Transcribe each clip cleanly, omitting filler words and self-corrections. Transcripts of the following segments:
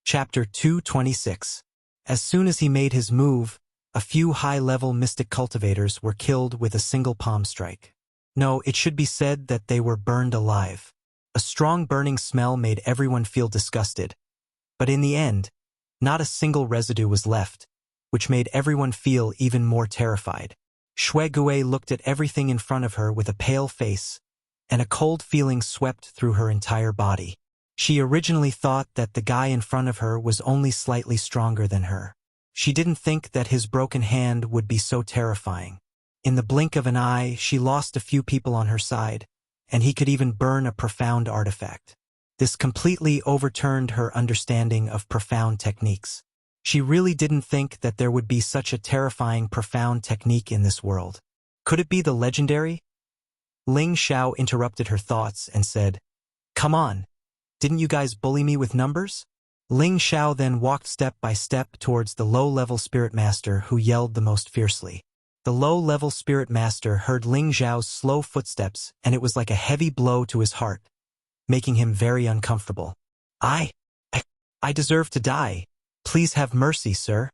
Chapter 226. As soon as he made his move, a few high-level mystic cultivators were killed with a single palm strike. No, it should be said that they were burned alive. A strong burning smell made everyone feel disgusted. But in the end, not a single residue was left, which made everyone feel even more terrified. Shui Gui looked at everything in front of her with a pale face, and a cold feeling swept through her entire body. She originally thought that the guy in front of her was only slightly stronger than her. She didn't think that his broken hand would be so terrifying. In the blink of an eye, she lost a few people on her side, and he could even burn a profound artifact. This completely overturned her understanding of profound techniques. She really didn't think that there would be such a terrifying profound technique in this world. Could it be the legendary? Ling Xiao interrupted her thoughts and said, "Come on. Didn't you guys bully me with numbers?" Ling Xiao then walked step by step towards the low-level spirit master who yelled the most fiercely. The low-level spirit master heard Ling Xiao's slow footsteps, and it was like a heavy blow to his heart, making him very uncomfortable. I deserve to die. Please have mercy, sir."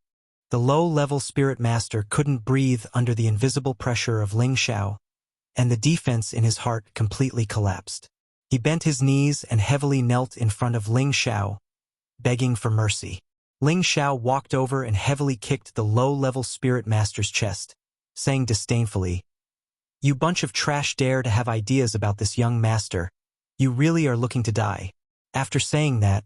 The low-level spirit master couldn't breathe under the invisible pressure of Ling Xiao, and the defense in his heart completely collapsed. He bent his knees and heavily knelt in front of Ling Xiao, begging for mercy. Ling Xiao walked over and heavily kicked the low-level spirit master's chest, saying disdainfully, "You bunch of trash dare to have ideas about this young master. You really are looking to die." After saying that,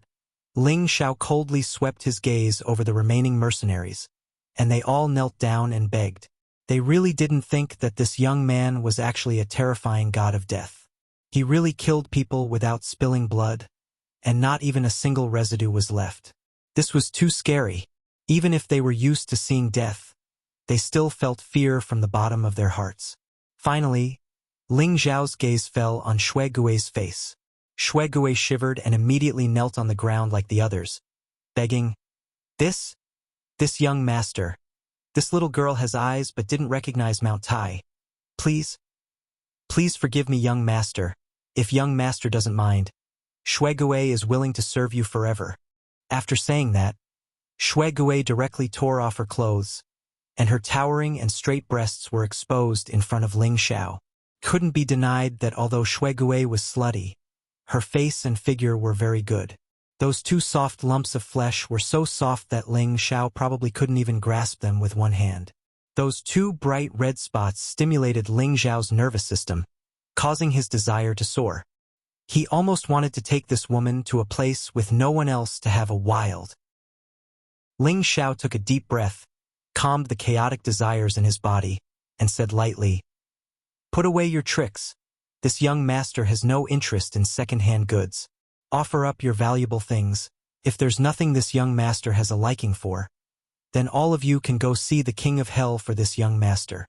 Ling Xiao coldly swept his gaze over the remaining mercenaries, and they all knelt down and begged. They really didn't think that this young man was actually a terrifying god of death. He really killed people without spilling blood, and not even a single residue was left. This was too scary. Even if they were used to seeing death, they still felt fear from the bottom of their hearts. Finally, Ling Xiao's gaze fell on Shui Gui's face. Shui Gui shivered and immediately knelt on the ground like the others, begging, This young master. This little girl has eyes but didn't recognize Mount Tai. Please forgive me, young master. If young master doesn't mind, Shui Gui is willing to serve you forever." After saying that, Shui Gui directly tore off her clothes, and her towering and straight breasts were exposed in front of Ling Xiao. Couldn't be denied that although Shui Gui was slutty, her face and figure were very good. Those two soft lumps of flesh were so soft that Ling Xiao probably couldn't even grasp them with one hand. Those two bright red spots stimulated Ling Xiao's nervous system, causing his desire to soar. He almost wanted to take this woman to a place with no one else to have a wild. Ling Xiao took a deep breath, calmed the chaotic desires in his body, and said lightly, "Put away your tricks. This young master has no interest in second-hand goods. Offer up your valuable things. If there's nothing this young master has a liking for, then all of you can go see the king of hell for this young master."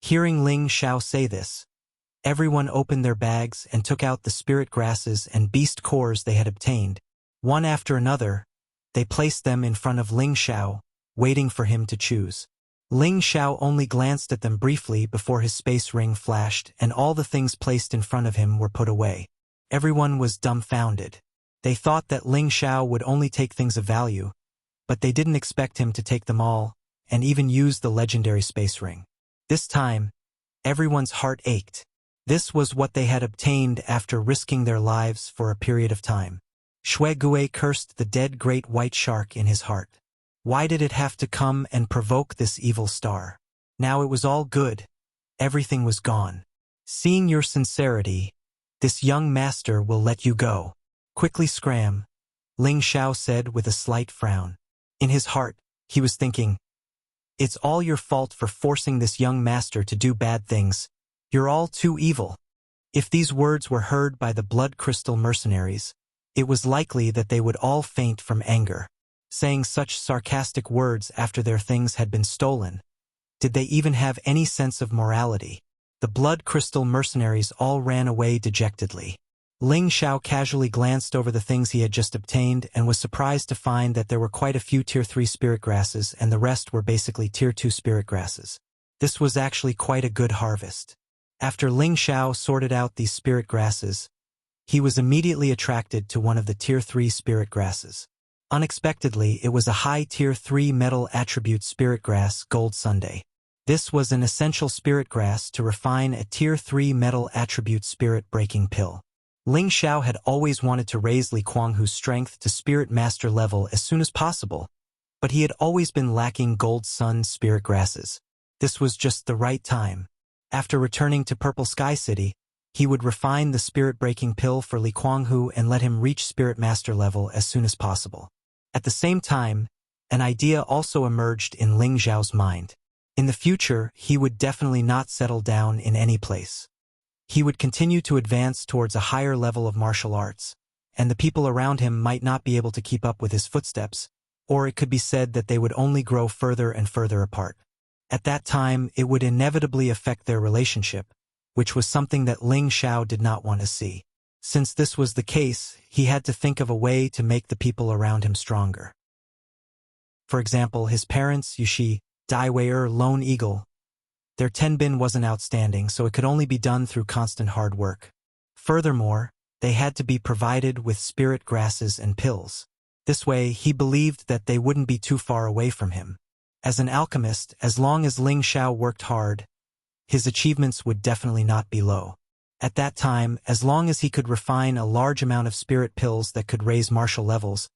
Hearing Ling Xiao say this, everyone opened their bags and took out the spirit grasses and beast cores they had obtained. One after another, they placed them in front of Ling Xiao, waiting for him to choose. Ling Xiao only glanced at them briefly before his space ring flashed and all the things placed in front of him were put away. Everyone was dumbfounded. They thought that Ling Xiao would only take things of value, but they didn't expect him to take them all and even use the legendary space ring. This time, everyone's heart ached. This was what they had obtained after risking their lives for a period of time. Shui Gui cursed the dead great white shark in his heart. Why did it have to come and provoke this evil star? Now it was all good. Everything was gone. Seeing your sincerity, this young master will let you go. Quickly scram, Ling Xiao said with a slight frown. In his heart, he was thinking, "It's all your fault for forcing this young master to do bad things. You're all too evil." If these words were heard by the blood crystal mercenaries, it was likely that they would all faint from anger. Saying such sarcastic words after their things had been stolen, did they even have any sense of morality? The blood crystal mercenaries all ran away dejectedly. Ling Xiao casually glanced over the things he had just obtained and was surprised to find that there were quite a few Tier 3 spirit grasses and the rest were basically Tier 2 spirit grasses. This was actually quite a good harvest. After Ling Xiao sorted out these spirit grasses, he was immediately attracted to one of the Tier 3 spirit grasses. Unexpectedly, it was a high Tier 3 metal attribute spirit grass, Gold Sunday. This was an essential spirit grass to refine a Tier 3 metal attribute spirit breaking pill. Ling Xiao had always wanted to raise Li Kuanghu's strength to spirit master level as soon as possible, but he had always been lacking Gold Sun spirit grasses. This was just the right time. After returning to Purple Sky City, he would refine the spirit-breaking pill for Li Kuanghu and let him reach spirit master level as soon as possible. At the same time, an idea also emerged in Ling Xiao's mind. In the future, he would definitely not settle down in any place. He would continue to advance towards a higher level of martial arts, and the people around him might not be able to keep up with his footsteps, or it could be said that they would only grow further and further apart. At that time, it would inevitably affect their relationship, which was something that Ling Xiao did not want to see. Since this was the case, he had to think of a way to make the people around him stronger. For example, his parents, Yushi, Dai Wei Lone Eagle. Their tenbin wasn't outstanding, so it could only be done through constant hard work. Furthermore, they had to be provided with spirit grasses and pills. This way, he believed that they wouldn't be too far away from him. As an alchemist, as long as Ling Xiao worked hard, his achievements would definitely not be low. At that time, as long as he could refine a large amount of spirit pills that could raise martial levels,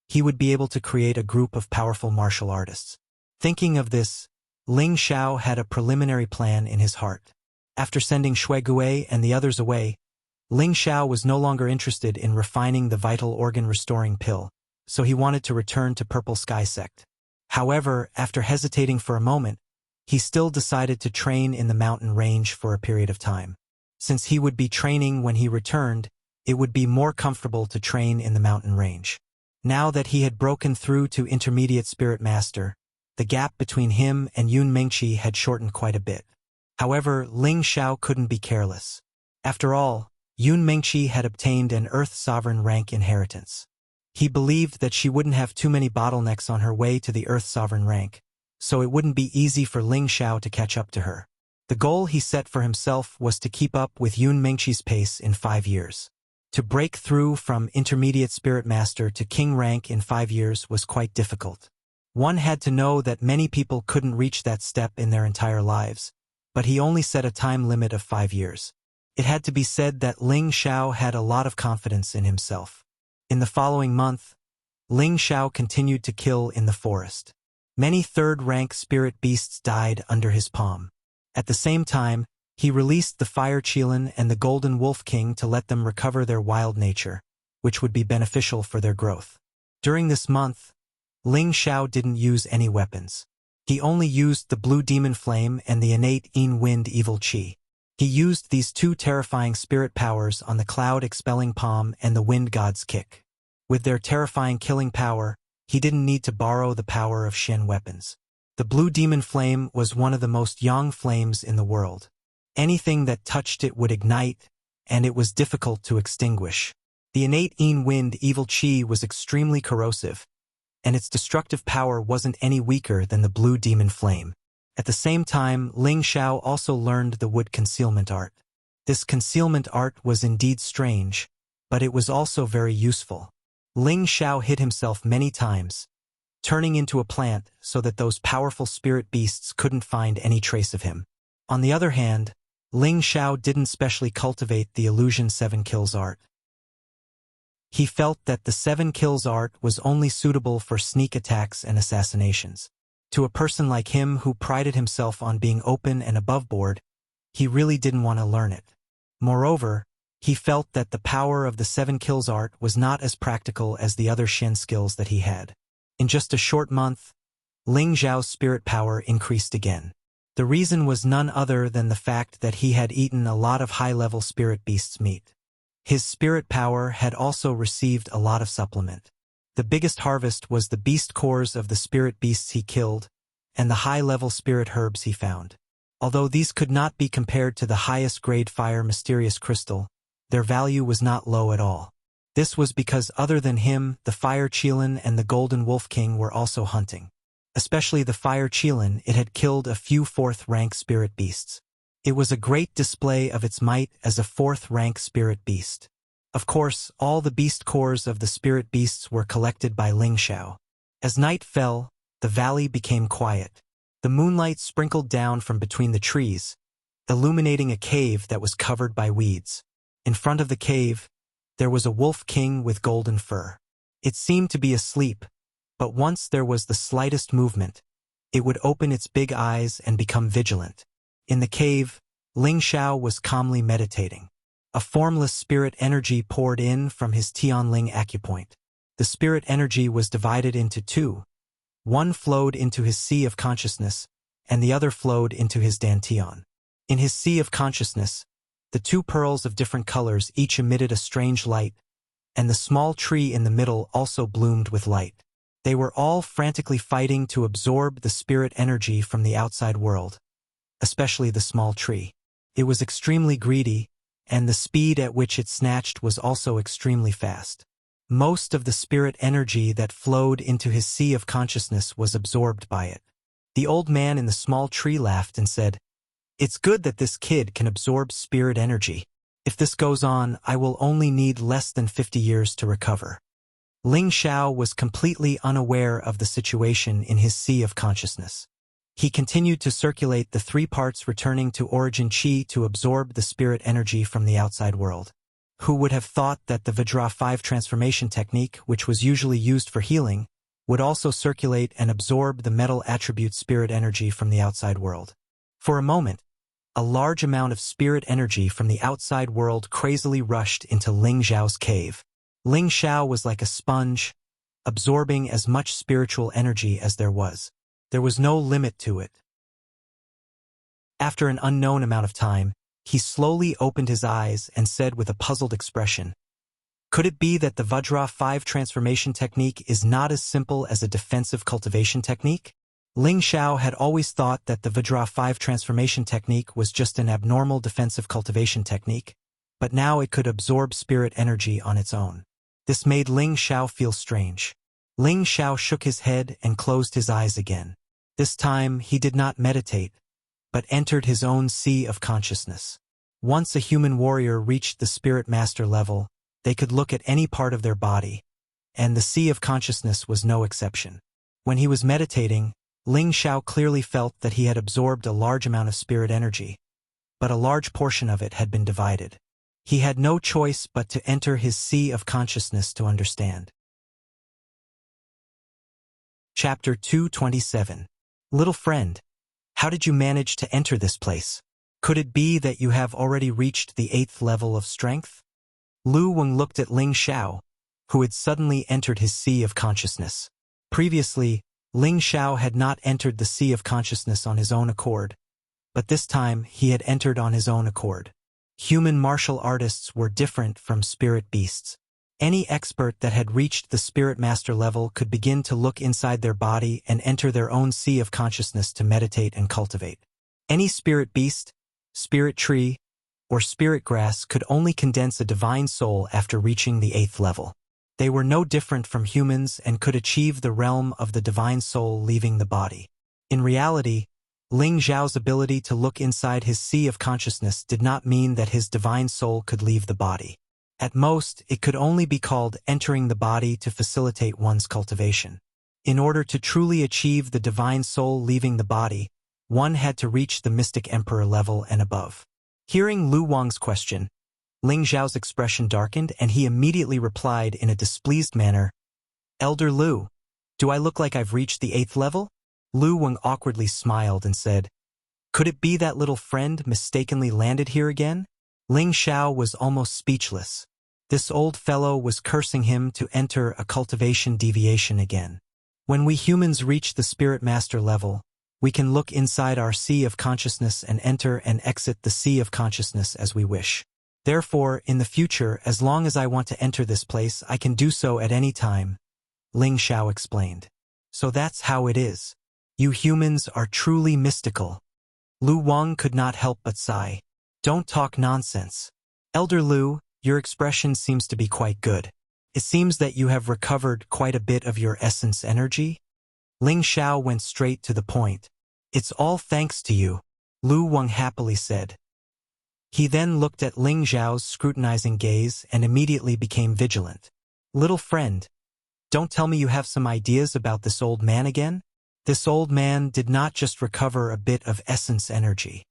he would be able to create a group of powerful martial artists. Thinking of this, Ling Xiao had a preliminary plan in his heart. After sending Shui Gui and the others away, Ling Xiao was no longer interested in refining the vital organ restoring pill, so he wanted to return to Purple Sky Sect. However, after hesitating for a moment, he still decided to train in the mountain range for a period of time. Since he would be training when he returned, it would be more comfortable to train in the mountain range. Now that he had broken through to Intermediate Spirit Master, the gap between him and Yun Mengqi had shortened quite a bit. However, Ling Xiao couldn't be careless. After all, Yun Mengqi had obtained an Earth Sovereign rank inheritance. He believed that she wouldn't have too many bottlenecks on her way to the Earth Sovereign rank, so it wouldn't be easy for Ling Xiao to catch up to her. The goal he set for himself was to keep up with Yun Mengqi's pace in 5 years. To break through from Intermediate Spirit Master to King rank in 5 years was quite difficult. One had to know that many people couldn't reach that step in their entire lives, but he only set a time limit of 5 years. It had to be said that Ling Xiao had a lot of confidence in himself. In the following month, Ling Xiao continued to kill in the forest. Many third-rank spirit beasts died under his palm. At the same time, he released the Fire Qilin and the Golden Wolf King to let them recover their wild nature, which would be beneficial for their growth. During this month, Ling Xiao didn't use any weapons. He only used the Blue Demon Flame and the innate Yin Wind Evil Qi. He used these two terrifying spirit powers on the Cloud Expelling Palm and the Wind God's Kick. With their terrifying killing power, he didn't need to borrow the power of Shen weapons. The Blue Demon Flame was one of the most yang flames in the world. Anything that touched it would ignite, and it was difficult to extinguish. The innate Yin Wind Evil Qi was extremely corrosive, and its destructive power wasn't any weaker than the Blue Demon Flame. At the same time, Ling Xiao also learned the wood concealment art. This concealment art was indeed strange, but it was also very useful. Ling Xiao hid himself many times, turning into a plant so that those powerful spirit beasts couldn't find any trace of him. On the other hand, Ling Xiao didn't specially cultivate the Illusion 7 Kills art. He felt that the 7 Kills art was only suitable for sneak attacks and assassinations. To a person like him who prided himself on being open and above board, he really didn't want to learn it. Moreover, he felt that the power of the 7 Kills art was not as practical as the other Shen skills that he had. In just a short month, Ling Xiao's spirit power increased again. The reason was none other than the fact that he had eaten a lot of high-level spirit beasts' meat. His spirit power had also received a lot of supplement. The biggest harvest was the beast cores of the spirit beasts he killed, and the high-level spirit herbs he found. Although these could not be compared to the highest-grade fire mysterious crystal, their value was not low at all. This was because other than him, the Fire Qilin and the Golden Wolf King were also hunting. Especially the Fire Qilin, it had killed a few 4th-rank spirit beasts. It was a great display of its might as a 4th-rank spirit beast. Of course, all the beast cores of the spirit beasts were collected by Ling Xiao. As night fell, the valley became quiet. The moonlight sprinkled down from between the trees, illuminating a cave that was covered by weeds. In front of the cave, there was a wolf king with golden fur. It seemed to be asleep, but once there was the slightest movement, it would open its big eyes and become vigilant. In the cave, Ling Xiao was calmly meditating. A formless spirit energy poured in from his Tianling acupoint. The spirit energy was divided into two. One flowed into his sea of consciousness, and the other flowed into his dantian. In his sea of consciousness, the two pearls of different colors each emitted a strange light, and the small tree in the middle also bloomed with light. They were all frantically fighting to absorb the spirit energy from the outside world, especially the small tree. It was extremely greedy, and the speed at which it snatched was also extremely fast. Most of the spirit energy that flowed into his sea of consciousness was absorbed by it. The old man in the small tree laughed and said, "It's good that this kid can absorb spirit energy. If this goes on, I will only need less than 50 years to recover." Ling Xiao was completely unaware of the situation in his sea of consciousness. He continued to circulate the three parts, returning to origin chi to absorb the spirit energy from the outside world. Who would have thought that the Vajra 5 transformation technique, which was usually used for healing, would also circulate and absorb the metal attribute spirit energy from the outside world? For a moment, a large amount of spirit energy from the outside world crazily rushed into Ling Xiao's cave. Ling Xiao was like a sponge, absorbing as much spiritual energy as there was. There was no limit to it. After an unknown amount of time, he slowly opened his eyes and said with a puzzled expression, "Could it be that the Vajra 5 transformation technique is not as simple as a defensive cultivation technique?" Ling Xiao had always thought that the Vajra 5 transformation technique was just an abnormal defensive cultivation technique, but now it could absorb spirit energy on its own. This made Ling Xiao feel strange. Ling Xiao shook his head and closed his eyes again. This time he did not meditate, but entered his own sea of consciousness. Once a human warrior reached the spirit master level, they could look at any part of their body, and the sea of consciousness was no exception. When he was meditating, Ling Xiao clearly felt that he had absorbed a large amount of spirit energy, but a large portion of it had been divided. He had no choice but to enter his sea of consciousness to understand. Chapter 227. Little friend, how did you manage to enter this place? Could it be that you have already reached the 8th level of strength? Lu Weng looked at Ling Xiao, who had suddenly entered his sea of consciousness. Previously, Ling Xiao had not entered the sea of consciousness on his own accord, but this time he had entered on his own accord. Human martial artists were different from spirit beasts. Any expert that had reached the spirit master level could begin to look inside their body and enter their own sea of consciousness to meditate and cultivate. Any spirit beast, spirit tree, or spirit grass could only condense a divine soul after reaching the 8th level. They were no different from humans and could achieve the realm of the divine soul leaving the body. In reality, Ling Xiao's ability to look inside his sea of consciousness did not mean that his divine soul could leave the body. At most, it could only be called entering the body to facilitate one's cultivation. In order to truly achieve the divine soul leaving the body, one had to reach the mystic emperor level and above. Hearing Lu Wang's question, Ling Xiao's expression darkened and he immediately replied in a displeased manner, "Elder Lu, do I look like I've reached the 8th level?" Lu Wang awkwardly smiled and said, "Could it be that little friend mistakenly landed here again?" Ling Xiao was almost speechless. This old fellow was cursing him to enter a cultivation deviation again. When we humans reach the spirit master level, we can look inside our sea of consciousness and enter and exit the sea of consciousness as we wish. Therefore, in the future, as long as I want to enter this place, I can do so at any time, Ling Xiao explained. So that's how it is. You humans are truly mystical. Lu Wang could not help but sigh. Don't talk nonsense. Elder Lu, your expression seems to be quite good. It seems that you have recovered quite a bit of your essence energy. Ling Xiao went straight to the point. It's all thanks to you, Lu Wang happily said. He then looked at Ling Xiao's scrutinizing gaze and immediately became vigilant. "Little friend, don't tell me you have some ideas about this old man again?" This old man did not just recover a bit of essence energy.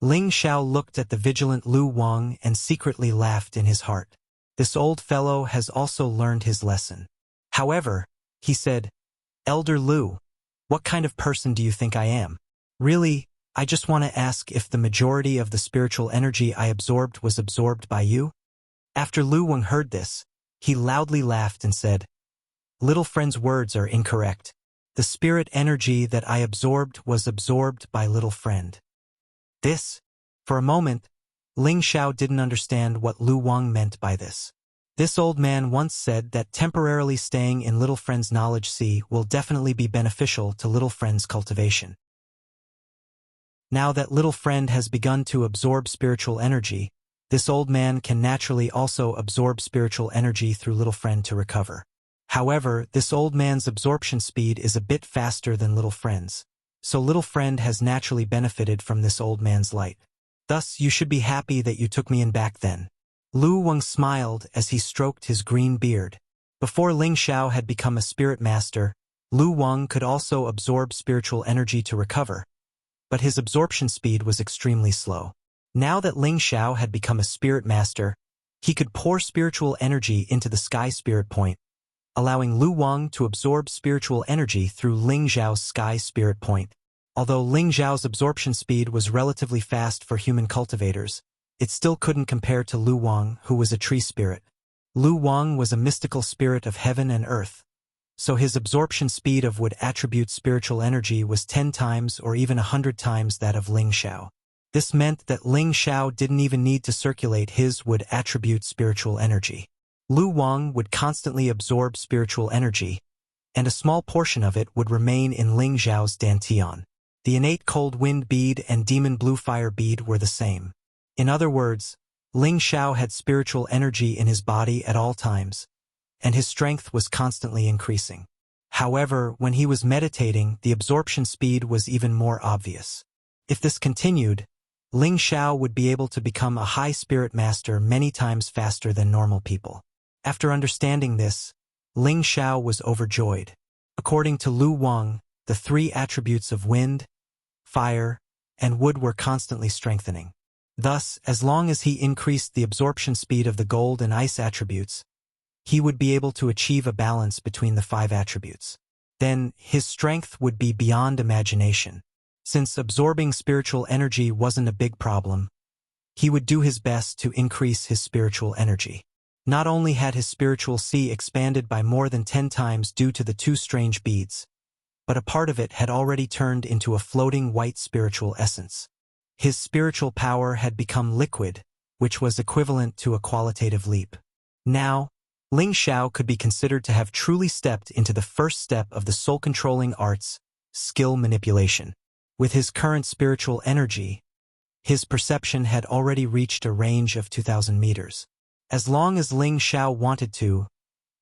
Ling Xiao looked at the vigilant Lu Wang and secretly laughed in his heart. This old fellow has also learned his lesson. However, he said, "Elder Lu, what kind of person do you think I am? Really, I just want to ask if the majority of the spiritual energy I absorbed was absorbed by you?" After Lu Wang heard this, he loudly laughed and said, "Little friend's words are incorrect. The spirit energy that I absorbed was absorbed by little friend." For a moment, Ling Xiao didn't understand what Lu Wang meant by this. This old man once said that temporarily staying in little friend's knowledge sea will definitely be beneficial to little friend's cultivation. Now that little friend has begun to absorb spiritual energy, this old man can naturally also absorb spiritual energy through little friend to recover. However, this old man's absorption speed is a bit faster than little friend's, so little friend has naturally benefited from this old man's light. Thus, you should be happy that you took me in back then. Lu Wang smiled as he stroked his green beard. Before Ling Xiao had become a spirit master, Lu Wang could also absorb spiritual energy to recover, but his absorption speed was extremely slow. Now that Ling Xiao had become a spirit master, he could pour spiritual energy into the sky spirit point, allowing Lu Wang to absorb spiritual energy through Ling Xiao's sky spirit point. Although Ling Xiao's absorption speed was relatively fast for human cultivators, it still couldn't compare to Lu Wang, who was a tree spirit. Lu Wang was a mystical spirit of heaven and earth, so his absorption speed of wood attribute spiritual energy was 10 times or even 100 times that of Ling Xiao. This meant that Ling Xiao didn't even need to circulate his wood attribute spiritual energy. Lu Wang would constantly absorb spiritual energy, and a small portion of it would remain in Ling Xiao's dantian. The innate cold wind bead and demon blue fire bead were the same. In other words, Ling Xiao had spiritual energy in his body at all times, and his strength was constantly increasing. However, when he was meditating, the absorption speed was even more obvious. If this continued, Ling Xiao would be able to become a high spirit master many times faster than normal people. After understanding this, Ling Xiao was overjoyed. According to Lu Wang, the 3 attributes of wind, fire, and wood were constantly strengthening. Thus, as long as he increased the absorption speed of the gold and ice attributes, he would be able to achieve a balance between the 5 attributes. Then, his strength would be beyond imagination. Since absorbing spiritual energy wasn't a big problem, he would do his best to increase his spiritual energy. Not only had his spiritual sea expanded by more than 10 times due to the 2 strange beads, but a part of it had already turned into a floating white spiritual essence. His spiritual power had become liquid, which was equivalent to a qualitative leap. Now, Ling Xiao could be considered to have truly stepped into the first step of the soul-controlling arts, skill manipulation. With his current spiritual energy, his perception had already reached a range of 2,000 meters. As long as Ling Xiao wanted to,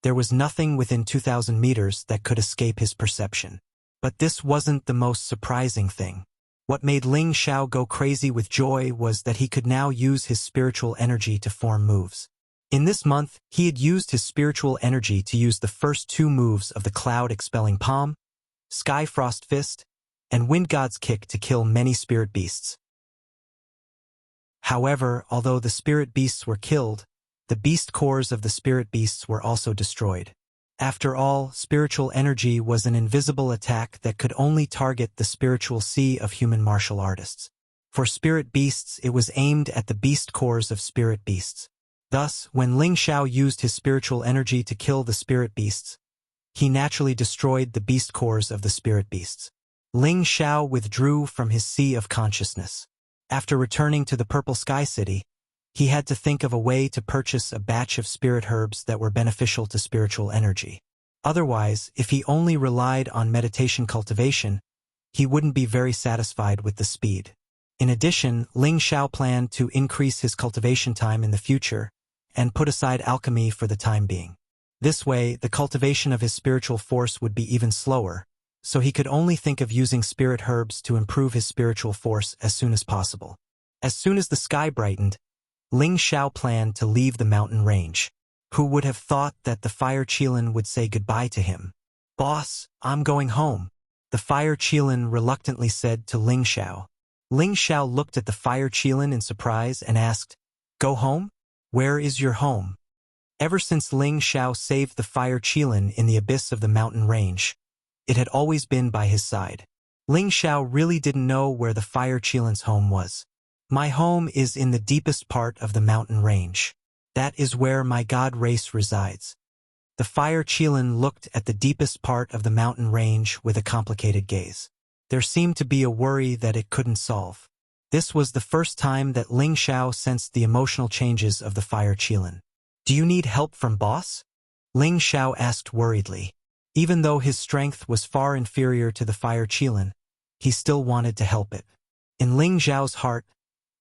there was nothing within 2,000 meters that could escape his perception. But this wasn't the most surprising thing. What made Ling Xiao go crazy with joy was that he could now use his spiritual energy to form moves. In this month, he had used his spiritual energy to use the first 2 moves of the Cloud-Expelling Palm, Sky Frost Fist, and Wind God's Kick to kill many spirit beasts. However, although the spirit beasts were killed, the beast cores of the spirit beasts were also destroyed. After all, spiritual energy was an invisible attack that could only target the spiritual sea of human martial artists. For spirit beasts, it was aimed at the beast cores of spirit beasts. Thus, when Ling Xiao used his spiritual energy to kill the spirit beasts, he naturally destroyed the beast cores of the spirit beasts. Ling Xiao withdrew from his sea of consciousness. After returning to the Purple Sky City, he had to think of a way to purchase a batch of spirit herbs that were beneficial to spiritual energy. Otherwise, if he only relied on meditation cultivation, he wouldn't be very satisfied with the speed. In addition, Ling Xiao planned to increase his cultivation time in the future and put aside alchemy for the time being. This way, the cultivation of his spiritual force would be even slower, so he could only think of using spirit herbs to improve his spiritual force as soon as possible. As soon as the sky brightened, Ling Xiao planned to leave the mountain range. Who would have thought that the fire Qilin would say goodbye to him? "Boss, I'm going home," the fire Qilin reluctantly said to Ling Xiao. Ling Xiao looked at the fire Qilin in surprise and asked, "Go home? Where is your home?" Ever since Ling Xiao saved the fire Qilin in the abyss of the mountain range, it had always been by his side. Ling Xiao really didn't know where the fire Qilin's home was. "My home is in the deepest part of the mountain range. That is where my god race resides." The fire Qilin looked at the deepest part of the mountain range with a complicated gaze. There seemed to be a worry that it couldn't solve. This was the first time that Ling Xiao sensed the emotional changes of the fire Qilin. "Do you need help from boss?" Ling Xiao asked worriedly. Even though his strength was far inferior to the fire Qilin, he still wanted to help it. In Ling Xiao's heart,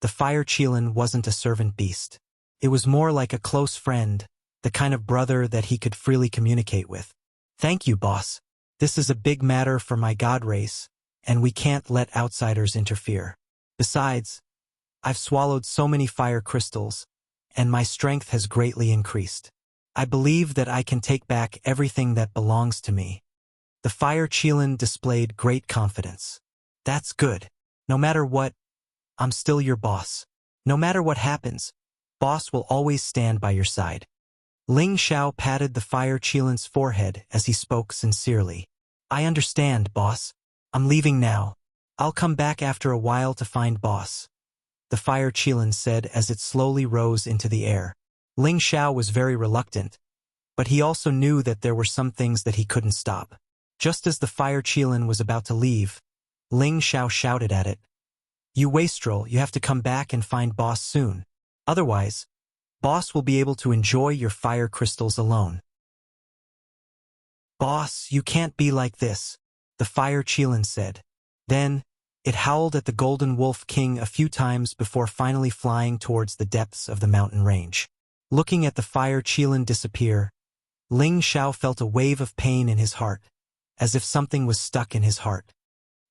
the fire Qilin wasn't a servant beast. It was more like a close friend, the kind of brother that he could freely communicate with. "Thank you, boss. This is a big matter for my god race, and we can't let outsiders interfere. Besides, I've swallowed so many fire crystals, and my strength has greatly increased. I believe that I can take back everything that belongs to me." The fire Qilin displayed great confidence. "That's good. No matter what, I'm still your boss. No matter what happens, boss will always stand by your side." Ling Xiao patted the fire Qilin's forehead as he spoke sincerely. "I understand, boss. I'm leaving now. I'll come back after a while to find boss," the fire Qilin said as it slowly rose into the air. Ling Xiao was very reluctant, but he also knew that there were some things that he couldn't stop. Just as the fire Qilin was about to leave, Ling Xiao shouted at it, "You wastrel, you have to come back and find boss soon. Otherwise, boss will be able to enjoy your fire crystals alone." "Boss, you can't be like this," the fire Qilin said. Then, it howled at the Golden Wolf King a few times before finally flying towards the depths of the mountain range. Looking at the fire Qilin disappear, Ling Xiao felt a wave of pain in his heart, as if something was stuck in his heart.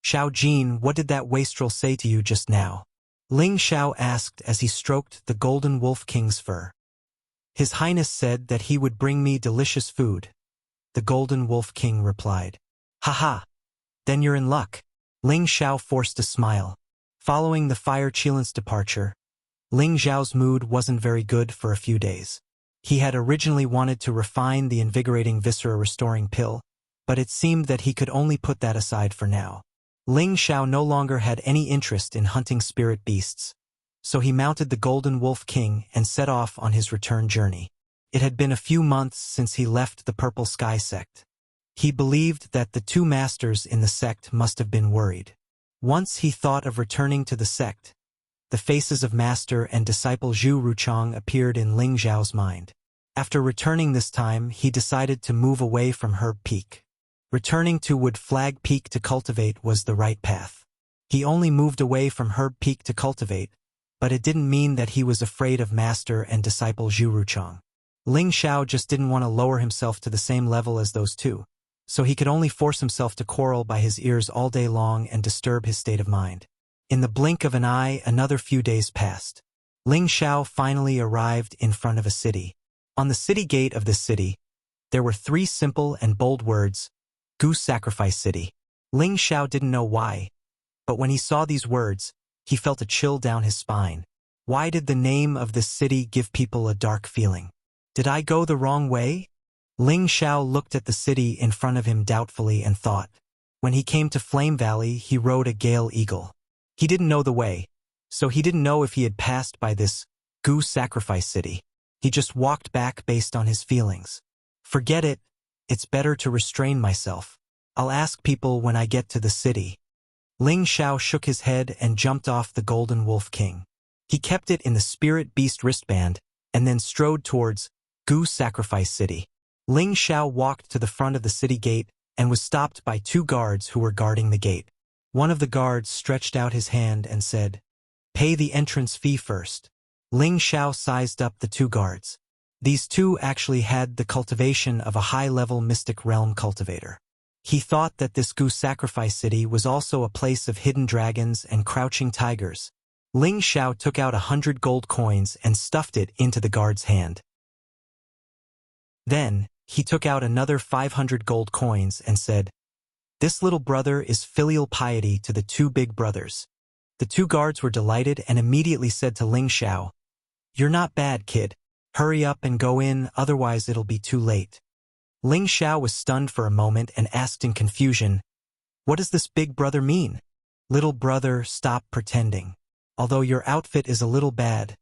"Xiao Jin, what did that wastrel say to you just now?" Ling Xiao asked as he stroked the Golden Wolf King's fur. "His Highness said that he would bring me delicious food," the Golden Wolf King replied. "Haha, then you're in luck." Ling Xiao forced a smile. Following the fire Qilin's departure, Ling Xiao's mood wasn't very good for a few days. He had originally wanted to refine the invigorating viscera-restoring pill, but it seemed that he could only put that aside for now. Ling Xiao no longer had any interest in hunting spirit beasts, so he mounted the Golden Wolf King and set off on his return journey. It had been a few months since he left the Purple Sky sect. He believed that the two masters in the sect must have been worried. Once he thought of returning to the sect, the faces of Master and disciple Zhu Ruchang appeared in Ling Xiao's mind. After returning this time, he decided to move away from Herb Peak. Returning to Wood Flag Peak to cultivate was the right path. He only moved away from Herb Peak to cultivate, but it didn't mean that he was afraid of Master and disciple Zhu Ruchang. Ling Xiao just didn't want to lower himself to the same level as those two, so he could only force himself to quarrel by his ears all day long and disturb his state of mind. In the blink of an eye, another few days passed. Ling Xiao finally arrived in front of a city. On the city gate of this city, there were 3 simple and bold words: Goose Sacrifice City. Ling Xiao didn't know why, but when he saw these words, he felt a chill down his spine. Why did the name of this city give people a dark feeling? Did I go the wrong way? Ling Xiao looked at the city in front of him doubtfully and thought. When he came to Flame Valley, he rode a Gale Eagle. He didn't know the way, so he didn't know if he had passed by this Goose Sacrifice City. He just walked back based on his feelings. Forget it. It's better to restrain myself. I'll ask people when I get to the city. Ling Xiao shook his head and jumped off the Golden Wolf King. He kept it in the Spirit Beast wristband and then strode towards Goose Sacrifice City. Ling Xiao walked to the front of the city gate and was stopped by 2 guards who were guarding the gate. One of the guards stretched out his hand and said, "Pay the entrance fee first." Ling Xiao sized up the 2 guards. These 2 actually had the cultivation of a high-level mystic realm cultivator. He thought that this Goose Sacrifice City was also a place of hidden dragons and crouching tigers, Ling Xiao took out 100 gold coins and stuffed it into the guard's hand. Then, he took out another 500 gold coins and said, "This little brother is filial piety to the two big brothers." The two guards were delighted and immediately said to Ling Xiao, "You're not bad, kid. Hurry up and go in, otherwise it'll be too late." Ling Xiao was stunned for a moment and asked in confusion, "What does this big brother mean?" "Little brother, stop pretending. Although your outfit is a little bad,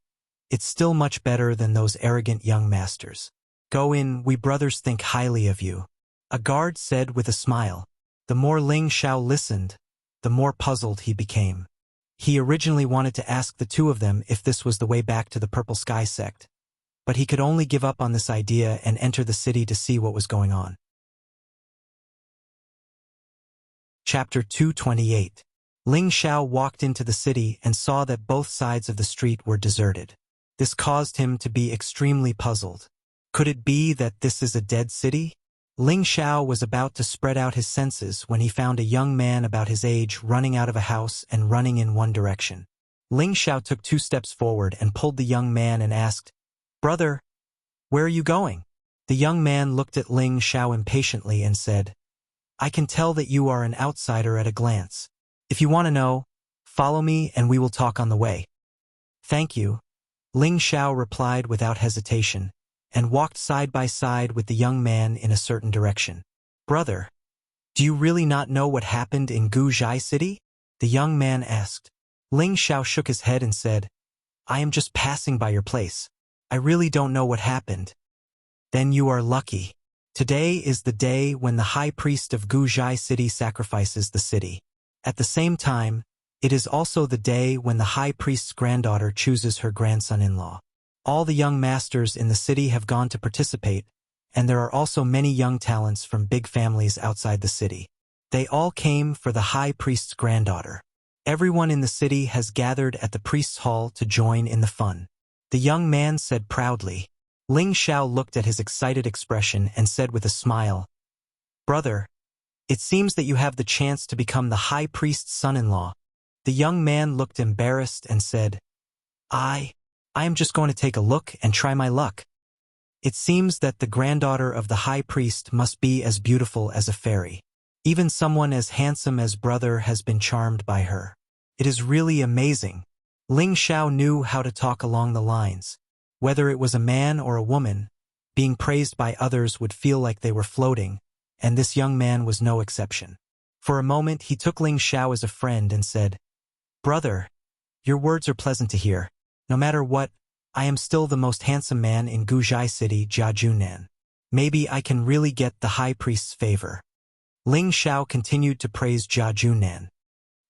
it's still much better than those arrogant young masters. Go in, we brothers think highly of you," a guard said with a smile. The more Ling Xiao listened, the more puzzled he became. He originally wanted to ask the two of them if this was the way back to the Purple Sky sect, but he could only give up on this idea and enter the city to see what was going on. Chapter 228. Ling Xiao walked into the city and saw that both sides of the street were deserted. This caused him to be extremely puzzled. Could it be that this is a dead city? Ling Xiao was about to spread out his senses when he found a young man about his age running out of a house and running in one direction. Ling Xiao took 2 steps forward and pulled the young man and asked, "Brother, where are you going?" The young man looked at Ling Xiao impatiently and said, "I can tell that you are an outsider at a glance. If you want to know, follow me and we will talk on the way." "Thank you," Ling Xiao replied without hesitation, and walked side by side with the young man in a certain direction. "Brother, do you really not know what happened in Guzhai City?" the young man asked. Ling Xiao shook his head and said, "I am just passing by your place. I really don't know what happened." "Then you are lucky. Today is the day when the high priest of Guzhai City sacrifices the city. At the same time, it is also the day when the high priest's granddaughter chooses her grandson-in-law. All the young masters in the city have gone to participate, and there are also many young talents from big families outside the city. They all came for the high priest's granddaughter. Everyone in the city has gathered at the priest's hall to join in the fun," the young man said proudly. Ling Xiao looked at his excited expression and said with a smile, "Brother, it seems that you have the chance to become the high priest's son-in-law." The young man looked embarrassed and said, I am just going to take a look and try my luck. It seems that the granddaughter of the high priest must be as beautiful as a fairy. Even someone as handsome as brother has been charmed by her. It is really amazing." Ling Xiao knew how to talk along the lines. Whether it was a man or a woman, being praised by others would feel like they were floating, and this young man was no exception. For a moment he took Ling Xiao as a friend and said, "Brother, your words are pleasant to hear. No matter what, I am still the most handsome man in Guzhai City, Jiajunan. Maybe I can really get the high priest's favor." Ling Xiao continued to praise Jiajunan.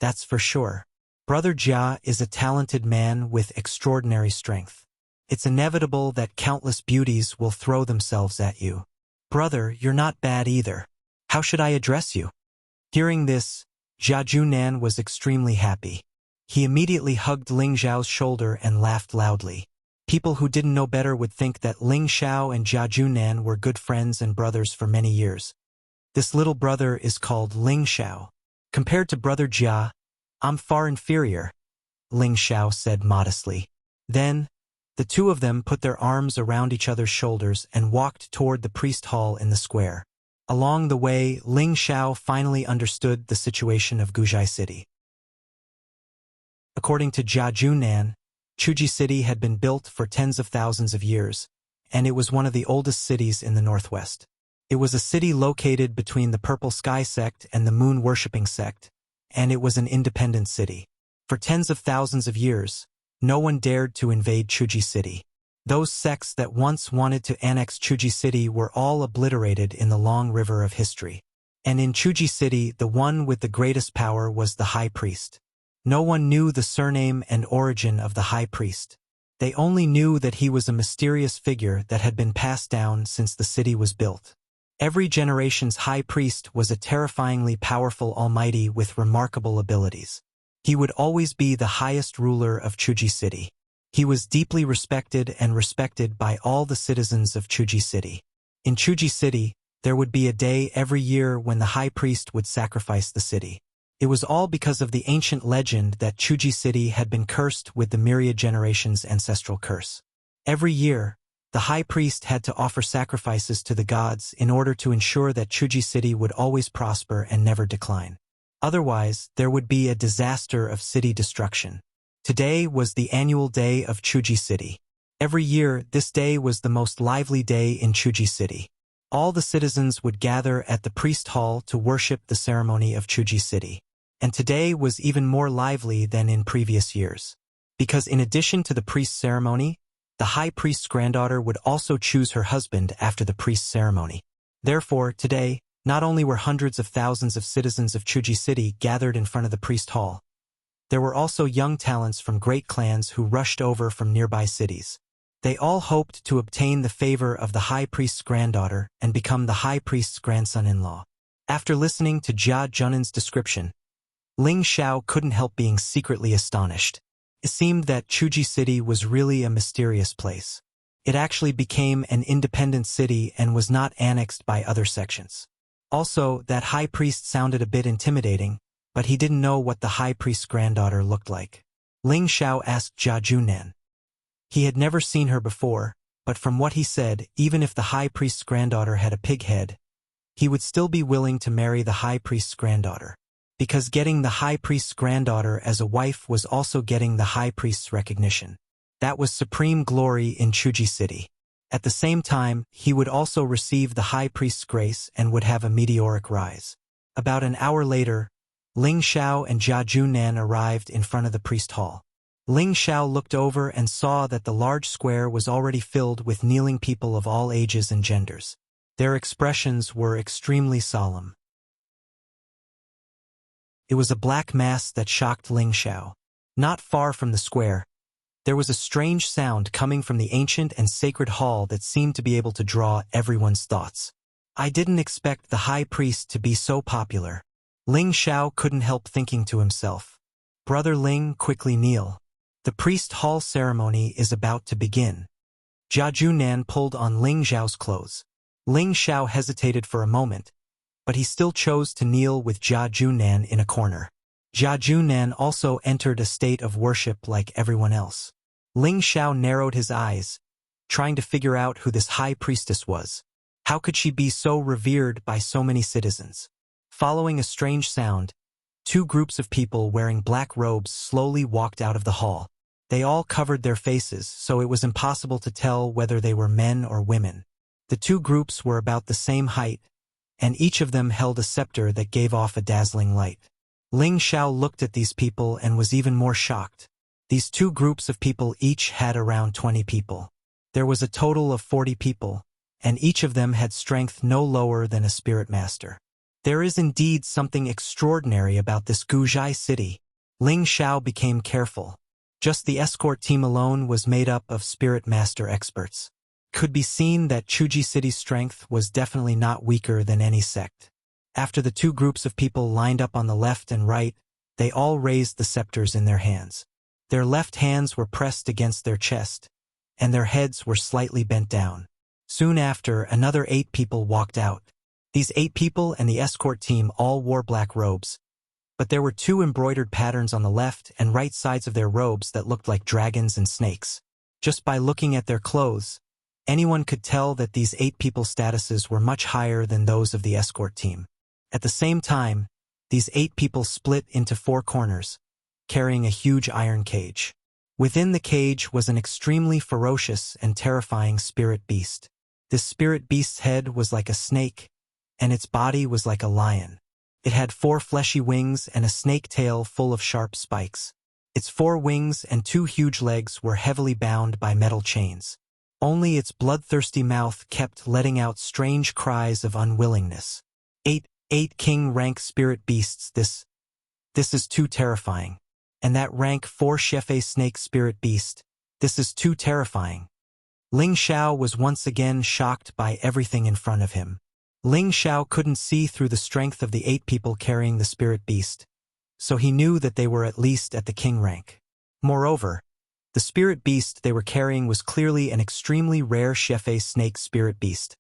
"That's for sure. Brother Jia is a talented man with extraordinary strength. It's inevitable that countless beauties will throw themselves at you. Brother, you're not bad either. How should I address you?" Hearing this, Jiajunan was extremely happy. He immediately hugged Ling Xiao's shoulder and laughed loudly. People who didn't know better would think that Ling Xiao and Jiajunan were good friends and brothers for many years. "This little brother is called Ling Xiao. Compared to brother Jia, I'm far inferior," Ling Xiao said modestly. Then, the two of them put their arms around each other's shoulders and walked toward the priest hall in the square. Along the way, Ling Xiao finally understood the situation of Guzhai City. According to Jiajunan, Chuji City had been built for tens of thousands of years, and it was one of the oldest cities in the northwest. It was a city located between the Purple Sky sect and the Moon-worshipping sect, and it was an independent city. For tens of thousands of years, no one dared to invade Chuji City. Those sects that once wanted to annex Chuji City were all obliterated in the long river of history. And in Chuji City, the one with the greatest power was the high priest. No one knew the surname and origin of the high priest. They only knew that he was a mysterious figure that had been passed down since the city was built. Every generation's high priest was a terrifyingly powerful almighty with remarkable abilities. He would always be the highest ruler of Chuji City. He was deeply respected by all the citizens of Chuji City. In Chuji City, there would be a day every year when the high priest would sacrifice the city. It was all because of the ancient legend that Chuji City had been cursed with the myriad generations ancestral curse. Every year, the high priest had to offer sacrifices to the gods in order to ensure that Chuji City would always prosper and never decline. Otherwise, there would be a disaster of city destruction. Today was the annual day of Chuji City. Every year, this day was the most lively day in Chuji City. All the citizens would gather at the priest hall to worship the ceremony of Chuji City. And today was even more lively than in previous years. Because in addition to the priest's ceremony, the high priest's granddaughter would also choose her husband after the priest's ceremony. Therefore, today, not only were hundreds of thousands of citizens of Chuji City gathered in front of the priest hall, there were also young talents from great clans who rushed over from nearby cities. They all hoped to obtain the favor of the high priest's granddaughter and become the high priest's grandson-in-law. After listening to Jia Junan's description, Ling Xiao couldn't help being secretly astonished. It seemed that Chuji City was really a mysterious place. It actually became an independent city and was not annexed by other sections. Also, that high priest sounded a bit intimidating, but he didn't know what the high priest's granddaughter looked like. Ling Xiao asked Jia Junan. He had never seen her before, but from what he said, even if the high priest's granddaughter had a pig head, he would still be willing to marry the high priest's granddaughter. Because getting the high priest's granddaughter as a wife was also getting the high priest's recognition. That was supreme glory in Chuji City. At the same time, he would also receive the high priest's grace and would have a meteoric rise. About an hour later, Ling Xiao and Jia Junan arrived in front of the priest hall. Ling Xiao looked over and saw that the large square was already filled with kneeling people of all ages and genders. Their expressions were extremely solemn. It was a black mass that shocked Ling Xiao. Not far from the square, there was a strange sound coming from the ancient and sacred hall that seemed to be able to draw everyone's thoughts. I didn't expect the high priest to be so popular. Ling Xiao couldn't help thinking to himself. Brother Ling, quickly kneel. The priest hall ceremony is about to begin. Jia Junan pulled on Ling Xiao's clothes. Ling Xiao hesitated for a moment, but he still chose to kneel with Jia Junan in a corner. Jia Junan also entered a state of worship like everyone else. Ling Xiao narrowed his eyes, trying to figure out who this high priestess was. How could she be so revered by so many citizens? Following a strange sound, two groups of people wearing black robes slowly walked out of the hall. They all covered their faces, so it was impossible to tell whether they were men or women. The two groups were about the same height, and each of them held a scepter that gave off a dazzling light. Ling Xiao looked at these people and was even more shocked. These two groups of people each had around 20 people. There was a total of 40 people, and each of them had strength no lower than a spirit master. There is indeed something extraordinary about this Guzhai city. Ling Xiao became careful. Just the escort team alone was made up of spirit master experts. Could be seen that Chuji City's strength was definitely not weaker than any sect. After the two groups of people lined up on the left and right, they all raised the scepters in their hands. Their left hands were pressed against their chest, and their heads were slightly bent down. Soon after, another 8 people walked out. These 8 people and the escort team all wore black robes, but there were 2 embroidered patterns on the left and right sides of their robes that looked like dragons and snakes. Just by looking at their clothes, anyone could tell that these 8 people's statuses were much higher than those of the escort team. At the same time, these 8 people split into 4 corners, carrying a huge iron cage. Within the cage was an extremely ferocious and terrifying spirit beast. This spirit beast's head was like a snake, and its body was like a lion. It had 4 fleshy wings and a snake tail full of sharp spikes. Its 4 wings and 2 huge legs were heavily bound by metal chains. Only its bloodthirsty mouth kept letting out strange cries of unwillingness. 8 king-rank spirit beasts, this is too terrifying. And that rank 4 Shefe snake spirit beast, this is too terrifying. Ling Xiao was once again shocked by everything in front of him. Ling Xiao couldn't see through the strength of the 8 people carrying the spirit beast, so he knew that they were at least at the king rank. Moreover, the spirit beast they were carrying was clearly an extremely rare Shefe snake spirit beast,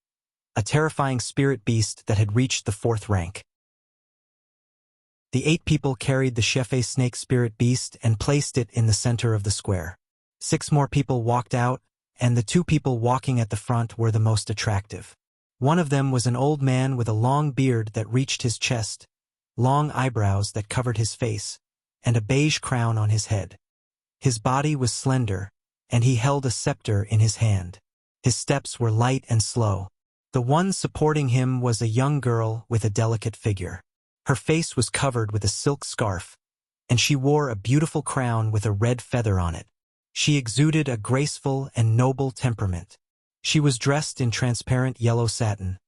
a terrifying spirit beast that had reached the 4th rank. The 8 people carried the Shefe snake spirit beast and placed it in the center of the square. 6 more people walked out, and the 2 people walking at the front were the most attractive. One of them was an old man with a long beard that reached his chest, long eyebrows that covered his face, and a beige crown on his head. His body was slender, and he held a scepter in his hand. His steps were light and slow. The one supporting him was a young girl with a delicate figure. Her face was covered with a silk scarf, and she wore a beautiful crown with a red feather on it. She exuded a graceful and noble temperament. She was dressed in transparent yellow satin,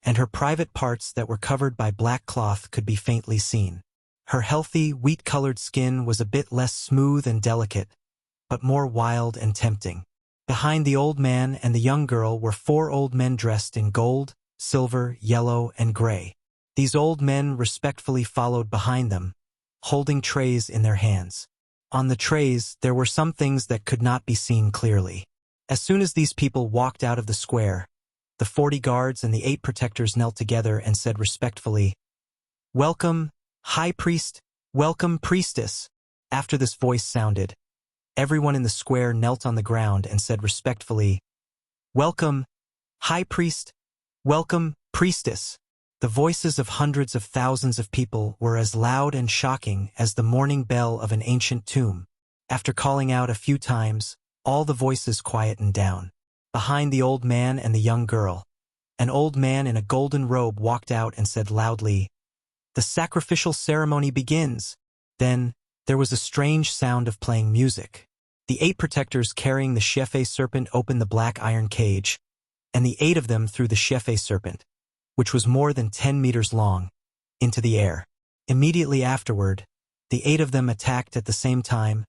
and her private parts that were covered by black cloth could be faintly seen. Her healthy, wheat-colored skin was a bit less smooth and delicate, but more wild and tempting. Behind the old man and the young girl were 4 old men dressed in gold, silver, yellow, and gray. These old men respectfully followed behind them, holding trays in their hands. On the trays, there were some things that could not be seen clearly. As soon as these people walked out of the square, the 40 guards and the 8 protectors knelt together and said respectfully, "Welcome, High Priest, welcome, Priestess." After this voice sounded, everyone in the square knelt on the ground and said respectfully, "Welcome, High Priest, welcome, Priestess." The voices of hundreds of thousands of people were as loud and shocking as the morning bell of an ancient tomb. After calling out a few times, all the voices quietened down. Behind the old man and the young girl, an old man in a golden robe walked out and said loudly, "The sacrificial ceremony begins." Then, there was a strange sound of playing music. The 8 protectors carrying the Shefe serpent opened the black iron cage, and the 8 of them threw the Shefe serpent, which was more than 10 meters long, into the air. Immediately afterward, the 8 of them attacked at the same time,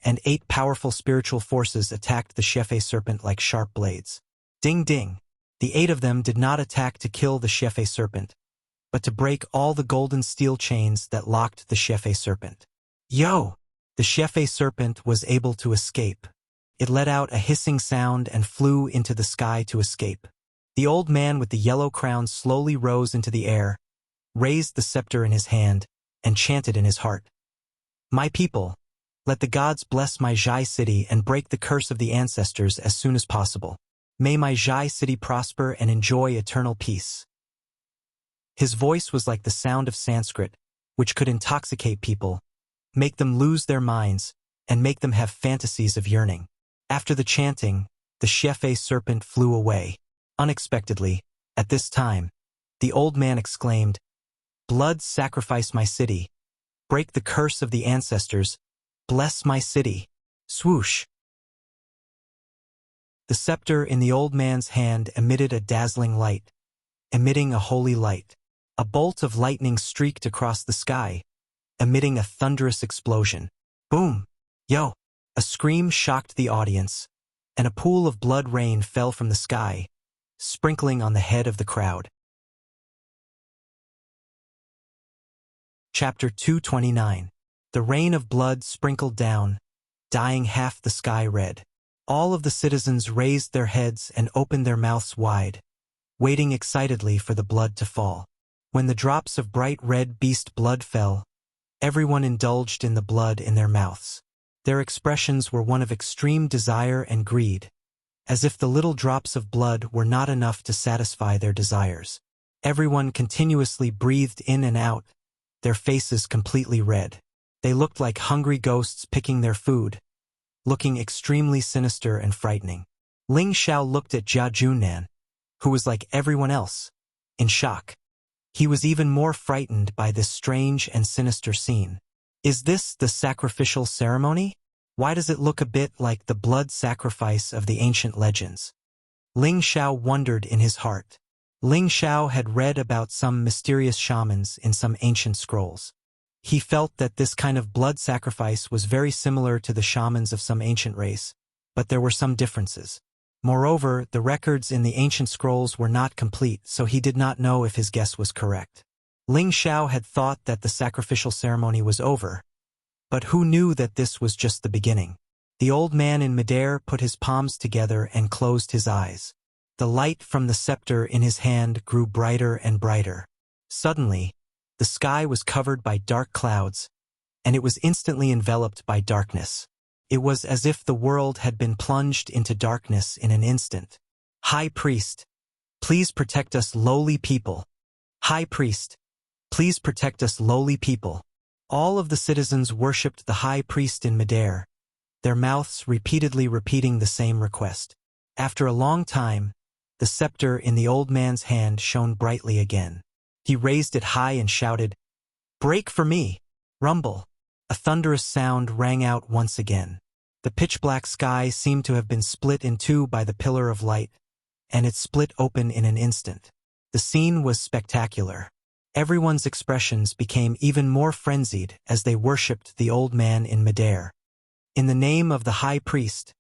and 8 powerful spiritual forces attacked the Shefe serpent like sharp blades. Ding ding! The 8 of them did not attack to kill the Shefe serpent, but to break all the golden steel chains that locked the Shefe serpent. Yo! The Shefe serpent was able to escape. It let out a hissing sound and flew into the sky to escape. The old man with the yellow crown slowly rose into the air, raised the scepter in his hand, and chanted in his heart, "My people, let the gods bless my Zhai city and break the curse of the ancestors as soon as possible. May my Zhai city prosper and enjoy eternal peace." His voice was like the sound of Sanskrit, which could intoxicate people, make them lose their minds, and make them have fantasies of yearning. After the chanting, the Shefe serpent flew away. Unexpectedly, at this time, the old man exclaimed, "Blood, sacrifice my city. Break the curse of the ancestors. Bless my city." Swoosh! The scepter in the old man's hand emitted a dazzling light, emitting a holy light. A bolt of lightning streaked across the sky, emitting a thunderous explosion. Boom! Yo! A scream shocked the audience, and a pool of blood rain fell from the sky, sprinkling on the head of the crowd. Chapter 229. The rain of blood sprinkled down, dyeing half the sky red. All of the citizens raised their heads and opened their mouths wide, waiting excitedly for the blood to fall. When the drops of bright red beast blood fell, everyone indulged in the blood in their mouths. Their expressions were one of extreme desire and greed, as if the little drops of blood were not enough to satisfy their desires. Everyone continuously breathed in and out, their faces completely red. They looked like hungry ghosts picking their food, looking extremely sinister and frightening. Ling Xiao looked at Jia Junnan, who was like everyone else, in shock. He was even more frightened by this strange and sinister scene. Is this the sacrificial ceremony? Why does it look a bit like the blood sacrifice of the ancient legends? Ling Xiao wondered in his heart. Ling Xiao had read about some mysterious shamans in some ancient scrolls. He felt that this kind of blood sacrifice was very similar to the shamans of some ancient race, but there were some differences. Moreover, the records in the ancient scrolls were not complete, so he did not know if his guess was correct. Ling Xiao had thought that the sacrificial ceremony was over, but who knew that this was just the beginning? The old man in midair put his palms together and closed his eyes. The light from the scepter in his hand grew brighter and brighter. Suddenly, the The sky was covered by dark clouds, and it was instantly enveloped by darkness. It was as if the world had been plunged into darkness in an instant. High Priest, please protect us lowly people. High Priest, please protect us lowly people. All of the citizens worshipped the High Priest in midair, their mouths repeatedly repeating the same request. After a long time, the scepter in the old man's hand shone brightly again. He raised it high and shouted, "Break for me!" Rumble. A thunderous sound rang out once again. The pitch-black sky seemed to have been split in two by the pillar of light, and it split open in an instant. The scene was spectacular. Everyone's expressions became even more frenzied as they worshipped the old man in midair. In the name of the High Priest,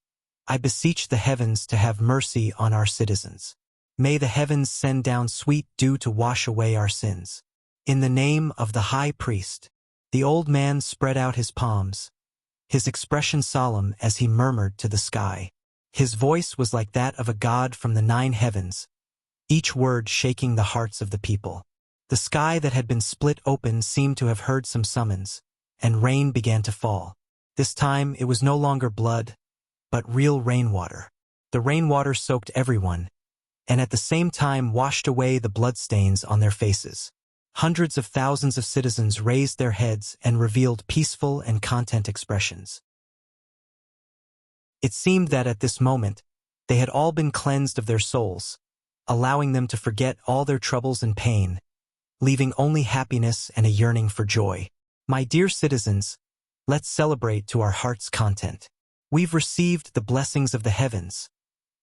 I beseech the heavens to have mercy on our citizens. May the heavens send down sweet dew to wash away our sins. In the name of the High Priest. The old man spread out his palms, his expression solemn as he murmured to the sky. His voice was like that of a god from the 9 heavens, each word shaking the hearts of the people. The sky that had been split open seemed to have heard some summons, and rain began to fall. This time it was no longer blood, but real rainwater. The rainwater soaked everyone, and at the same time washed away the bloodstains on their faces. Hundreds of thousands of citizens raised their heads and revealed peaceful and content expressions. It seemed that at this moment, they had all been cleansed of their souls, allowing them to forget all their troubles and pain, leaving only happiness and a yearning for joy. My dear citizens, let's celebrate to our heart's content. We've received the blessings of the heavens,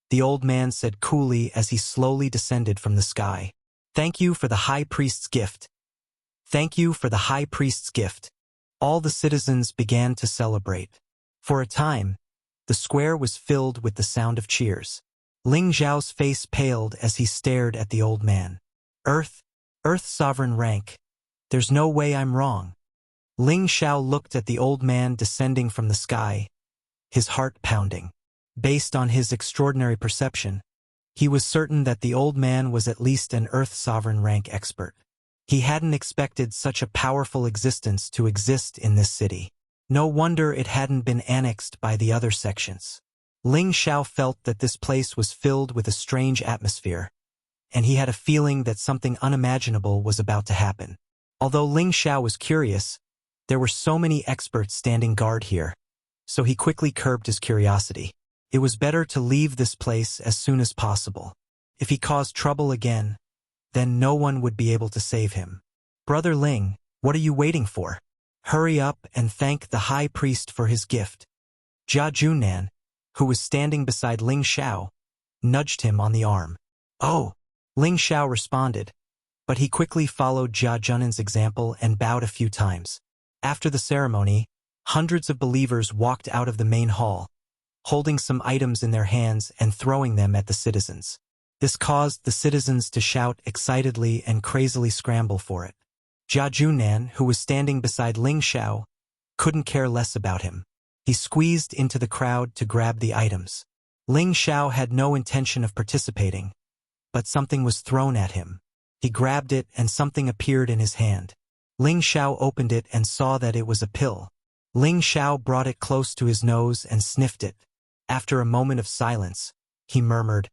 the old man said coolly as he slowly descended from the sky. Thank you for the High Priest's gift. Thank you for the High Priest's gift. All the citizens began to celebrate. For a time, the square was filled with the sound of cheers. Ling Zhao's face paled as he stared at the old man. Earth sovereign rank. There's no way I'm wrong. Ling Zhao looked at the old man descending from the sky, his heart pounding. Based on his extraordinary perception, he was certain that the old man was at least an Earth sovereign rank expert. He hadn't expected such a powerful existence to exist in this city. No wonder it hadn't been annexed by the other sections. Ling Zhao felt that this place was filled with a strange atmosphere, and he had a feeling that something unimaginable was about to happen. Although Ling Zhao was curious, there were so many experts standing guard here, so he quickly curbed his curiosity. It was better to leave this place as soon as possible. If he caused trouble again, then no one would be able to save him. Brother Ling, what are you waiting for? Hurry up and thank the High Priest for his gift. Jia Junan, who was standing beside Ling Zhao, nudged him on the arm. Oh! Ling Zhao responded, but he quickly followed Jia Junan's example and bowed a few times. After the ceremony, hundreds of believers walked out of the main hall, holding some items in their hands and throwing them at the citizens. This caused the citizens to shout excitedly and crazily scramble for it. Jia Junan, who was standing beside Ling Zhao, couldn't care less about him. He squeezed into the crowd to grab the items. Ling Zhao had no intention of participating, but something was thrown at him. He grabbed it and something appeared in his hand. Ling Zhao opened it and saw that it was a pill. Ling Zhao brought it close to his nose and sniffed it. After a moment of silence, he murmured,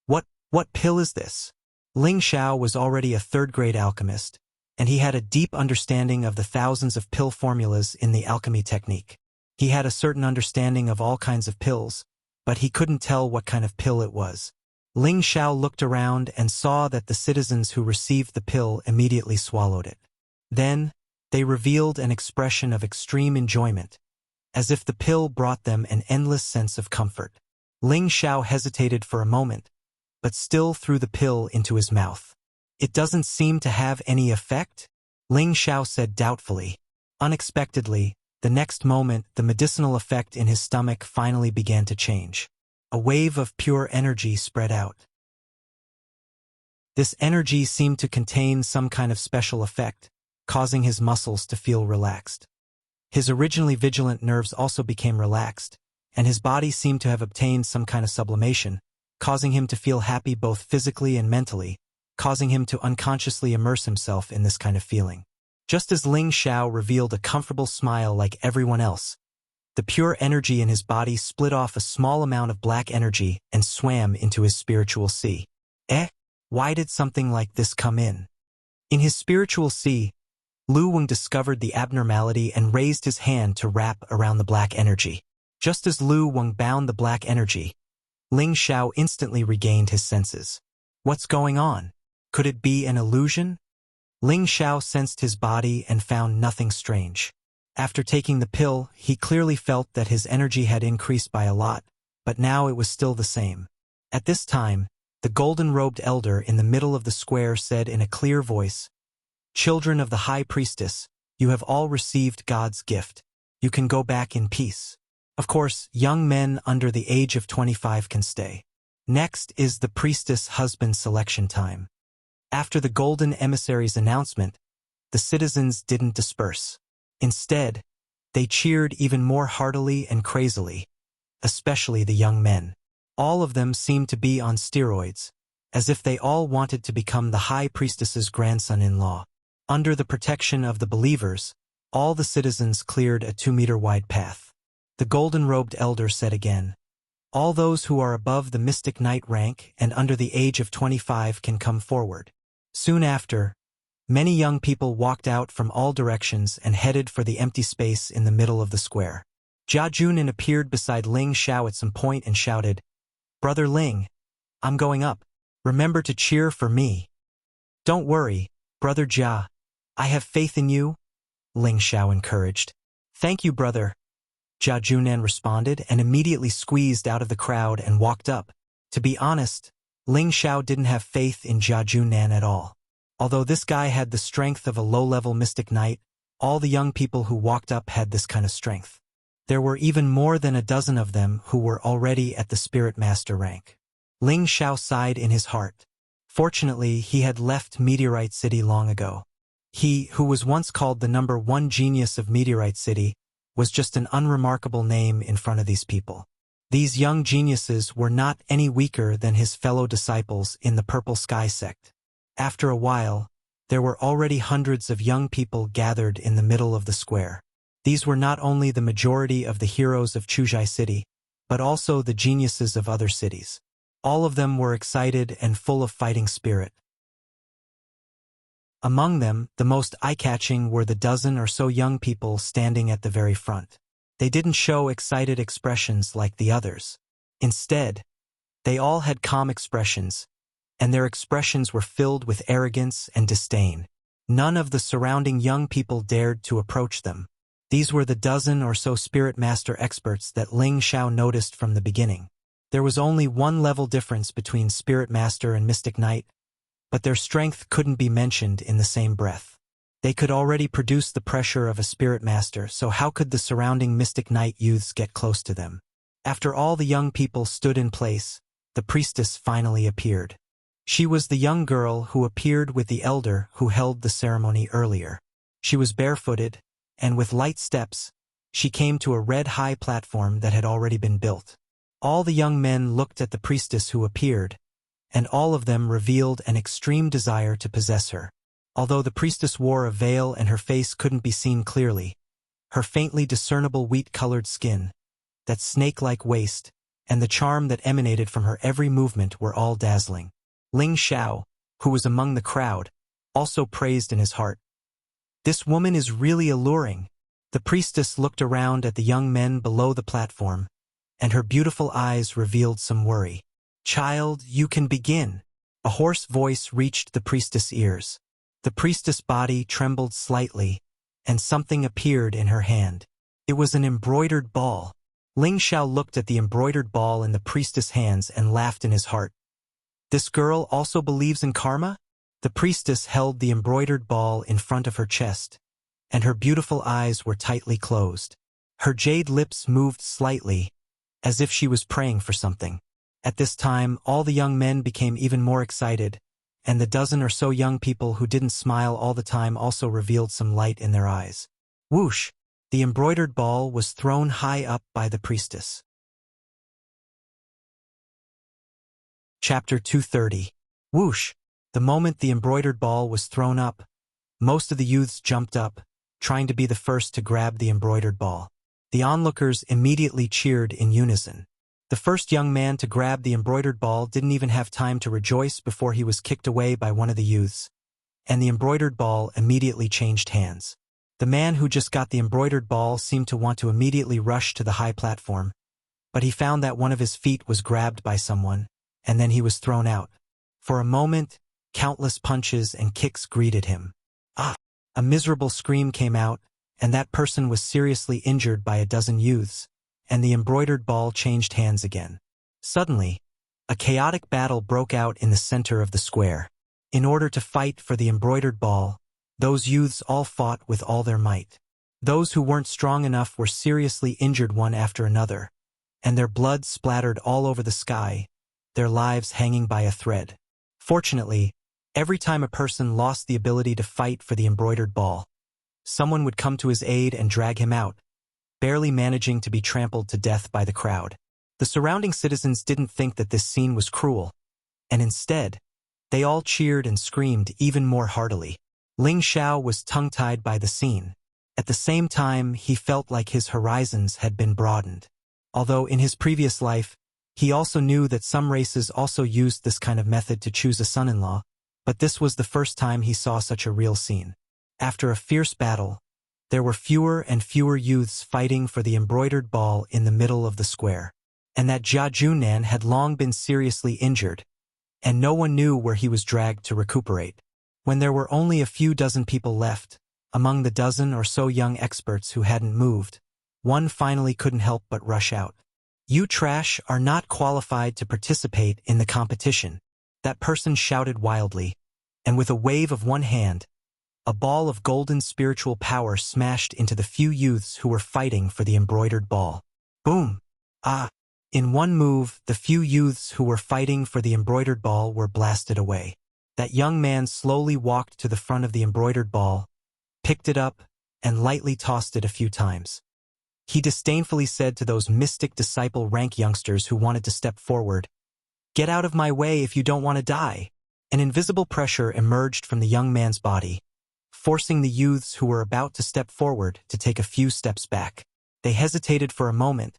What pill is this? Ling Zhao was already a third-grade alchemist, and he had a deep understanding of the thousands of pill formulas in the alchemy technique. He had a certain understanding of all kinds of pills, but he couldn't tell what kind of pill it was. Ling Zhao looked around and saw that the citizens who received the pill immediately swallowed it. Then, they revealed an expression of extreme enjoyment, as if the pill brought them an endless sense of comfort. Ling Zhao hesitated for a moment, but still threw the pill into his mouth. It doesn't seem to have any effect? Ling Zhao said doubtfully. Unexpectedly, the next moment the medicinal effect in his stomach finally began to change. A wave of pure energy spread out. This energy seemed to contain some kind of special effect, causing his muscles to feel relaxed. His originally vigilant nerves also became relaxed, and his body seemed to have obtained some kind of sublimation, causing him to feel happy both physically and mentally, causing him to unconsciously immerse himself in this kind of feeling. Just as Ling Xiao revealed a comfortable smile like everyone else, the pure energy in his body split off a small amount of black energy and swam into his spiritual sea. Why did something like this come in? In his spiritual sea, Lu Weng discovered the abnormality and raised his hand to wrap around the black energy. Just as Lu Weng bound the black energy, Ling Xiao instantly regained his senses. What's going on? Could it be an illusion? Ling Xiao sensed his body and found nothing strange. After taking the pill, he clearly felt that his energy had increased by a lot, but now it was still the same. At this time, the golden-robed elder in the middle of the square said in a clear voice, "Children of the High Priestess, you have all received God's gift. You can go back in peace. Of course, young men under the age of 25 can stay. Next is the priestess husband selection time." After the golden emissary's announcement, the citizens didn't disperse. Instead, they cheered even more heartily and crazily, especially the young men. All of them seemed to be on steroids, as if they all wanted to become the high priestess's grandson-in-law. Under the protection of the believers, all the citizens cleared a 2-meter-wide path. The golden-robed elder said again, "All those who are above the mystic knight rank and under the age of 25 can come forward." Soon after, many young people walked out from all directions and headed for the empty space in the middle of the square. Jia Junin appeared beside Ling Xiao at some point and shouted, "Brother Ling, I'm going up. Remember to cheer for me." "Don't worry, Brother Jia. I have faith in you," Ling Xiao encouraged. "Thank you, brother," Jia Junan responded and immediately squeezed out of the crowd and walked up. To be honest, Ling Xiao didn't have faith in Jia Junan at all. Although this guy had the strength of a low-level mystic knight, all the young people who walked up had this kind of strength. There were even more than a dozen of them who were already at the Spirit Master rank. Ling Xiao sighed in his heart. Fortunately, he had left Meteorite City long ago. He, who was once called the #1 genius of Meteorite City, was just an unremarkable name in front of these people. These young geniuses were not any weaker than his fellow disciples in the Purple Sky sect. After a while, there were already hundreds of young people gathered in the middle of the square. These were not only the majority of the heroes of Chuzhai City, but also the geniuses of other cities. All of them were excited and full of fighting spirit. Among them, the most eye-catching were the dozen or so young people standing at the very front. They didn't show excited expressions like the others. Instead, they all had calm expressions, and their expressions were filled with arrogance and disdain. None of the surrounding young people dared to approach them. These were the dozen or so Spirit Master experts that Ling Xiao noticed from the beginning. There was only one level difference between Spirit Master and Mystic Knight, but their strength couldn't be mentioned in the same breath. They could already produce the pressure of a Spirit Master, so how could the surrounding Mystic Knight youths get close to them? After all the young people stood in place, the priestess finally appeared. She was the young girl who appeared with the elder who held the ceremony earlier. She was barefooted, and with light steps, she came to a red-high platform that had already been built. All the young men looked at the priestess who appeared, and all of them revealed an extreme desire to possess her. Although the priestess wore a veil and her face couldn't be seen clearly, her faintly discernible wheat-colored skin, that snake-like waist, and the charm that emanated from her every movement were all dazzling. Ling Xiao, who was among the crowd, also praised in his heart. "This woman is really alluring." The priestess looked around at the young men below the platform, and her beautiful eyes revealed some worry. "Child, you can begin." A hoarse voice reached the priestess' ears. The priestess' body trembled slightly, and something appeared in her hand. It was an embroidered ball. Ling Xiao looked at the embroidered ball in the priestess' hands and laughed in his heart. This girl also believes in karma? The priestess held the embroidered ball in front of her chest, and her beautiful eyes were tightly closed. Her jade lips moved slightly, as if she was praying for something. At this time, all the young men became even more excited, and the dozen or so young people who didn't smile all the time also revealed some light in their eyes. Whoosh! The embroidered ball was thrown high up by the priestess. Chapter 230. Whoosh! The moment the embroidered ball was thrown up, Most of the youths jumped up, trying to be the first to grab the embroidered ball. The onlookers immediately cheered in unison. The first young man to grab the embroidered ball didn't even have time to rejoice before he was kicked away by one of the youths, and the embroidered ball immediately changed hands. The man who just got the embroidered ball seemed to want to immediately rush to the high platform, but he found that one of his feet was grabbed by someone, and then he was thrown out. For a moment, countless punches and kicks greeted him. A miserable scream came out, and that person was seriously injured by a dozen youths, and the embroidered ball changed hands again. Suddenly, a chaotic battle broke out in the center of the square. In order to fight for the embroidered ball, those youths all fought with all their might. Those who weren't strong enough were seriously injured one after another, and their blood splattered all over the sky, their lives hanging by a thread. Fortunately, every time a person lost the ability to fight for the embroidered ball, someone would come to his aid and drag him out, barely managing to be trampled to death by the crowd. The surrounding citizens didn't think that this scene was cruel, and instead, they all cheered and screamed even more heartily. Ling Xiao was tongue-tied by the scene. At the same time, he felt like his horizons had been broadened. Although in his previous life, he also knew that some races also used this kind of method to choose a son-in-law, but this was the first time he saw such a real scene. After a fierce battle, there were fewer and fewer youths fighting for the embroidered ball in the middle of the square, and that Jia Junan had long been seriously injured, and no one knew where he was dragged to recuperate. When there were only a few dozen people left, among the dozen or so young experts who hadn't moved, one finally couldn't help but rush out. "You trash are not qualified to participate in the competition," that person shouted wildly, and with a wave of one hand, a ball of golden spiritual power smashed into the few youths who were fighting for the embroidered ball. Boom! In one move, the few youths who were fighting for the embroidered ball were blasted away. That young man slowly walked to the front of the embroidered ball, picked it up, and lightly tossed it a few times. He disdainfully said to those mystic disciple rank youngsters who wanted to step forward, "Get out of my way if you don't want to die." An invisible pressure emerged from the young man's body, forcing the youths who were about to step forward to take a few steps back. They hesitated for a moment,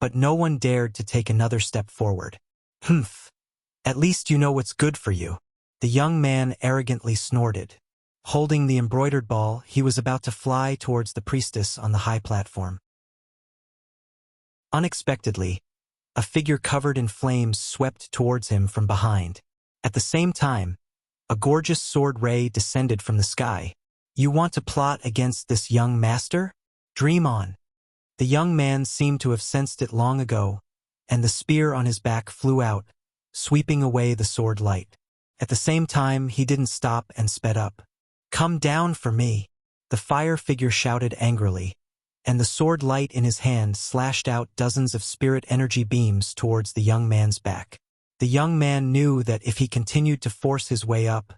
but no one dared to take another step forward. "Humph! At least you know what's good for you," the young man arrogantly snorted. Holding the embroidered ball, he was about to fly towards the priestess on the high platform. Unexpectedly, a figure covered in flames swept towards him from behind. At the same time, a gorgeous sword ray descended from the sky. "You want to plot against this young master? Dream on." The young man seemed to have sensed it long ago, and the spear on his back flew out, sweeping away the sword light. At the same time, he didn't stop and sped up. "Come down for me," the fire figure shouted angrily, and the sword light in his hand slashed out dozens of spirit energy beams towards the young man's back. The young man knew that if he continued to force his way up,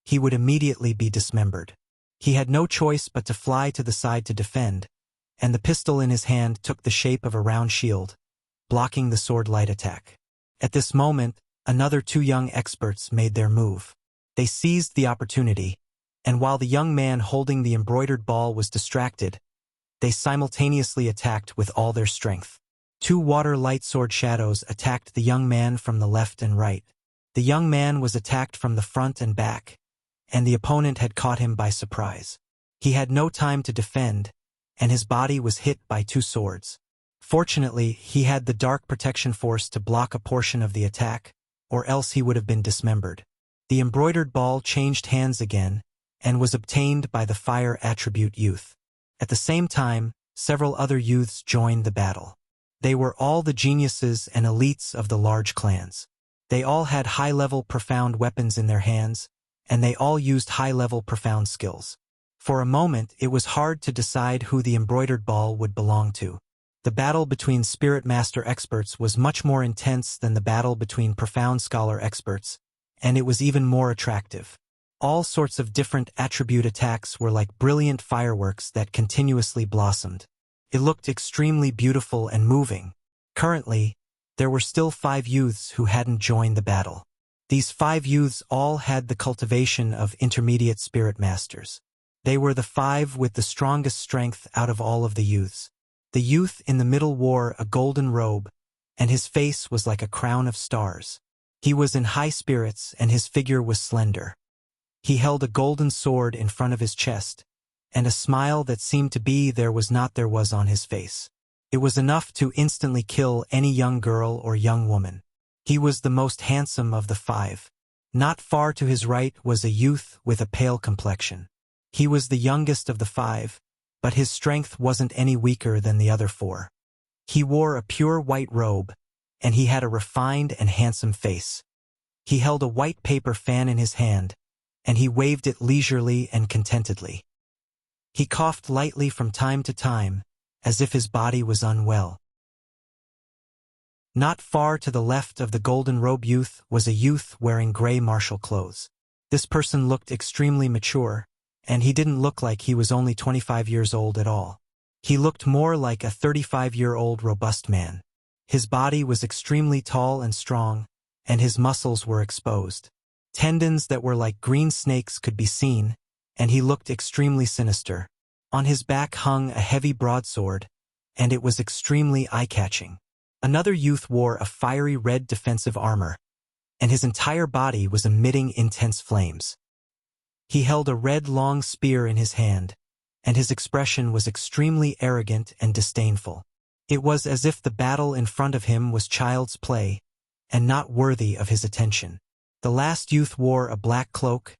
he would immediately be dismembered. He had no choice but to fly to the side to defend, and the pistol in his hand took the shape of a round shield, blocking the sword light attack. At this moment, another two young experts made their move. They seized the opportunity, and while the young man holding the embroidered ball was distracted, they simultaneously attacked with all their strength. Two water light sword shadows attacked the young man from the left and right. The young man was attacked from the front and back, and the opponent had caught him by surprise. He had no time to defend, and his body was hit by two swords. Fortunately, he had the dark protection force to block a portion of the attack, or else he would have been dismembered. The embroidered ball changed hands again, and was obtained by the fire attribute youth. At the same time, several other youths joined the battle. They were all the geniuses and elites of the large clans. They all had high-level profound weapons in their hands, and they all used high-level profound skills. For a moment, it was hard to decide who the embroidered ball would belong to. The battle between Spirit Master experts was much more intense than the battle between Profound Scholar experts, and it was even more attractive. All sorts of different attribute attacks were like brilliant fireworks that continuously blossomed. It looked extremely beautiful and moving. Currently, there were still 5 youths who hadn't joined the battle. These 5 youths all had the cultivation of intermediate Spirit Masters. They were the 5 with the strongest strength out of all of the youths. The youth in the middle wore a golden robe, and his face was like a crown of stars. He was in high spirits, and his figure was slender. He held a golden sword in front of his chest, and a smile that seemed to be there was on his face. It was enough to instantly kill any young girl or young woman. He was the most handsome of the 5. Not far to his right was a youth with a pale complexion. He was the youngest of the 5, but his strength wasn't any weaker than the other 4. He wore a pure white robe, and he had a refined and handsome face. He held a white paper fan in his hand, and he waved it leisurely and contentedly. He coughed lightly from time to time, as if his body was unwell. Not far to the left of the golden robe youth was a youth wearing gray martial clothes. This person looked extremely mature, and he didn't look like he was only 25 years old at all. He looked more like a 35-year-old robust man. His body was extremely tall and strong, and his muscles were exposed. Tendons that were like green snakes could be seen, and he looked extremely sinister. On his back hung a heavy broadsword, and it was extremely eye-catching. Another youth wore a fiery red defensive armor, and his entire body was emitting intense flames. He held a red long spear in his hand, and his expression was extremely arrogant and disdainful. It was as if the battle in front of him was child's play, and not worthy of his attention. The last youth wore a black cloak,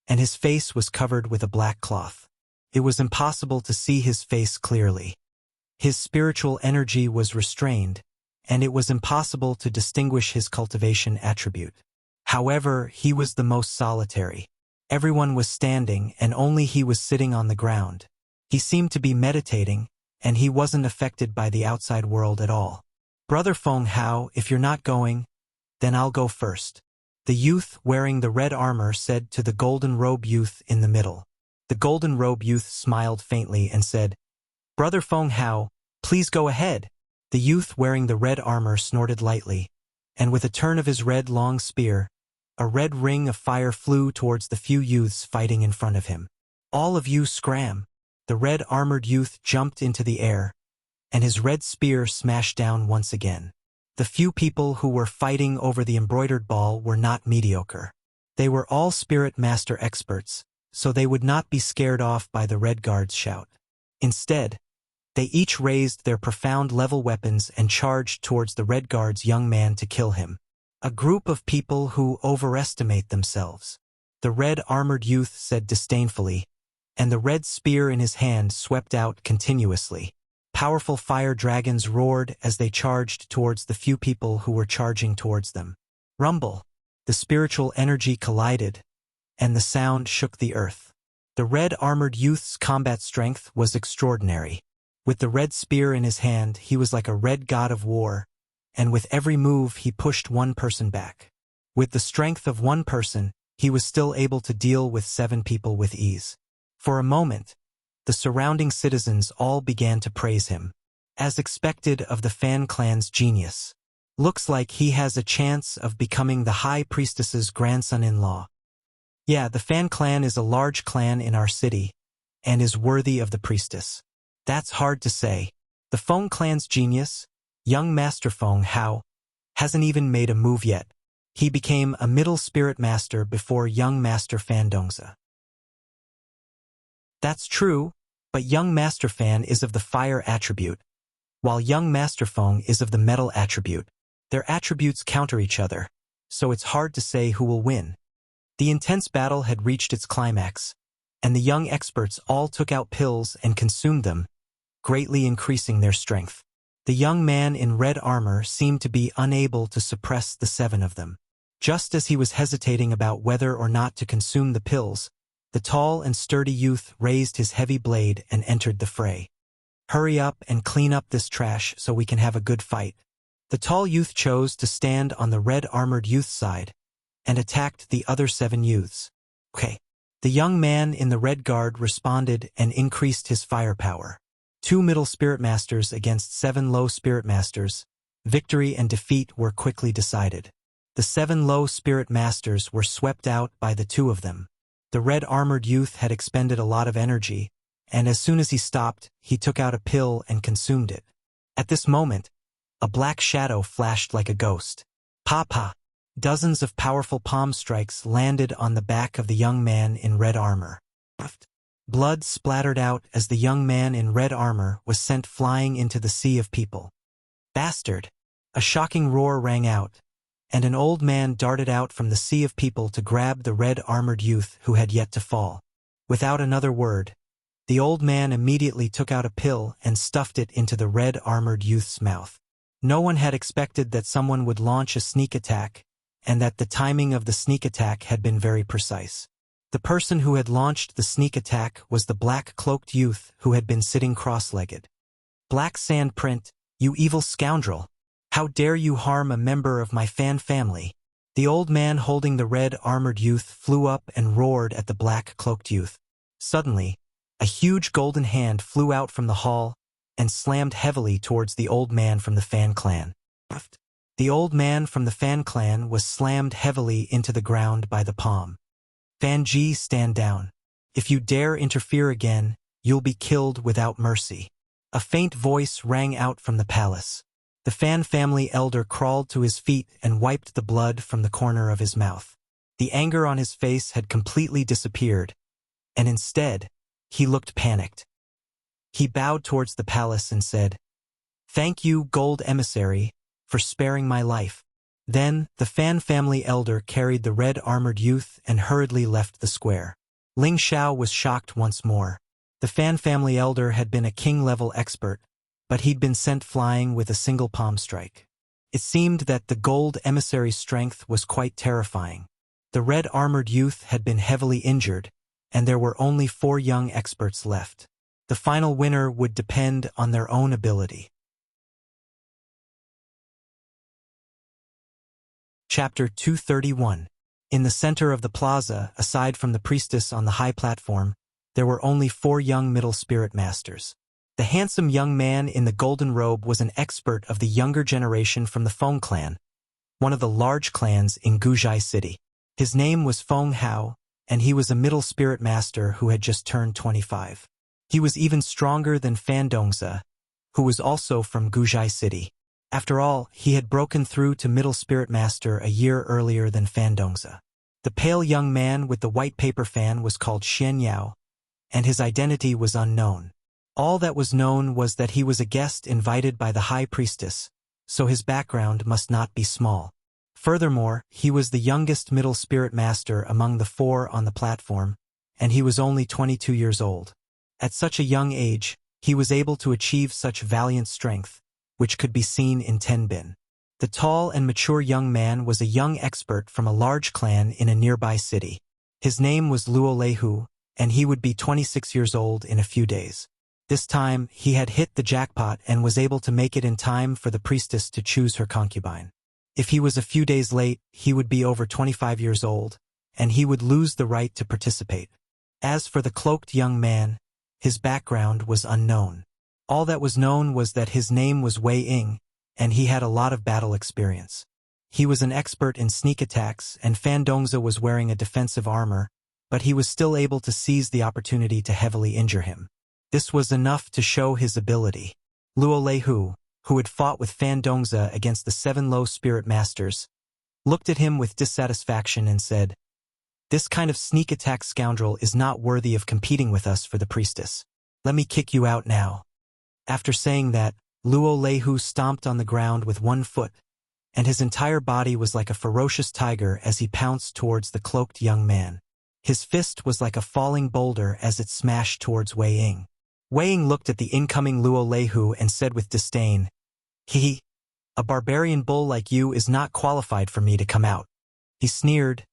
and his face was covered with a black cloth. It was impossible to see his face clearly. His spiritual energy was restrained, and it was impossible to distinguish his cultivation attribute. However, he was the most solitary. Everyone was standing, and only he was sitting on the ground. He seemed to be meditating, and he wasn't affected by the outside world at all. "Brother Feng Hao, if you're not going, then I'll go first," the youth wearing the red armor said to the golden robe youth in the middle. The golden robe youth smiled faintly and said, "Brother Feng Hao, please go ahead." The youth wearing the red armor snorted lightly, and with a turn of his red long spear, a red ring of fire flew towards the few youths fighting in front of him. "All of you scram!" The red-armored youth jumped into the air, and his red spear smashed down once again. The few people who were fighting over the embroidered ball were not mediocre. They were all spirit master experts, so they would not be scared off by the Red Guard's shout. Instead, they each raised their profound level weapons and charged towards the Red Guard's young man to kill him. A group of people who overestimate themselves, the red-armored youth said disdainfully, and the red spear in his hand swept out continuously. Powerful fire dragons roared as they charged towards the few people who were charging towards them. Rumble! The spiritual energy collided, and the sound shook the earth. The red-armored youth's combat strength was extraordinary. With the red spear in his hand, he was like a red god of war, and with every move he pushed one person back. With the strength of one person, he was still able to deal with 7 people with ease. For a moment, the surrounding citizens all began to praise him. As expected of the Fan clan's genius. Looks like he has a chance of becoming the High Priestess's grandson-in-law. Yeah, the Fan clan is a large clan in our city, and is worthy of the priestess. That's hard to say. The Feng clan's genius, young Master Feng Hao, hasn't even made a move yet. He became a middle spirit master before young Master Fan Dongzi. That's true, but young Master Fan is of the fire attribute, while young Master Feng is of the metal attribute. Their attributes counter each other, so it's hard to say who will win. The intense battle had reached its climax, and the young experts all took out pills and consumed them, greatly increasing their strength. The young man in red armor seemed to be unable to suppress the 7 of them. Just as he was hesitating about whether or not to consume the pills, the tall and sturdy youth raised his heavy blade and entered the fray. "Hurry up and clean up this trash so we can have a good fight." The tall youth chose to stand on the red-armored youth's side and attacked the other 7 youths. "Okay." The young man in the red guard responded and increased his firepower. 2 middle spirit masters against 7 low spirit masters. Victory and defeat were quickly decided. The 7 low spirit masters were swept out by the 2 of them. The red-armored youth had expended a lot of energy, and as soon as he stopped, he took out a pill and consumed it. At this moment, a black shadow flashed like a ghost. Papa! Dozens of powerful palm strikes landed on the back of the young man in red armor. Blood splattered out as the young man in red armor was sent flying into the sea of people. Bastard! A shocking roar rang out, and an old man darted out from the sea of people to grab the red-armored youth who had yet to fall. Without another word, the old man immediately took out a pill and stuffed it into the red-armored youth's mouth. No one had expected that someone would launch a sneak attack, and that the timing of the sneak attack had been very precise. The person who had launched the sneak attack was the black-cloaked youth who had been sitting cross-legged. Black sand print, you evil scoundrel! How dare you harm a member of my fan family? The old man holding the red-armored youth flew up and roared at the black-cloaked youth. Suddenly, a huge golden hand flew out from the hall and slammed heavily towards the old man from the Fan clan. The old man from the Fan clan was slammed heavily into the ground by the palm. Fan Ji, stand down. If you dare interfere again, you'll be killed without mercy. A faint voice rang out from the palace. The Fan family elder crawled to his feet and wiped the blood from the corner of his mouth. The anger on his face had completely disappeared, and instead, he looked panicked. He bowed towards the palace and said, "Thank you, Gold Emissary, for sparing my life." Then, the Fan family elder carried the red-armored youth and hurriedly left the square. Ling Xiao was shocked once more. The Fan family elder had been a king-level expert, but he'd been sent flying with a single palm strike. It seemed that the Gold Emissary's strength was quite terrifying. The red-armored youth had been heavily injured, and there were only 4 young experts left. The final winner would depend on their own ability. Chapter 231. In the center of the plaza, aside from the priestess on the high platform, there were only 4 young middle spirit masters. The handsome young man in the golden robe was an expert of the younger generation from the Feng clan, one of the large clans in Guzhai City. His name was Feng Hao, and he was a middle spirit master who had just turned 25. He was even stronger than Fan Dongzi, who was also from Guzhai City. After all, he had broken through to middle spirit master a year earlier than Fan Dongzi. The pale young man with the white paper fan was called Xian Yao, and his identity was unknown. All that was known was that he was a guest invited by the high priestess, so his background must not be small. Furthermore, he was the youngest middle spirit master among the 4 on the platform, and he was only 22 years old. At such a young age, he was able to achieve such valiant strength, which could be seen in Tenbin. The tall and mature young man was a young expert from a large clan in a nearby city. His name was Luo Leihu, and he would be 26 years old in a few days. This time, he had hit the jackpot and was able to make it in time for the priestess to choose her concubine. If he was a few days late, he would be over 25 years old, and he would lose the right to participate. As for the cloaked young man, his background was unknown. All that was known was that his name was Wei Ying, and he had a lot of battle experience. He was an expert in sneak attacks, and Fan Dongzi was wearing a defensive armor, but he was still able to seize the opportunity to heavily injure him. This was enough to show his ability. Luo Leihu, who had fought with Fan Dongzi against the 7 low spirit masters, looked at him with dissatisfaction and said, "This kind of sneak attack scoundrel is not worthy of competing with us for the priestess. Let me kick you out now." After saying that, Luo Leihu stomped on the ground with 1 foot, and his entire body was like a ferocious tiger as he pounced towards the cloaked young man. His fist was like a falling boulder as it smashed towards Wei Ying. Wei Ying looked at the incoming Luo Leihu and said with disdain, "A barbarian bull like you is not qualified for me to come out." He sneered,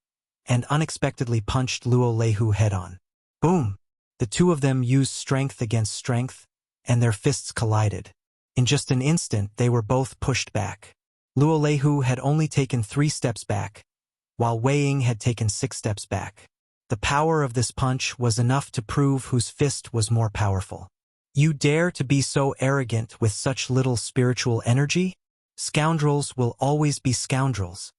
and unexpectedly punched Luo Leihu head-on. Boom! The 2 of them used strength against strength, and their fists collided. In just an instant, they were both pushed back. Luo Leihu had only taken 3 steps back, while Wei Ying had taken 6 steps back. The power of this punch was enough to prove whose fist was more powerful. "You dare to be so arrogant with such little spiritual energy? Scoundrels will always be scoundrels."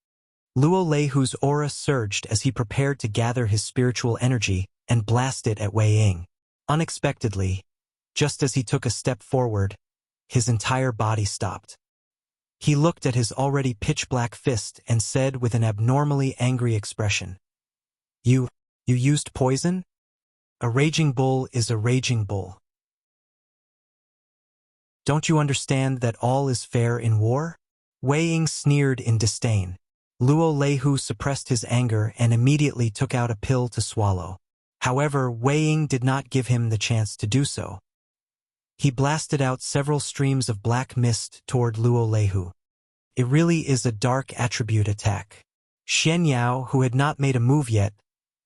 Luo Leihu's aura surged as he prepared to gather his spiritual energy and blast it at Wei Ying. Unexpectedly, just as he took a step forward, his entire body stopped. He looked at his already pitch-black fist and said with an abnormally angry expression, You used poison? A raging bull is a raging bull. Don't you understand that all is fair in war? Wei Ying sneered in disdain. Luo Leihu suppressed his anger and immediately took out a pill to swallow. However, Wei Ying did not give him the chance to do so. He blasted out several streams of black mist toward Luo Leihu. It really is a dark attribute attack. Xian Yao, who had not made a move yet,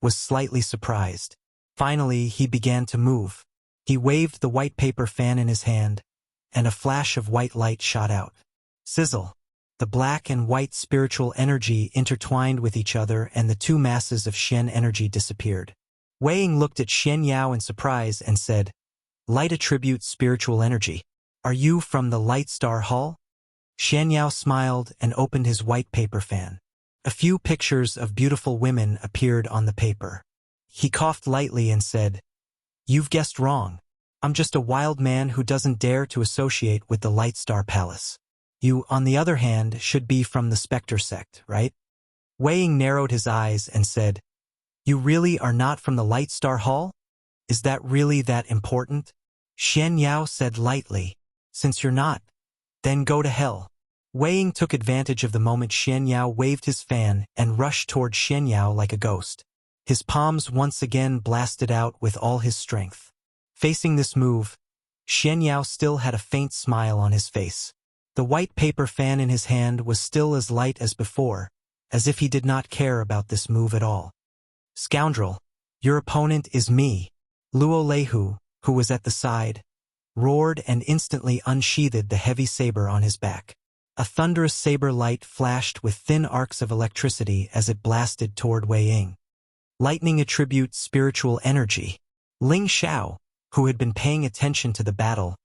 was slightly surprised. Finally, he began to move. He waved the white paper fan in his hand, and a flash of white light shot out. Sizzle! The black and white spiritual energy intertwined with each other and the two masses of Xian energy disappeared. Wei Ying looked at Xian Yao in surprise and said, Light attribute spiritual energy. Are you from the Light Star Hall? Xian Yao smiled and opened his white paper fan. A few pictures of beautiful women appeared on the paper. He coughed lightly and said, You've guessed wrong. I'm just a wild man who doesn't dare to associate with the Light Star Palace. You, on the other hand, should be from the Spectre sect, right? Wei Ying narrowed his eyes and said, You really are not from the Light Star Hall? Is that really that important? Xian Yao said lightly, Since you're not, then go to hell. Wei Ying took advantage of the moment Xian Yao waved his fan and rushed toward Xian Yao like a ghost. His palms once again blasted out with all his strength. Facing this move, Xian Yao still had a faint smile on his face. The white paper fan in his hand was still as light as before, as if he did not care about this move at all. Scoundrel, your opponent is me. Luo Leihu, who was at the side, roared and instantly unsheathed the heavy saber on his back. A thunderous saber light flashed with thin arcs of electricity as it blasted toward Wei Ying. Lightning attribute spiritual energy. Ling Xiao, who had been paying attention to the battle,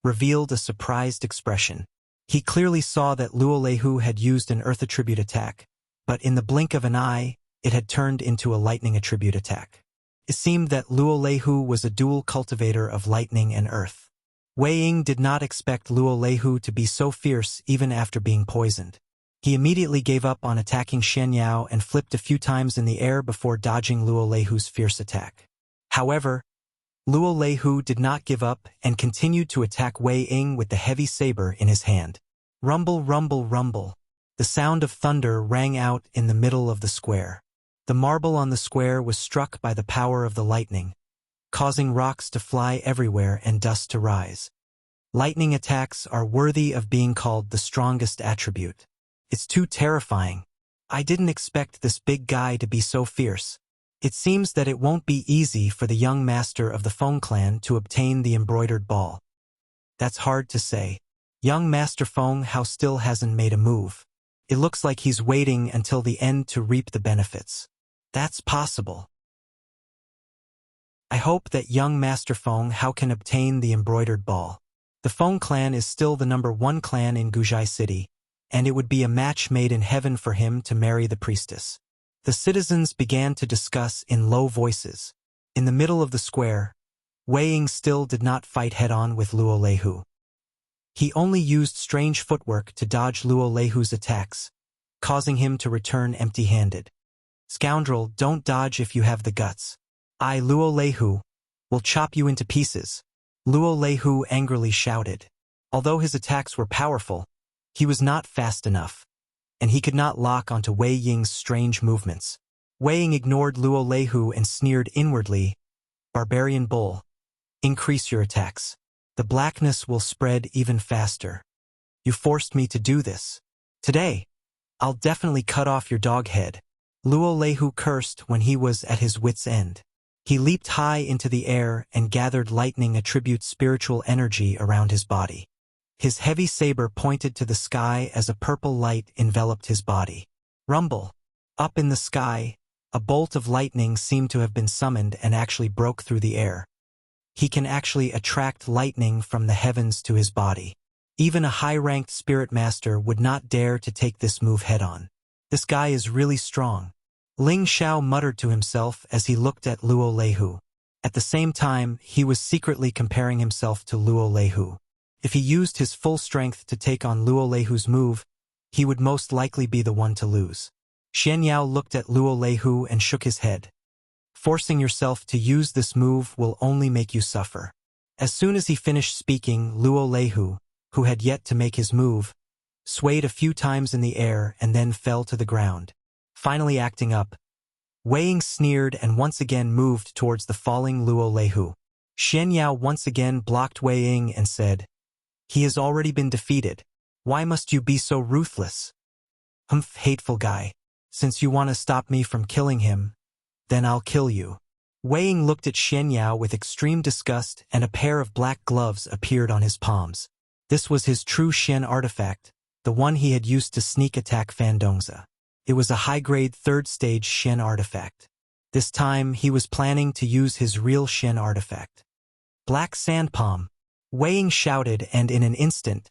revealed a surprised expression. He clearly saw that Luo Leihu had used an earth attribute attack, but in the blink of an eye, it had turned into a lightning attribute attack. It seemed that Luo Leihu was a dual cultivator of lightning and earth. Wei Ying did not expect Luo Leihu to be so fierce even after being poisoned. He immediately gave up on attacking Xian Yao and flipped a few times in the air before dodging Luo Leihu's fierce attack. However, Luo Leihu did not give up and continued to attack Wei Ying with the heavy saber in his hand. Rumble, rumble, rumble. The sound of thunder rang out in the middle of the square. The marble on the square was struck by the power of the lightning, causing rocks to fly everywhere and dust to rise. Lightning attacks are worthy of being called the strongest attribute. It's too terrifying. I didn't expect this big guy to be so fierce. It seems that it won't be easy for the young master of the Feng clan to obtain the embroidered ball. That's hard to say. Young Master Feng Hao still hasn't made a move. It looks like he's waiting until the end to reap the benefits. That's possible. I hope that young Master Feng Hao can obtain the embroidered ball. The Feng clan is still the #1 clan in Guzhai City, and it would be a match made in heaven for him to marry the priestess. The citizens began to discuss in low voices. In the middle of the square, Wei Ying still did not fight head-on with Luo Leihu. He only used strange footwork to dodge Luo Leihu's attacks, causing him to return empty-handed. Scoundrel, don't dodge if you have the guts. I, Luo Leihu, will chop you into pieces. Luo Leihu angrily shouted. Although his attacks were powerful, he was not fast enough, and he could not lock onto Wei Ying's strange movements. Wei Ying ignored Luo Leihu and sneered inwardly, Barbarian bull, increase your attacks. The blackness will spread even faster. You forced me to do this. Today, I'll definitely cut off your dog head. Luo Leihu cursed when he was at his wit's end. He leaped high into the air and gathered lightning attribute spiritual energy around his body. His heavy saber pointed to the sky as a purple light enveloped his body. Rumble. Up in the sky, a bolt of lightning seemed to have been summoned and actually broke through the air. He can actually attract lightning from the heavens to his body. Even a high-ranked spirit master would not dare to take this move head-on. This guy is really strong. Ling Xiao muttered to himself as he looked at Luo Leihu. At the same time, he was secretly comparing himself to Luo Leihu. If he used his full strength to take on Luo Leihu's move, he would most likely be the one to lose. Xian Yao looked at Luo Leihu and shook his head. Forcing yourself to use this move will only make you suffer. As soon as he finished speaking, Luo Leihu, who had yet to make his move, swayed a few times in the air and then fell to the ground. Finally acting up, Wei Ying sneered and once again moved towards the falling Luo Leihu. Xian Yao once again blocked Wei Ying and said, "He has already been defeated. Why must you be so ruthless? Humph, hateful guy. Since you want to stop me from killing him, then I'll kill you." Wei Ying looked at Xian Yao with extreme disgust, and a pair of black gloves appeared on his palms. This was his true Shen artifact, the one he had used to sneak attack Fan Dongzi. It was a high-grade third-stage Shen artifact. This time, he was planning to use his real Shen artifact. Black sand palm. Wei Ying shouted, and in an instant,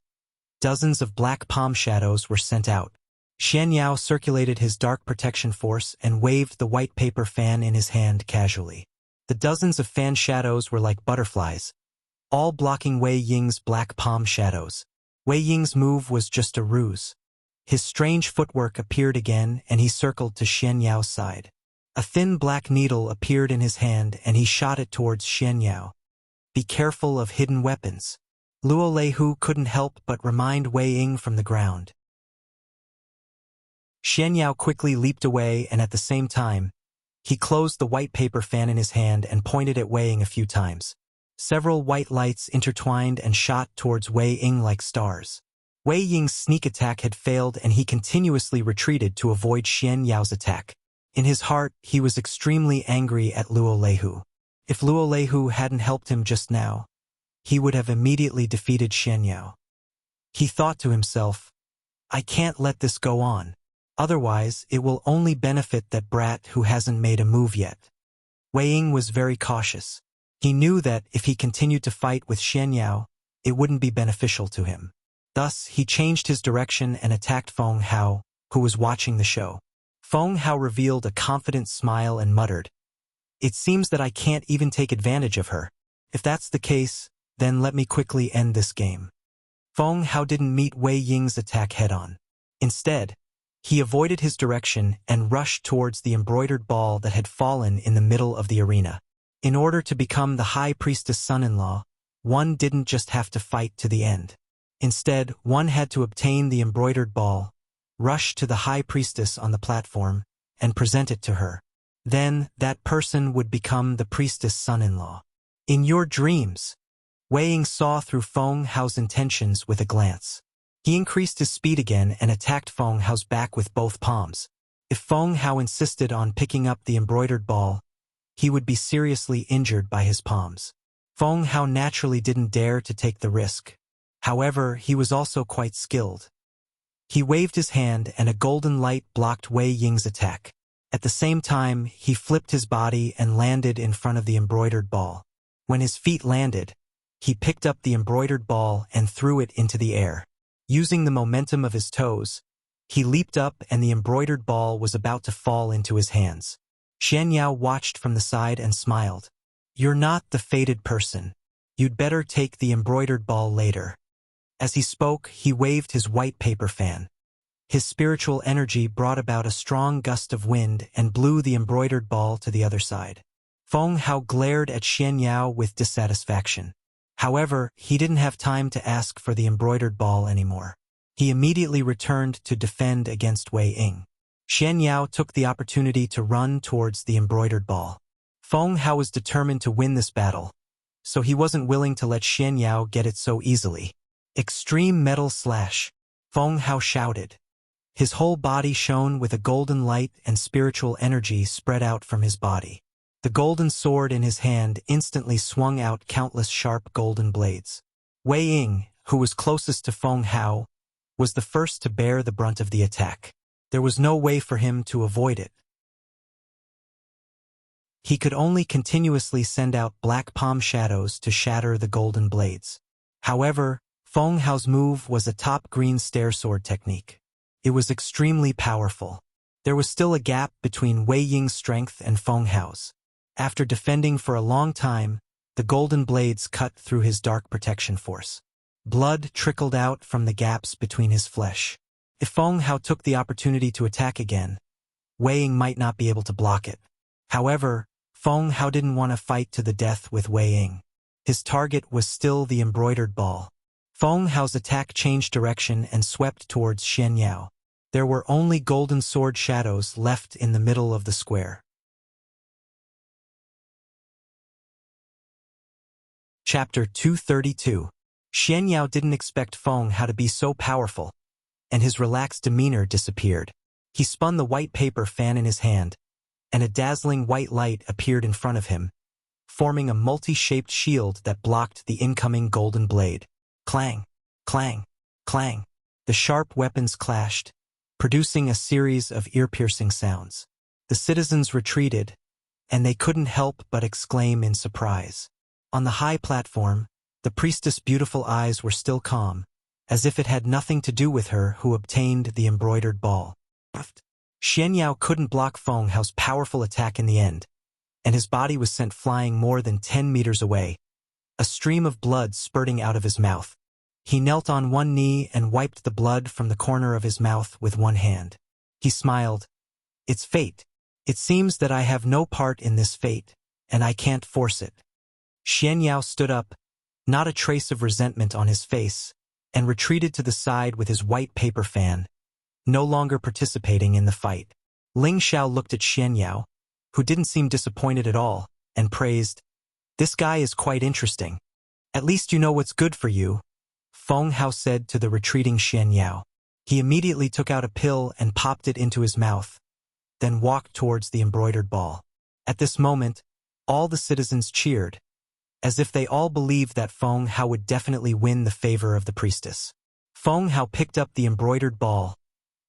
dozens of black palm shadows were sent out. Xian Yao circulated his dark protection force and waved the white paper fan in his hand casually. The dozens of fan shadows were like butterflies, all blocking Wei Ying's black palm shadows. Wei Ying's move was just a ruse. His strange footwork appeared again, and he circled to Xian Yao's side. A thin black needle appeared in his hand, and he shot it towards Xian Yao. "Be careful of hidden weapons." Luo Leihu couldn't help but remind Wei Ying from the ground. Xian Yao quickly leaped away, and at the same time, he closed the white paper fan in his hand and pointed at Wei Ying a few times. Several white lights intertwined and shot towards Wei Ying like stars. Wei Ying's sneak attack had failed, and he continuously retreated to avoid Xian Yao's attack. In his heart, he was extremely angry at Luo Leihu. If Luo Leihu hadn't helped him just now, he would have immediately defeated Xian Yao. He thought to himself, "I can't let this go on. Otherwise, it will only benefit that brat who hasn't made a move yet." Wei Ying was very cautious. He knew that if he continued to fight with Xian Yao, it wouldn't be beneficial to him. Thus, he changed his direction and attacked Feng Hao, who was watching the show. Feng Hao revealed a confident smile and muttered, "It seems that I can't even take advantage of her. If that's the case, then let me quickly end this game." Feng Hao didn't meet Wei Ying's attack head-on. Instead, he avoided his direction and rushed towards the embroidered ball that had fallen in the middle of the arena. In order to become the High Priestess son-in-law, one didn't just have to fight to the end. Instead, one had to obtain the embroidered ball, rush to the High Priestess on the platform, and present it to her. Then, that person would become the Priestess son-in-law. In your dreams, Wei Ying saw through Feng Hao's intentions with a glance. He increased his speed again and attacked Feng Hao's back with both palms. If Feng Hao insisted on picking up the embroidered ball, he would be seriously injured by his palms. Feng Hao naturally didn't dare to take the risk. However, he was also quite skilled. He waved his hand and a golden light blocked Wei Ying's attack. At the same time, he flipped his body and landed in front of the embroidered ball. When his feet landed, he picked up the embroidered ball and threw it into the air. Using the momentum of his toes, he leaped up and the embroidered ball was about to fall into his hands. Xian Yao watched from the side and smiled. "You're not the fated person. You'd better take the embroidered ball later." As he spoke, he waved his white paper fan. His spiritual energy brought about a strong gust of wind and blew the embroidered ball to the other side. Feng Hao glared at Xian Yao with dissatisfaction. However, he didn't have time to ask for the embroidered ball anymore. He immediately returned to defend against Wei Ying. Xian Yao took the opportunity to run towards the embroidered ball. Feng Hao was determined to win this battle, so he wasn't willing to let Xian Yao get it so easily. "Extreme Metal Slash!" Feng Hao shouted. His whole body shone with a golden light and spiritual energy spread out from his body. The golden sword in his hand instantly swung out countless sharp golden blades. Wei Ying, who was closest to Feng Hao, was the first to bear the brunt of the attack. There was no way for him to avoid it. He could only continuously send out black palm shadows to shatter the golden blades. However, Feng Hao's move was a top green stair sword technique. It was extremely powerful. There was still a gap between Wei Ying's strength and Feng Hao's. After defending for a long time, the golden blades cut through his dark protection force. Blood trickled out from the gaps between his flesh. If Feng Hao took the opportunity to attack again, Wei Ying might not be able to block it. However, Feng Hao didn't want to fight to the death with Wei Ying. His target was still the embroidered ball. Feng Hao's attack changed direction and swept towards Xian Yao. There were only golden sword shadows left in the middle of the square. Chapter 232. Xian Yao didn't expect Feng Hao to be so powerful, and his relaxed demeanor disappeared. He spun the white paper fan in his hand, and a dazzling white light appeared in front of him, forming a multi-shaped shield that blocked the incoming golden blade. Clang, clang, clang. The sharp weapons clashed, producing a series of ear-piercing sounds. The citizens retreated, and they couldn't help but exclaim in surprise. On the high platform, the priestess' beautiful eyes were still calm, as if it had nothing to do with her who obtained the embroidered ball. Xian Yao couldn't block Feng Hao's powerful attack in the end, and his body was sent flying more than 10 meters away, a stream of blood spurting out of his mouth. He knelt on one knee and wiped the blood from the corner of his mouth with one hand. He smiled. It's fate. It seems that I have no part in this fate, and I can't force it. Xian Yao stood up, not a trace of resentment on his face, and retreated to the side with his white paper fan, no longer participating in the fight. Ling Xiao looked at Xian Yao, who didn't seem disappointed at all, and praised, "This guy is quite interesting. At least you know what's good for you," Feng Hao said to the retreating Xian Yao. He immediately took out a pill and popped it into his mouth, then walked towards the embroidered ball. At this moment, all the citizens cheered, as if they all believed that Feng Hao would definitely win the favor of the priestess. Feng Hao picked up the embroidered ball,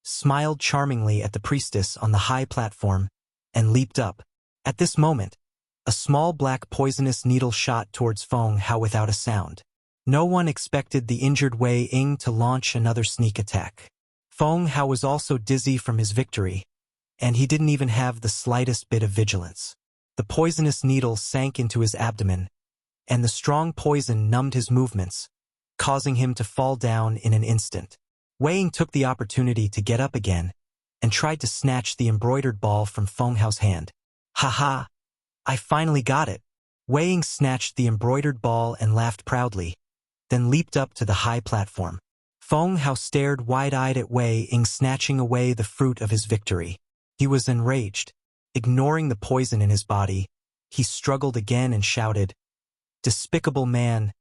smiled charmingly at the priestess on the high platform, and leaped up. At this moment, a small black poisonous needle shot towards Feng Hao without a sound. No one expected the injured Wei Ying to launch another sneak attack. Feng Hao was also dizzy from his victory, and he didn't even have the slightest bit of vigilance. The poisonous needle sank into his abdomen, and the strong poison numbed his movements, causing him to fall down in an instant. Wei Ying took the opportunity to get up again and tried to snatch the embroidered ball from Feng Hao's hand. "Ha! I finally got it." Wei Ying snatched the embroidered ball and laughed proudly, then leaped up to the high platform. Feng Hao stared wide-eyed at Wei Ying snatching away the fruit of his victory. He was enraged. Ignoring the poison in his body, he struggled again and shouted, "Despicable man!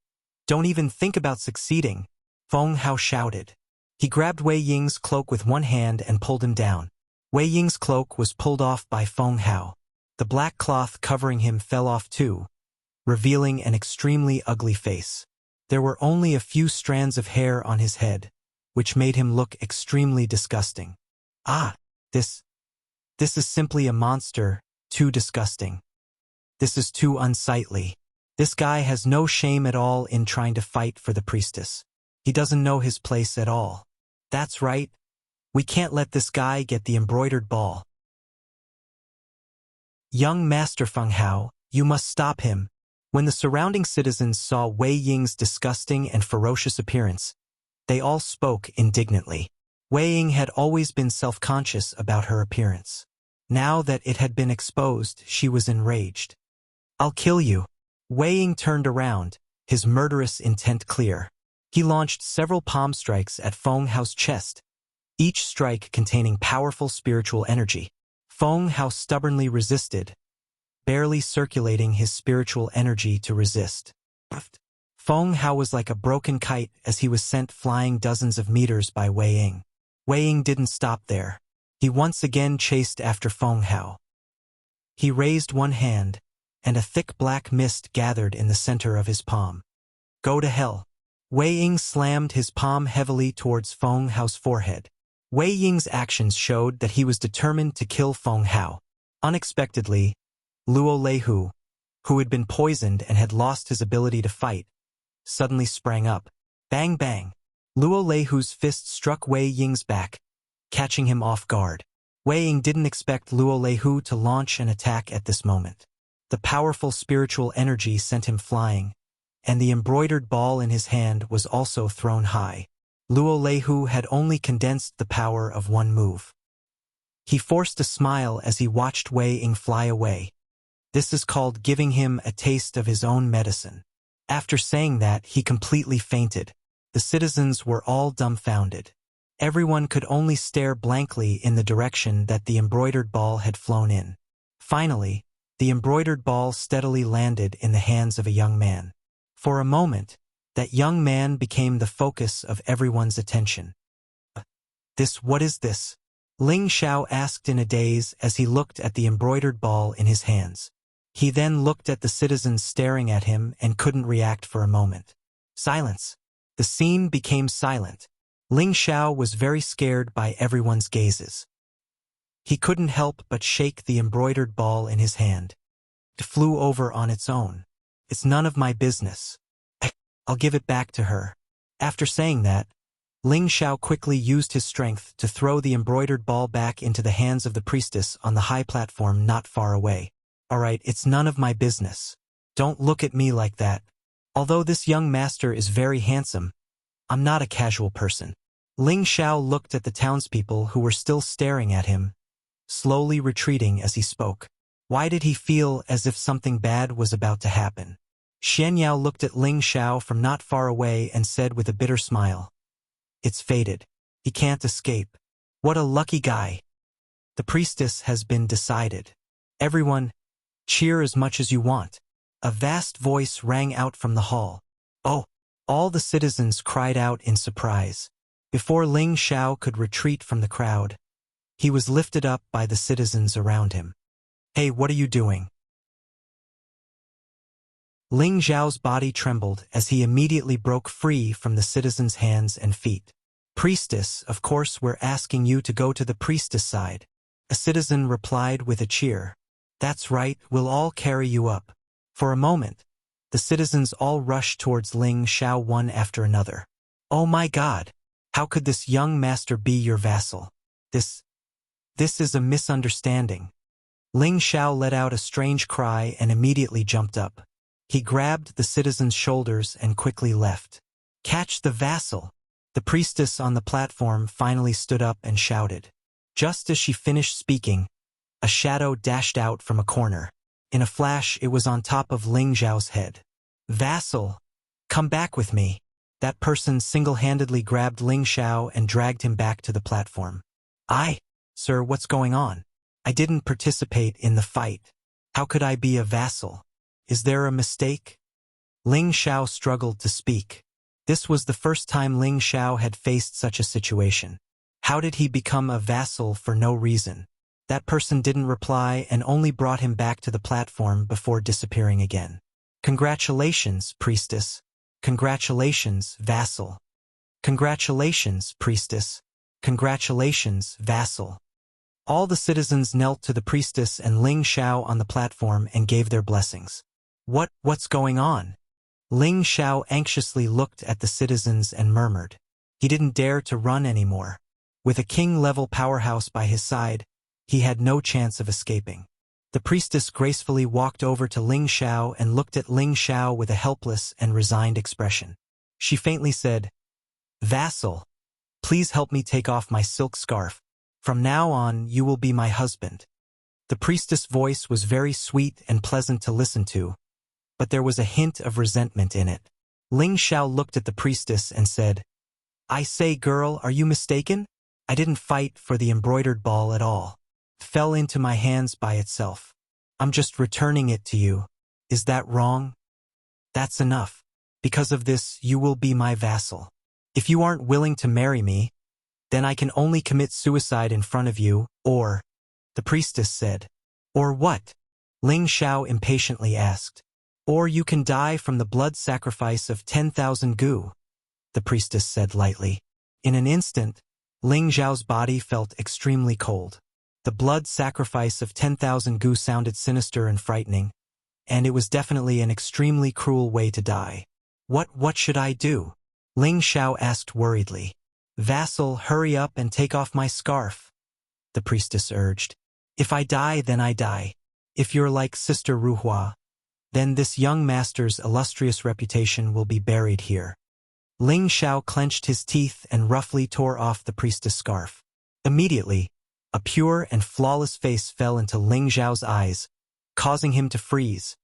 Don't even think about succeeding!" Feng Hao shouted. He grabbed Wei Ying's cloak with one hand and pulled him down. Wei Ying's cloak was pulled off by Feng Hao. The black cloth covering him fell off too, revealing an extremely ugly face. There were only a few strands of hair on his head, which made him look extremely disgusting. This is simply a monster, too disgusting. This is too unsightly. This guy has no shame at all in trying to fight for the priestess. He doesn't know his place at all. That's right. We can't let this guy get the embroidered ball. Young Master Feng Hao, you must stop him. When the surrounding citizens saw Wei Ying's disgusting and ferocious appearance, they all spoke indignantly. Wei Ying had always been self-conscious about her appearance. Now that it had been exposed, she was enraged. "I'll kill you." Wei Ying turned around, his murderous intent clear. He launched several palm strikes at Feng Hao's chest, each strike containing powerful spiritual energy. Feng Hao stubbornly resisted, barely circulating his spiritual energy to resist. Feng Hao was like a broken kite as he was sent flying dozens of meters by Wei Ying. Wei Ying didn't stop there. He once again chased after Feng Hao. He raised one hand, and a thick black mist gathered in the center of his palm. "Go to hell." Wei Ying slammed his palm heavily towards Feng Hao's forehead. Wei Ying's actions showed that he was determined to kill Feng Hao. Unexpectedly, Luo Leihu, who had been poisoned and had lost his ability to fight, suddenly sprang up. Bang bang! Luo Leihu's fist struck Wei Ying's back, catching him off guard. Wei Ying didn't expect Luo Leihu to launch an attack at this moment. The powerful spiritual energy sent him flying, and the embroidered ball in his hand was also thrown high. Luo Leihu had only condensed the power of one move. He forced a smile as he watched Wei Ying fly away. This is called giving him a taste of his own medicine. After saying that, he completely fainted. The citizens were all dumbfounded. Everyone could only stare blankly in the direction that the embroidered ball had flown in. Finally, the embroidered ball steadily landed in the hands of a young man. For a moment, that young man became the focus of everyone's attention. What is this? Ling Xiao asked in a daze as he looked at the embroidered ball in his hands. He then looked at the citizens staring at him and couldn't react for a moment. Silence. The scene became silent. Ling Xiao was very scared by everyone's gazes. He couldn't help but shake the embroidered ball in his hand. It flew over on its own. It's none of my business. I'll give it back to her. After saying that, Ling Xiao quickly used his strength to throw the embroidered ball back into the hands of the priestess on the high platform not far away. Alright, it's none of my business. Don't look at me like that. Although this young master is very handsome, I'm not a casual person. Ling Xiao looked at the townspeople who were still staring at him, slowly retreating as he spoke. Why did he feel as if something bad was about to happen? Xian Yao looked at Ling Xiao from not far away and said with a bitter smile, "It's fated. He can't escape. What a lucky guy. The priestess has been decided. Everyone, cheer as much as you want." A vast voice rang out from the hall. "Oh!" All the citizens cried out in surprise. Before Ling Xiao could retreat from the crowd, he was lifted up by the citizens around him. "Hey, what are you doing?" Ling Xiao's body trembled as he immediately broke free from the citizens' hands and feet. "Priestess, of course we're asking you to go to the priestess side." A citizen replied with a cheer. "That's right, we'll all carry you up." For a moment, the citizens all rushed towards Ling Xiao one after another. "Oh my God! How could this young master be your vassal? This is a misunderstanding." Ling Xiao let out a strange cry and immediately jumped up. He grabbed the citizen's shoulders and quickly left. "Catch the vassal!" The priestess on the platform finally stood up and shouted. Just as she finished speaking, a shadow dashed out from a corner. In a flash, it was on top of Ling Xiao's head. "Vassal! Come back with me!" That person single-handedly grabbed Ling Xiao and dragged him back to the platform. Sir, what's going on? I didn't participate in the fight. How could I be a vassal? Is there a mistake?" Ling Xiao struggled to speak. This was the first time Ling Xiao had faced such a situation. How did he become a vassal for no reason? That person didn't reply and only brought him back to the platform before disappearing again. "Congratulations, priestess. Congratulations, vassal. Congratulations, priestess. Congratulations, vassal." All the citizens knelt to the priestess and Ling Xiao on the platform and gave their blessings. What's going on?" Ling Xiao anxiously looked at the citizens and murmured. He didn't dare to run anymore. With a king-level powerhouse by his side, he had no chance of escaping. The priestess gracefully walked over to Ling Xiao and looked at Ling Xiao with a helpless and resigned expression. She faintly said, "Vassal, please help me take off my silk scarf. From now on, you will be my husband." The priestess' voice was very sweet and pleasant to listen to, but there was a hint of resentment in it. Ling Xiao looked at the priestess and said, "I say, girl, are you mistaken? I didn't fight for the embroidered ball at all. It fell into my hands by itself. I'm just returning it to you. Is that wrong?" "That's enough. Because of this, you will be my vassal. If you aren't willing to marry me, then I can only commit suicide in front of you, or..." The priestess said. "Or what?" Ling Xiao impatiently asked. "Or you can die from the blood sacrifice of 10,000 gu," the priestess said lightly. In an instant, Ling Xiao's body felt extremely cold. The blood sacrifice of 10,000 gu sounded sinister and frightening, and it was definitely an extremely cruel way to die. What should I do?" Ling Xiao asked worriedly. "Vassal, hurry up and take off my scarf." the priestess urged. If I die, then I die. If you're like Sister Ruhua, then this young master's illustrious reputation will be buried here. Ling Xiao clenched his teeth and roughly tore off the priestess' scarf. Immediately, a pure and flawless face fell into Ling Xiao's eyes, causing him to freeze.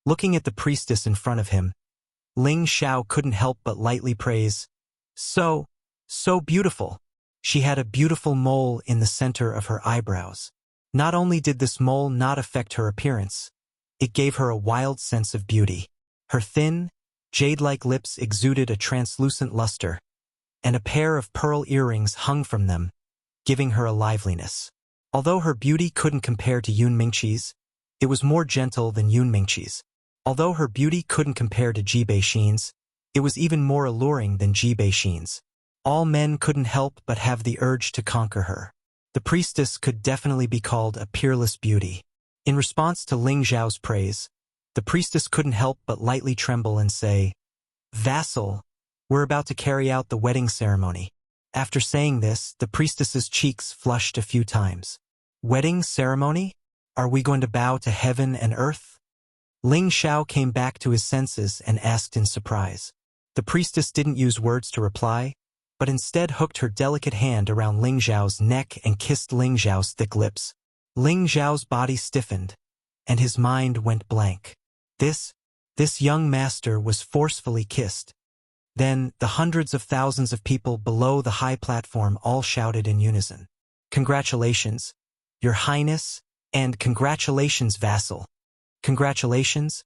Looking at the priestess in front of him, Ling Xiao couldn't help but lightly praise, So beautiful. She had a beautiful mole in the center of her eyebrows. Not only did this mole not affect her appearance, it gave her a wild sense of beauty. Her thin, jade-like lips exuded a translucent luster, and a pair of pearl earrings hung from them, giving her a liveliness. Although her beauty couldn't compare to Yun Mingqi's, it was more gentle than Yun Mingqi's. Although her beauty couldn't compare to Ji Beixin's, it was even more alluring than Ji Beixin's. All men couldn't help but have the urge to conquer her. The priestess could definitely be called a peerless beauty. In response to Ling Xiao's praise, the priestess couldn't help but lightly tremble and say, Vassal, we're about to carry out the wedding ceremony. After saying this, the priestess's cheeks flushed a few times. Wedding ceremony? Are we going to bow to heaven and earth? Ling Xiao came back to his senses and asked in surprise. The priestess didn't use words to reply, but instead hooked her delicate hand around Ling Xiao's neck and kissed Ling Xiao's thick lips. Ling Xiao's body stiffened, and his mind went blank. This young master was forcefully kissed. Then the hundreds of thousands of people below the high platform all shouted in unison. Congratulations, Your Highness, and congratulations, vassal. Congratulations,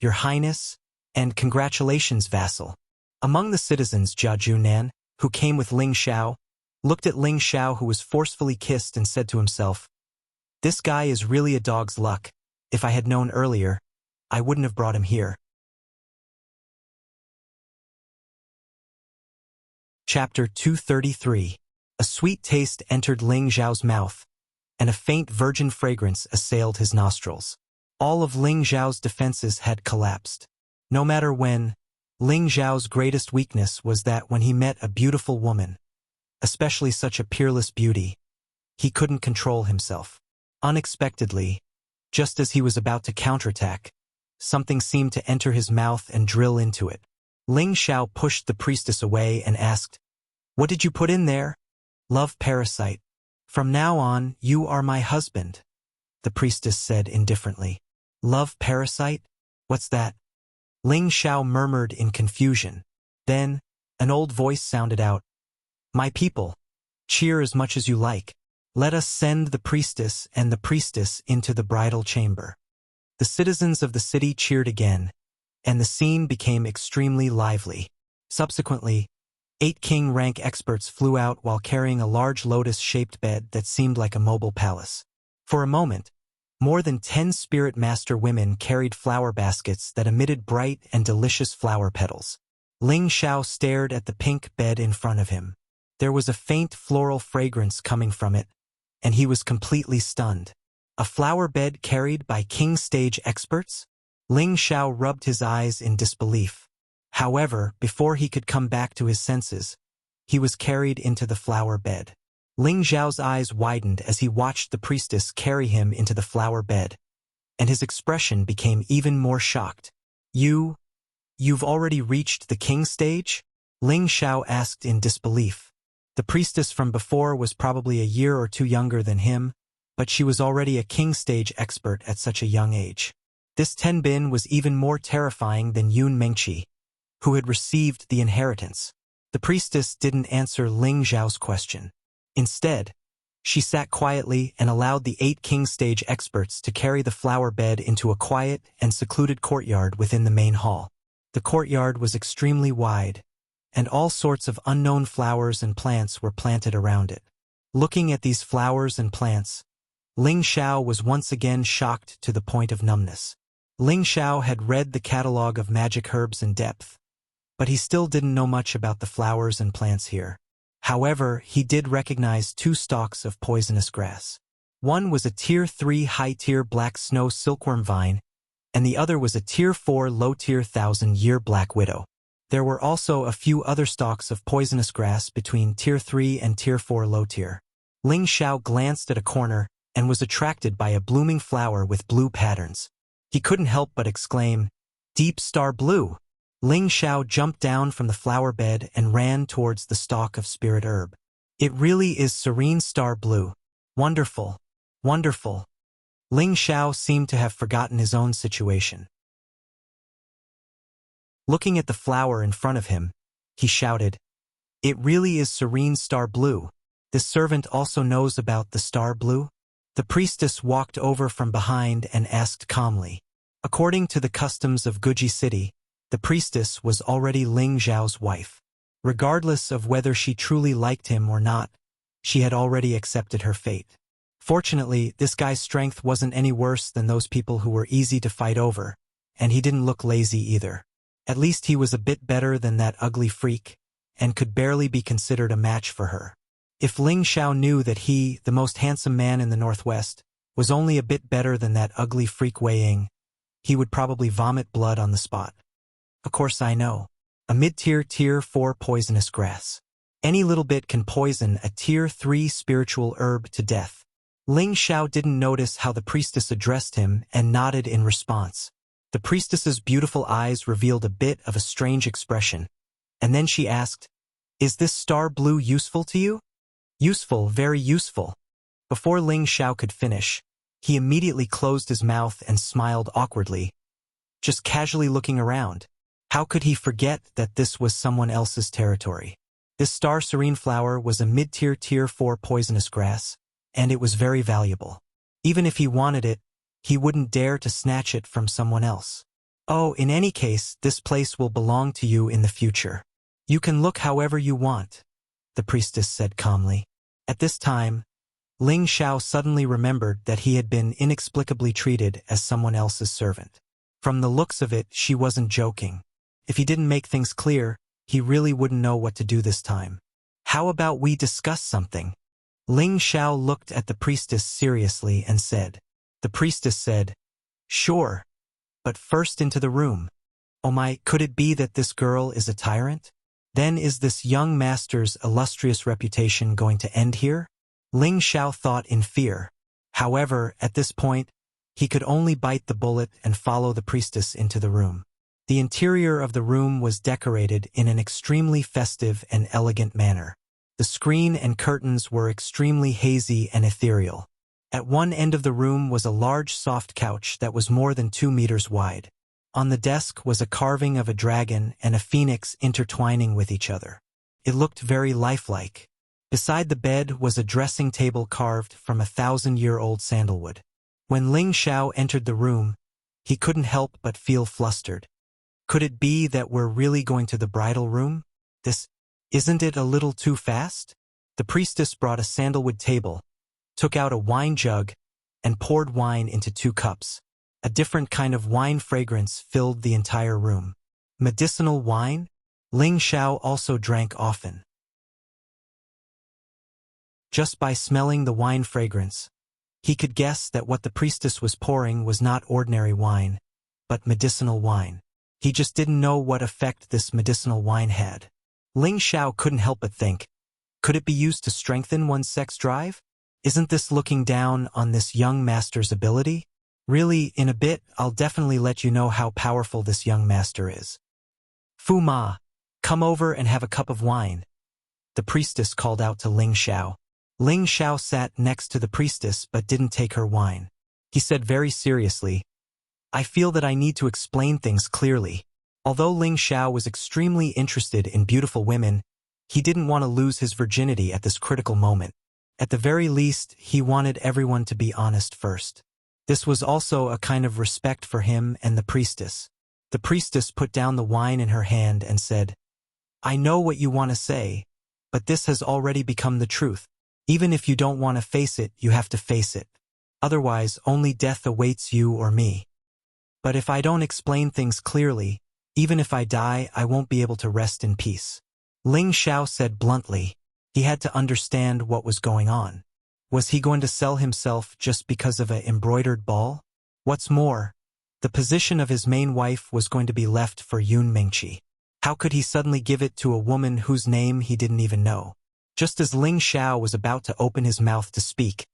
Your Highness, and congratulations, vassal. Among the citizens, Jia Junan, who came with Ling Xiao, looked at Ling Xiao, who was forcefully kissed, and said to himself, This guy is really a dog's luck. If I had known earlier, I wouldn't have brought him here. Chapter 233. A sweet taste entered Ling Xiao's mouth, and a faint virgin fragrance assailed his nostrils. All of Ling Xiao's defenses had collapsed. No matter when, Ling Xiao's greatest weakness was that when he met a beautiful woman, especially such a peerless beauty, he couldn't control himself. Unexpectedly, just as he was about to counterattack, something seemed to enter his mouth and drill into it. Ling Xiao pushed the priestess away and asked, What did you put in there? Love parasite. From now on, you are my husband, the priestess said indifferently. Love parasite? What's that? Ling Xiao murmured in confusion. Then, an old voice sounded out. My people, cheer as much as you like. Let us send the priestess and the priestess into the bridal chamber. The citizens of the city cheered again, and the scene became extremely lively. Subsequently, 8 king rank experts flew out while carrying a large lotus-shaped bed that seemed like a mobile palace. For a moment, more than 10 spirit master women carried flower baskets that emitted bright and delicious flower petals. Ling Xiao stared at the pink bed in front of him. There was a faint floral fragrance coming from it, and he was completely stunned. A flower bed carried by king stage experts? Ling Xiao rubbed his eyes in disbelief. However, before he could come back to his senses, he was carried into the flower bed. Ling Xiao's eyes widened as he watched the priestess carry him into the flower bed, and his expression became even more shocked. You've already reached the king stage? Ling Xiao asked in disbelief. The priestess from before was probably a year or two younger than him, but she was already a king stage expert at such a young age. This Tenbin was even more terrifying than Yun Mengqi, who had received the inheritance. The priestess didn't answer Ling Xiao's question. Instead, she sat quietly and allowed the 8 king stage experts to carry the flower bed into a quiet and secluded courtyard within the main hall. The courtyard was extremely wide, and all sorts of unknown flowers and plants were planted around it. Looking at these flowers and plants, Ling Xiao was once again shocked to the point of numbness. Ling Xiao had read the catalog of magic herbs in depth, but he still didn't know much about the flowers and plants here. However, he did recognize 2 stalks of poisonous grass. One was a Tier 3 high-tier black snow silkworm vine, and the other was a Tier 4 low-tier 1,000-year black widow. There were also a few other stalks of poisonous grass between Tier 3 and Tier 4 low tier. Ling Xiao glanced at a corner and was attracted by a blooming flower with blue patterns. He couldn't help but exclaim, "Deep star blue!" Ling Xiao jumped down from the flower bed and ran towards the stalk of spirit herb. "It really is serene star blue. Wonderful. Wonderful." Ling Xiao seemed to have forgotten his own situation. Looking at the flower in front of him, he shouted, "It really is serene star blue. This servant also knows about the star blue?" The priestess walked over from behind and asked calmly. According to the customs of Guji City, the priestess was already Ling Xiao's wife. Regardless of whether she truly liked him or not, she had already accepted her fate. Fortunately, this guy's strength wasn't any worse than those people who were easy to fight over, and he didn't look lazy either. At least he was a bit better than that ugly freak, and could barely be considered a match for her. If Ling Xiao knew that he, the most handsome man in the Northwest, was only a bit better than that ugly freak Wei Ying, he would probably vomit blood on the spot. Of course I know. A mid-tier Tier 4 poisonous grass. Any little bit can poison a Tier 3 spiritual herb to death. Ling Xiao didn't notice how the priestess addressed him and nodded in response. The priestess's beautiful eyes revealed a bit of a strange expression, and then she asked, "Is this star blue useful to you?" "Useful, very useful." Before Ling Xiao could finish, he immediately closed his mouth and smiled awkwardly, just casually looking around. How could he forget that this was someone else's territory? This star serene flower was a mid-tier Tier 4 poisonous grass, and it was very valuable. Even if he wanted it, he wouldn't dare to snatch it from someone else. "Oh, in any case, this place will belong to you in the future. You can look however you want," the priestess said calmly. At this time, Ling Xiao suddenly remembered that he had been inexplicably treated as someone else's servant. From the looks of it, she wasn't joking. If he didn't make things clear, he really wouldn't know what to do this time. "How about we discuss something?" Ling Xiao looked at the priestess seriously and said. The priestess said, "Sure, but first into the room." "Oh my, could it be that this girl is a tyrant? Then is this young master's illustrious reputation going to end here?" Ling Xiao thought in fear. However, at this point, he could only bite the bullet and follow the priestess into the room. The interior of the room was decorated in an extremely festive and elegant manner. The screen and curtains were extremely hazy and ethereal. At one end of the room was a large soft couch that was more than 2 meters wide. On the desk was a carving of a dragon and a phoenix intertwining with each other. It looked very lifelike. Beside the bed was a dressing table carved from 1,000-year-old sandalwood. When Ling Xiao entered the room, he couldn't help but feel flustered. Could it be that we're really going to the bridal room? Isn't it a little too fast? The priestess brought a sandalwood table, took out a wine jug, and poured wine into 2 cups. A different kind of wine fragrance filled the entire room. Medicinal wine? Ling Xiao also drank often. Just by smelling the wine fragrance, he could guess that what the priestess was pouring was not ordinary wine, but medicinal wine. He just didn't know what effect this medicinal wine had. Ling Xiao couldn't help but think, could it be used to strengthen one's sex drive? Isn't this looking down on this young master's ability? Really, in a bit, I'll definitely let you know how powerful this young master is. "Fu Ma, come over and have a cup of wine," the priestess called out to Ling Xiao. Ling Xiao sat next to the priestess but didn't take her wine. He said very seriously, "I feel that I need to explain things clearly." Although Ling Xiao was extremely interested in beautiful women, he didn't want to lose his virginity at this critical moment. At the very least, he wanted everyone to be honest first. This was also a kind of respect for him and the priestess. The priestess put down the wine in her hand and said, "I know what you want to say, but this has already become the truth. Even if you don't want to face it, you have to face it. Otherwise, only death awaits you or me. But if I don't explain things clearly, even if I die, I won't be able to rest in peace." Ling Xiao said bluntly. He had to understand what was going on. Was he going to sell himself just because of an embroidered ball? What's more, the position of his main wife was going to be left for Yun Mingqi. How could he suddenly give it to a woman whose name he didn't even know? Just as Ling Xiao was about to open his mouth to speak,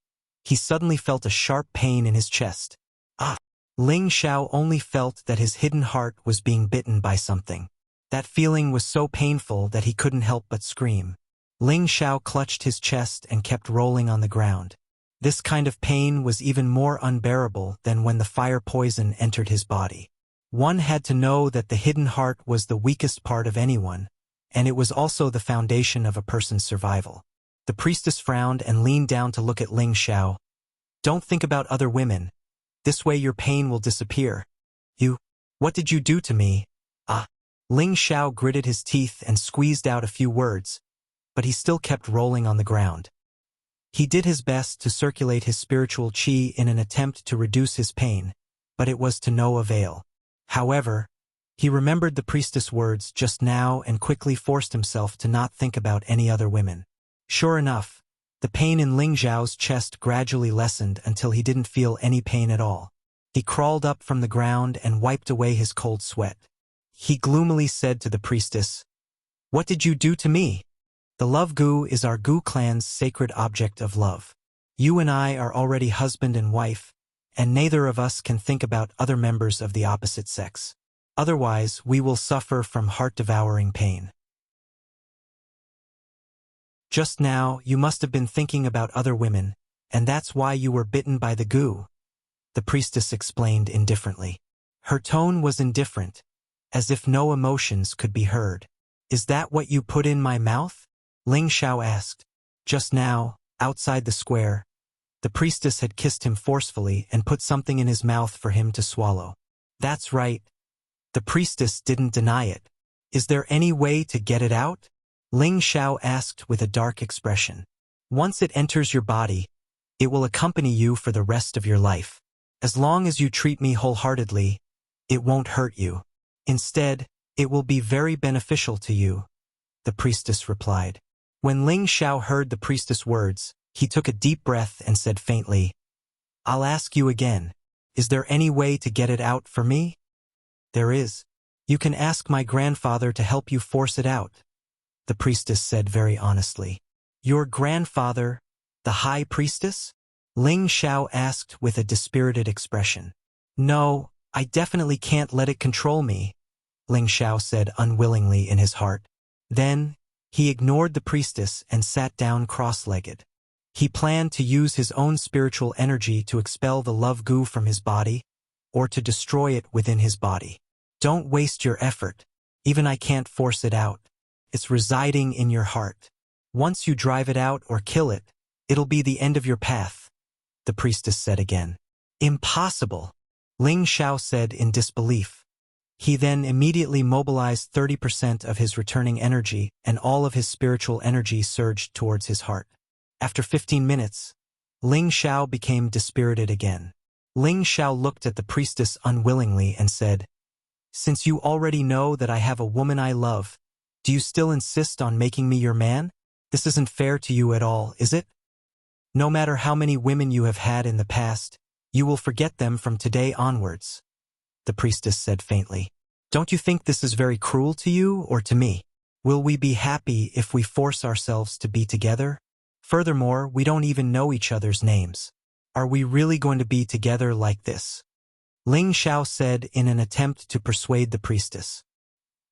he suddenly felt a sharp pain in his chest. Ah! Ling Xiao only felt that his hidden heart was being bitten by something. That feeling was so painful that he couldn't help but scream. Ling Xiao clutched his chest and kept rolling on the ground. This kind of pain was even more unbearable than when the fire poison entered his body. One had to know that the hidden heart was the weakest part of anyone, and it was also the foundation of a person's survival. The priestess frowned and leaned down to look at Ling Xiao. Don't think about other women. This way your pain will disappear. What did you do to me? Ah. Ling Xiao gritted his teeth and squeezed out a few words, but he still kept rolling on the ground. He did his best to circulate his spiritual qi in an attempt to reduce his pain, but it was to no avail. However, he remembered the priestess' words just now and quickly forced himself to not think about any other women. Sure enough, the pain in Ling Xiao's chest gradually lessened until he didn't feel any pain at all. He crawled up from the ground and wiped away his cold sweat. He gloomily said to the priestess, "What did you do to me? The love gu is our gu clan's sacred object of love. You and I are already husband and wife, and neither of us can think about other members of the opposite sex. Otherwise, we will suffer from heart-devouring pain. Just now, you must have been thinking about other women, and that's why you were bitten by the gu," the priestess explained indifferently. Her tone was indifferent, as if no emotions could be heard. "Is that what you put in my mouth?" Ling Xiao asked. Just now, outside the square, the priestess had kissed him forcefully and put something in his mouth for him to swallow. "That's right." The priestess didn't deny it. "Is there any way to get it out?" Ling Xiao asked with a dark expression. "Once it enters your body, it will accompany you for the rest of your life. As long as you treat me wholeheartedly, it won't hurt you. Instead, it will be very beneficial to you," the priestess replied. When Ling Xiao heard the priestess' words, he took a deep breath and said faintly, "I'll ask you again. Is there any way to get it out for me?" "There is. You can ask my grandfather to help you force it out," the priestess said very honestly. "Your grandfather, the high priestess?" Ling Xiao asked with a dispirited expression. "No, I definitely can't let it control me," Ling Xiao said unwillingly in his heart. Then, he ignored the priestess and sat down cross-legged. He planned to use his own spiritual energy to expel the love gu from his body, or to destroy it within his body. "Don't waste your effort. Even I can't force it out. It's residing in your heart. Once you drive it out or kill it, it'll be the end of your path," the priestess said again. "Impossible," Ling Xiao said in disbelief. He then immediately mobilized 30% of his returning energy, and all of his spiritual energy surged towards his heart. After 15 minutes, Ling Xiao became dispirited again. Ling Xiao looked at the priestess unwillingly and said, "Since you already know that I have a woman I love, do you still insist on making me your man? This isn't fair to you at all, is it? No matter how many women you have had in the past, you will forget them from today onwards," the priestess said faintly. "Don't you think this is very cruel to you or to me? Will we be happy if we force ourselves to be together? Furthermore, we don't even know each other's names. Are we really going to be together like this?" Ling Xiao said in an attempt to persuade the priestess.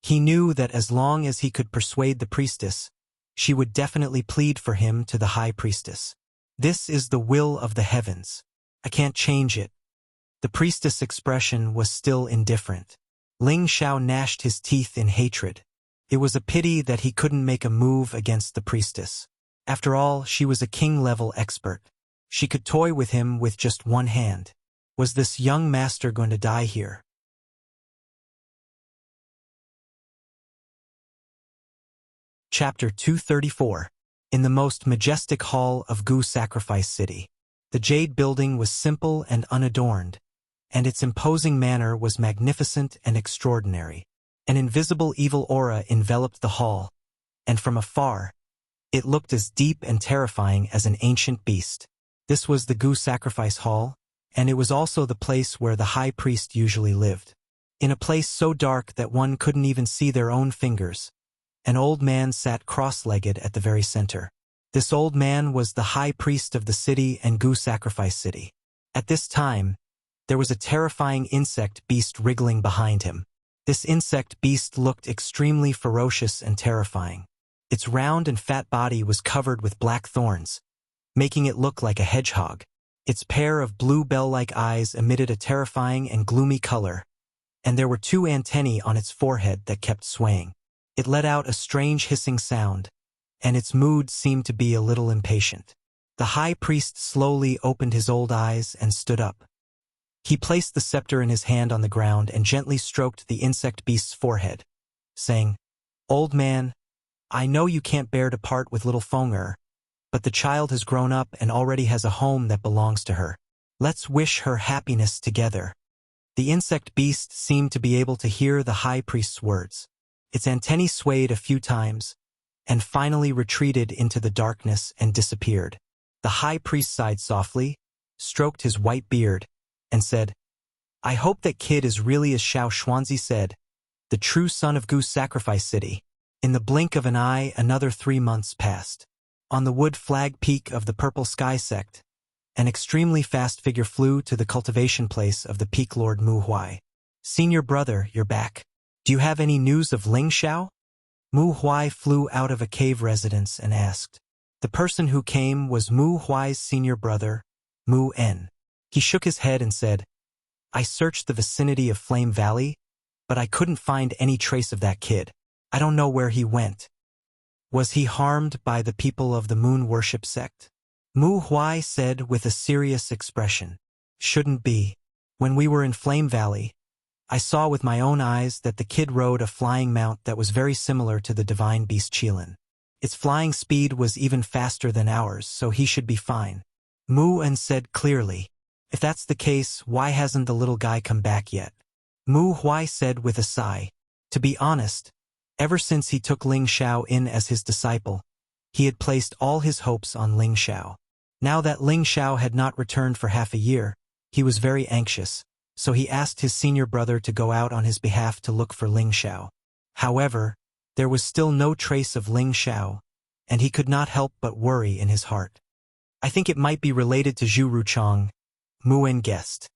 He knew that as long as he could persuade the priestess, she would definitely plead for him to the high priestess. "This is the will of the heavens. I can't change it." The priestess' expression was still indifferent. Ling Xiao gnashed his teeth in hatred. It was a pity that he couldn't make a move against the priestess. After all, she was a king-level expert. She could toy with him with just one hand. Was this young master going to die here? Chapter 234. In the most majestic hall of Gu Sacrifice City. The Jade Building was simple and unadorned, and its imposing manner was magnificent and extraordinary. An invisible evil aura enveloped the hall, and from afar, it looked as deep and terrifying as an ancient beast. This was the Gu Sacrifice Hall, and it was also the place where the high priest usually lived. In a place so dark that one couldn't even see their own fingers, an old man sat cross-legged at the very center. This old man was the high priest of the city and Gu Sacrifice City. At this time, there was a terrifying insect beast wriggling behind him. This insect beast looked extremely ferocious and terrifying. Its round and fat body was covered with black thorns, making it look like a hedgehog. Its pair of blue bell-like eyes emitted a terrifying and gloomy color, and there were 2 antennae on its forehead that kept swaying. It let out a strange hissing sound, and its mood seemed to be a little impatient. The high priest slowly opened his old eyes and stood up. He placed the scepter in his hand on the ground and gently stroked the insect beast's forehead, saying, "Old man, I know you can't bear to part with little Fenger, but the child has grown up and already has a home that belongs to her. Let's wish her happiness together." The insect beast seemed to be able to hear the high priest's words. Its antennae swayed a few times, and finally retreated into the darkness and disappeared. The high priest sighed softly, stroked his white beard, and said, "I hope that kid is really as Xiao Xuanzi said, the true son of Gu Sacrifice City." In the blink of an eye, another 3 months passed. On the wood flag peak of the Purple Sky Sect, an extremely fast figure flew to the cultivation place of the Peak Lord Mu Huai. "Senior brother, you're back. Do you have any news of Ling Xiao?" Mu Huai flew out of a cave residence and asked. The person who came was Mu Huai's senior brother, Mu En. He shook his head and said, "I searched the vicinity of Flame Valley, but I couldn't find any trace of that kid. I don't know where he went. Was he harmed by the people of the Moon Worship Sect?" Mu Huai said with a serious expression, "Shouldn't be. When we were in Flame Valley, I saw with my own eyes that the kid rode a flying mount that was very similar to the divine beast Qilin. Its flying speed was even faster than ours, so he should be fine." Mu En said clearly, "If that's the case, why hasn't the little guy come back yet?" Mu Huai said with a sigh, "To be honest, ever since he took Ling Xiao in as his disciple, he had placed all his hopes on Ling Xiao. Now that Ling Xiao had not returned for half a year, he was very anxious, so he asked his senior brother to go out on his behalf to look for Ling Xiao. However, there was still no trace of Ling Xiao, and he could not help but worry in his heart. "I think it might be related to Zhu Ruchang," Mu En guessed.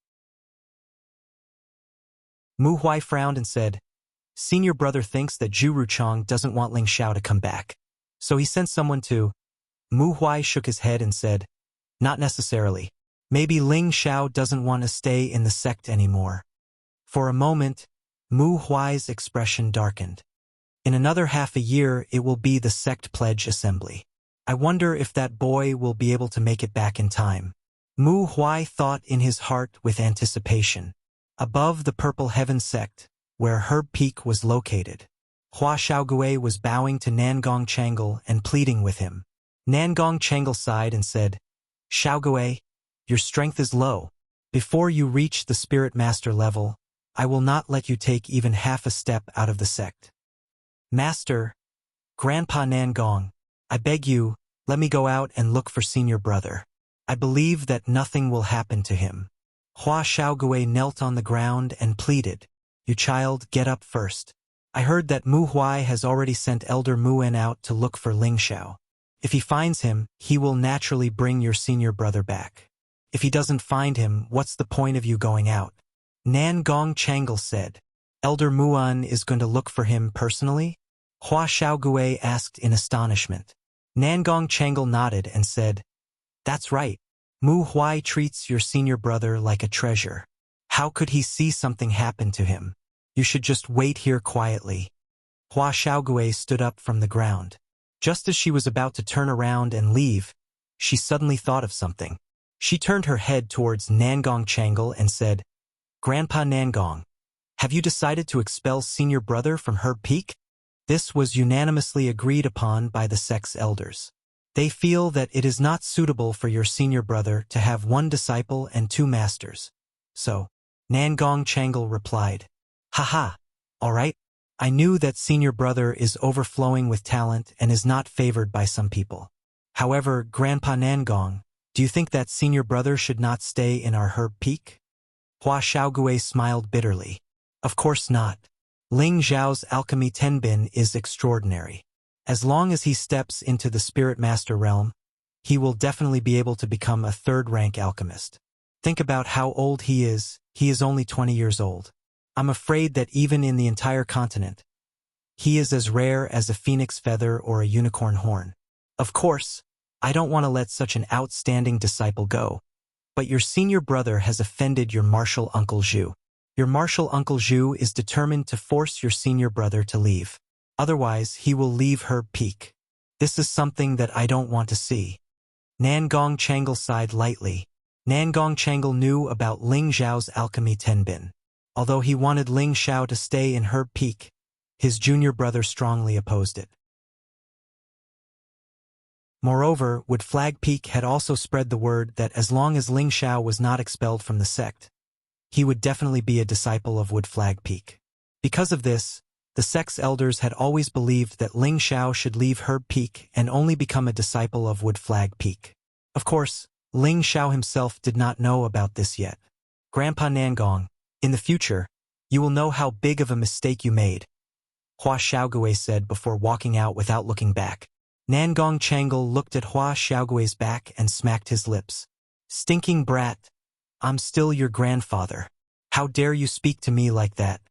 Mu Huai frowned and said, "Senior brother thinks that Zhu Ruchang doesn't want Ling Xiao to come back, so he sent someone to—" Mu Huai shook his head and said, "Not necessarily. Maybe Ling Xiao doesn't want to stay in the sect anymore." For a moment, Mu Huai's expression darkened. "In another half a year, it will be the sect pledge assembly. I wonder if that boy will be able to make it back in time." Mu Huai thought in his heart with anticipation. Above the Purple Heaven sect, where Herb Peak was located, Hua Xiaogui was bowing to Nangong Changle and pleading with him. Nangong Changle sighed and said, "Xiaogui, your strength is low. Before you reach the Spirit Master level, I will not let you take even half a step out of the sect. Master, Grandpa Nangong, I beg you, let me go out and look for senior brother. I believe that nothing will happen to him." Hua Xiaogui knelt on the ground and pleaded, "You child, get up first. I heard that Mu Huai has already sent Elder Mu En out to look for Ling Xiao. If he finds him, he will naturally bring your senior brother back. If he doesn't find him, what's the point of you going out?" Nangong Changle said, "Elder Mu En is going to look for him personally?" Hua Xiaogui asked in astonishment. Nangong Changle nodded and said, "That's right. Mu Huai treats your senior brother like a treasure. How could he see something happen to him? You should just wait here quietly." Hua Xiaogui stood up from the ground. Just as she was about to turn around and leave, she suddenly thought of something. She turned her head towards Nangong Changle and said, "Grandpa Nangong, have you decided to expel senior brother from Herb Peak?" This was unanimously agreed upon by the sect's elders. They feel that it is not suitable for your senior brother to have one disciple and 2 masters. So, Nangong Changle replied, "Haha, all right. I knew that senior brother is overflowing with talent and is not favored by some people. However, Grandpa Nangong, do you think that senior brother should not stay in our Herb Peak?" Hua Xiaogui smiled bitterly. Of course not. Ling Zhao's alchemy Tenbin is extraordinary. As long as he steps into the Spirit Master realm, he will definitely be able to become a third-rank alchemist. Think about how old he is only 20 years old. I'm afraid that even in the entire continent, he is as rare as a phoenix feather or a unicorn horn. Of course, I don't want to let such an outstanding disciple go, but your senior brother has offended your martial uncle Zhu. Your martial uncle Zhu is determined to force your senior brother to leave. Otherwise, he will leave Herb Peak. This is something that I don't want to see. Nangong Changle sighed lightly. Nangong Changle knew about Ling Zhao's alchemy Tenbin. Although he wanted Ling Zhao to stay in Herb Peak, his junior brother strongly opposed it. Moreover, Wood Flag Peak had also spread the word that as long as Ling Zhao was not expelled from the sect, he would definitely be a disciple of Wood Flag Peak. Because of this, the sect's elders had always believed that Ling Zhao should leave Herb Peak and only become a disciple of Wood Flag Peak. Of course, Ling Zhao himself did not know about this yet. Grandpa Nangong, in the future, you will know how big of a mistake you made, Hua Xiaogui said before walking out without looking back. Nangong Changle looked at Hua Xiaogui's back and smacked his lips. Stinking brat, I'm still your grandfather. How dare you speak to me like that?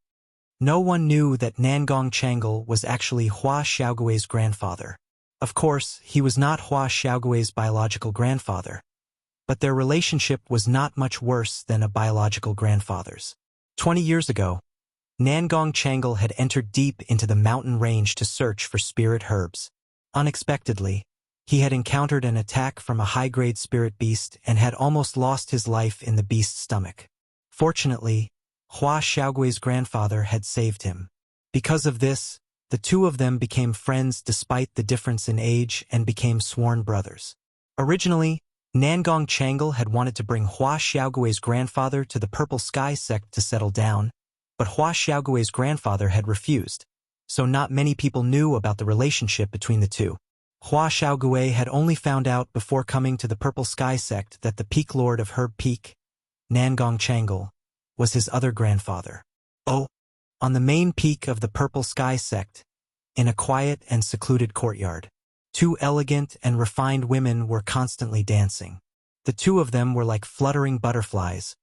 No one knew that Nangong Changle was actually Hua Xiaogui's grandfather. Of course, he was not Hua Xiaogui's biological grandfather, but their relationship was not much worse than a biological grandfather's. 20 years ago, Nangong Changle had entered deep into the mountain range to search for spirit herbs. Unexpectedly, he had encountered an attack from a high-grade spirit beast and had almost lost his life in the beast's stomach. Fortunately, Hua Xiaogui's grandfather had saved him. Because of this, the two of them became friends despite the difference in age and became sworn brothers. Originally, Nangong Changle had wanted to bring Hua Xiaogui's grandfather to the Purple Sky sect to settle down, but Hua Xiaogui's grandfather had refused, so not many people knew about the relationship between the two. Hua Xiaogui had only found out before coming to the Purple Sky sect that the Peak Lord of Herb Peak, Nangong Changle, was his other grandfather. Oh, on the main peak of the Purple Sky sect, in a quiet and secluded courtyard, two elegant and refined women were constantly dancing. The two of them were like fluttering butterflies,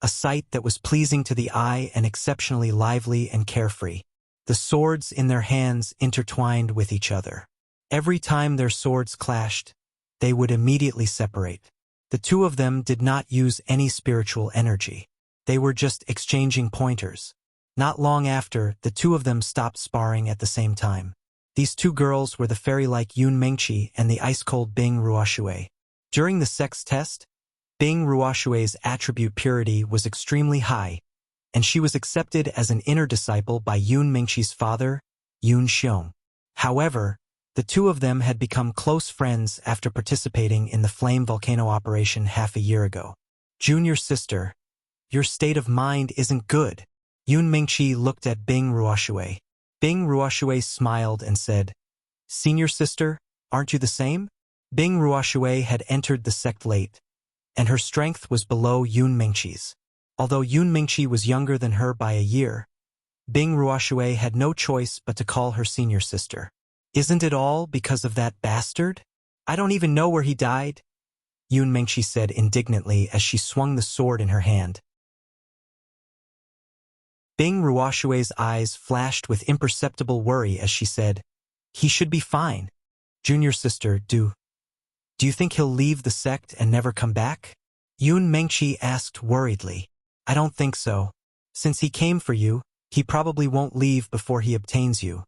a sight that was pleasing to the eye and exceptionally lively and carefree. The swords in their hands intertwined with each other. Every time their swords clashed, they would immediately separate. The two of them did not use any spiritual energy. They were just exchanging pointers. Not long after, the two of them stopped sparring at the same time. These two girls were the fairy-like Yun Mengqi and the ice-cold Bing Ruoshui. During the sex test, Bing Ruoshui's attribute purity was extremely high, and she was accepted as an inner disciple by Yun Mengqi's father, Yun Xiong. However, the two of them had become close friends after participating in the Flame Volcano operation half a year ago. Junior sister, your state of mind isn't good. Yun Mengqi looked at Bing Ruoshui. Bing Ruoshui smiled and said, Senior sister, aren't you the same? Bing Ruoshui had entered the sect late, and her strength was below Yun Mengqi's. Although Yun Mengqi was younger than her by a year, Bing Ruoshui had no choice but to call her senior sister. Isn't it all because of that bastard? I don't even know where he died, Yun Mengqi said indignantly as she swung the sword in her hand. Bing Ruoshui's eyes flashed with imperceptible worry as she said, He should be fine. Junior sister, do you think he'll leave the sect and never come back? Yun Mengqi asked worriedly. I don't think so. Since he came for you, he probably won't leave before he obtains you.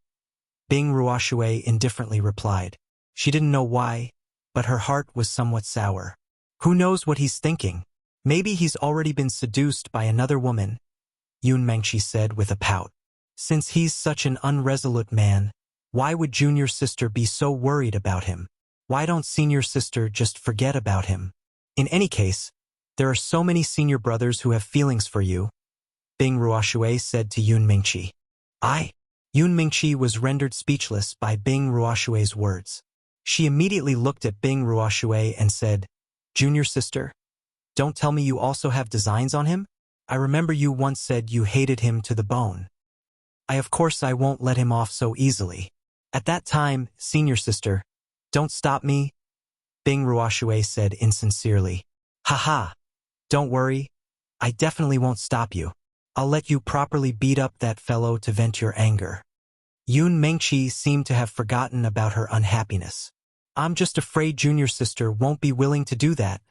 Bing Ruoshui indifferently replied. She didn't know why, but her heart was somewhat sour. Who knows what he's thinking? Maybe he's already been seduced by another woman, Yun Mengqi said with a pout. Since he's such an unresolute man, why would junior sister be so worried about him? Why don't senior sister just forget about him? In any case, there are so many senior brothers who have feelings for you, Bing Ruoshui said to Yun Mengqi. Yun Mengqi was rendered speechless by Bing Ruoshui's words. She immediately looked at Bing Ruoshui and said, Junior sister, don't tell me you also have designs on him? I remember you once said you hated him to the bone. Of course I won't let him off so easily. At that time, senior sister, don't stop me, Bing Ruoxue said insincerely. Haha, don't worry, I definitely won't stop you. I'll let you properly beat up that fellow to vent your anger. Yun Mengqi seemed to have forgotten about her unhappiness. I'm just afraid junior sister won't be willing to do that,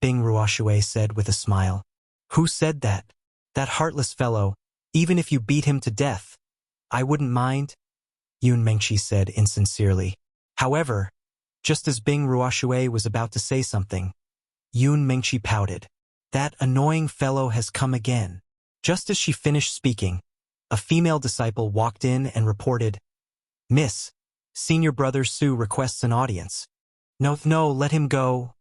Bing Ruoxue said with a smile. Who said that? That heartless fellow, even if you beat him to death. I wouldn't mind, Yun Mengqi said insincerely. However, just as Bing Ruoxue was about to say something, Yun Mengqi pouted. That annoying fellow has come again. Just as she finished speaking, a female disciple walked in and reported, Miss, senior brother Su requests an audience. No, let him go,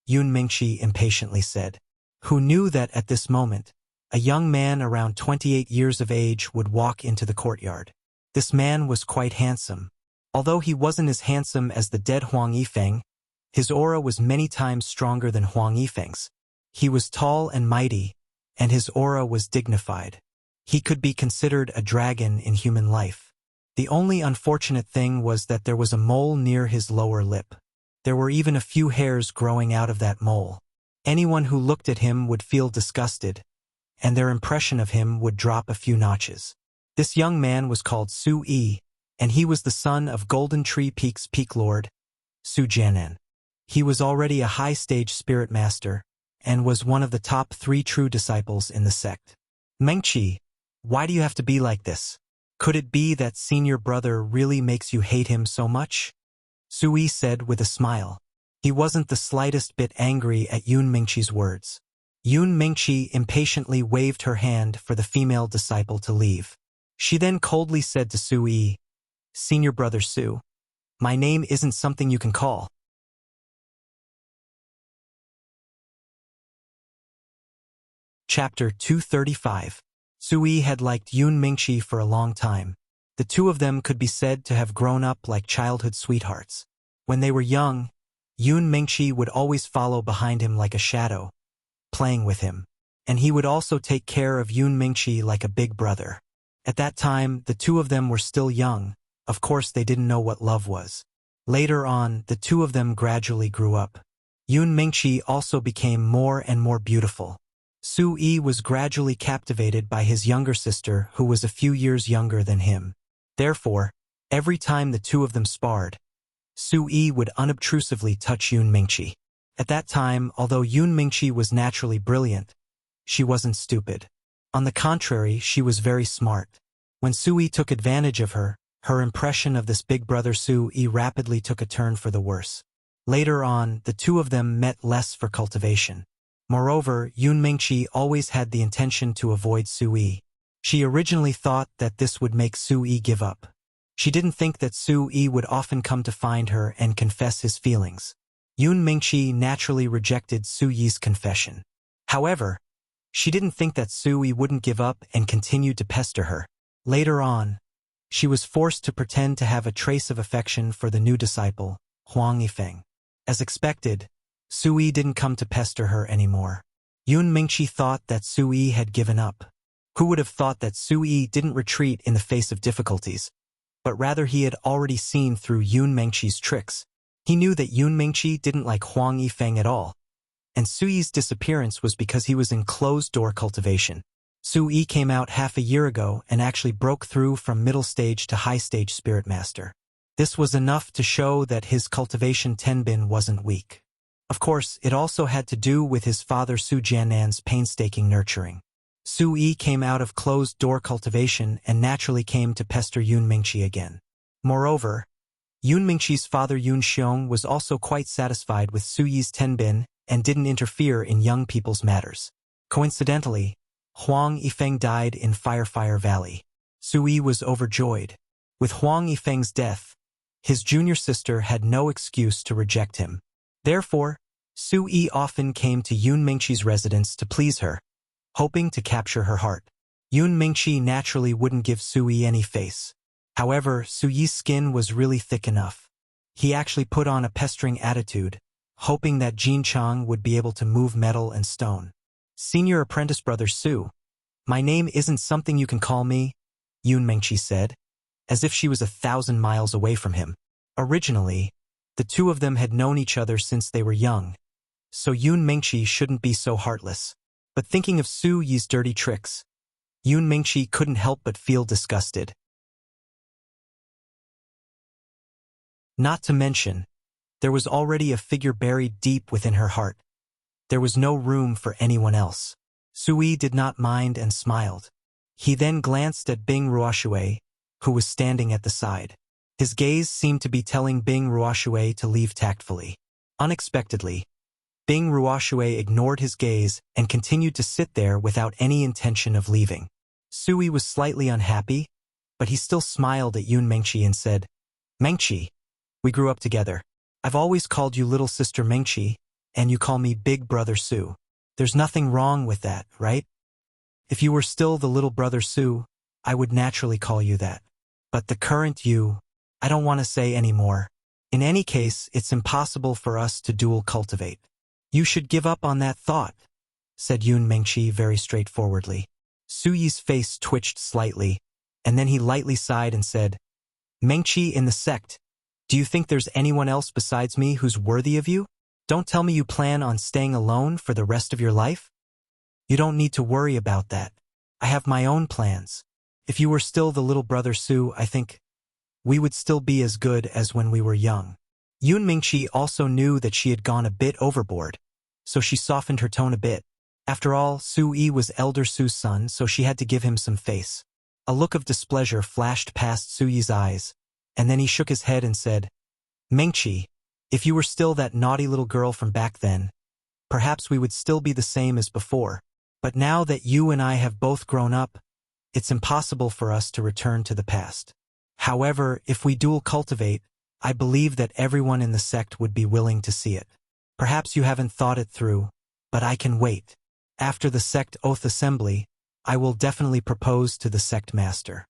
Yun Mengqi impatiently said, who knew that at this moment, a young man around 28 years of age would walk into the courtyard. This man was quite handsome. Although he wasn't as handsome as the dead Huang Yifeng, his aura was many times stronger than Huang Yifeng's. He was tall and mighty, and his aura was dignified. He could be considered a dragon in human life. The only unfortunate thing was that there was a mole near his lower lip. There were even a few hairs growing out of that mole. Anyone who looked at him would feel disgusted, and their impression of him would drop a few notches. This young man was called Su Yi, and he was the son of Golden Tree Peak's Peak Lord, Su Jianan. He was already a high-stage spirit master, and was one of the top 3 true disciples in the sect. Mengqi, why do you have to be like this? Could it be that senior brother really makes you hate him so much? Su Yi said with a smile. He wasn't the slightest bit angry at Yun Mengqi's words. Yun Mengqi impatiently waved her hand for the female disciple to leave. She then coldly said to Su Yi, Senior brother Su, my name isn't something you can call. Chapter 235. Su Yi had liked Yun Mengqi for a long time. The two of them could be said to have grown up like childhood sweethearts. When they were young, Yun Mengqi would always follow behind him like a shadow, playing with him, and he would also take care of Yun Mengqi like a big brother. At that time, the two of them were still young. Of course, they didn't know what love was. Later on, the two of them gradually grew up. Yun Mengqi also became more and more beautiful. Su Yi was gradually captivated by his younger sister, who was a few years younger than him. Therefore, every time the two of them sparred, Su Yi would unobtrusively touch Yun Mengqi. At that time, although Yun Mengqi was naturally brilliant, she wasn't stupid. On the contrary, she was very smart. When Su Yi took advantage of her, her impression of this big brother Su Yi rapidly took a turn for the worse. Later on, the two of them met less for cultivation. Moreover, Yun Mengqi always had the intention to avoid Su Yi. She originally thought that this would make Su Yi give up. She didn't think that Su Yi would often come to find her and confess his feelings. Yun Mengqi naturally rejected Su Yi's confession. However, she didn't think that Su Yi wouldn't give up and continued to pester her. Later on, she was forced to pretend to have a trace of affection for the new disciple, Huang Yifeng. As expected, Su Yi didn't come to pester her anymore. Yun Mengqi thought that Su Yi had given up. Who would have thought that Su Yi didn't retreat in the face of difficulties, but rather he had already seen through Yun Mengqi's tricks. He knew that Yun Mengqi didn't like Huang Yifeng at all, and Su Yi's disappearance was because he was in closed-door cultivation. Su Yi came out half a year ago and actually broke through from middle stage to high stage spirit master. This was enough to show that his cultivation tenbin wasn't weak. Of course, it also had to do with his father Su Jianan's painstaking nurturing. Su Yi came out of closed-door cultivation and naturally came to pester Yun Mengqi again. Moreover, Yun Mengqi's father Yun Xiong was also quite satisfied with Su Yi's tenbin and didn't interfere in young people's matters. Coincidentally, Huang Yifeng died in Fire Valley. Su Yi was overjoyed. With Huang Yifeng's death, his junior sister had no excuse to reject him. Therefore, Su Yi often came to Yun Mengqi's residence to please her, hoping to capture her heart. Yun Mengqi naturally wouldn't give Su Yi any face. However, Su Yi's skin was really thick enough. He actually put on a pestering attitude, hoping that Jin Chang would be able to move metal and stone. Senior apprentice brother Su. My name isn't something you can call me, Yun Mengqi said, as if she was 1,000 miles away from him. Originally, the two of them had known each other since they were young, so Yun Mengqi shouldn't be so heartless. But thinking of Su Yi's dirty tricks, Yun Mengqi couldn't help but feel disgusted. Not to mention, there was already a figure buried deep within her heart. There was no room for anyone else. Su Yi did not mind and smiled. He then glanced at Bing Ruoshui, who was standing at the side. His gaze seemed to be telling Bing Ruoshui to leave tactfully. Unexpectedly, Bing Ruoshui ignored his gaze and continued to sit there without any intention of leaving. Su Yi was slightly unhappy, but he still smiled at Yun Mengqi and said, Mengqi, we grew up together. I've always called you little sister Mengqi, and you call me big brother Su. There's nothing wrong with that, right? If you were still the little brother Su, I would naturally call you that. But the current you, I don't want to say any more. In any case, it's impossible for us to dual cultivate. You should give up on that thought, said Yun Mengqi very straightforwardly. Su Yi's face twitched slightly, and then he lightly sighed and said, Mengqi in the sect, do you think there's anyone else besides me who's worthy of you? Don't tell me you plan on staying alone for the rest of your life? You don't need to worry about that. I have my own plans. If you were still the little brother Su, I think we would still be as good as when we were young. Yun Mengqi also knew that she had gone a bit overboard, so she softened her tone a bit. After all, Su Yi was elder Su's son, so she had to give him some face. A look of displeasure flashed past Su Yi's eyes, and then he shook his head and said, Mengqi, if you were still that naughty little girl from back then, perhaps we would still be the same as before. But now that you and I have both grown up, it's impossible for us to return to the past. However, if we dual cultivate, I believe that everyone in the sect would be willing to see it. Perhaps you haven't thought it through, but I can wait. After the sect oath assembly, I will definitely propose to the sect master.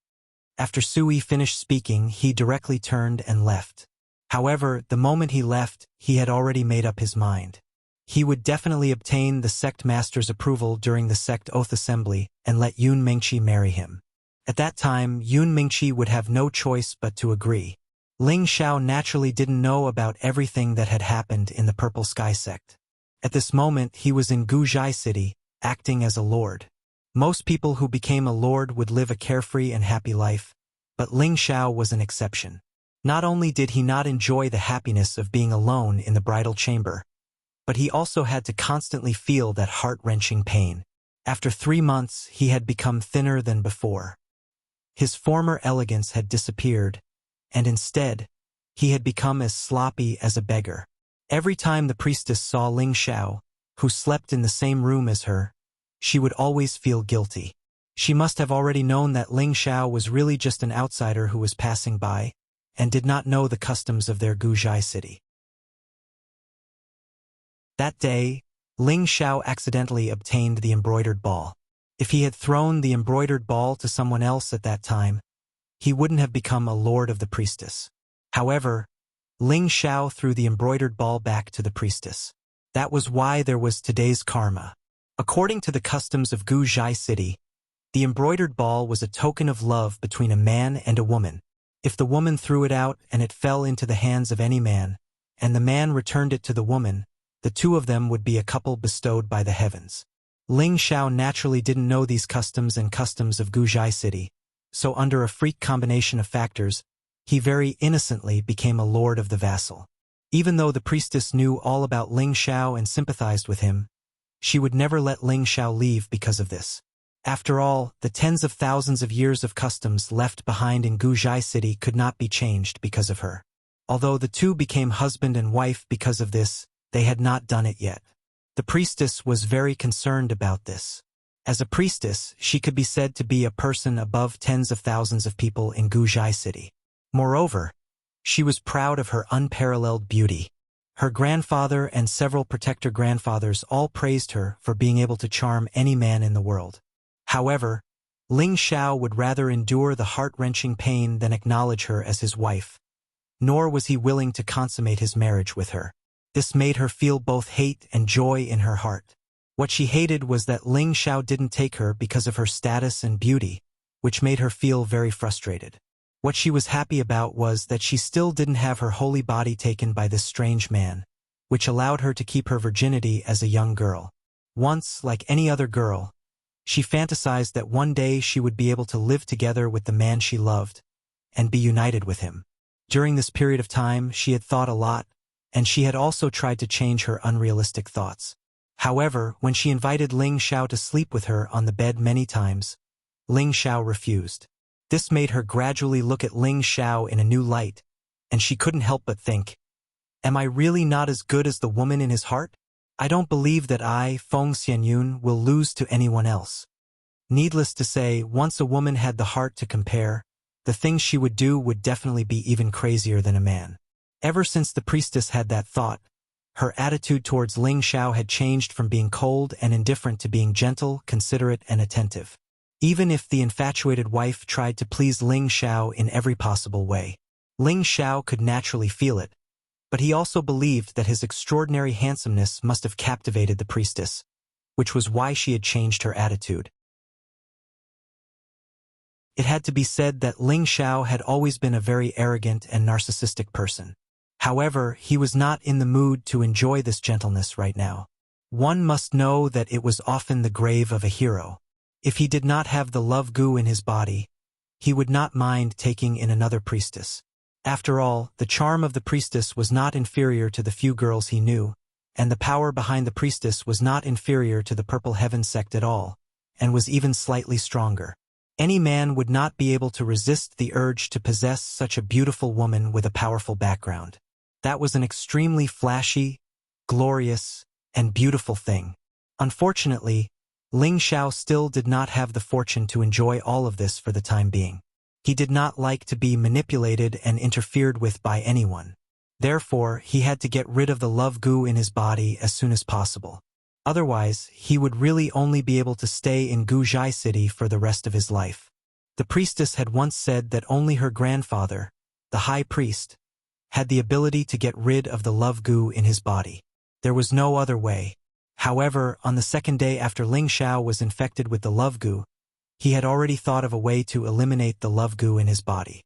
After Su Yi finished speaking, he directly turned and left. However, the moment he left, he had already made up his mind. He would definitely obtain the sect master's approval during the sect oath assembly and let Yun Mengqi marry him. At that time, Yun Mengqi would have no choice but to agree. Ling Xiao naturally didn't know about everything that had happened in the Purple Sky sect. At this moment, he was in Guzhai City, acting as a lord. Most people who became a lord would live a carefree and happy life, but Ling Xiao was an exception. Not only did he not enjoy the happiness of being alone in the bridal chamber, but he also had to constantly feel that heart-wrenching pain. After 3 months, he had become thinner than before. His former elegance had disappeared, and instead, he had become as sloppy as a beggar. Every time the priestess saw Ling Xiao, who slept in the same room as her, she would always feel guilty. She must have already known that Ling Xiao was really just an outsider who was passing by, and did not know the customs of their Guzhai city. That day, Ling Xiao accidentally obtained the embroidered ball. If he had thrown the embroidered ball to someone else at that time, he wouldn't have become a lord of the priestess. However, Ling Xiao threw the embroidered ball back to the priestess. That was why there was today's karma. According to the customs of Guzhai city, the embroidered ball was a token of love between a man and a woman. If the woman threw it out and it fell into the hands of any man, and the man returned it to the woman, the two of them would be a couple bestowed by the heavens. Ling Xiao naturally didn't know these customs and customs of Guzhai city, so under a freak combination of factors, he very innocently became a lord of the vassal. Even though the priestess knew all about Ling Xiao and sympathized with him, she would never let Ling Xiao leave because of this. After all, the tens of thousands of years of customs left behind in Guzhai city could not be changed because of her. Although the two became husband and wife because of this, they had not done it yet. The priestess was very concerned about this. As a priestess, she could be said to be a person above tens of thousands of people in Guzhai city. Moreover, she was proud of her unparalleled beauty. Her grandfather and several protector grandfathers all praised her for being able to charm any man in the world. However, Ling Xiao would rather endure the heart-wrenching pain than acknowledge her as his wife, nor was he willing to consummate his marriage with her. This made her feel both hate and joy in her heart. What she hated was that Ling Xiao didn't take her because of her status and beauty, which made her feel very frustrated. What she was happy about was that she still didn't have her holy body taken by this strange man, which allowed her to keep her virginity as a young girl. Once, like any other girl, she fantasized that one day she would be able to live together with the man she loved and be united with him. During this period of time, she had thought a lot, and she had also tried to change her unrealistic thoughts. However, when she invited Ling Xiao to sleep with her on the bed many times, Ling Xiao refused. This made her gradually look at Ling Xiao in a new light, and she couldn't help but think, am I really not as good as the woman in his heart? I don't believe that I, Feng Xianyun, will lose to anyone else. Needless to say, once a woman had the heart to compare, the things she would do would definitely be even crazier than a man. Ever since the priestess had that thought, her attitude towards Ling Xiao had changed from being cold and indifferent to being gentle, considerate, and attentive. Even if the infatuated wife tried to please Ling Xiao in every possible way, Ling Xiao could naturally feel it, but he also believed that his extraordinary handsomeness must have captivated the priestess, which was why she had changed her attitude. It had to be said that Ling Xiao had always been a very arrogant and narcissistic person. However, he was not in the mood to enjoy this gentleness right now. One must know that it was often the grave of a hero. If he did not have the love goo in his body, he would not mind taking in another priestess. After all, the charm of the priestess was not inferior to the few girls he knew, and the power behind the priestess was not inferior to the Purple Heaven sect at all, and was even slightly stronger. Any man would not be able to resist the urge to possess such a beautiful woman with a powerful background. That was an extremely flashy, glorious, and beautiful thing. Unfortunately, Ling Xiao still did not have the fortune to enjoy all of this for the time being. He did not like to be manipulated and interfered with by anyone. Therefore, he had to get rid of the love goo in his body as soon as possible. Otherwise, he would really only be able to stay in Guzhai City for the rest of his life. The priestess had once said that only her grandfather, the high priest, had the ability to get rid of the love goo in his body. There was no other way. However, on the second day after Ling Xiao was infected with the love goo, he had already thought of a way to eliminate the love goo in his body.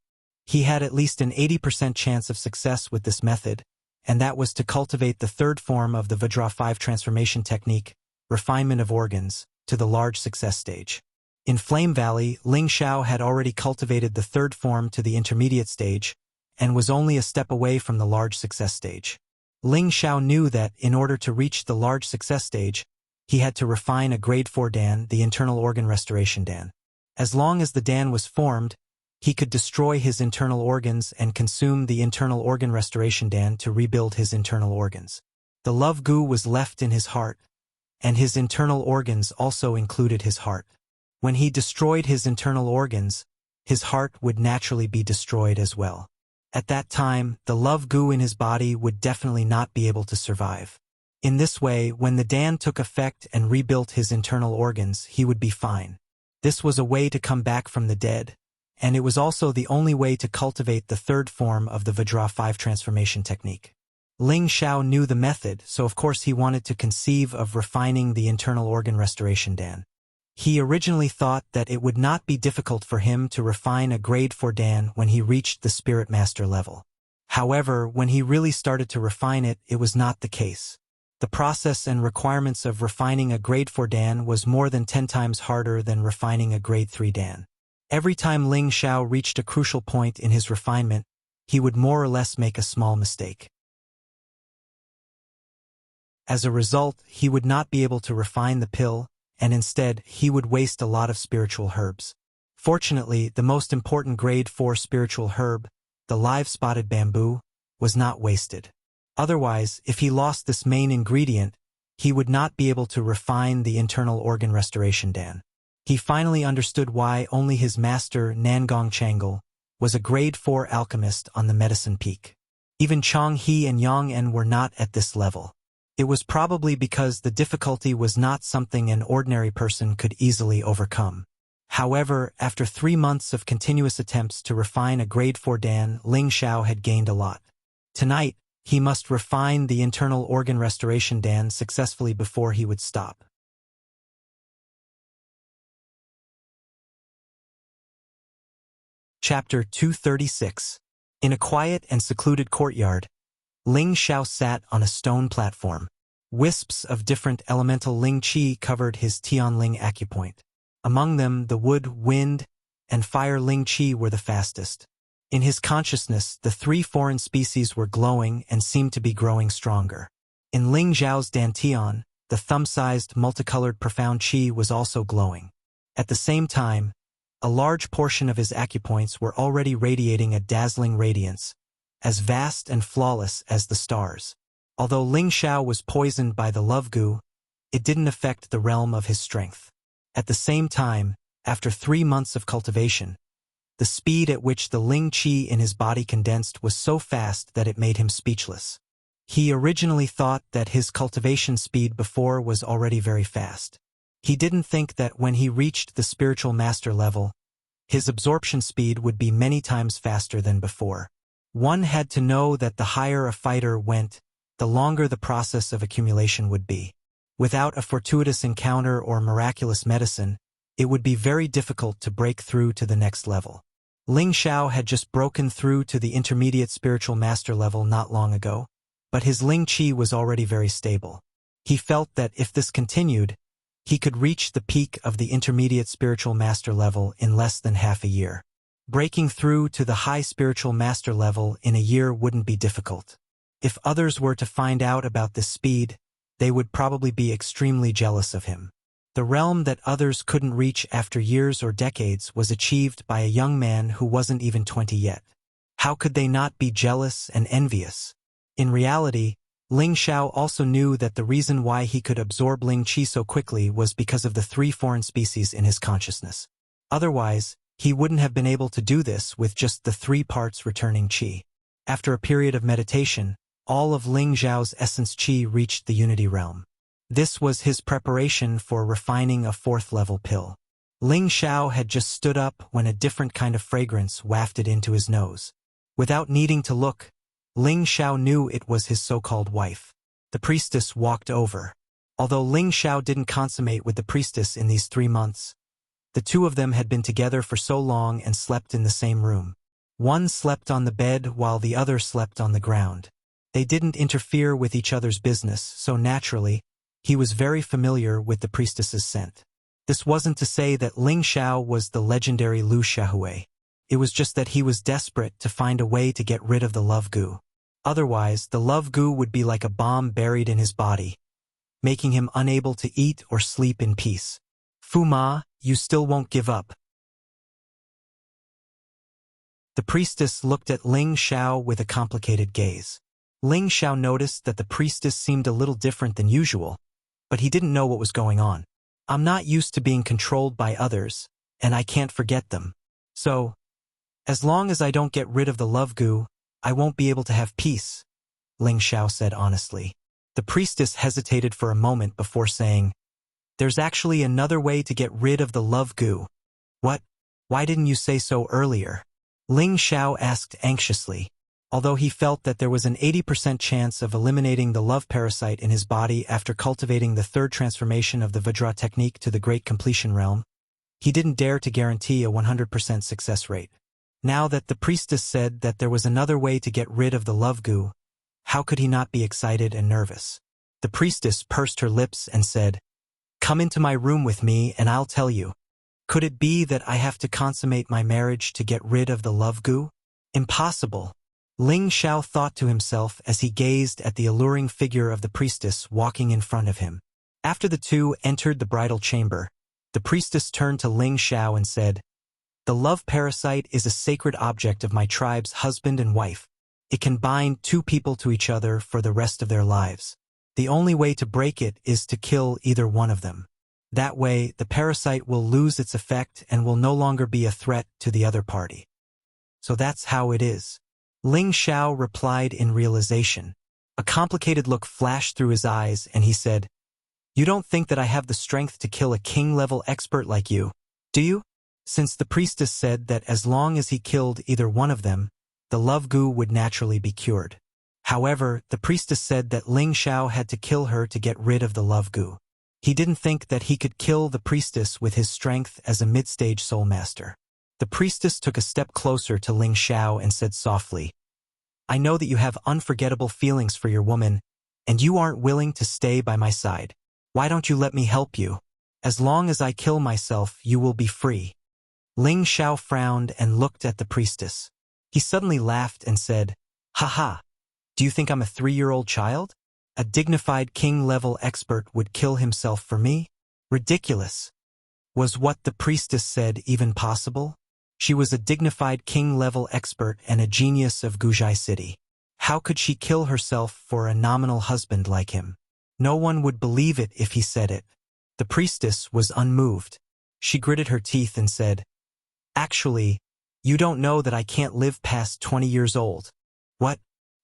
He had at least an 80% chance of success with this method, and that was to cultivate the third form of the Vajra 5 transformation technique, refinement of organs, to the large success stage. In Flame Valley, Ling Xiao had already cultivated the third form to the intermediate stage, and was only a step away from the large success stage. Ling Xiao knew that, in order to reach the large success stage, he had to refine a grade 4 Dan, the internal organ restoration Dan. As long as the Dan was formed, he could destroy his internal organs and consume the internal organ restoration Dan to rebuild his internal organs. The love goo was left in his heart, and his internal organs also included his heart. When he destroyed his internal organs, his heart would naturally be destroyed as well. At that time, the love goo in his body would definitely not be able to survive. In this way, when the Dan took effect and rebuilt his internal organs, he would be fine. This was a way to come back from the dead, and it was also the only way to cultivate the third form of the Vajra 5 transformation technique. Ling Xiao knew the method, so of course he wanted to conceive of refining the internal organ restoration Dan. He originally thought that it would not be difficult for him to refine a grade 4 Dan when he reached the Spirit Master level. However, when he really started to refine it, it was not the case. The process and requirements of refining a grade 4 Dan was more than 10 times harder than refining a grade 3 Dan. Every time Ling Xiao reached a crucial point in his refinement, he would more or less make a small mistake. As a result, he would not be able to refine the pill, and instead, he would waste a lot of spiritual herbs. Fortunately, the most important grade 4 spiritual herb, the live spotted bamboo, was not wasted. Otherwise, if he lost this main ingredient, he would not be able to refine the internal organ restoration Dan. He finally understood why only his master, Nangong Changle, was a grade 4 alchemist on the medicine peak. Even Chong He and Yang En were not at this level. It was probably because the difficulty was not something an ordinary person could easily overcome. However, after 3 months of continuous attempts to refine a grade 4 Dan, Ling Xiao had gained a lot. Tonight, he must refine the internal organ restoration Dan successfully before he would stop. Chapter 236. In a quiet and secluded courtyard, Ling Xiao sat on a stone platform. Wisps of different elemental Ling Qi covered his Tianling acupoint. Among them, the wood, wind, and fire Ling Qi were the fastest. In his consciousness, the three foreign species were glowing and seemed to be growing stronger. In Ling Zhao's Dantian, the thumb-sized, multicolored profound Qi was also glowing. At the same time, a large portion of his acupoints were already radiating a dazzling radiance, as vast and flawless as the stars. Although Ling Xiao was poisoned by the love goo, it didn't affect the realm of his strength. At the same time, after 3 months of cultivation, the speed at which the Ling Qi in his body condensed was so fast that it made him speechless. He originally thought that his cultivation speed before was already very fast. He didn't think that when he reached the spiritual master level, his absorption speed would be many times faster than before. One had to know that the higher a fighter went, the longer the process of accumulation would be. Without a fortuitous encounter or miraculous medicine, it would be very difficult to break through to the next level. Ling Xiao had just broken through to the intermediate spiritual master level not long ago, but his Ling Qi was already very stable. He felt that if this continued, he could reach the peak of the intermediate spiritual master level in less than half a year. Breaking through to the high spiritual master level in a year wouldn't be difficult. If others were to find out about this speed, they would probably be extremely jealous of him. The realm that others couldn't reach after years or decades was achieved by a young man who wasn't even 20 yet. How could they not be jealous and envious? In reality, Ling Xiao also knew that the reason why he could absorb Ling Qi so quickly was because of the 3 foreign species in his consciousness. Otherwise, he wouldn't have been able to do this with just the 3 parts returning Qi. After a period of meditation, all of Ling Zhao's essence Qi reached the unity realm. This was his preparation for refining a 4th-level pill. Ling Xiao had just stood up when a different kind of fragrance wafted into his nose. Without needing to look, Ling Xiao knew it was his so-called wife. The priestess walked over. Although Ling Xiao didn't consummate with the priestess in these 3 months, the 2 of them had been together for so long and slept in the same room. One slept on the bed while the other slept on the ground. They didn't interfere with each other's business, so naturally, he was very familiar with the priestess's scent. This wasn't to say that Ling Xiao was the legendary Lu Xiaohui. It was just that he was desperate to find a way to get rid of the love goo. Otherwise, the love goo would be like a bomb buried in his body, making him unable to eat or sleep in peace. Fu Ma, you still won't give up. The priestess looked at Ling Xiao with a complicated gaze. Ling Xiao noticed that the priestess seemed a little different than usual, but he didn't know what was going on. I'm not used to being controlled by others, and I can't forget them. So, as long as I don't get rid of the love goo, I won't be able to have peace, Ling Xiao said honestly. The priestess hesitated for a moment before saying, there's actually another way to get rid of the love goo. What? Why didn't you say so earlier? Ling Xiao asked anxiously. Although he felt that there was an 80% chance of eliminating the love parasite in his body after cultivating the 3rd transformation of the Vajra technique to the Great Completion realm, he didn't dare to guarantee a 100% success rate. Now that the priestess said that there was another way to get rid of the love goo, how could he not be excited and nervous? The priestess pursed her lips and said, come into my room with me and I'll tell you. Could it be that I have to consummate my marriage to get rid of the love goo? Impossible. Ling Xiao thought to himself as he gazed at the alluring figure of the priestess walking in front of him. After the 2 entered the bridal chamber, the priestess turned to Ling Xiao and said, the love parasite is a sacred object of my tribe's husband and wife. It can bind 2 people to each other for the rest of their lives. The only way to break it is to kill either one of them. That way, the parasite will lose its effect and will no longer be a threat to the other party. So that's how it is. Ling Xiao replied in realization. A complicated look flashed through his eyes and he said, you don't think that I have the strength to kill a king-level expert like you, do you? Since the priestess said that as long as he killed either one of them, the love goo would naturally be cured. However, the priestess said that Ling Xiao had to kill her to get rid of the love goo. He didn't think that he could kill the priestess with his strength as a mid-stage soul master. The priestess took a step closer to Ling Xiao and said softly, I know that you have unforgettable feelings for your woman, and you aren't willing to stay by my side. Why don't you let me help you? As long as I kill myself, you will be free. Ling Xiao frowned and looked at the priestess. He suddenly laughed and said, Ha! Do you think I'm a 3-year-old child? A dignified king-level expert would kill himself for me? Ridiculous. Was what the priestess said even possible? She was a dignified king-level expert and a genius of Guzhai City. How could she kill herself for a nominal husband like him? No one would believe it if he said it. The priestess was unmoved. She gritted her teeth and said, Actually, you don't know that I can't live past 20 years old. What?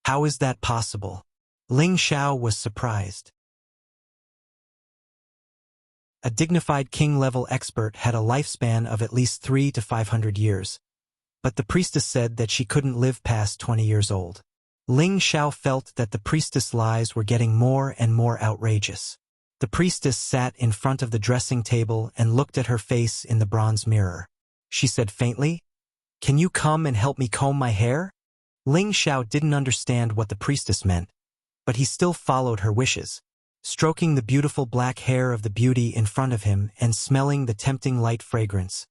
How is that possible? Ling Xiao was surprised. A dignified king-level expert had a lifespan of at least 300 to 500 years, but the priestess said that she couldn't live past 20 years old. Ling Xiao felt that the priestess' lies were getting more and more outrageous. The priestess sat in front of the dressing table and looked at her face in the bronze mirror. She said faintly, Can you come and help me comb my hair? Ling Xiao didn't understand what the priestess meant, but he still followed her wishes, stroking the beautiful black hair of the beauty in front of him and smelling the tempting light fragrance.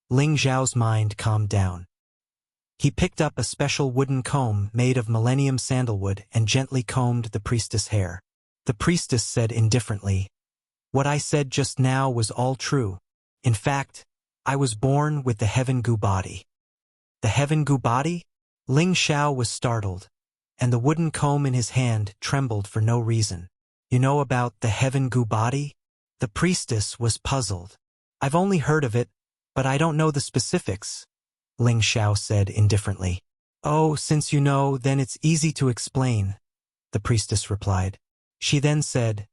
Ling Xiao's mind calmed down. He picked up a special wooden comb made of millennium sandalwood and gently combed the priestess' hair. The priestess said indifferently, What I said just now was all true. In fact, I was born with the Heaven Gu body. The Heaven Gu body? Ling Xiao was startled, and the wooden comb in his hand trembled for no reason. You know about the Heaven Gu body? The priestess was puzzled. I've only heard of it, but I don't know the specifics, Ling Xiao said indifferently. Oh, since you know, then it's easy to explain, the priestess replied. She then said,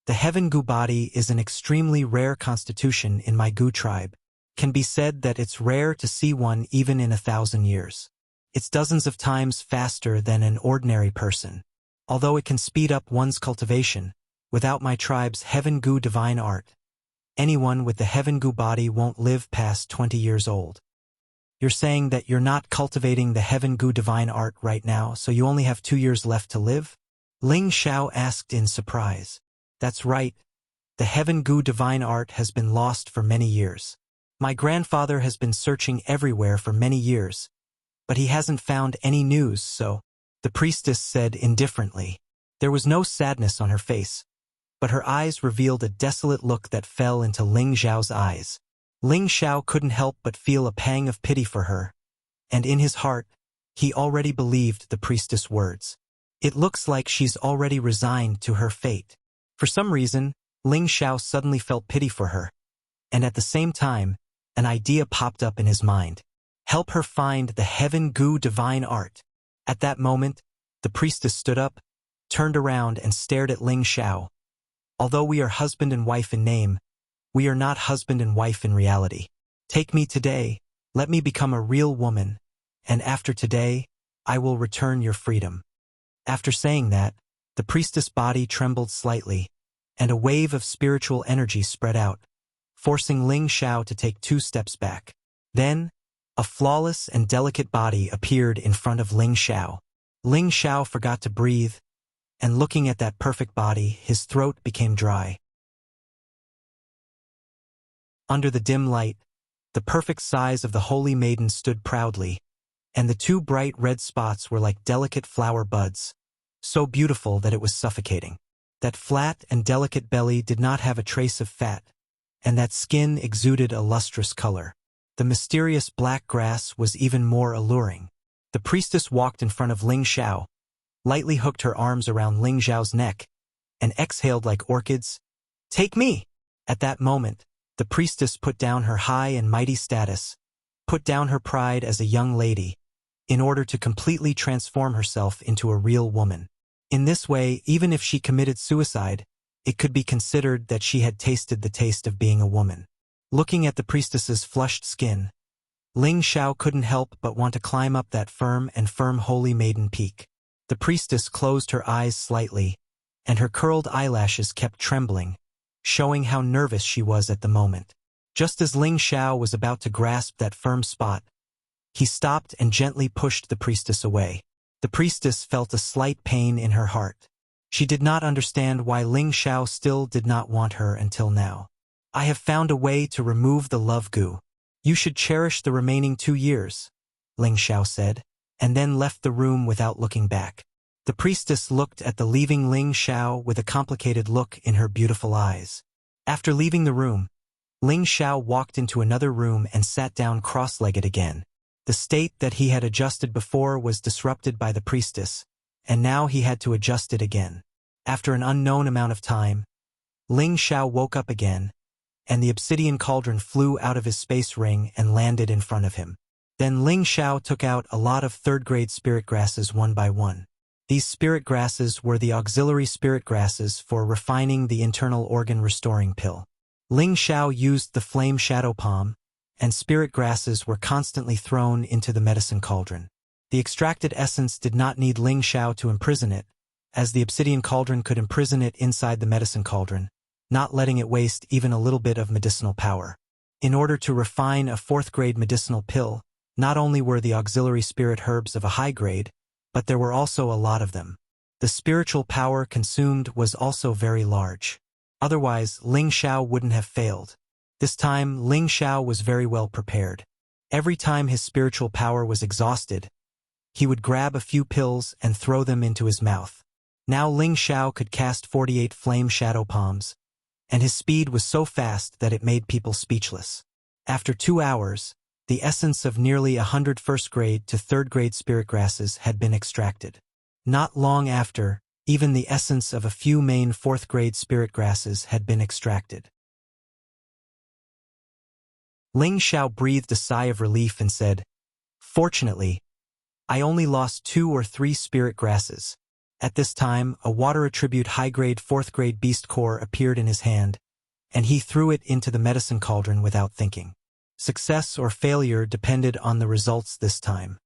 The Heaven Gu body is an extremely rare constitution in my Gu tribe. Can be said that it's rare to see one even in 1,000 years. It's dozens of times faster than an ordinary person. Although it can speed up one's cultivation, without my tribe's Heaven Gu divine art, anyone with the Heaven Gu body won't live past 20 years old. You're saying that you're not cultivating the Heaven Gu divine art right now, so you only have 2 years left to live? Ling Xiao asked in surprise. That's right. The Heaven Gu divine art has been lost for many years. My grandfather has been searching everywhere for many years, but he hasn't found any news, so, the priestess said indifferently. There was no sadness on her face, but her eyes revealed a desolate look that fell into Ling Xiao's eyes. Ling Xiao couldn't help but feel a pang of pity for her, and in his heart, he already believed the priestess' words. It looks like she's already resigned to her fate. For some reason, Ling Xiao suddenly felt pity for her, and at the same time, an idea popped up in his mind. Help her find the Heaven Gu divine art. At that moment, the priestess stood up, turned around and stared at Ling Xiao. Although we are husband and wife in name, we are not husband and wife in reality. Take me today, let me become a real woman, and after today, I will return your freedom. After saying that, the priestess' body trembled slightly, and a wave of spiritual energy spread out, forcing Ling Xiao to take 2 steps back. Then, a flawless and delicate body appeared in front of Ling Xiao. Ling Xiao forgot to breathe, and looking at that perfect body, his throat became dry. Under the dim light, the perfect size of the holy maiden stood proudly, and the 2 bright red spots were like delicate flower buds, so beautiful that it was suffocating. That flat and delicate belly did not have a trace of fat, and that skin exuded a lustrous color. The mysterious black grass was even more alluring. The priestess walked in front of Ling Xiao, lightly hooked her arms around Ling Xiao's neck, and exhaled like orchids. Take me! At that moment, the priestess put down her high and mighty status, put down her pride as a young lady, in order to completely transform herself into a real woman. In this way, even if she committed suicide, it could be considered that she had tasted the taste of being a woman. Looking at the priestess's flushed skin, Ling Xiao couldn't help but want to climb up that firm holy maiden peak. The priestess closed her eyes slightly, and her curled eyelashes kept trembling, showing how nervous she was at the moment. Just as Ling Xiao was about to grasp that firm spot, he stopped and gently pushed the priestess away. The priestess felt a slight pain in her heart. She did not understand why Ling Xiao still did not want her until now. I have found a way to remove the love goo. You should cherish the remaining 2 years, Ling Xiao said, and then left the room without looking back. The priestess looked at the leaving Ling Xiao with a complicated look in her beautiful eyes. After leaving the room, Ling Xiao walked into another room and sat down cross-legged again. The state that he had adjusted before was disrupted by the priestess, and now he had to adjust it again. After an unknown amount of time, Ling Xiao woke up again, and the obsidian cauldron flew out of his space ring and landed in front of him. Then Ling Xiao took out a lot of third-grade spirit grasses one by one. These spirit grasses were the auxiliary spirit grasses for refining the internal organ restoring pill. Ling Xiao used the flame shadow palm, and spirit grasses were constantly thrown into the medicine cauldron. The extracted essence did not need Ling Xiao to imprison it, as the obsidian cauldron could imprison it inside the medicine cauldron, not letting it waste even a little bit of medicinal power. In order to refine a 4th-grade medicinal pill, not only were the auxiliary spirit herbs of a high grade, but there were also a lot of them. The spiritual power consumed was also very large. Otherwise, Ling Xiao wouldn't have failed. This time, Ling Xiao was very well prepared. Every time his spiritual power was exhausted, he would grab a few pills and throw them into his mouth. Now Ling Xiao could cast 48 flame shadow palms, and his speed was so fast that it made people speechless. After 2 hours, the essence of nearly 100 1st-grade to 3rd-grade spirit grasses had been extracted. Not long after, even the essence of a few main 4th-grade spirit grasses had been extracted. Ling Xiao breathed a sigh of relief and said, "Fortunately, I only lost 2 or 3 spirit grasses." At this time, a water attribute high-grade 4th-grade beast core appeared in his hand, and he threw it into the medicine cauldron without thinking. Success or failure depended on the results this time.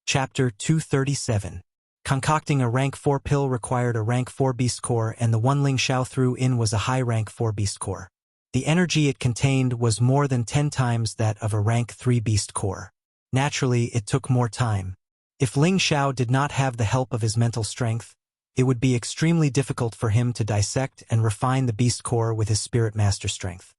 Chapter 237. Concocting a rank 4 pill required a rank 4 beast core, and the one Ling Xiao threw in was a high rank 4 beast core. The energy it contained was more than 10 times that of a rank 3 beast core. Naturally, it took more time. If Ling Xiao did not have the help of his mental strength, it would be extremely difficult for him to dissect and refine the beast core with his spirit master strength.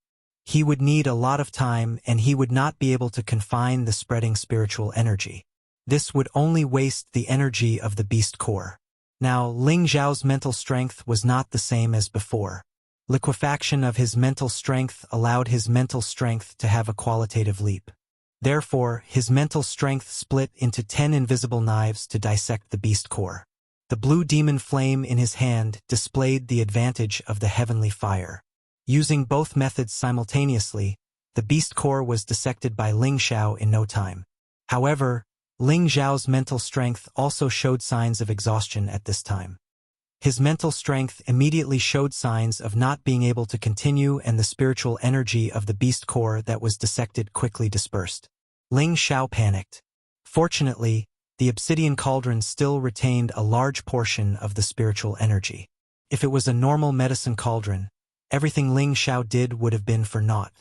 He would need a lot of time, and he would not be able to confine the spreading spiritual energy. This would only waste the energy of the beast core. Now, Ling Xiao's mental strength was not the same as before. Liquefaction of his mental strength allowed his mental strength to have a qualitative leap. Therefore, his mental strength split into 10 invisible knives to dissect the beast core. The blue demon flame in his hand displayed the advantage of the heavenly fire. Using both methods simultaneously, the beast core was dissected by Ling Xiao in no time. However, Ling Xiao's mental strength also showed signs of exhaustion at this time. His mental strength immediately showed signs of not being able to continue, and the spiritual energy of the beast core that was dissected quickly dispersed. Ling Xiao panicked. Fortunately, the obsidian cauldron still retained a large portion of the spiritual energy. If it was a normal medicine cauldron, everything Ling Xiao did would have been for naught.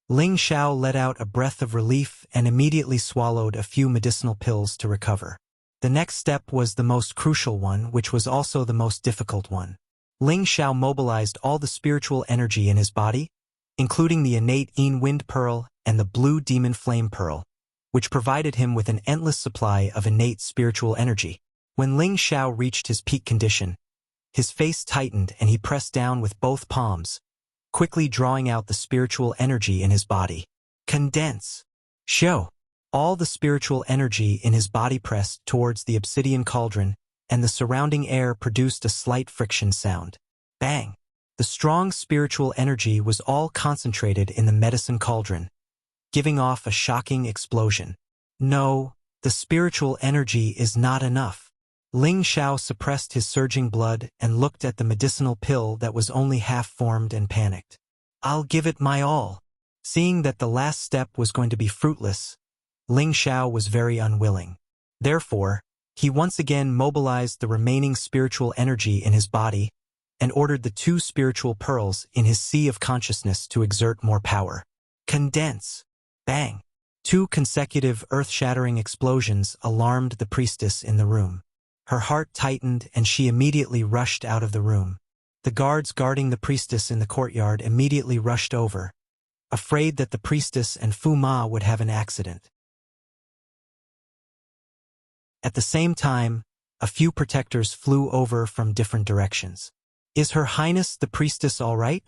Ling Xiao let out a breath of relief and immediately swallowed a few medicinal pills to recover. The next step was the most crucial one, which was also the most difficult one. Ling Xiao mobilized all the spiritual energy in his body, including the innate Yin Wind Pearl and the Blue Demon Flame Pearl, which provided him with an endless supply of innate spiritual energy. When Ling Xiao reached his peak condition, his face tightened and he pressed down with both palms, quickly drawing out the spiritual energy in his body. Condense. Show. All the spiritual energy in his body pressed towards the obsidian cauldron, and the surrounding air produced a slight friction sound. Bang! The strong spiritual energy was all concentrated in the medicine cauldron, giving off a shocking explosion. No, the spiritual energy is not enough. Ling Xiao suppressed his surging blood and looked at the medicinal pill that was only half-formed and panicked. I'll give it my all. Seeing that the last step was going to be fruitless, Ling Xiao was very unwilling. Therefore, He once again mobilized the remaining spiritual energy in his body and ordered the 2 spiritual pearls in his sea of consciousness to exert more power. Condense! Bang! 2 consecutive earth-shattering explosions alarmed the priestess in the room. Her heart tightened and she immediately rushed out of the room. The guards guarding the priestess in the courtyard immediately rushed over, afraid that the priestess and Fu Ma would have an accident. At the same time, a few protectors flew over from different directions. "Is Her Highness the priestess all right?"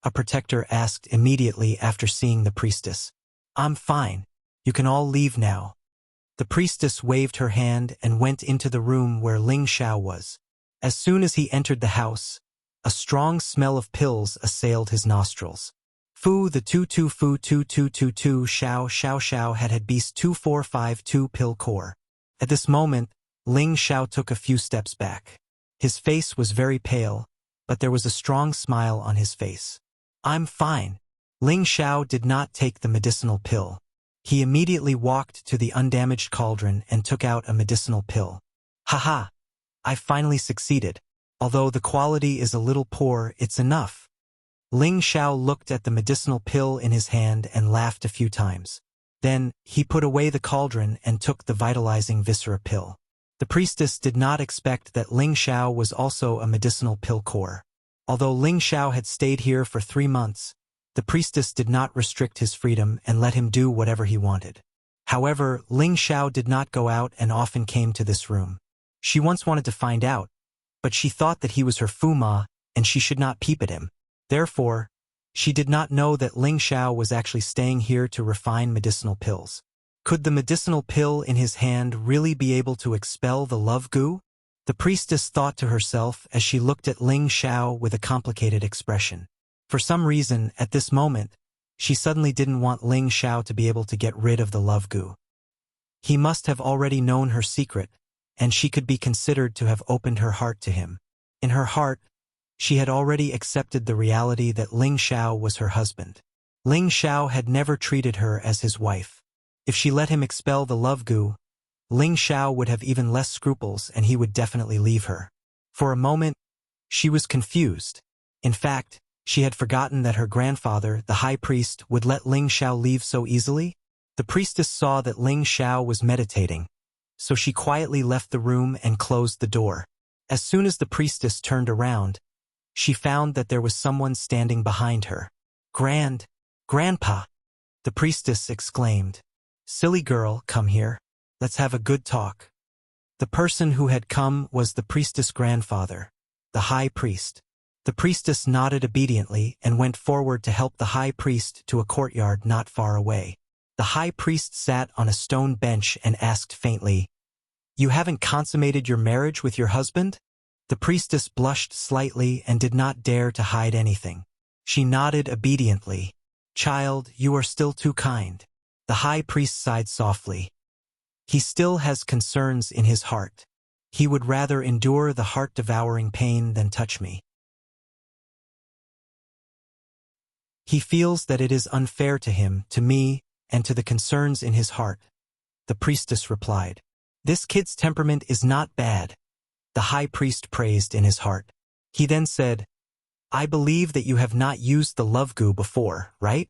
a protector asked immediately after seeing the priestess. "I'm fine. You can all leave now." The priestess waved her hand and went into the room where Ling Xiao was. As soon as he entered the house, a strong smell of pills assailed his nostrils. Fu the 22 Fu 2222 Xiao Xiao Xiao had beast 2452 pill core. At this moment, Ling Xiao took a few steps back. His face was very pale, but there was a strong smile on his face. "I'm fine." Ling Xiao did not take the medicinal pill. He immediately walked to the undamaged cauldron and took out a medicinal pill. "Haha! I finally succeeded. Although the quality is a little poor, it's enough." Ling Xiao looked at the medicinal pill in his hand and laughed a few times. Then, he put away the cauldron and took the vitalizing viscera pill. The priestess did not expect that Ling Xiao was also a medicinal pill core. Although Ling Xiao had stayed here for 3 months, the priestess did not restrict his freedom and let him do whatever he wanted. However, Ling Xiao did not go out and often came to this room. She once wanted to find out, but she thought that he was her Fu Ma and she should not peep at him. Therefore, she did not know that Ling Xiao was actually staying here to refine medicinal pills. Could the medicinal pill in his hand really be able to expel the love goo? The priestess thought to herself as she looked at Ling Xiao with a complicated expression. For some reason, at this moment, she suddenly didn't want Ling Xiao to be able to get rid of the love goo. He must have already known her secret, and she could be considered to have opened her heart to him. In her heart, she had already accepted the reality that Ling Xiao was her husband. Ling Xiao had never treated her as his wife. If she let him expel the love goo, Ling Xiao would have even less scruples and he would definitely leave her. For a moment, she was confused. In fact, she had forgotten that her grandfather, the high priest, would let Ling Xiao leave so easily. The priestess saw that Ling Xiao was meditating, so she quietly left the room and closed the door. As soon as the priestess turned around, she found that there was someone standing behind her. Grandpa! The priestess exclaimed. "Silly girl, come here. Let's have a good talk." The person who had come was the priestess' grandfather, the high priest. The priestess nodded obediently and went forward to help the high priest to a courtyard not far away. The high priest sat on a stone bench and asked faintly, "You haven't consummated your marriage with your husband?" The priestess blushed slightly and did not dare to hide anything. She nodded obediently. "Child, you are still too kind." The high priest sighed softly. He still has concerns in his heart. He would rather endure the heart-devouring pain than touch me. He feels that it is unfair to him, to me, and to the concerns in his heart. The priestess replied. "This kid's temperament is not bad," the high priest praised in his heart. He then said, "I believe that you have not used the love goo before, right?"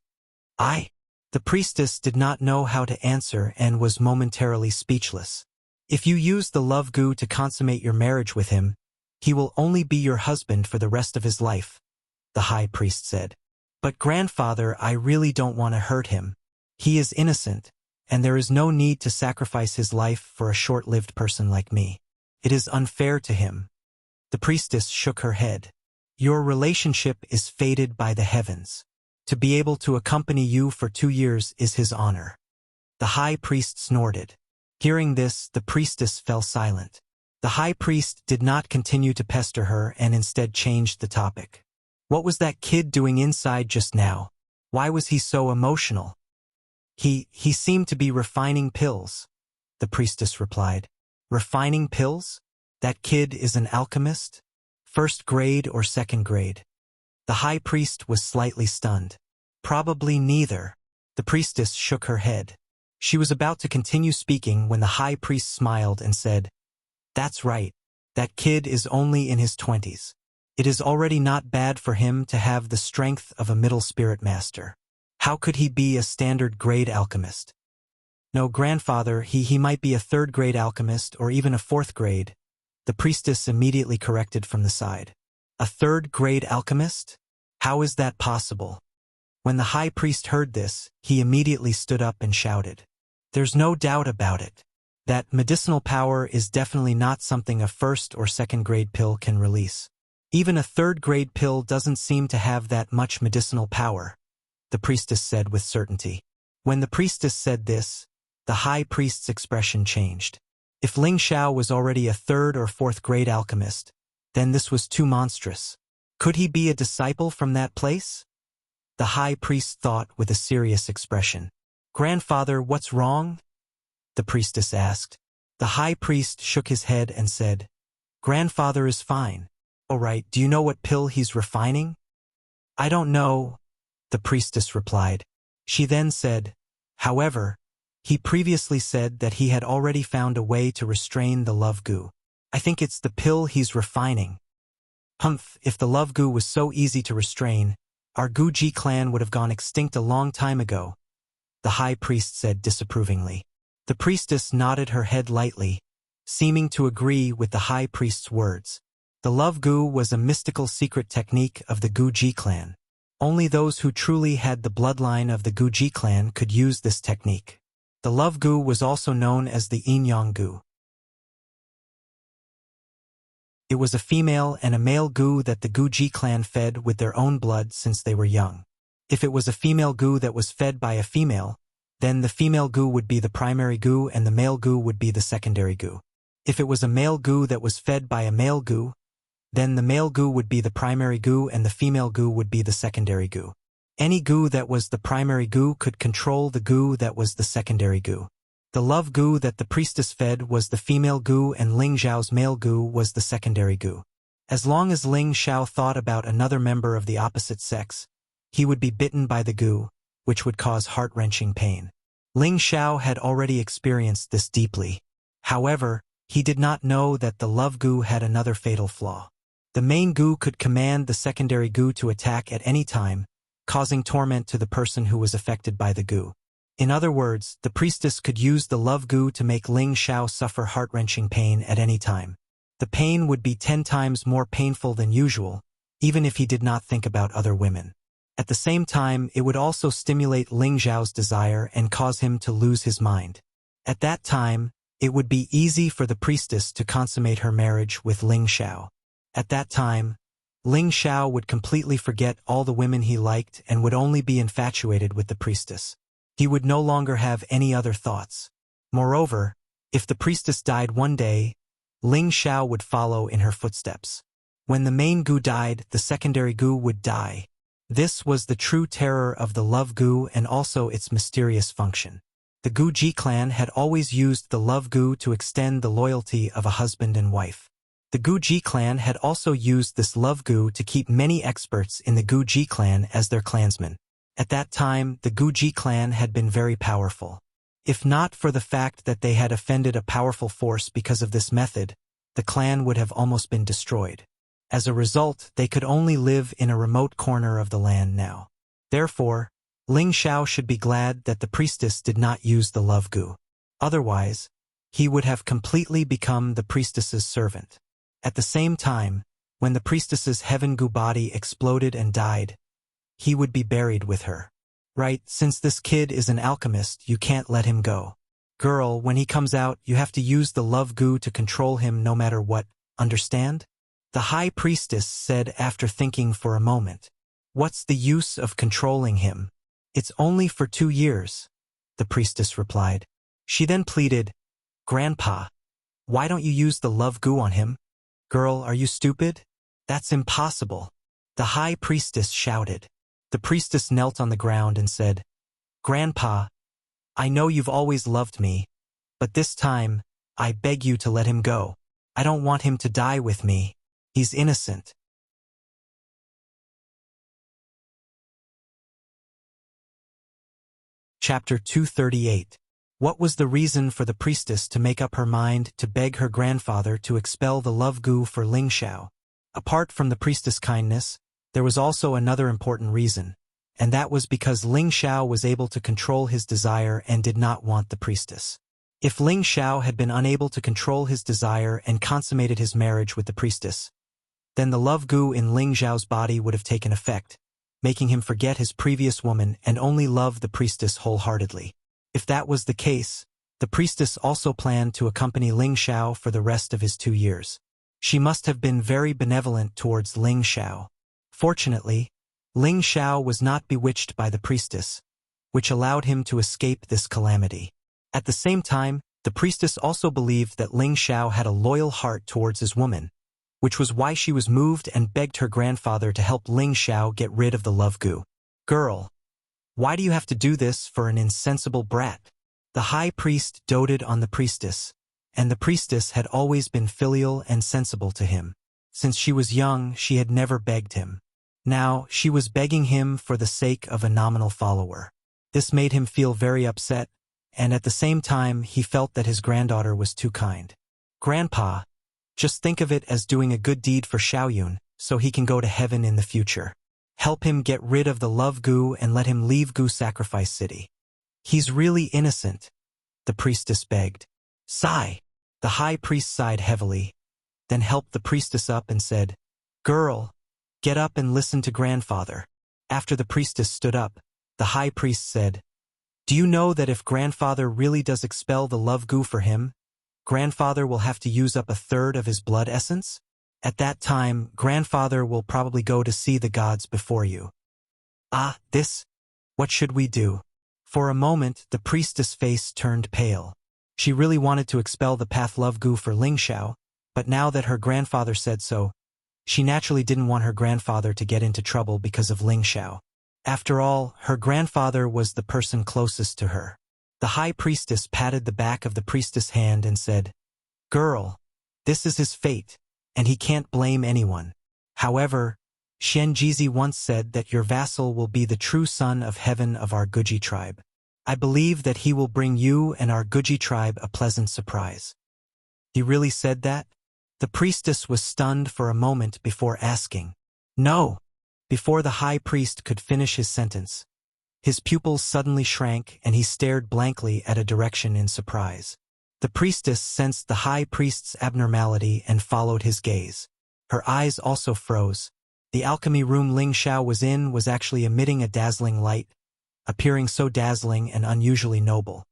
The priestess did not know how to answer and was momentarily speechless. "If you use the love goo to consummate your marriage with him, he will only be your husband for the rest of his life," the high priest said. "But grandfather, I really don't want to hurt him. He is innocent, and there is no need to sacrifice his life for a short-lived person like me. It is unfair to him." The priestess shook her head. "Your relationship is fated by the heavens. To be able to accompany you for 2 years is his honor." The high priest snorted. Hearing this, the priestess fell silent. The high priest did not continue to pester her and instead changed the topic. "What was that kid doing inside just now? Why was he so emotional?" He seemed to be refining pills," the priestess replied. "Refining pills? That kid is an alchemist? First grade or second grade?" The high priest was slightly stunned. "Probably neither." The priestess shook her head. She was about to continue speaking when the high priest smiled and said, "That's right. That kid is only in his 20s. It is already not bad for him to have the strength of a middle spirit master. How could he be a standard grade alchemist?" "No, grandfather, he might be a third-grade alchemist or even a fourth-grade," the priestess immediately corrected from the side. "A third-grade alchemist? How is that possible?" When the high priest heard this, he immediately stood up and shouted, "There's no doubt about it. That medicinal power is definitely not something a first or second-grade pill can release. Even a third-grade pill doesn't seem to have that much medicinal power," the priestess said with certainty. When the priestess said this, the high priest's expression changed. If Ling Xiao was already a third or fourth-grade alchemist, then this was too monstrous. Could he be a disciple from that place? The high priest thought with a serious expression. "Grandfather, what's wrong?" the priestess asked. The high priest shook his head and said, "Grandfather is fine." "All right, do you know what pill he's refining?" "I don't know," the priestess replied. She then said, "However, he previously said that he had already found a way to restrain the love goo. I think it's the pill he's refining." "Humph, if the love goo was so easy to restrain, our Guji clan would have gone extinct a long time ago," the high priest said disapprovingly. The priestess nodded her head lightly, seeming to agree with the high priest's words. The love goo was a mystical secret technique of the Guji clan. Only those who truly had the bloodline of the Guji clan could use this technique. The love goo was also known as the Yin-Yang goo. It was a female and a male goo that the Guji clan fed with their own blood since they were young. If it was a female goo that was fed by a female, then the female goo would be the primary goo and the male goo would be the secondary goo. If it was a male goo that was fed by a male goo, then the male goo would be the primary goo and the female goo would be the secondary goo. Any goo that was the primary goo could control the goo that was the secondary goo. The love goo that the priestess fed was the female goo and Ling Xiao's male goo was the secondary goo. As long as Ling Xiao thought about another member of the opposite sex, he would be bitten by the goo, which would cause heart-wrenching pain. Ling Xiao had already experienced this deeply. However, he did not know that the love goo had another fatal flaw. The main goo could command the secondary goo to attack at any time, causing torment to the person who was affected by the goo. In other words, the priestess could use the love goo to make Ling Xiao suffer heart-wrenching pain at any time. The pain would be 10 times more painful than usual, even if he did not think about other women. At the same time, it would also stimulate Ling Xiao's desire and cause him to lose his mind. At that time, it would be easy for the priestess to consummate her marriage with Ling Xiao. At that time, Ling Xiao would completely forget all the women he liked and would only be infatuated with the priestess. He would no longer have any other thoughts. Moreover, if the priestess died one day, Ling Xiao would follow in her footsteps. When the main goo died, the secondary goo would die. This was the true terror of the love goo and also its mysterious function. The Guji clan had always used the love goo to extend the loyalty of a husband and wife. The Guji clan had also used this love goo to keep many experts in the Guji clan as their clansmen. At that time, the Guji clan had been very powerful. If not for the fact that they had offended a powerful force because of this method, the clan would have almost been destroyed. As a result, they could only live in a remote corner of the land now. Therefore, Ling Xiao should be glad that the priestess did not use the love goo. Otherwise, he would have completely become the priestess's servant. At the same time, when the priestess's heaven goo body exploded and died, he would be buried with her. Right, since this kid is an alchemist, you can't let him go. Girl, when he comes out, you have to use the love goo to control him no matter what, understand? The high priestess said after thinking for a moment. What's the use of controlling him? It's only for 2 years, the priestess replied. She then pleaded, Grandpa, why don't you use the love goo on him? Girl, are you stupid? That's impossible, the high priestess shouted. The priestess knelt on the ground and said, Grandpa, I know you've always loved me, but this time, I beg you to let him go. I don't want him to die with me. He's innocent. Chapter 238. What was the reason for the priestess to make up her mind to beg her grandfather to expel the love goo for Ling Xiao? Apart from the priestess' kindness, there was also another important reason, and that was because Ling Xiao was able to control his desire and did not want the priestess. If Ling Xiao had been unable to control his desire and consummated his marriage with the priestess, then the love goo in Ling Xiao's body would have taken effect, making him forget his previous woman and only love the priestess wholeheartedly. If that was the case, the priestess also planned to accompany Ling Xiao for the rest of his 2 years. She must have been very benevolent towards Ling Xiao. Fortunately, Ling Xiao was not bewitched by the priestess, which allowed him to escape this calamity. At the same time, the priestess also believed that Ling Xiao had a loyal heart towards his woman, which was why she was moved and begged her grandfather to help Ling Xiao get rid of the love goo. Girl, why do you have to do this for an insensible brat? The high priest doted on the priestess, and the priestess had always been filial and sensible to him. Since she was young, she had never begged him. Now, she was begging him for the sake of a nominal follower. This made him feel very upset, and at the same time he felt that his granddaughter was too kind. Grandpa, just think of it as doing a good deed for Xiaoyun, so he can go to heaven in the future. Help him get rid of the love goo and let him leave Goo Sacrifice City. He's really innocent, the priestess begged. Sigh. The high priest sighed heavily, then helped the priestess up and said, Girl, get up and listen to grandfather. After the priestess stood up, the high priest said, Do you know that if grandfather really does expel the love goo for him, grandfather will have to use up 1/3 of his blood essence? At that time, grandfather will probably go to see the gods before you. What should we do? For a moment, the priestess' face turned pale. She really wanted to expel the path love goo for Ling Xiao, but now that her grandfather said so, she naturally didn't want her grandfather to get into trouble because of Ling Xiao. After all, her grandfather was the person closest to her. The high priestess patted the back of the priestess' hand and said, Girl, this is his fate, and he can't blame anyone. However, Shen Jizi once said that your vassal will be the true son of heaven of our Guji tribe. I believe that he will bring you and our Guji tribe a pleasant surprise. He really said that? The priestess was stunned for a moment before asking, No! Before the high priest could finish his sentence, his pupils suddenly shrank and he stared blankly at a direction in surprise. The priestess sensed the high priest's abnormality and followed his gaze. Her eyes also froze. The alchemy room Ling Xiao was in was actually emitting a dazzling light, appearing so dazzling and unusually noble.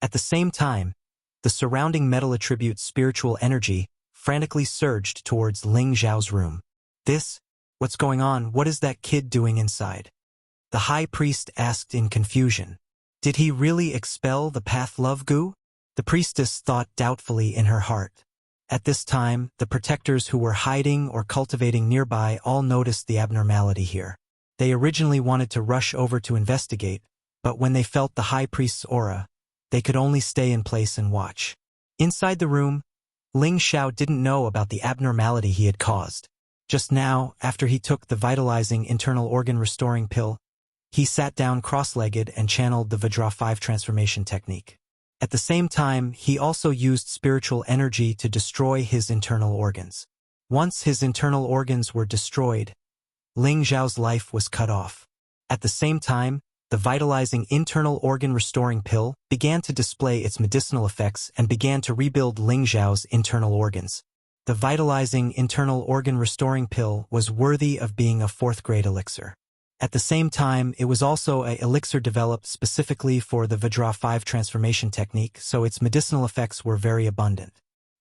At the same time, the surrounding metal attribute spiritual energy frantically surged towards Ling Xiao's room. What's going on? What is that kid doing inside? The high priest asked in confusion. Did he really expel the path love goo? The priestess thought doubtfully in her heart. At this time, the protectors who were hiding or cultivating nearby all noticed the abnormality here. They originally wanted to rush over to investigate, but when they felt the high priest's aura, they could only stay in place and watch. Inside the room, Ling Xiao didn't know about the abnormality he had caused. Just now, after he took the vitalizing internal organ restoring pill, he sat down cross-legged and channeled the Vajra 5 transformation technique. At the same time, he also used spiritual energy to destroy his internal organs. Once his internal organs were destroyed, Ling Xiao's life was cut off. At the same time, the vitalizing internal organ restoring pill began to display its medicinal effects and began to rebuild Ling Xiao's internal organs. The vitalizing internal organ restoring pill was worthy of being a 4th-grade elixir. At the same time, it was also an elixir developed specifically for the Vajra 5 transformation technique, so its medicinal effects were very abundant.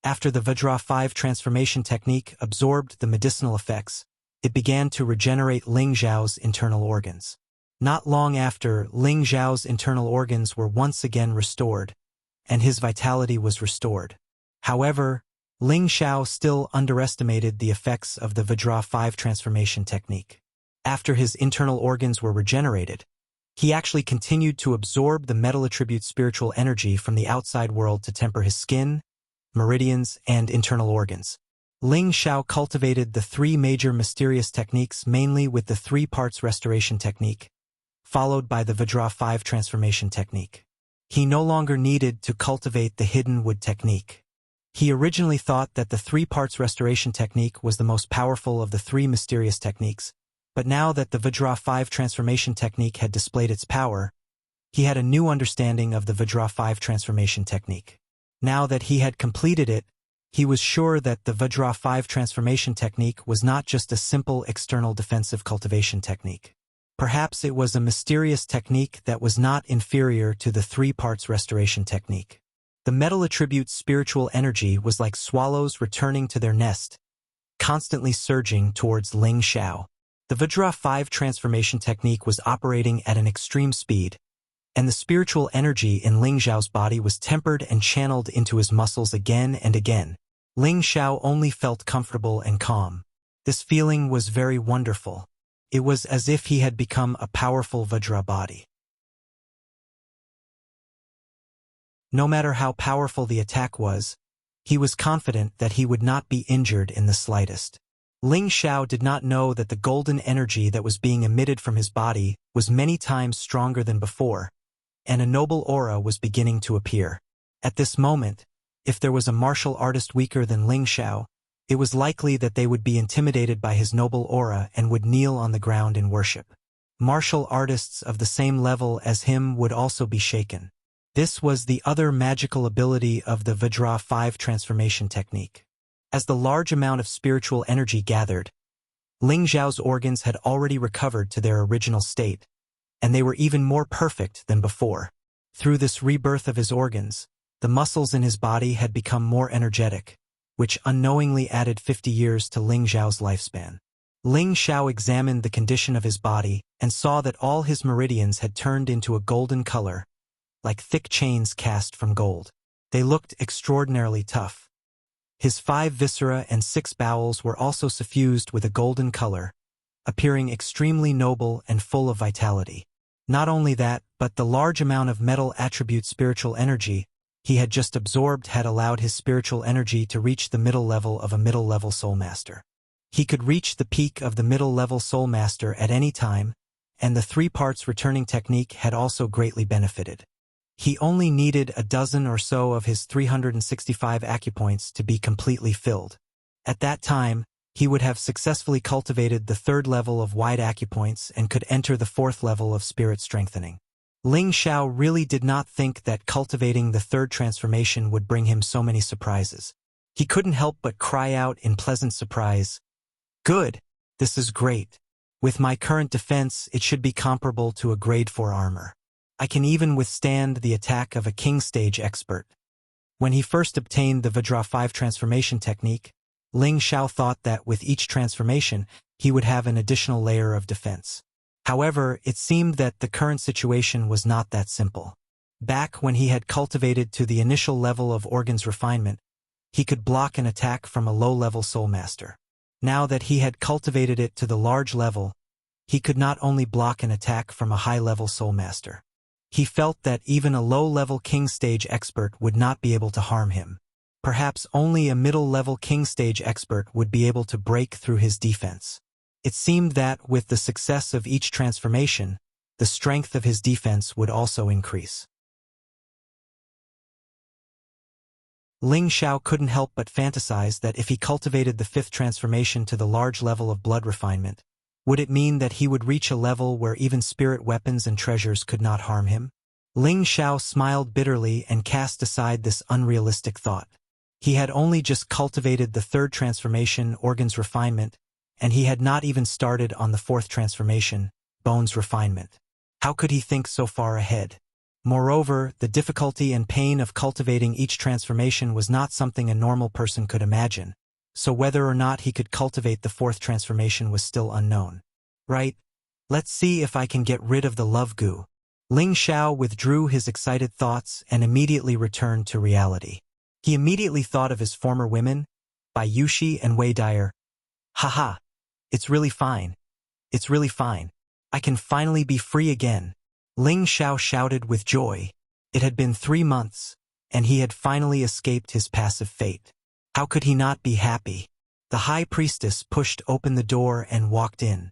After the Vajra 5 transformation technique absorbed the medicinal effects, it began to regenerate Ling Xiao's internal organs. Not long after, Ling Xiao's internal organs were once again restored, and his vitality was restored. However, Ling Xiao still underestimated the effects of the Vajra 5 transformation technique. After his internal organs were regenerated, he actually continued to absorb the metal attribute spiritual energy from the outside world to temper his skin, meridians, and internal organs. Ling Xiao cultivated the 3 major mysterious techniques mainly with the 3 parts restoration technique, followed by the Vajra 5 transformation technique. He no longer needed to cultivate the hidden wood technique. He originally thought that the 3 parts restoration technique was the most powerful of the 3 mysterious techniques, but now that the Vajra 5 transformation technique had displayed its power, he had a new understanding of the Vajra 5 transformation technique. Now that he had completed it, he was sure that the Vajra 5 transformation technique was not just a simple external defensive cultivation technique. Perhaps it was a mysterious technique that was not inferior to the 3 parts restoration technique. The metal attribute's spiritual energy was like swallows returning to their nest, constantly surging towards Ling Xiao. The Vajra 5 transformation technique was operating at an extreme speed, and the spiritual energy in Ling Xiao's body was tempered and channeled into his muscles again and again. Ling Xiao only felt comfortable and calm. This feeling was very wonderful. It was as if he had become a powerful Vajra body. No matter how powerful the attack was, he was confident that he would not be injured in the slightest. Ling Xiao did not know that the golden energy that was being emitted from his body was many times stronger than before, and a noble aura was beginning to appear. At this moment, if there was a martial artist weaker than Ling Xiao, it was likely that they would be intimidated by his noble aura and would kneel on the ground in worship. Martial artists of the same level as him would also be shaken. This was the other magical ability of the Vajra 5 transformation technique. As the large amount of spiritual energy gathered, Ling Xiao's organs had already recovered to their original state, and they were even more perfect than before. Through this rebirth of his organs, the muscles in his body had become more energetic, which unknowingly added 50 years to Ling Xiao's lifespan. Ling Xiao examined the condition of his body and saw that all his meridians had turned into a golden color, like thick chains cast from gold. They looked extraordinarily tough. His 5 viscera and 6 bowels were also suffused with a golden color, appearing extremely noble and full of vitality. Not only that, but the large amount of metal attribute spiritual energy he had just absorbed had allowed his spiritual energy to reach the middle level of a middle-level soul master. He could reach the peak of the middle-level soul master at any time, and the 3 parts returning technique had also greatly benefited. He only needed a dozen or so of his 365 acupoints to be completely filled. At that time, he would have successfully cultivated the 3rd level of wide acupoints and could enter the 4th level of spirit strengthening. Ling Xiao really did not think that cultivating the 3rd transformation would bring him so many surprises. He couldn't help but cry out in pleasant surprise, "Good! This is great. With my current defense, it should be comparable to a grade 4 armor. I can even withstand the attack of a king stage expert." When he first obtained the Vajra 5 transformation technique, Ling Xiao thought that with each transformation, he would have an additional layer of defense. However, it seemed that the current situation was not that simple. Back when he had cultivated to the initial level of organs refinement, he could block an attack from a low-level soul master. Now that he had cultivated it to the large level, he could not only block an attack from a high-level soul master. He felt that even a low-level king stage expert would not be able to harm him. Perhaps only a middle-level king stage expert would be able to break through his defense. It seemed that with the success of each transformation, the strength of his defense would also increase. Ling Xiao couldn't help but fantasize that if he cultivated the 5th transformation to the large level of blood refinement, would it mean that he would reach a level where even spirit weapons and treasures could not harm him? Ling Xiao smiled bitterly and cast aside this unrealistic thought. He had only just cultivated the 3rd transformation, organs refinement, and he had not even started on the 4th transformation, bones refinement. How could he think so far ahead? Moreover, the difficulty and pain of cultivating each transformation was not something a normal person could imagine, so whether or not he could cultivate the 4th transformation was still unknown. Right, let's see if I can get rid of the love goo. Ling Xiao withdrew his excited thoughts and immediately returned to reality. He immediately thought of his former women, Bai Yushi and Wei Dyer. Haha, it's really fine. It's really fine. I can finally be free again. Ling Xiao shouted with joy. It had been 3 months, and he had finally escaped his passive fate. How could he not be happy? The high priestess pushed open the door and walked in.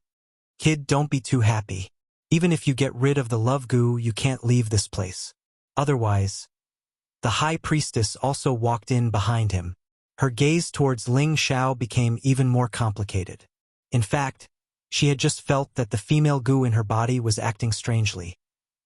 Kid, don't be too happy. Even if you get rid of the love goo, you can't leave this place. Otherwise, the high priestess also walked in behind him. Her gaze towards Ling Xiao became even more complicated. In fact, she had just felt that the female goo in her body was acting strangely.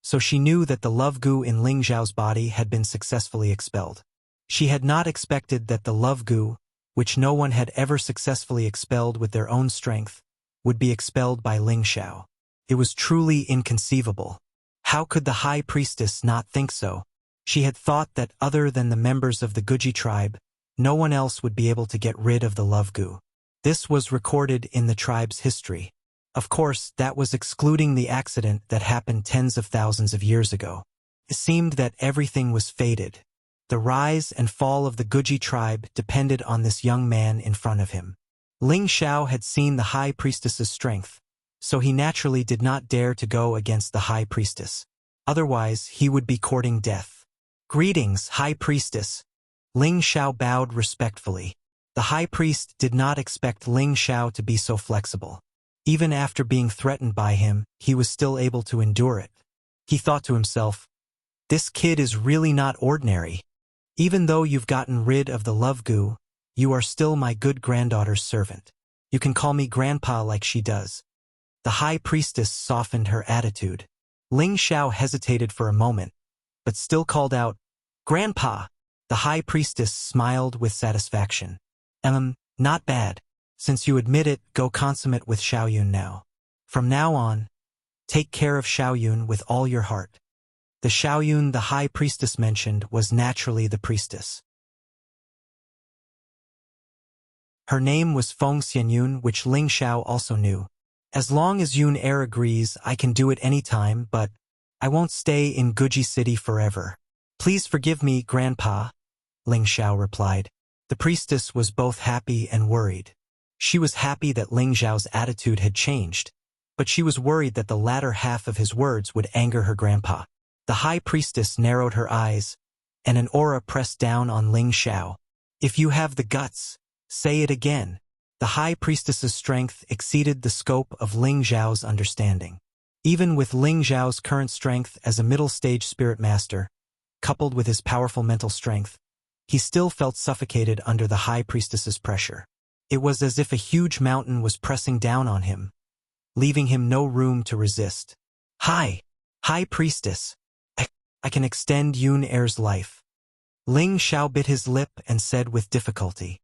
So she knew that the love goo in Ling Xiao's body had been successfully expelled. She had not expected that the love goo, which no one had ever successfully expelled with their own strength, would be expelled by Ling Xiao. It was truly inconceivable. How could the high priestess not think so? She had thought that other than the members of the Guji tribe, no one else would be able to get rid of the love goo. This was recorded in the tribe's history. Of course, that was excluding the accident that happened tens of thousands of years ago. It seemed that everything was fated. The rise and fall of the Guji tribe depended on this young man in front of him. Ling Xiao had seen the high priestess's strength, so he naturally did not dare to go against the high priestess. Otherwise, he would be courting death. "Greetings, high priestess." Ling Xiao bowed respectfully. The high priest did not expect Ling Xiao to be so flexible. Even after being threatened by him, he was still able to endure it. He thought to himself, "This kid is really not ordinary. Even though you've gotten rid of the love goo, you are still my good granddaughter's servant. You can call me grandpa like she does." The high priestess softened her attitude. Ling Xiao hesitated for a moment, but still called out, "Grandpa!" The high priestess smiled with satisfaction. Not bad. Since you admit it, go consummate with Xiaoyun now. From now on, take care of Xiaoyun with all your heart. The Xiaoyun the high priestess mentioned was naturally the priestess. Her name was Feng Xianyun, which Ling Xiao also knew. "As long as Yun Er agrees, I can do it any time, but I won't stay in Guji City forever. Please forgive me, Grandpa," Ling Xiao replied. The priestess was both happy and worried. She was happy that Ling Xiao's attitude had changed, but she was worried that the latter half of his words would anger her grandpa. The high priestess narrowed her eyes, and an aura pressed down on Ling Xiao. "If you have the guts, say it again." The high priestess's strength exceeded the scope of Ling Xiao's understanding. Even with Ling Xiao's current strength as a middle-stage spirit master, coupled with his powerful mental strength, he still felt suffocated under the high priestess's pressure. It was as if a huge mountain was pressing down on him, leaving him no room to resist. High priestess, I can extend Yun Er's life." Ling Xiao bit his lip and said with difficulty.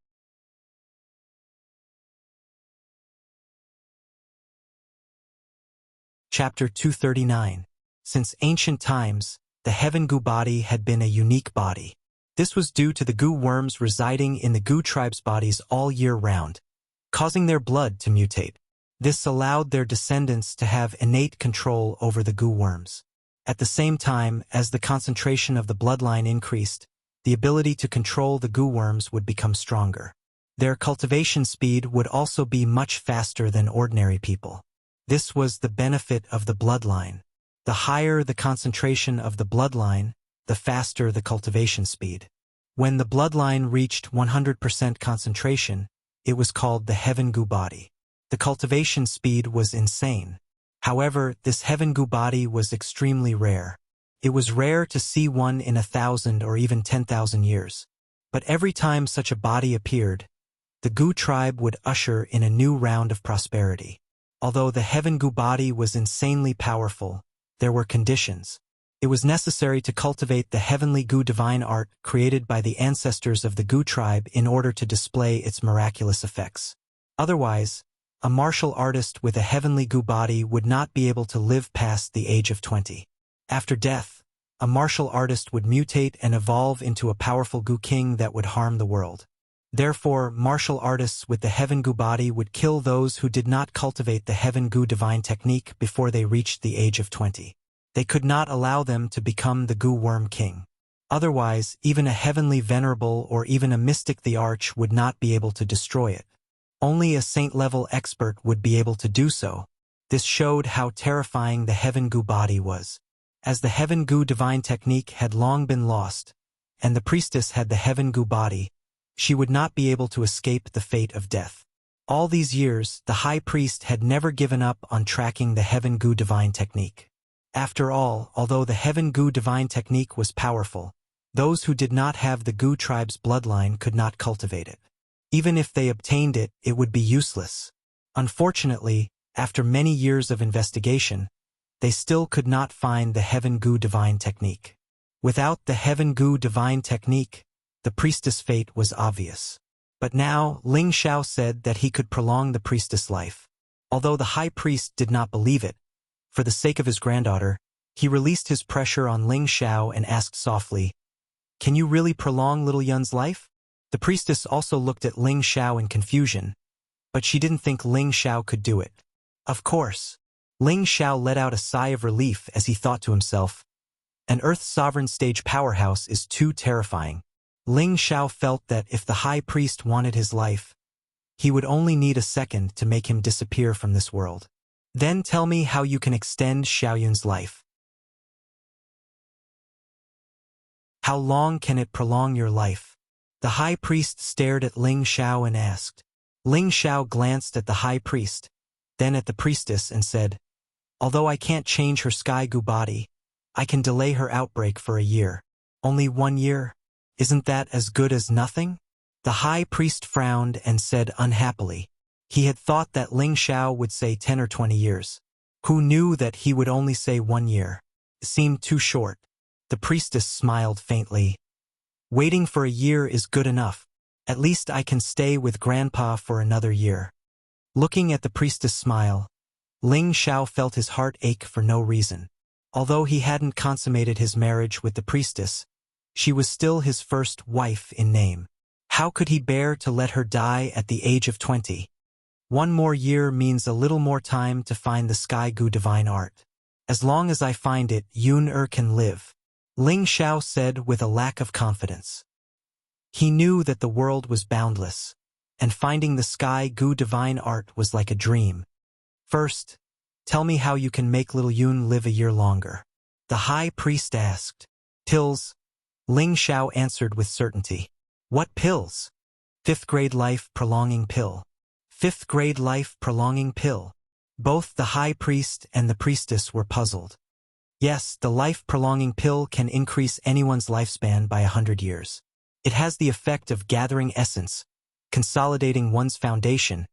Chapter 239. Since ancient times, the Heaven Goo body had been a unique body. This was due to the goo worms residing in the goo tribe's bodies all year round, causing their blood to mutate. This allowed their descendants to have innate control over the goo worms. At the same time, as the concentration of the bloodline increased, the ability to control the goo worms would become stronger. Their cultivation speed would also be much faster than ordinary people. This was the benefit of the bloodline. The higher the concentration of the bloodline, the faster the cultivation speed. When the bloodline reached 100% concentration, it was called the Heaven Goo body. The cultivation speed was insane. However, this Heaven Goo body was extremely rare. It was rare to see one in 1,000 or even 10,000 years. But every time such a body appeared, the Goo tribe would usher in a new round of prosperity. Although the Heaven Goo body was insanely powerful, there were conditions. It was necessary to cultivate the heavenly Goo divine art created by the ancestors of the Goo tribe in order to display its miraculous effects. Otherwise, a martial artist with a heavenly Goo body would not be able to live past the age of 20. After death, a martial artist would mutate and evolve into a powerful Goo king that would harm the world. Therefore, martial artists with the Heaven Goo body would kill those who did not cultivate the Heaven Goo divine technique before they reached the age of 20. They could not allow them to become the Goo worm king. Otherwise, even a heavenly venerable or even a mystic the arch would not be able to destroy it. Only a saint-level expert would be able to do so. This showed how terrifying the Heaven Goo body was. As the Heaven Goo divine technique had long been lost, and the priestess had the Heaven Goo body, she would not be able to escape the fate of death. All these years, the high priest had never given up on tracking the Heaven Gu divine technique. After all, although the Heaven Gu divine technique was powerful, those who did not have the Gu tribe's bloodline could not cultivate it. Even if they obtained it, it would be useless. Unfortunately, after many years of investigation, they still could not find the Heaven Gu divine technique. Without the Heaven Gu divine technique, the priestess' fate was obvious. But now, Ling Xiao said that he could prolong the priestess' life. Although the high priest did not believe it, for the sake of his granddaughter, he released his pressure on Ling Xiao and asked softly, "Can you really prolong little Yun's life?" The priestess also looked at Ling Xiao in confusion, but she didn't think Ling Xiao could do it. Of course. Ling Xiao let out a sigh of relief as he thought to himself, "An Earth Sovereign stage powerhouse is too terrifying." Ling Xiao felt that if the high priest wanted his life, he would only need a second to make him disappear from this world. Then tell me how you can extend Xiaoyun's life. How long can it prolong your life? The high priest stared at Ling Xiao and asked. Ling Xiao glanced at the high priest, then at the priestess and said, "Although I can't change her sky gu body, I can delay her outbreak for a year." "Only 1 year? Isn't that as good as nothing?" The high priest frowned and said unhappily. He had thought that Ling Xiao would say 10 or 20 years. Who knew that he would only say 1 year? It seemed too short. The priestess smiled faintly. "Waiting for a year is good enough. At least I can stay with Grandpa for another year." Looking at the priestess' smile, Ling Xiao felt his heart ache for no reason. Although he hadn't consummated his marriage with the priestess, she was still his first wife in name. How could he bear to let her die at the age of 20? 1 more year means a little more time to find the Sky Gu divine art. As long as I find it, Yun can live, Ling Xiao said with a lack of confidence. He knew that the world was boundless, and finding the Sky Gu divine art was like a dream. "First, tell me how you can make little Yun live a year longer," the high priest asked. "Pills," Ling Xiao answered with certainty. "What pills?" "5th grade life prolonging pill." 5th grade life prolonging pill. Both the high priest and the priestess were puzzled. Yes, the life prolonging pill can increase anyone's lifespan by 100 years. It has the effect of gathering essence, consolidating one's foundation,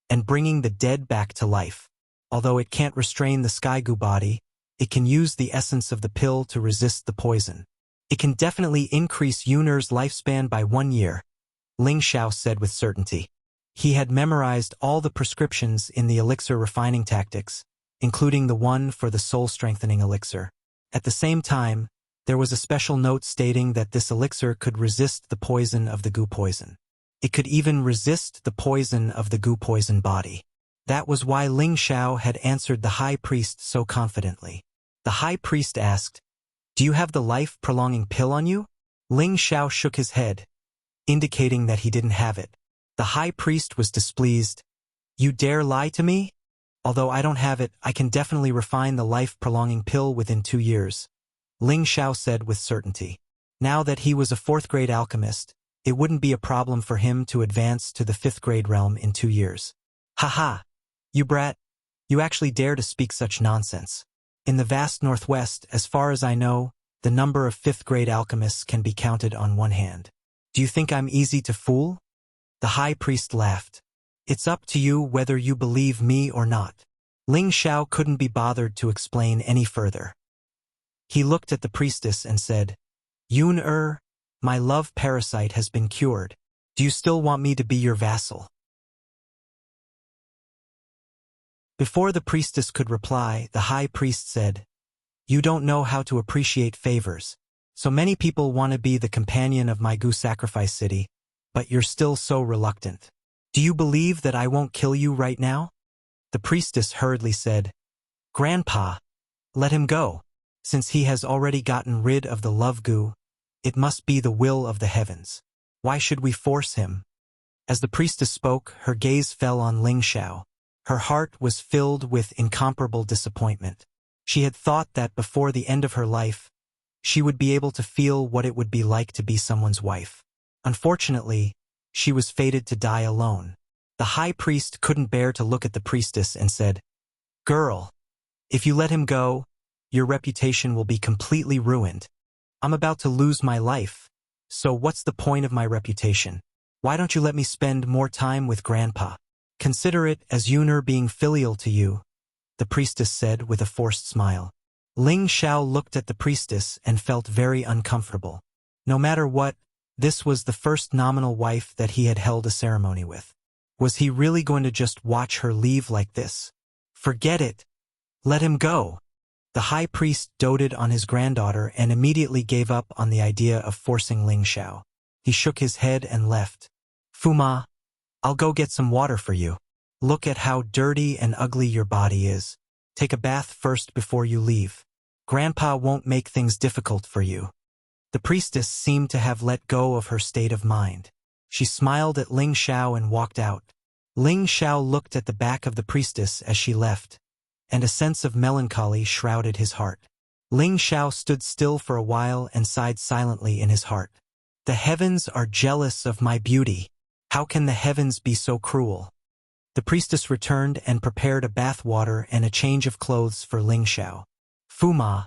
and bringing the dead back to life. Although it can't restrain the Sky Gu body, it can use the essence of the pill to resist the poison. It can definitely increase Yun's lifespan by 1 year, Ling Xiao said with certainty. He had memorized all the prescriptions in the elixir refining tactics, including the one for the soul-strengthening elixir. At the same time, there was a special note stating that this elixir could resist the poison of the Gu poison. It could even resist the poison of the Gu poison body. That was why Ling Xiao had answered the high priest so confidently. The high priest asked, "Do you have the life-prolonging pill on you?" Ling Xiao shook his head, indicating that he didn't have it. The high priest was displeased. "You dare lie to me? Although I don't have it, I can definitely refine the life-prolonging pill within 2 years, Ling Xiao said with certainty. Now that he was a 4th grade alchemist, it wouldn't be a problem for him to advance to the 5th grade realm in 2 years. "Haha! You brat! You actually dare to speak such nonsense. In the vast Northwest, as far as I know, the number of 5th grade alchemists can be counted on one hand. Do you think I'm easy to fool?" The high priest laughed. "It's up to you whether you believe me or not." Ling Xiao couldn't be bothered to explain any further. He looked at the priestess and said, "Yun, my love parasite has been cured. Do you still want me to be your vassal?" Before the priestess could reply, the high priest said, "You don't know how to appreciate favors. So many people want to be the companion of my Gu sacrifice city, but you're still so reluctant. Do you believe that I won't kill you right now?" The priestess hurriedly said, "Grandpa, let him go. Since he has already gotten rid of the love Gu, it must be the will of the heavens. Why should we force him?" As the priestess spoke, her gaze fell on Ling Xiao. Her heart was filled with incomparable disappointment. She had thought that before the end of her life, she would be able to feel what it would be like to be someone's wife. Unfortunately, she was fated to die alone. The high priest couldn't bear to look at the priestess and said, "Girl, if you let him go, your reputation will be completely ruined. I'm about to lose my life, so what's the point of my reputation? Why don't you let me spend more time with Grandpa? Consider it as Yuner being filial to you," the priestess said with a forced smile. Ling Xiao looked at the priestess and felt very uncomfortable. No matter what, this was the first nominal wife that he had held a ceremony with. Was he really going to just watch her leave like this? Forget it. Let him go. The high priest doted on his granddaughter and immediately gave up on the idea of forcing Ling Xiao. He shook his head and left. "Fuma, I'll go get some water for you. Look at how dirty and ugly your body is. Take a bath first before you leave. Grandpa won't make things difficult for you." The priestess seemed to have let go of her state of mind. She smiled at Ling Xiao and walked out. Ling Xiao looked at the back of the priestess as she left, and a sense of melancholy shrouded his heart. Ling Xiao stood still for a while and sighed silently in his heart. "The heavens are jealous of my beauty. How can the heavens be so cruel?" The priestess returned and prepared a bath water and a change of clothes for Ling Xiao. "Fuma,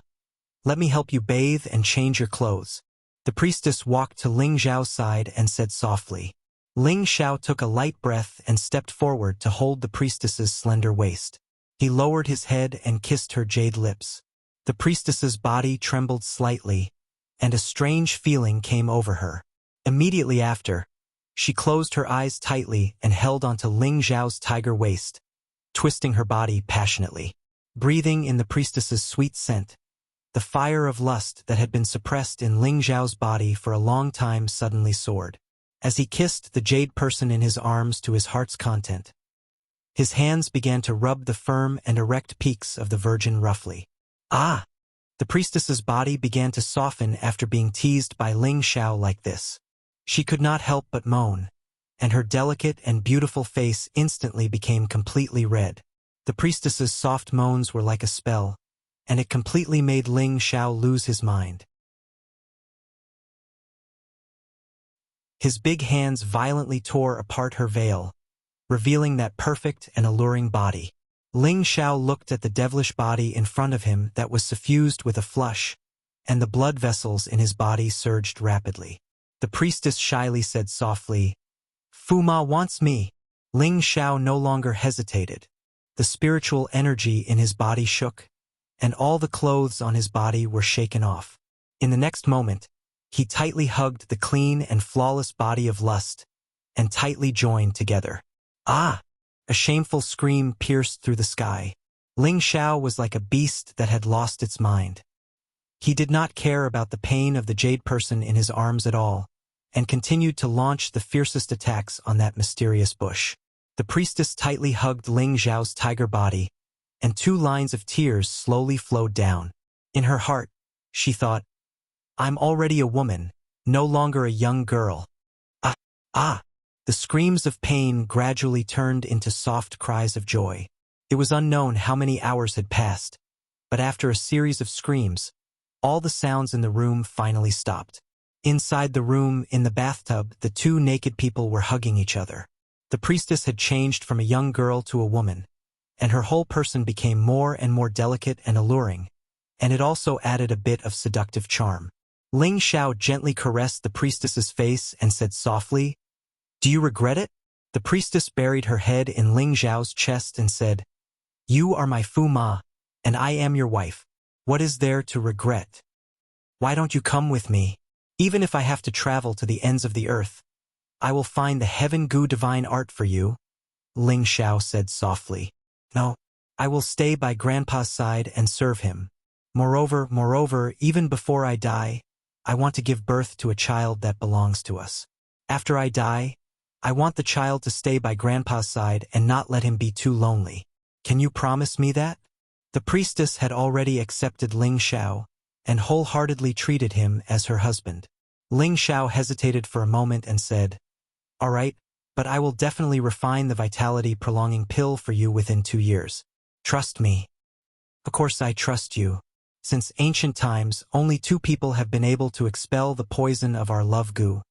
let me help you bathe and change your clothes." The priestess walked to Ling Xiao's side and said softly. Ling Xiao took a light breath and stepped forward to hold the priestess's slender waist. He lowered his head and kissed her jade lips. The priestess's body trembled slightly, and a strange feeling came over her. Immediately after, she closed her eyes tightly and held onto Ling Xiao's tiger waist, twisting her body passionately. Breathing in the priestess's sweet scent, the fire of lust that had been suppressed in Ling Xiao's body for a long time suddenly soared. As he kissed the jade person in his arms to his heart's content, his hands began to rub the firm and erect peaks of the virgin roughly. "Ah!" The priestess's body began to soften after being teased by Ling Xiao like this. She could not help but moan, and her delicate and beautiful face instantly became completely red. The priestess's soft moans were like a spell, and it completely made Ling Xiao lose his mind. His big hands violently tore apart her veil, revealing that perfect and alluring body. Ling Xiao looked at the devilish body in front of him that was suffused with a flush, and the blood vessels in his body surged rapidly. The priestess shyly said softly, "Fuma wants me." Ling Xiao no longer hesitated. The spiritual energy in his body shook, and all the clothes on his body were shaken off. In the next moment, he tightly hugged the clean and flawless body of lust, and tightly joined together. "Ah!" A shameful scream pierced through the sky. Ling Xiao was like a beast that had lost its mind. He did not care about the pain of the jade person in his arms at all, and continued to launch the fiercest attacks on that mysterious bush. The priestess tightly hugged Ling Xiao's tiger body, and 2 lines of tears slowly flowed down. In her heart, she thought, "I'm already a woman, no longer a young girl." "Ah! Ah!" The screams of pain gradually turned into soft cries of joy. It was unknown how many hours had passed, but after a series of screams, all the sounds in the room finally stopped. Inside the room, in the bathtub, the 2 naked people were hugging each other. The priestess had changed from a young girl to a woman, and her whole person became more and more delicate and alluring, and it also added a bit of seductive charm. Ling Xiao gently caressed the priestess's face and said softly, "Do you regret it?" The priestess buried her head in Ling Xiao's chest and said, "You are my Fuma, and I am your wife. What is there to regret? Why don't you come with me? Even if I have to travel to the ends of the earth, I will find the heaven gu divine art for you," Ling Xiao said softly. "No, I will stay by Grandpa's side and serve him. Moreover, even before I die, I want to give birth to a child that belongs to us. After I die, I want the child to stay by Grandpa's side and not let him be too lonely. Can you promise me that?" The priestess had already accepted Ling Xiao and wholeheartedly treated him as her husband. Ling Xiao hesitated for a moment and said, "All right, but I will definitely refine the vitality-prolonging pill for you within 2 years. Trust me." "Of course I trust you. Since ancient times, only 2 people have been able to expel the poison of our love gu,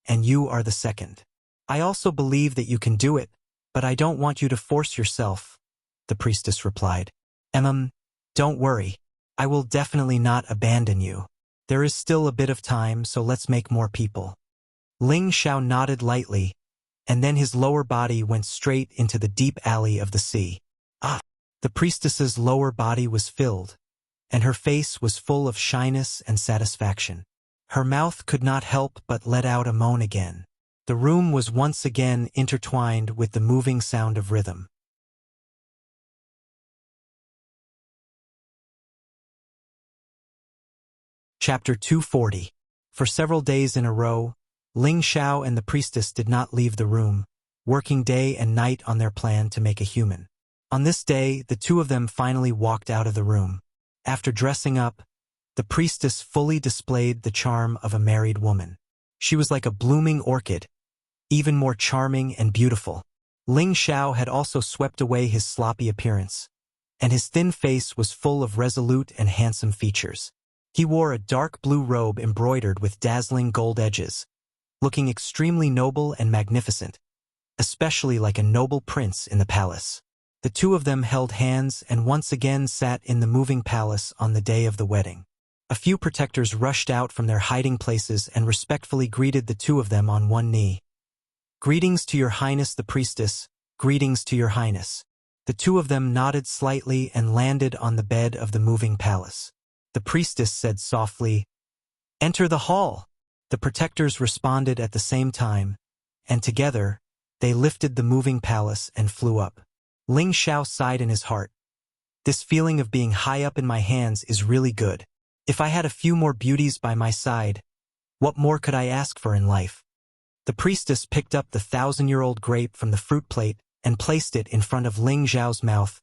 and you are the second. I also believe that you can do it, But I don't want you to force yourself, the priestess replied. Don't worry. I will definitely not abandon you. There is still a bit of time, so let's make more people. Ling Xiao nodded lightly, and then his lower body went straight into the deep alley of the sea. The priestess's lower body was filled, and her face was full of shyness and satisfaction. Her mouth could not help but let out a moan again. The room was once again intertwined with the moving sound of rhythm. Chapter 240. For several days in a row, Ling Xiao and the priestess did not leave the room, working day and night on their plan to make a human. On this day, the two of them finally walked out of the room. After dressing up, the priestess fully displayed the charm of a married woman. She was like a blooming orchid, even more charming and beautiful. Ling Xiao had also swept away his sloppy appearance, and his thin face was full of resolute and handsome features. He wore a dark blue robe embroidered with dazzling gold edges, looking extremely noble and magnificent, especially like a noble prince in the palace. The two of them held hands and once again sat in the moving palace on the day of the wedding. A few protectors rushed out from their hiding places and respectfully greeted the two of them on one knee. "Greetings to your highness the priestess, greetings to your highness." The two of them nodded slightly and landed on the bed of the moving palace. The priestess said softly, "Enter the hall." The protectors responded at the same time, and together, they lifted the moving palace and flew up. Ling Xiao sighed in his heart. This feeling of being high up in my hands is really good. If I had a few more beauties by my side, what more could I ask for in life? The priestess picked up the 1,000-year-old grape from the fruit plate and placed it in front of Ling Xiao's mouth.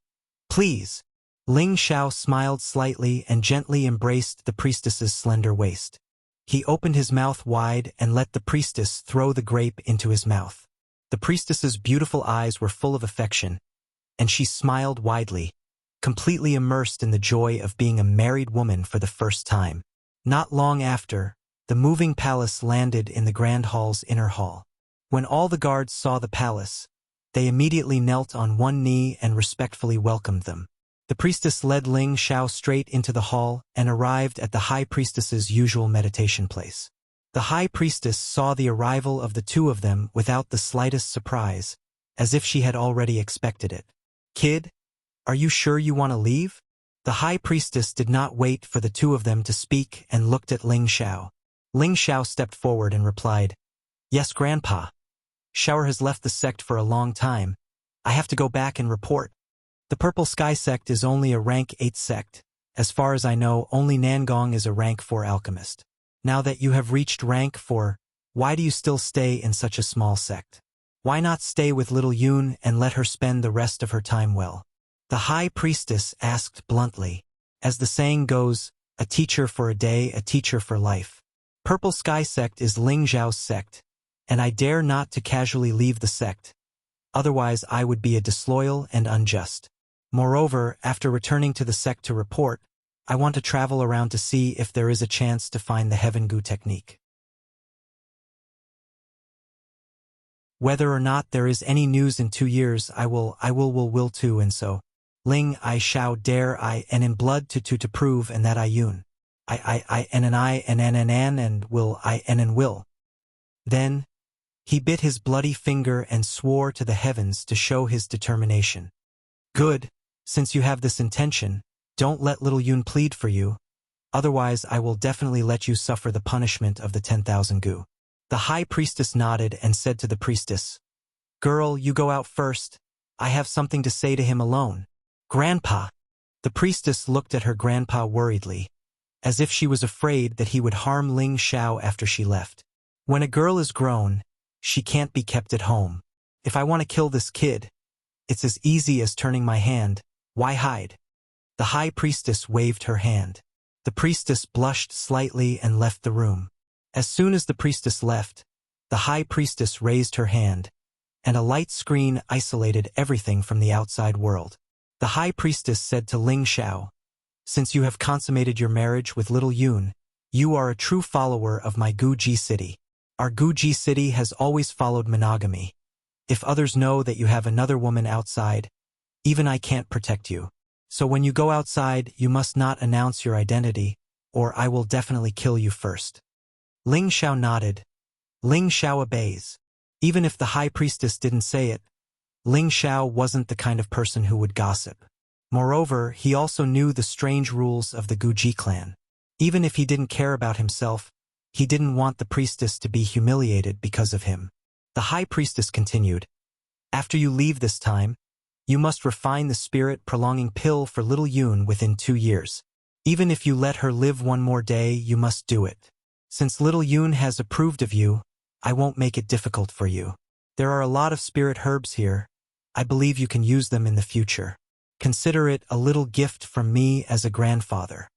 "Please." Ling Xiao smiled slightly and gently embraced the priestess's slender waist. He opened his mouth wide and let the priestess throw the grape into his mouth. The priestess's beautiful eyes were full of affection, and she smiled widely, completely immersed in the joy of being a married woman for the first time. Not long after, the moving palace landed in the grand hall's inner hall. When all the guards saw the palace, they immediately knelt on one knee and respectfully welcomed them. The priestess led Ling Xiao straight into the hall and arrived at the high priestess's usual meditation place. The high priestess saw the arrival of the two of them without the slightest surprise, as if she had already expected it. "Kid, are you sure you want to leave?" The high priestess did not wait for the two of them to speak and looked at Ling Xiao. Ling Xiao stepped forward and replied, "Yes, Grandpa. Xiao has left the sect for a long time. I have to go back and report. The Purple Sky sect is only a rank 8 sect. As far as I know, only Nangong is a rank 4 alchemist. Now that you have reached rank 4, why do you still stay in such a small sect? Why not stay with little Yun and let her spend the rest of her time well?" The high priestess asked bluntly. As the saying goes, a teacher for a day, a teacher for life. Purple Sky sect is Ling Xiao's sect, and I dare not to casually leave the sect. Otherwise I would be a disloyal and unjust. Moreover, after returning to the sect to report, I want to travel around to see if there is a chance to find the Heaven Gu technique. Whether or not there is any news in 2 years, I will too, and so. Ling I shall dare I and in blood to prove and that I Yun. I and will I and will. Then, he bit his bloody finger and swore to the heavens to show his determination. "Good, since you have this intention, don't let little Yun plead for you, otherwise I will definitely let you suffer the punishment of the 10,000 gu." The high priestess nodded and said to the priestess, "Girl, you go out first. I have something to say to him alone." "Grandpa." The priestess looked at her grandpa worriedly, as if she was afraid that he would harm Ling Xiao after she left. When a girl is grown, she can't be kept at home. If I want to kill this kid, it's as easy as turning my hand. Why hide? The high priestess waved her hand. The priestess blushed slightly and left the room. As soon as the priestess left, the high priestess raised her hand, and a light screen isolated everything from the outside world. The high priestess said to Ling Xiao, "Since you have consummated your marriage with little Yun, you are a true follower of my Guji city. Our Guji city has always followed monogamy, If others know that you have another woman outside, even I can't protect you. So when you go outside, you must not announce your identity, or I will definitely kill you first." Ling Xiao nodded. Ling Xiao obeys. Even if the high priestess didn't say it, Ling Xiao wasn't the kind of person who would gossip. Moreover, he also knew the strange rules of the Guji clan. Even if he didn't care about himself, he didn't want the priestess to be humiliated because of him. The high priestess continued, "After you leave this time, you must refine the spirit-prolonging pill for little Yun within 2 years. Even if you let her live one more day, you must do it. Since little Yun has approved of you, I won't make it difficult for you. There are a lot of spirit herbs here. I believe you can use them in the future. Consider it a little gift from me as a grandfather."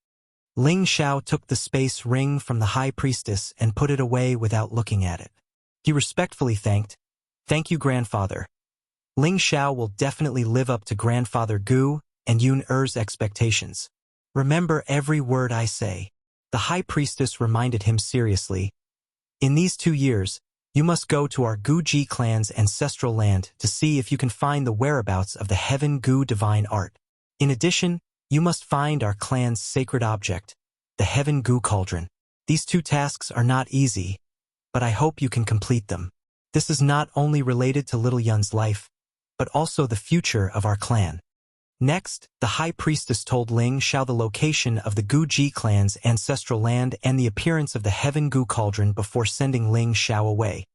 Ling Xiao took the space ring from the high priestess and put it away without looking at it. He respectfully thanked, "Thank you, grandfather. Ling Xiao will definitely live up to Grandfather Gu and Yun Er's expectations. Remember every word I say." The high priestess reminded him seriously, "In these 2 years, you must go to our Guji clan's ancestral land to see if you can find the whereabouts of the Heaven Gu divine art. In addition, you must find our clan's sacred object, the Heaven Gu cauldron. These 2 tasks are not easy, but I hope you can complete them. This is not only related to little Yun's life, but also the future of our clan." Next, the high priestess told Ling Xiao the location of the Guji clan's ancestral land and the appearance of the Heaven Gu cauldron before sending Ling Xiao away.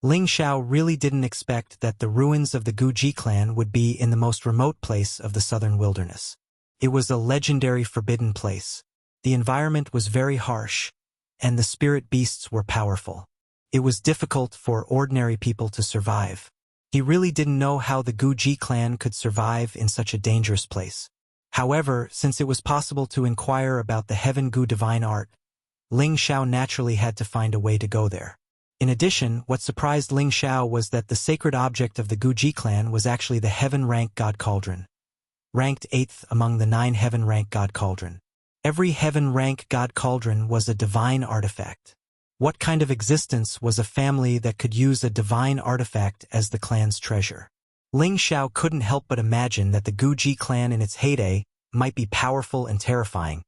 Ling Xiao really didn't expect that the ruins of the Guji clan would be in the most remote place of the southern wilderness. It was a legendary forbidden place. The environment was very harsh, and the spirit beasts were powerful. It was difficult for ordinary people to survive. He really didn't know how the Guji clan could survive in such a dangerous place. However, since it was possible to inquire about the Heaven Gu divine art, Ling Xiao naturally had to find a way to go there. In addition, what surprised Ling Xiao was that the sacred object of the Guji clan was actually the Heaven Rank God Cauldron, ranked 8th among the 9 Heaven Rank God Cauldron. Every Heaven Rank God Cauldron was a divine artifact. What kind of existence was a family that could use a divine artifact as the clan's treasure? Ling Xiao couldn't help but imagine that the Guji clan in its heyday might be powerful and terrifying,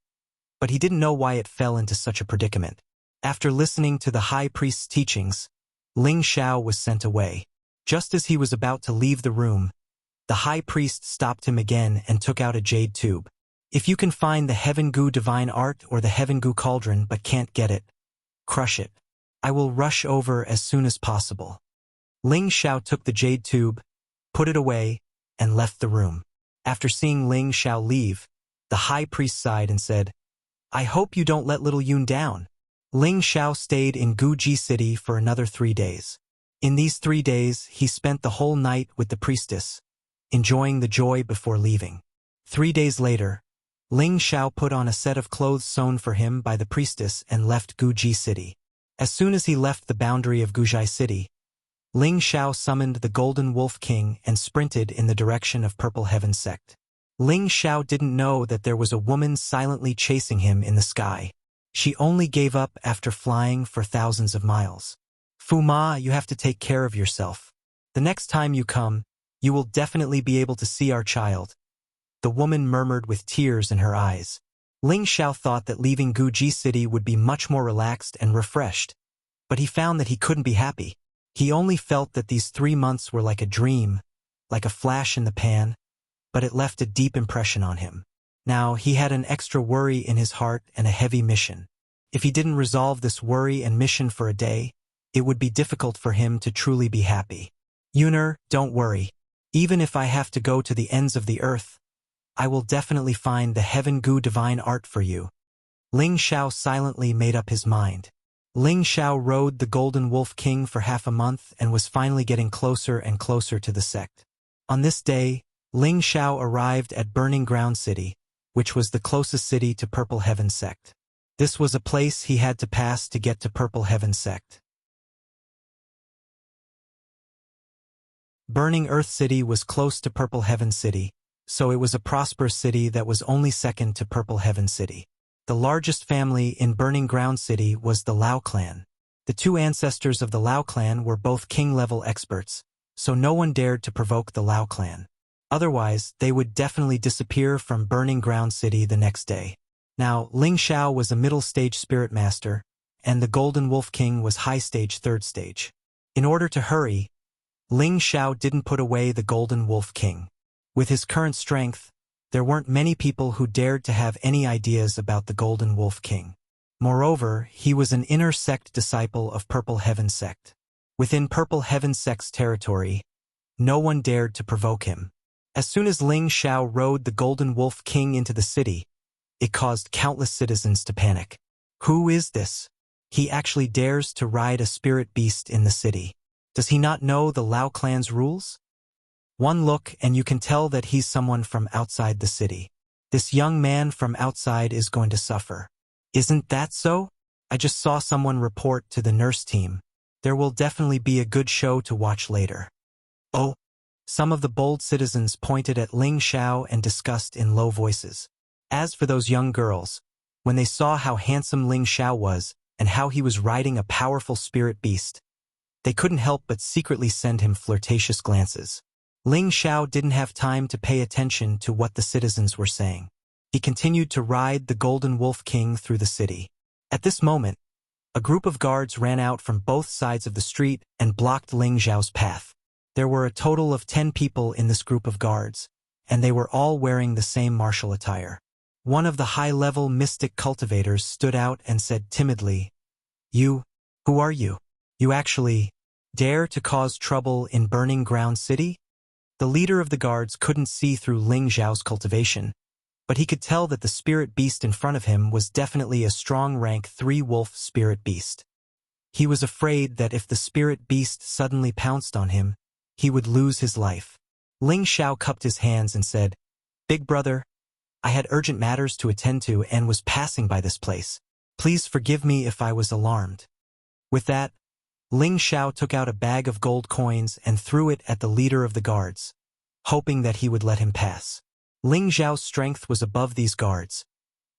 but he didn't know why it fell into such a predicament. After listening to the high priest's teachings, Ling Xiao was sent away. Just as he was about to leave the room, the high priest stopped him again and took out a jade tube. "If you can find the Heaven Gu divine art or the Heaven Gu cauldron but can't get it, crush it. I will rush over as soon as possible." Ling Xiao took the jade tube, put it away, and left the room. After seeing Ling Xiao leave, the high priest sighed and said, "I hope you don't let little Yun down." Ling Xiao stayed in Guji City for another 3 days. In these 3 days, he spent the whole night with the priestess, enjoying the joy before leaving. 3 days later, Ling Xiao put on a set of clothes sewn for him by the priestess and left Guji City. As soon as he left the boundary of Guzhai City, Ling Xiao summoned the Golden Wolf King and sprinted in the direction of Purple Heaven Sect. Ling Xiao didn't know that there was a woman silently chasing him in the sky. She only gave up after flying for thousands of miles. "Fu Ma, you have to take care of yourself. The next time you come, you will definitely be able to see our child," the woman murmured with tears in her eyes. Ling Xiao thought that leaving Guji City would be much more relaxed and refreshed, but he found that he couldn't be happy. He only felt that these 3 months were like a dream, like a flash in the pan, but it left a deep impression on him. Now he had an extra worry in his heart and a heavy mission. If he didn't resolve this worry and mission for a day, it would be difficult for him to truly be happy. "Yuner, don't worry. Even if I have to go to the ends of the earth, I will definitely find the Heaven Gu divine art for you." Ling Xiao silently made up his mind. Ling Xiao rode the Golden Wolf King for half a month and was finally getting closer and closer to the sect. On this day, Ling Xiao arrived at Burning Ground City, which was the closest city to Purple Heaven Sect. This was a place he had to pass to get to Purple Heaven Sect. Burning Earth City was close to Purple Heaven City, so it was a prosperous city that was only second to Purple Heaven City. The largest family in Burning Ground City was the Lao clan. The two ancestors of the Lao clan were both king-level experts, so no one dared to provoke the Lao clan. Otherwise, they would definitely disappear from Burning Ground City the next day. Now, Ling Xiao was a middle-stage spirit master, and the Golden Wolf King was high-stage third stage. In order to hurry, Ling Xiao didn't put away the Golden Wolf King. With his current strength, there weren't many people who dared to have any ideas about the Golden Wolf King. Moreover, he was an inner sect disciple of Purple Heaven Sect. Within Purple Heaven Sect's territory, no one dared to provoke him. As soon as Ling Xiao rode the Golden Wolf King into the city, it caused countless citizens to panic. Who is this? He actually dares to ride a spirit beast in the city. Does he not know the Lao clan's rules? One look and you can tell that he's someone from outside the city. This young man from outside is going to suffer. Isn't that so? I just saw someone report to the nurse team. There will definitely be a good show to watch later. Oh! Some of the bold citizens pointed at Ling Xiao and discussed in low voices. As for those young girls, when they saw how handsome Ling Xiao was and how he was riding a powerful spirit beast, they couldn't help but secretly send him flirtatious glances. Ling Xiao didn't have time to pay attention to what the citizens were saying. He continued to ride the Golden Wolf King through the city. At this moment, a group of guards ran out from both sides of the street and blocked Ling Xiao's path. There were a total of 10 people in this group of guards, and they were all wearing the same martial attire. One of the high-level mystic cultivators stood out and said timidly, "You, who are you? You actually dare to cause trouble in Burning Ground City?" The leader of the guards couldn't see through Ling Xiao's cultivation, but he could tell that the spirit beast in front of him was definitely a strong rank 3 wolf spirit beast. He was afraid that if the spirit beast suddenly pounced on him, he would lose his life. Ling Xiao cupped his hands and said, "Big brother, I had urgent matters to attend to and was passing by this place. Please forgive me if I was alarmed." With that, Ling Xiao took out a bag of gold coins and threw it at the leader of the guards, hoping that he would let him pass. Ling Xiao's strength was above these guards,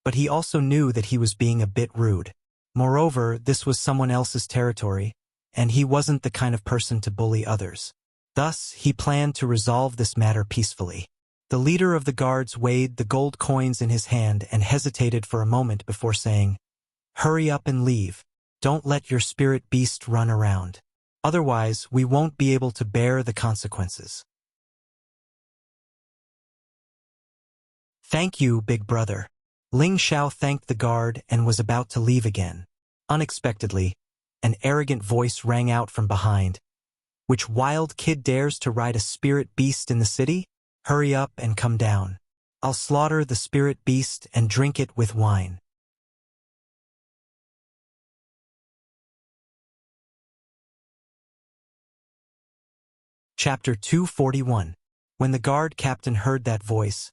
but he also knew that he was being a bit rude. Moreover, this was someone else's territory, and he wasn't the kind of person to bully others. Thus, he planned to resolve this matter peacefully. The leader of the guards weighed the gold coins in his hand and hesitated for a moment before saying, "Hurry up and leave. Don't let your spirit beast run around. Otherwise, we won't be able to bear the consequences." "Thank you, big brother." Ling Xiao thanked the guard and was about to leave again. Unexpectedly, an arrogant voice rang out from behind. "Which wild kid dares to ride a spirit beast in the city? Hurry up and come down. I'll slaughter the spirit beast and drink it with wine." Chapter 241. When the guard captain heard that voice,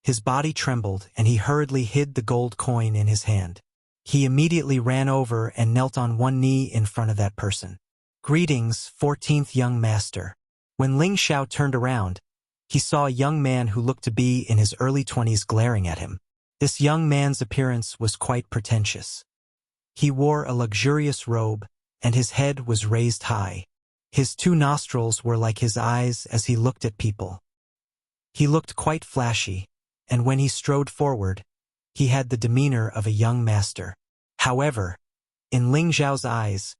his body trembled and he hurriedly hid the gold coin in his hand. He immediately ran over and knelt on one knee in front of that person. "Greetings, 14th young master." When Ling Xiao turned around, he saw a young man who looked to be in his early 20s glaring at him. This young man's appearance was quite pretentious. He wore a luxurious robe, and his head was raised high. His 2 nostrils were like his eyes as he looked at people. He looked quite flashy, and when he strode forward, he had the demeanor of a young master. However, in Ling Xiao's eyes,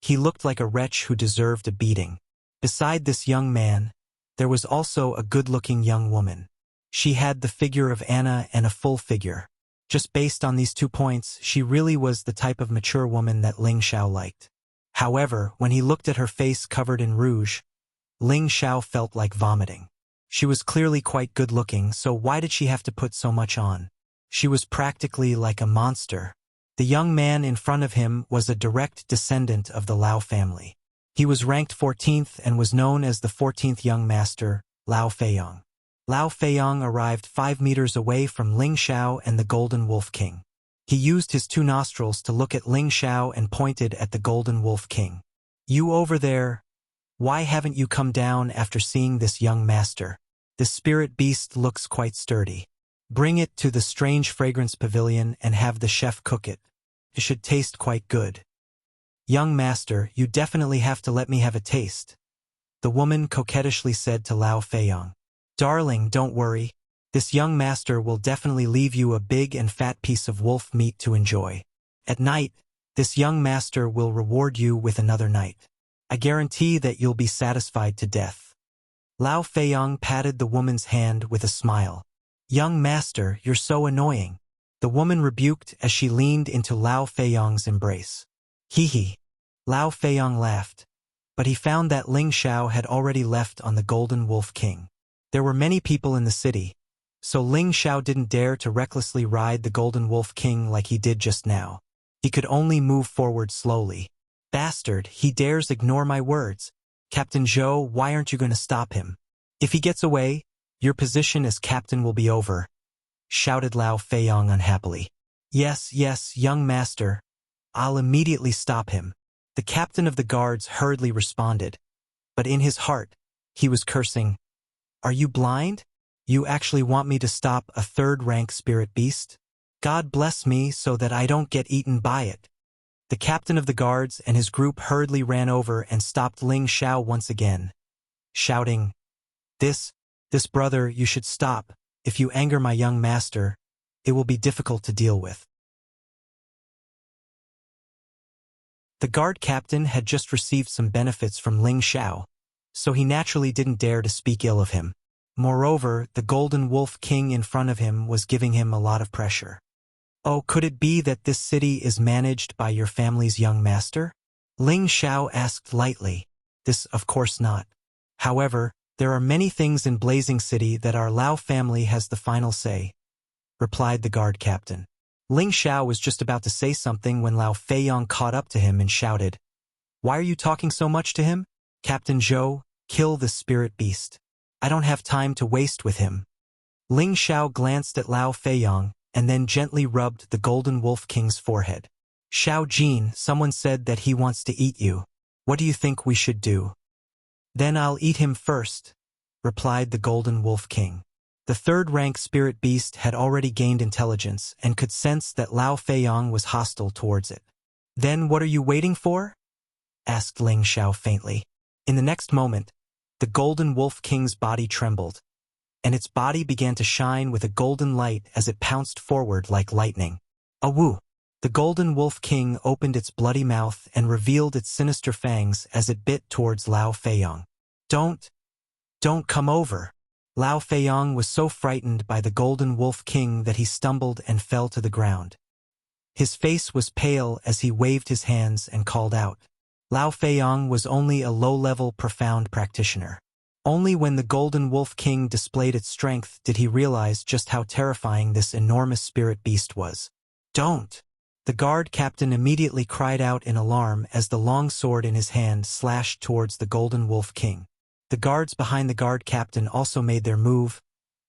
he looked like a wretch who deserved a beating. Beside this young man, there was also a good-looking young woman. She had the figure of Anna and a full figure. Just based on these 2 points, she really was the type of mature woman that Ling Xiao liked. However, when he looked at her face covered in rouge, Ling Xiao felt like vomiting. She was clearly quite good-looking, so why did she have to put so much on? She was practically like a monster. The young man in front of him was a direct descendant of the Lao family. He was ranked 14th and was known as the 14th young master, Lao Feiyang. Lao Feiyang arrived 5 meters away from Ling Xiao and the Golden Wolf King. He used his 2 nostrils to look at Ling Xiao and pointed at the Golden Wolf King. "You over there, why haven't you come down after seeing this young master? The spirit beast looks quite sturdy. Bring it to the strange fragrance pavilion and have the chef cook it. It should taste quite good." "Young master, you definitely have to let me have a taste," the woman coquettishly said to Lao Feiyong. "Darling, don't worry. This young master will definitely leave you a big and fat piece of wolf meat to enjoy. At night, this young master will reward you with another night. I guarantee that you'll be satisfied to death." Lao Feiyong patted the woman's hand with a smile. "Young master, you're so annoying," the woman rebuked as she leaned into Lao Feiyong's embrace. "Hee hee." Lao Feiyong laughed, but he found that Ling Xiao had already left on the Golden Wolf King. There were many people in the city, so Ling Xiao didn't dare to recklessly ride the Golden Wolf King like he did just now. He could only move forward slowly. "Bastard, he dares ignore my words. Captain Zhou, why aren't you going to stop him? If he gets away, your position as captain will be over," shouted Lao Feiyong unhappily. Yes, young master. I'll immediately stop him," the captain of the guards hurriedly responded, but in his heart, he was cursing. "Are you blind? You actually want me to stop a third-rank spirit beast? God bless me so that I don't get eaten by it." The captain of the guards and his group hurriedly ran over and stopped Ling Xiao once again, shouting, This brother, you should stop. If you anger my young master, it will be difficult to deal with." The guard captain had just received some benefits from Ling Xiao, so he naturally didn't dare to speak ill of him. Moreover, the Golden Wolf King in front of him was giving him a lot of pressure. "Oh, could it be that this city is managed by your family's young master?" Ling Xiao asked lightly. "This, of course not. However, there are many things in Blazing City that our Lao family has the final say," replied the guard captain. Ling Xiao was just about to say something when Lao Feiyong caught up to him and shouted, "Why are you talking so much to him? Captain Zhou, kill this spirit beast. I don't have time to waste with him." Ling Xiao glanced at Lao Feiyong and then gently rubbed the Golden Wolf King's forehead. "Xiao Jin, someone said that he wants to eat you. What do you think we should do?" "Then I'll eat him first," replied the Golden Wolf King. The third-rank spirit beast had already gained intelligence and could sense that Lao Feiyong was hostile towards it. "Then what are you waiting for?" asked Ling Xiao faintly. In the next moment, the Golden Wolf King's body trembled, and its body began to shine with a golden light as it pounced forward like lightning. "Awoo!" The Golden Wolf King opened its bloody mouth and revealed its sinister fangs as it bit towards Lao Feiyong. Don't come over." Lao Feiyong was so frightened by the Golden Wolf King that he stumbled and fell to the ground. His face was pale as he waved his hands and called out. Lao Feiyong was only a low-level profound practitioner. Only when the Golden Wolf King displayed its strength did he realize just how terrifying this enormous spirit beast was. "Don't!" The guard captain immediately cried out in alarm as the long sword in his hand slashed towards the Golden Wolf King. The guards behind the guard captain also made their move,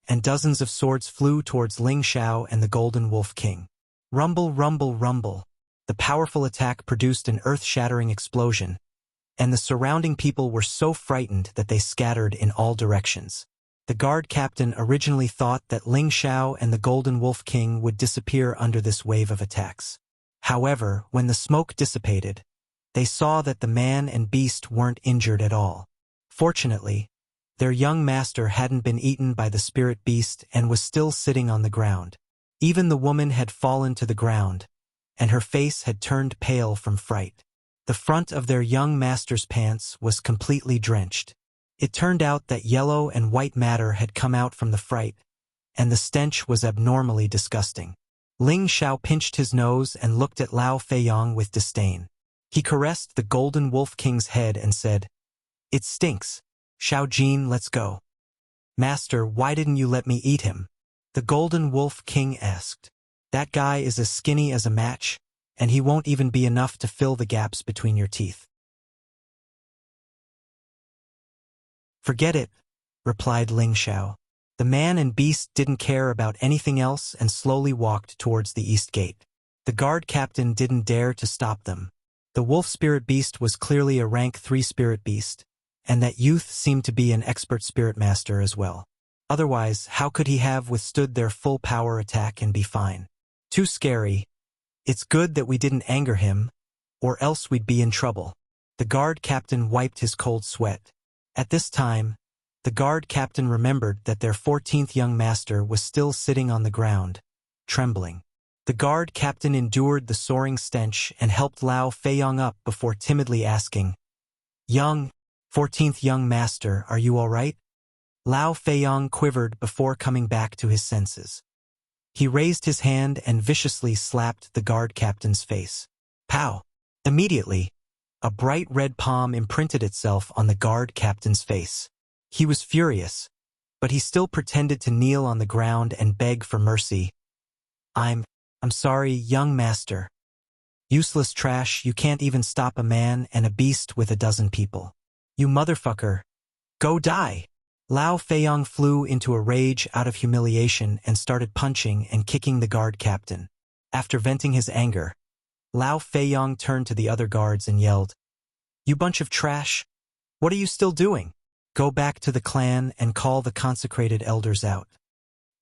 and dozens of swords flew towards Ling Xiao and the Golden Wolf King. Rumble, rumble, rumble. The powerful attack produced an earth-shattering explosion, and the surrounding people were so frightened that they scattered in all directions. The guard captain originally thought that Ling Xiao and the Golden Wolf King would disappear under this wave of attacks. However, when the smoke dissipated, they saw that the man and beast weren't injured at all. Fortunately, their young master hadn't been eaten by the spirit beast and was still sitting on the ground. Even the woman had fallen to the ground, and her face had turned pale from fright. The front of their young master's pants was completely drenched. It turned out that yellow and white matter had come out from the fright, and the stench was abnormally disgusting. Ling Xiao pinched his nose and looked at Lao Feiyong with disdain. He caressed the Golden Wolf King's head and said, "It stinks. Xiao Jin, let's go." "Master, why didn't you let me eat him?" the Golden Wolf King asked. "That guy is as skinny as a match, and he won't even be enough to fill the gaps between your teeth." "Forget it," replied Ling Xiao. The man and beast didn't care about anything else and slowly walked towards the east gate. The guard captain didn't dare to stop them. The wolf spirit beast was clearly a rank 3 spirit beast, and that youth seemed to be an expert spirit master as well. Otherwise, how could he have withstood their full power attack and be fine? Too scary. "It's good that we didn't anger him," or else we'd be in trouble. The guard captain wiped his cold sweat. At this time, the guard captain remembered that their 14th young master was still sitting on the ground, trembling. The guard captain endured the soaring stench and helped Lao Feiyong up before timidly asking, "Young, 14th young master, are you all right?" Lao Feiyong quivered before coming back to his senses. He raised his hand and viciously slapped the guard captain's face. Pow! Immediately, a bright red palm imprinted itself on the guard captain's face. He was furious, but he still pretended to kneel on the ground and beg for mercy. I'm sorry, young master. Useless trash, you can't even stop a man and a beast with a dozen people. You motherfucker. Go die! Lao Feiyong flew into a rage out of humiliation and started punching and kicking the guard captain. After venting his anger, Lao Feiyong turned to the other guards and yelled, "You bunch of trash! What are you still doing? Go back to the clan and call the consecrated elders out."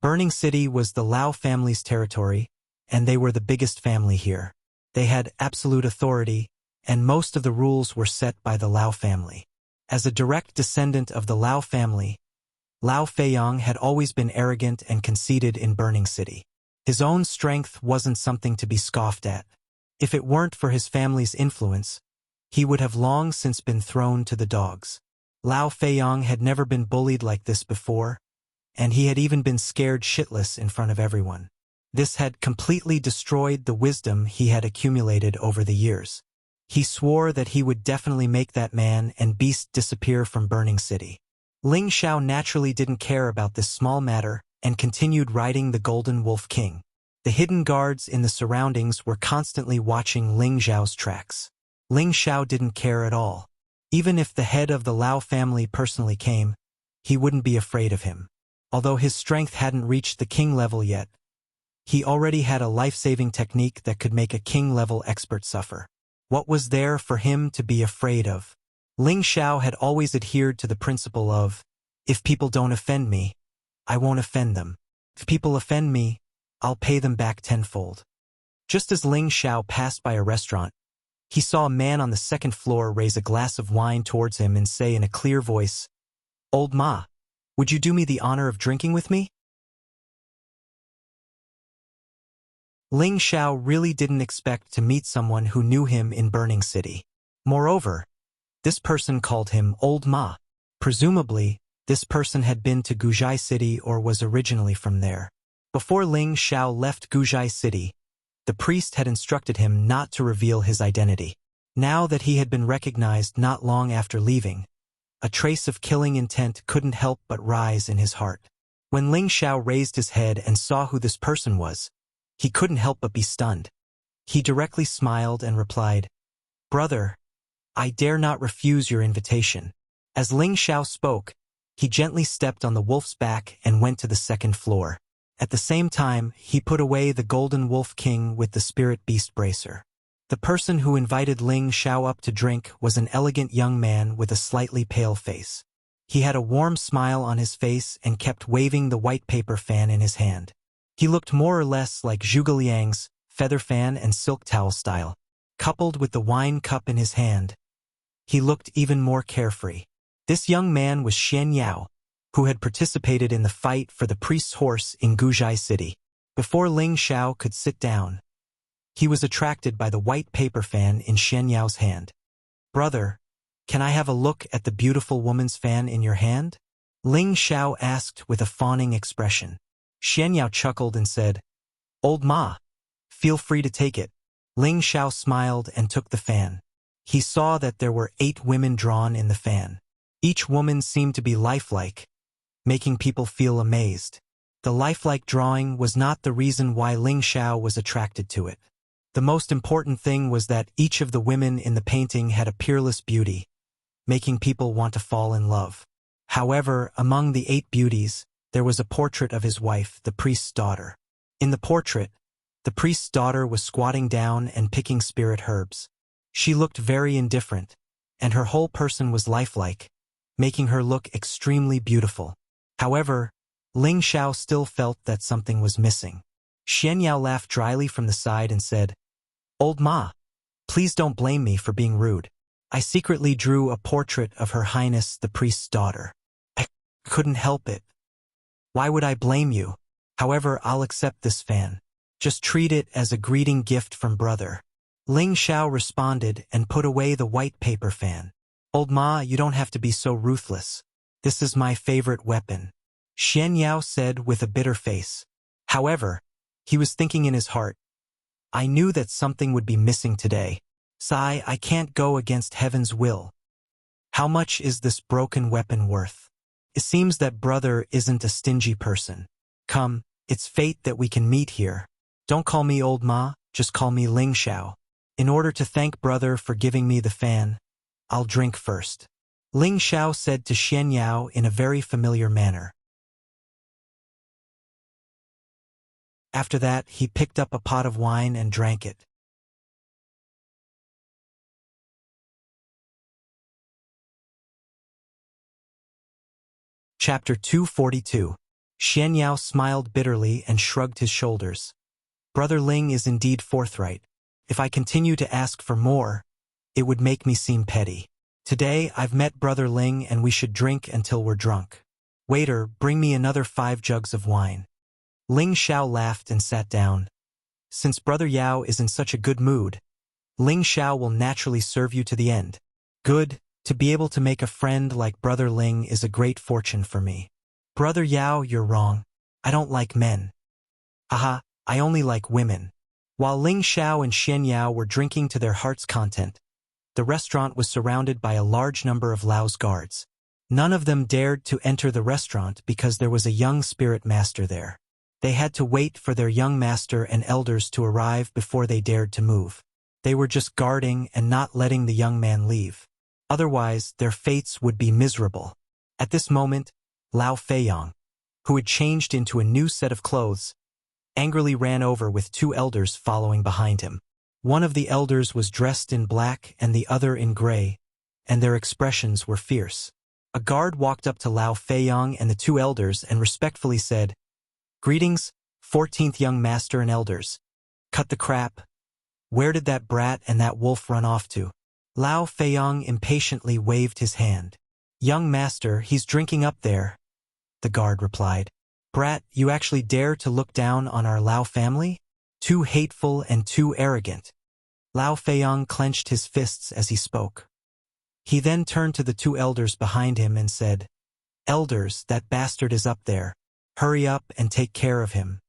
Burning City was the Lao family's territory, and they were the biggest family here. They had absolute authority, and most of the rules were set by the Lao family. As a direct descendant of the Lao family, Lao Feiyong had always been arrogant and conceited in Burning City. His own strength wasn't something to be scoffed at. If it weren't for his family's influence, he would have long since been thrown to the dogs. Lao Feiyong had never been bullied like this before, and he had even been scared shitless in front of everyone. This had completely destroyed the wisdom he had accumulated over the years. He swore that he would definitely make that man and beast disappear from Burning City. Ling Xiao naturally didn't care about this small matter and continued riding the Golden Wolf King. The hidden guards in the surroundings were constantly watching Ling Xiao's tracks. Ling Xiao didn't care at all. Even if the head of the Lao family personally came, he wouldn't be afraid of him. Although his strength hadn't reached the king level yet, he already had a life-saving technique that could make a king-level expert suffer. What was there for him to be afraid of? Ling Xiao had always adhered to the principle of, if people don't offend me, I won't offend them. If people offend me, I'll pay them back tenfold. Just as Ling Xiao passed by a restaurant, he saw a man on the second floor raise a glass of wine towards him and say in a clear voice, "Old Ma, would you do me the honor of drinking with me?" Ling Xiao really didn't expect to meet someone who knew him in Burning City. Moreover, this person called him Old Ma. Presumably, this person had been to Guzhai City or was originally from there. Before Ling Xiao left Guzhai City, the priest had instructed him not to reveal his identity. Now that he had been recognized not long after leaving, a trace of killing intent couldn't help but rise in his heart. When Ling Xiao raised his head and saw who this person was, he couldn't help but be stunned. He directly smiled and replied, "Brother, I dare not refuse your invitation." As Ling Xiao spoke, he gently stepped on the wolf's back and went to the second floor. At the same time, he put away the Golden Wolf King with the Spirit Beast Bracer. The person who invited Ling Xiao up to drink was an elegant young man with a slightly pale face. He had a warm smile on his face and kept waving the white paper fan in his hand. He looked more or less like Zhuge Liang's feather fan and silk towel style. Coupled with the wine cup in his hand, he looked even more carefree. This young man was Xian Yao, who had participated in the fight for the priest's horse in Guzhai City. Before Ling Xiao could sit down, he was attracted by the white paper fan in Xian Yao's hand. "Brother, can I have a look at the beautiful woman's fan in your hand?" Ling Xiao asked with a fawning expression. Xian Yao chuckled and said, "Old Ma, feel free to take it." Ling Xiao smiled and took the fan. He saw that there were 8 women drawn in the fan. Each woman seemed to be lifelike, making people feel amazed. The lifelike drawing was not the reason why Ling Xiao was attracted to it. The most important thing was that each of the women in the painting had a peerless beauty, making people want to fall in love. However, among the 8 beauties, there was a portrait of his wife, the priest's daughter. In the portrait, the priest's daughter was squatting down and picking spirit herbs. She looked very indifferent, and her whole person was lifelike, making her look extremely beautiful. However, Ling Xiao still felt that something was missing. Xian Yao laughed dryly from the side and said, "Old Ma, Please don't blame me for being rude. I secretly drew a portrait of Her Highness the priest's daughter. I couldn't help it. Why would I blame you? However, I'll accept this fan. Just treat it as a greeting gift from brother. Ling Xiao responded and put away the white paper fan. Old Ma, you don't have to be so ruthless. This is my favorite weapon, Xian Yao said with a bitter face. However, he was thinking in his heart, I knew that something would be missing today. Sigh, I can't go against heaven's will. How much is this broken weapon worth? It seems that brother isn't a stingy person. Come, it's fate that we can meet here. Don't call me Old Ma, just call me Ling Xiao. In order to thank brother for giving me the fan, I'll drink first. Ling Xiao said to Xian Yao in a very familiar manner. After that, he picked up a pot of wine and drank it. Chapter 242. Xian Yao smiled bitterly and shrugged his shoulders. Brother Ling is indeed forthright. If I continue to ask for more, it would make me seem petty. Today, I've met Brother Ling and we should drink until we're drunk. Waiter, bring me another 5 jugs of wine. Ling Xiao laughed and sat down. Since Brother Yao is in such a good mood, Ling Xiao will naturally serve you to the end. Good, to be able to make a friend like Brother Ling is a great fortune for me. Brother Yao, you're wrong. I don't like men. Haha, I only like women. While Ling Xiao and Xian Yao were drinking to their heart's content, the restaurant was surrounded by a large number of Lao's guards. None of them dared to enter the restaurant because there was a young spirit master there. They had to wait for their young master and elders to arrive before they dared to move. They were just guarding and not letting the young man leave. Otherwise, their fates would be miserable. At this moment, Lao Feiyang, who had changed into a new set of clothes, angrily ran over with 2 elders following behind him. One of the elders was dressed in black and the other in gray, and their expressions were fierce. A guard walked up to Lao Feiyang and the 2 elders and respectfully said, Greetings, 14th young master and elders. Cut the crap. Where did that brat and that wolf run off to? Lao Feiyang impatiently waved his hand. Young master, he's drinking up there, the guard replied. Brat, you actually dare to look down on our Lao family? Too hateful and too arrogant. Lao Feiyang clenched his fists as he spoke. He then turned to the 2 elders behind him and said, Elders, that bastard is up there. Hurry up and take care of him.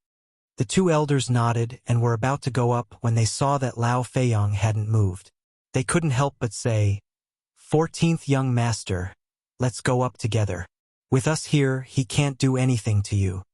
The 2 elders nodded and were about to go up when they saw that Lao Feiyang hadn't moved. They couldn't help but say, 14th young master, let's go up together. With us here, he can't do anything to you.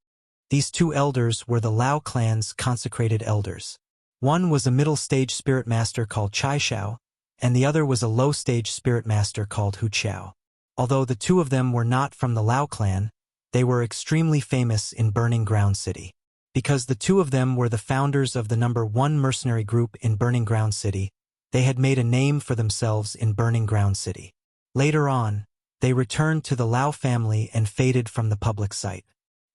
These 2 elders were the Lao clan's consecrated elders. One was a middle-stage spirit master called Chai Shao, and the other was a low-stage spirit master called Hu Qiao. Although the 2 of them were not from the Lao clan, they were extremely famous in Burning Ground City. Because the 2 of them were the founders of the number 1 mercenary group in Burning Ground City, they had made a name for themselves in Burning Ground City. Later on, they returned to the Lao family and faded from the public sight.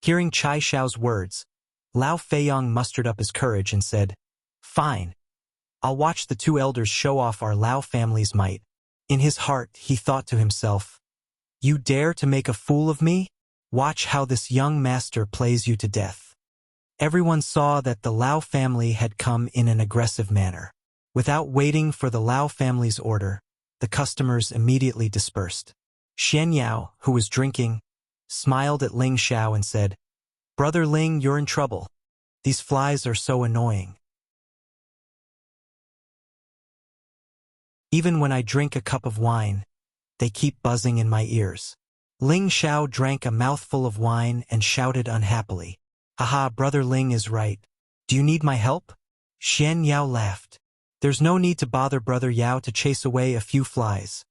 Hearing Chai Shao's words, Lao Feiyang mustered up his courage and said, Fine. I'll watch the 2 elders show off our Lao family's might. In his heart, he thought to himself, You dare to make a fool of me? Watch how this young master plays you to death. Everyone saw that the Lao family had come in an aggressive manner. Without waiting for the Lao family's order, the customers immediately dispersed. Xian Yao, who was drinking, smiled at Ling Xiao and said, Brother Ling, you're in trouble. These flies are so annoying. Even when I drink a cup of wine, they keep buzzing in my ears. Ling Xiao drank a mouthful of wine and shouted unhappily, Haha, Brother Ling is right. Do you need my help? Xian Yao laughed. There's no need to bother Brother Yao to chase away a few flies.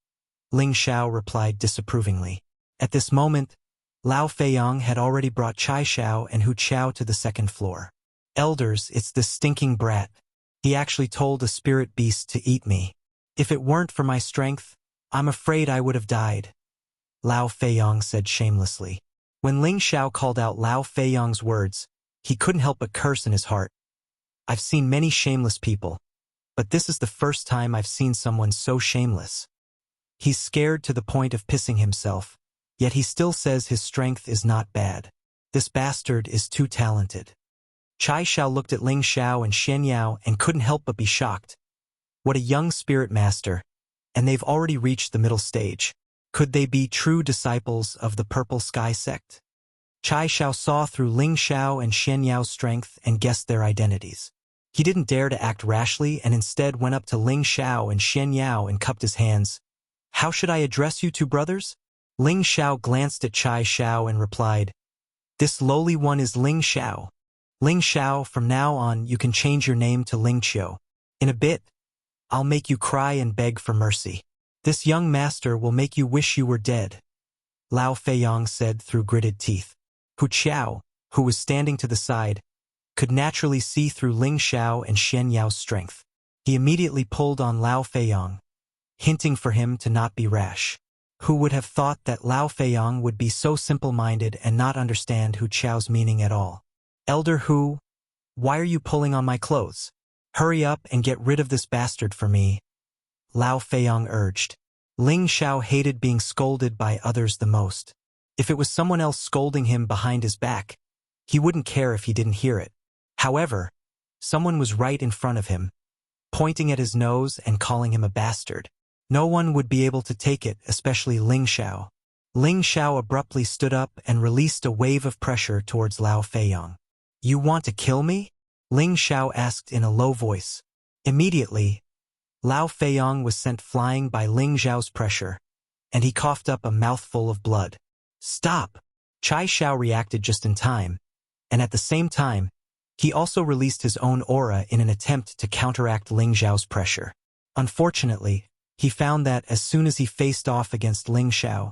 Ling Xiao replied disapprovingly. At this moment, Lao Feiyang had already brought Chai Shao and Hu Qiao to the 2nd floor. Elders, it's this stinking brat. He actually told a spirit beast to eat me. If it weren't for my strength, I'm afraid I would have died. Lao Feiyang said shamelessly. When Ling Xiao called out Lao Feiyang's words, he couldn't help but curse in his heart. I've seen many shameless people, but this is the first time I've seen someone so shameless. He's scared to the point of pissing himself, yet he still says his strength is not bad. This bastard is too talented. Chai Xiao looked at Ling Xiao and Xian Yao and couldn't help but be shocked. What a young spirit master, and they've already reached the middle stage. Could they be true disciples of the Purple Sky sect? Chai Xiao saw through Ling Xiao and Xian Yao's strength and guessed their identities. He didn't dare to act rashly and instead went up to Ling Xiao and Xian Yao and cupped his hands. "How should I address you two brothers?" Ling Xiao glanced at Chai Xiao and replied, "This lowly one is Ling Xiao. Ling Xiao, from now on you can change your name to Ling Qiu. In a bit, I'll make you cry and beg for mercy. This young master will make you wish you were dead," Lao Feiyong said through gritted teeth. Hu Qiao, who was standing to the side, could naturally see through Ling Xiao and Xian Yao's strength. He immediately pulled on Lao Feiyong, hinting for him to not be rash. Who would have thought that Lao Feiyong would be so simple-minded and not understand Hu Qiao's meaning at all? "Elder Hu, why are you pulling on my clothes? Hurry up and get rid of this bastard for me," Lao Feiyong urged. Ling Xiao hated being scolded by others the most. If it was someone else scolding him behind his back, he wouldn't care if he didn't hear it. However, someone was right in front of him, pointing at his nose and calling him a bastard. No one would be able to take it, especially Ling Xiao. Ling Xiao abruptly stood up and released a wave of pressure towards Lao Feiyong. "You want to kill me?" Ling Xiao asked in a low voice. Immediately, Lao Feiyong was sent flying by Ling Xiao's pressure, and he coughed up a mouthful of blood. "Stop!" Chai Xiao reacted just in time, and at the same time, he also released his own aura in an attempt to counteract Ling Xiao's pressure. Unfortunately, he found that as soon as he faced off against Ling Xiao,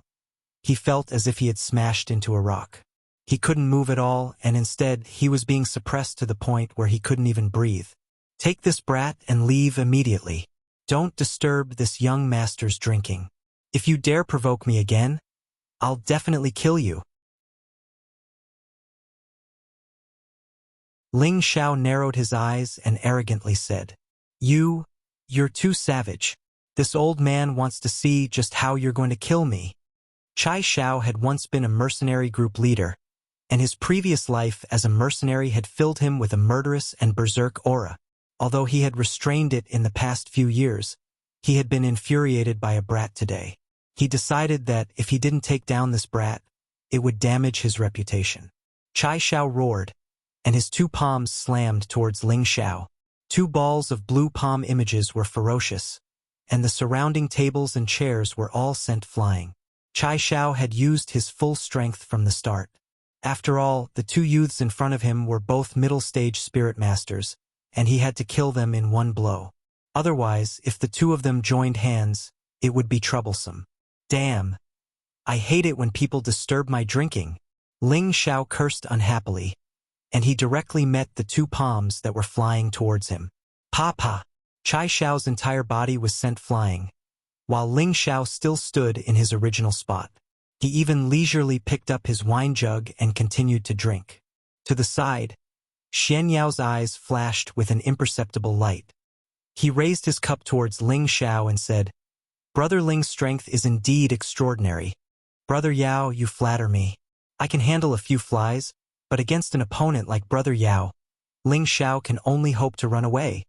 he felt as if he had smashed into a rock. He couldn't move at all, and instead, he was being suppressed to the point where he couldn't even breathe. "Take this brat and leave immediately. Don't disturb this young master's drinking. If you dare provoke me again, I'll definitely kill you." Ling Xiao narrowed his eyes and arrogantly said, You're too savage. This old man wants to see just how you're going to kill me." Chai Xiao had once been a mercenary group leader, and his previous life as a mercenary had filled him with a murderous and berserk aura. Although he had restrained it in the past few years, he had been infuriated by a brat today. He decided that if he didn't take down this brat, it would damage his reputation. Chai Xiao roared, and his two palms slammed towards Ling Xiao. Two balls of blue palm images were ferocious, and the surrounding tables and chairs were all sent flying. Chai Xiao had used his full strength from the start. After all, the two youths in front of him were both middle-stage spirit masters, and he had to kill them in one blow. Otherwise, if the two of them joined hands, it would be troublesome. "Damn! I hate it when people disturb my drinking," Ling Xiao cursed unhappily, and he directly met the two palms that were flying towards him. "Pa!" Chai Xiao's entire body was sent flying, while Ling Xiao still stood in his original spot. He even leisurely picked up his wine jug and continued to drink. To the side, Xian Yao's eyes flashed with an imperceptible light. He raised his cup towards Ling Xiao and said, "Brother Ling's strength is indeed extraordinary. Brother Yao, you flatter me. I can handle a few flies, but against an opponent like Brother Yao, Ling Xiao can only hope to run away,"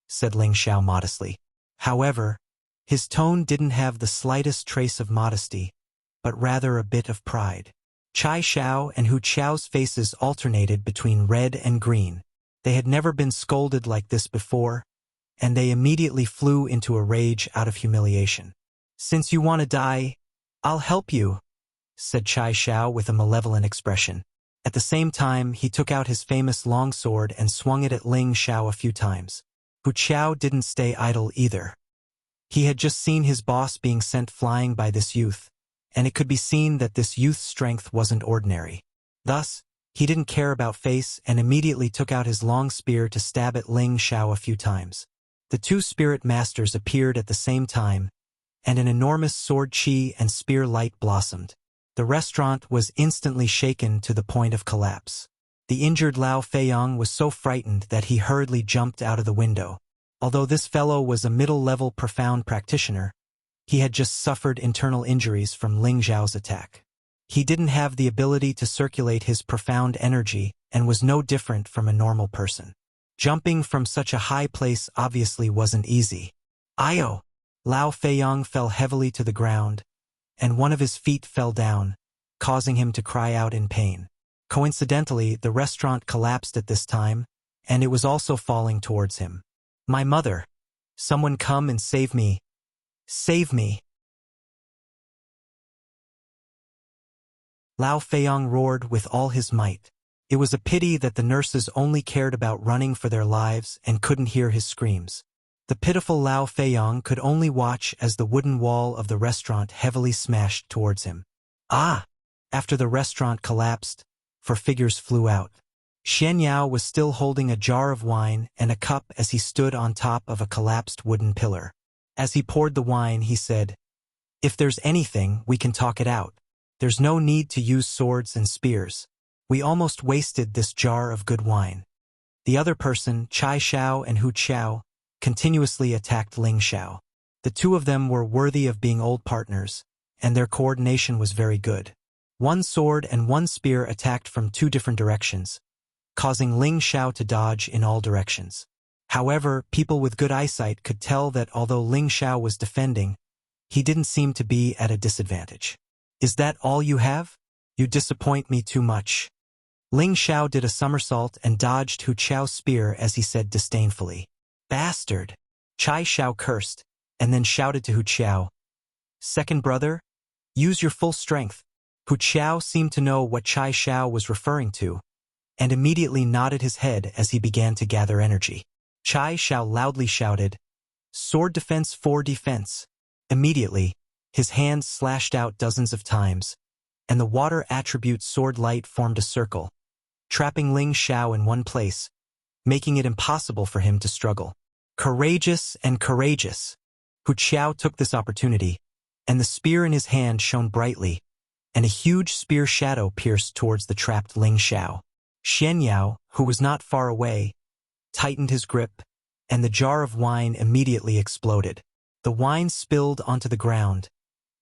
said Ling Xiao modestly. However, his tone didn't have the slightest trace of modesty, but rather a bit of pride. Chai Xiao and Hu Qiao's faces alternated between red and green. They had never been scolded like this before, and they immediately flew into a rage out of humiliation. "Since you want to die, I'll help you," said Chai Xiao with a malevolent expression. At the same time, he took out his famous longsword and swung it at Ling Xiao a few times. Hu Qiao didn't stay idle either. He had just seen his boss being sent flying by this youth, and it could be seen that this youth's strength wasn't ordinary. Thus, he didn't care about face and immediately took out his long spear to stab at Ling Xiao a few times. The two spirit masters appeared at the same time, and an enormous sword chi and spear light blossomed. The restaurant was instantly shaken to the point of collapse. The injured Lao Feiyong was so frightened that he hurriedly jumped out of the window. Although this fellow was a middle-level profound practitioner, he had just suffered internal injuries from Ling Xiao's attack. He didn't have the ability to circulate his profound energy and was no different from a normal person. Jumping from such a high place obviously wasn't easy. Io! Lao Feiyong fell heavily to the ground, and one of his feet fell down, causing him to cry out in pain. Coincidentally, the restaurant collapsed at this time, and it was also falling towards him. My mother! Someone come and save me! Save me! Lao Feiyong roared with all his might. It was a pity that the nurses only cared about running for their lives and couldn't hear his screams. The pitiful Lao Feiyong could only watch as the wooden wall of the restaurant heavily smashed towards him. Ah! After the restaurant collapsed, 4 figures flew out. Xian Yao was still holding a jar of wine and a cup as he stood on top of a collapsed wooden pillar. As he poured the wine, he said, "If there's anything, we can talk it out. There's no need to use swords and spears. We almost wasted this jar of good wine." The other person, Chai Xiao and Hu Qiao, continuously attacked Ling Xiao. The two of them were worthy of being old partners, and their coordination was very good. One sword and one spear attacked from 2 different directions, causing Ling Xiao to dodge in all directions. However, people with good eyesight could tell that although Ling Xiao was defending, he didn't seem to be at a disadvantage. "Is that all you have? You disappoint me too much." Ling Xiao did a somersault and dodged Hu Qiao's spear as he said disdainfully, "Bastard!" Chai Xiao cursed, and then shouted to Hu Qiao, "Second brother, use your full strength." Hu Qiao seemed to know what Chai Xiao was referring to, and immediately nodded his head as he began to gather energy. Chai Xiao loudly shouted, "Sword defense 4 defense." Immediately, his hands slashed out dozens of times, and the water attribute sword light formed a circle, trapping Ling Xiao in one place, making it impossible for him to struggle. Courageous and courageous! Hu Qiao took this opportunity, and the spear in his hand shone brightly, and a huge spear shadow pierced towards the trapped Ling Xiao. Xian Yao, who was not far away, tightened his grip, and the jar of wine immediately exploded. The wine spilled onto the ground,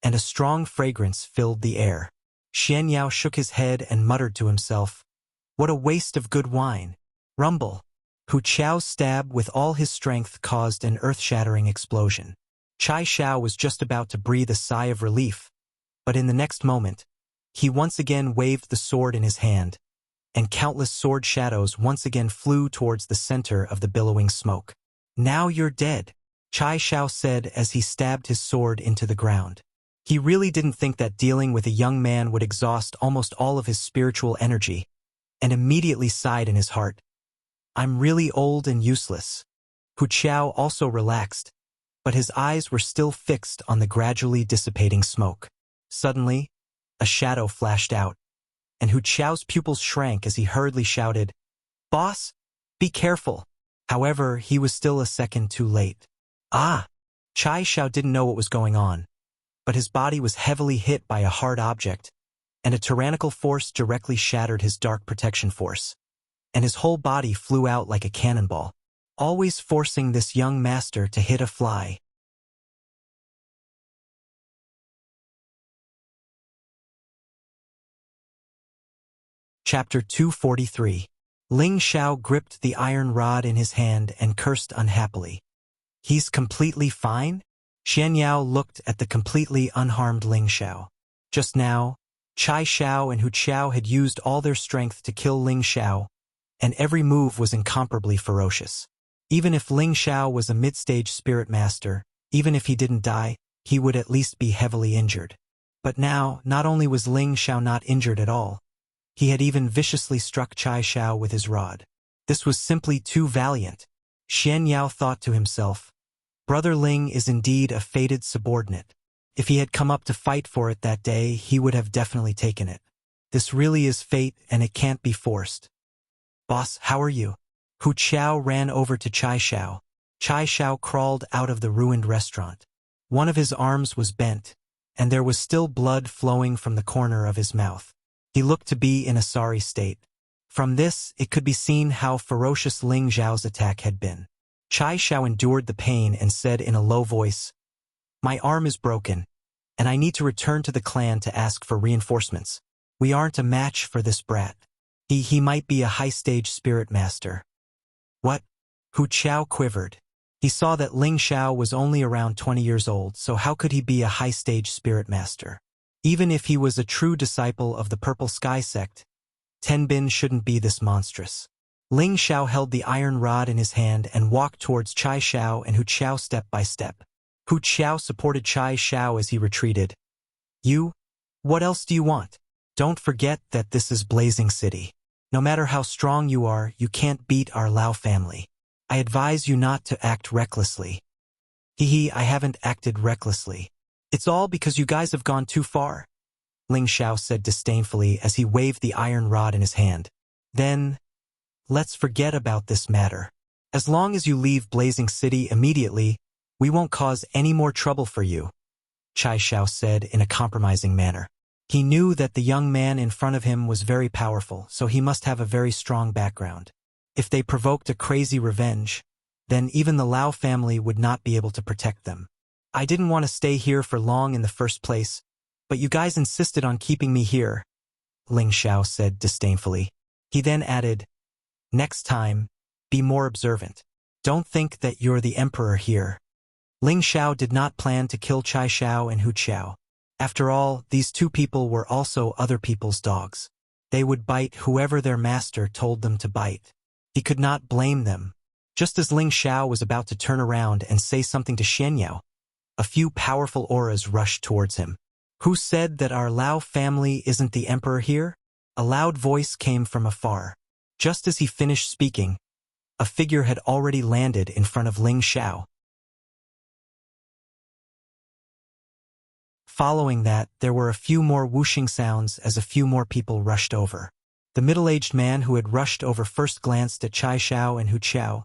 and a strong fragrance filled the air. Xian Yao shook his head and muttered to himself, "What a waste of good wine." Rumble! Hu Qiao's stab with all his strength caused an earth-shattering explosion. Chai Xiao was just about to breathe a sigh of relief, but in the next moment, he once again waved the sword in his hand, and countless sword shadows once again flew towards the center of the billowing smoke. "Now you're dead," Chai Xiao said as he stabbed his sword into the ground. He really didn't think that dealing with a young man would exhaust almost all of his spiritual energy, and immediately sighed in his heart, "I'm really old and useless." Hu Qiao also relaxed, but his eyes were still fixed on the gradually dissipating smoke. Suddenly, a shadow flashed out, and Hu Qiao's pupils shrank as he hurriedly shouted, "Boss, be careful." However, he was still a second too late. Ah! Chai Xiao didn't know what was going on, but his body was heavily hit by a hard object, and a tyrannical force directly shattered his dark protection force, and his whole body flew out like a cannonball, always forcing this young master to hit a fly. Chapter 243. Ling Xiao gripped the iron rod in his hand and cursed unhappily. "He's completely fine?" Xian Yao looked at the completely unharmed Ling Xiao. Just now, Chai Xiao and Hu Qiao had used all their strength to kill Ling Xiao, and every move was incomparably ferocious. Even if Ling Xiao was a mid-stage spirit master, even if he didn't die, he would at least be heavily injured. But now, not only was Ling Xiao not injured at all, he had even viciously struck Chai Xiao with his rod. This was simply too valiant. Xian Yao thought to himself, "Brother Ling is indeed a fated subordinate. If he had come up to fight for it that day, he would have definitely taken it. This really is fate, and it can't be forced." "Boss, how are you?" Hu Qiao ran over to Chai Xiao. Chai Xiao crawled out of the ruined restaurant. One of his arms was bent, and there was still blood flowing from the corner of his mouth. He looked to be in a sorry state. From this, it could be seen how ferocious Ling Xiao's attack had been. Chai Xiao endured the pain and said in a low voice, "My arm is broken, and I need to return to the clan to ask for reinforcements. We aren't a match for this brat. He might be a high-stage spirit master." "What?" Hu Chao quivered. He saw that Ling Xiao was only around 20 years old, so how could he be a high-stage spirit master? Even if he was a true disciple of the Purple Sky sect, Tenbin shouldn't be this monstrous. Ling Xiao held the iron rod in his hand and walked towards Chai Xiao and Hu Qiao step by step. Hu Qiao supported Chai Xiao as he retreated. "You? What else do you want? Don't forget that this is Blazing City. No matter how strong you are, you can't beat our Lao family. I advise you not to act recklessly." I haven't acted recklessly. It's all because you guys have gone too far," Ling Xiao said disdainfully as he waved the iron rod in his hand. "Then, let's forget about this matter. As long as you leave Blazing City immediately, we won't cause any more trouble for you," Chai Xiao said in a compromising manner. He knew that the young man in front of him was very powerful, so he must have a very strong background. If they provoked a crazy revenge, then even the Lao family would not be able to protect them. "I didn't want to stay here for long in the first place, but you guys insisted on keeping me here," Ling Xiao said disdainfully. He then added, "Next time, be more observant. Don't think that you're the emperor here." Ling Xiao did not plan to kill Chai Xiao and Hu Qiao. After all, these two people were also other people's dogs. They would bite whoever their master told them to bite. He could not blame them. Just as Ling Xiao was about to turn around and say something to Xianyao, a few powerful auras rushed towards him. "Who said that our Lao family isn't the emperor here?" A loud voice came from afar. Just as he finished speaking, a figure had already landed in front of Ling Xiao. Following that, there were a few more whooshing sounds as a few more people rushed over. The middle-aged man who had rushed over first glanced at Chai Xiao and Hu Qiao,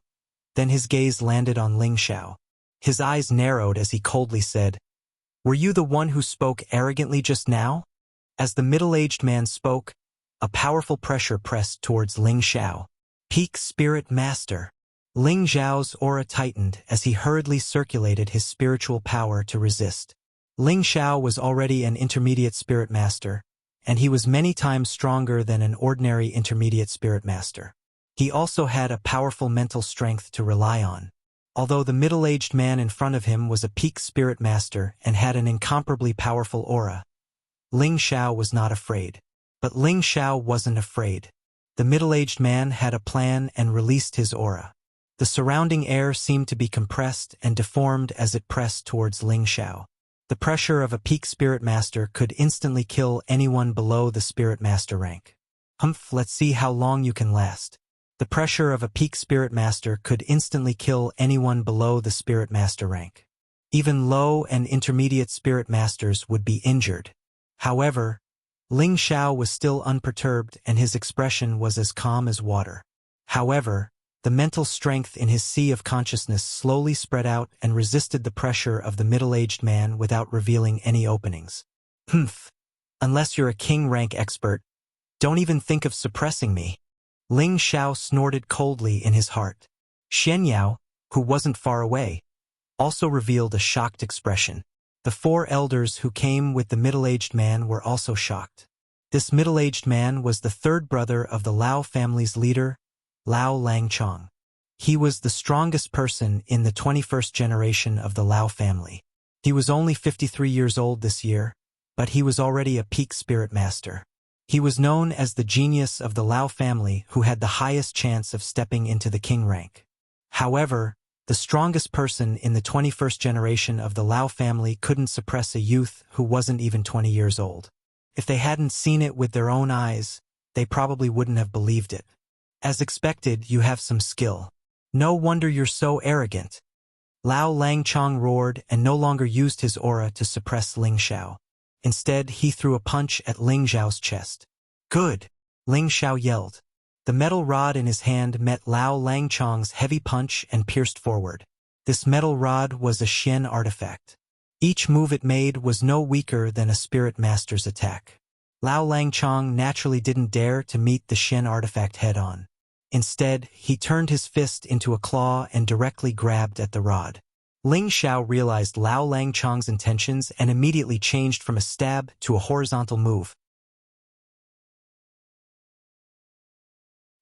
then his gaze landed on Ling Xiao. His eyes narrowed as he coldly said, "Were you the one who spoke arrogantly just now?" As the middle-aged man spoke, a powerful pressure pressed towards Ling Xiao. "Peak Spirit Master." Ling Xiao's aura tightened as he hurriedly circulated his spiritual power to resist. Ling Xiao was already an intermediate spirit master, and he was many times stronger than an ordinary intermediate spirit master. He also had a powerful mental strength to rely on. Although the middle-aged man in front of him was a peak spirit master and had an incomparably powerful aura, Ling Xiao was not afraid. But Ling Xiao wasn't afraid. The middle-aged man had a plan and released his aura. The surrounding air seemed to be compressed and deformed as it pressed towards Ling Xiao. The pressure of a peak spirit master could instantly kill anyone below the spirit master rank. Let's see how long you can last. The pressure of a peak spirit master could instantly kill anyone below the spirit master rank. Even low and intermediate spirit masters would be injured. However, Ling Xiao was still unperturbed and his expression was as calm as water. However, the mental strength in his sea of consciousness slowly spread out and resisted the pressure of the middle-aged man without revealing any openings. Unless you're a king rank expert, don't even think of suppressing me. Ling Xiao snorted coldly in his heart. Xianyao, who wasn't far away, also revealed a shocked expression. The four elders who came with the middle-aged man were also shocked. This middle-aged man was the third brother of the Lao family's leader, Lao Langchong. He was the strongest person in the 21st generation of the Lao family. He was only 53 years old this year, but he was already a peak spirit master. He was known as the genius of the Lao family who had the highest chance of stepping into the king rank. However, the strongest person in the 21st generation of the Lao family couldn't suppress a youth who wasn't even 20 years old. If they hadn't seen it with their own eyes, they probably wouldn't have believed it. As expected, you have some skill. No wonder you're so arrogant. Lao Langchong roared and no longer used his aura to suppress Ling Xiao. Instead, he threw a punch at Ling Xiao's chest. "Good!" Ling Xiao yelled. The metal rod in his hand met Lao Langchong's heavy punch and pierced forward. This metal rod was a Xian artifact. Each move it made was no weaker than a spirit master's attack. Lao Langchong naturally didn't dare to meet the Xian artifact head-on. Instead, he turned his fist into a claw and directly grabbed at the rod. Ling Xiao realized Lao Langchong's intentions and immediately changed from a stab to a horizontal move.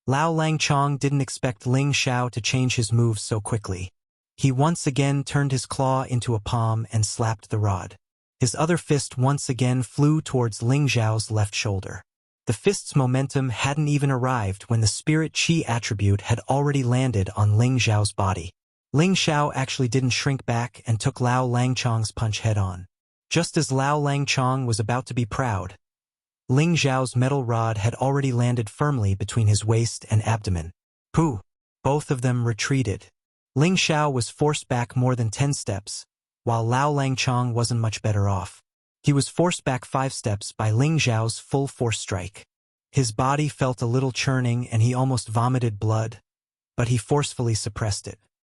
Lao Langchong didn't expect Ling Xiao to change his moves so quickly. He once again turned his claw into a palm and slapped the rod. His other fist once again flew towards Ling Xiao's left shoulder. The fist's momentum hadn't even arrived when the spirit qi attribute had already landed on Ling Xiao's body. Ling Xiao actually didn't shrink back and took Lao Langchong's punch head-on. Just as Lao Langchong was about to be proud, Ling Xiao's metal rod had already landed firmly between his waist and abdomen. Pooh! Both of them retreated. Ling Xiao was forced back more than 10 steps, while Lao Langchong wasn't much better off. He was forced back 5 steps by Ling Xiao's full-force strike. His body felt a little churning and he almost vomited blood, but he forcefully suppressed it.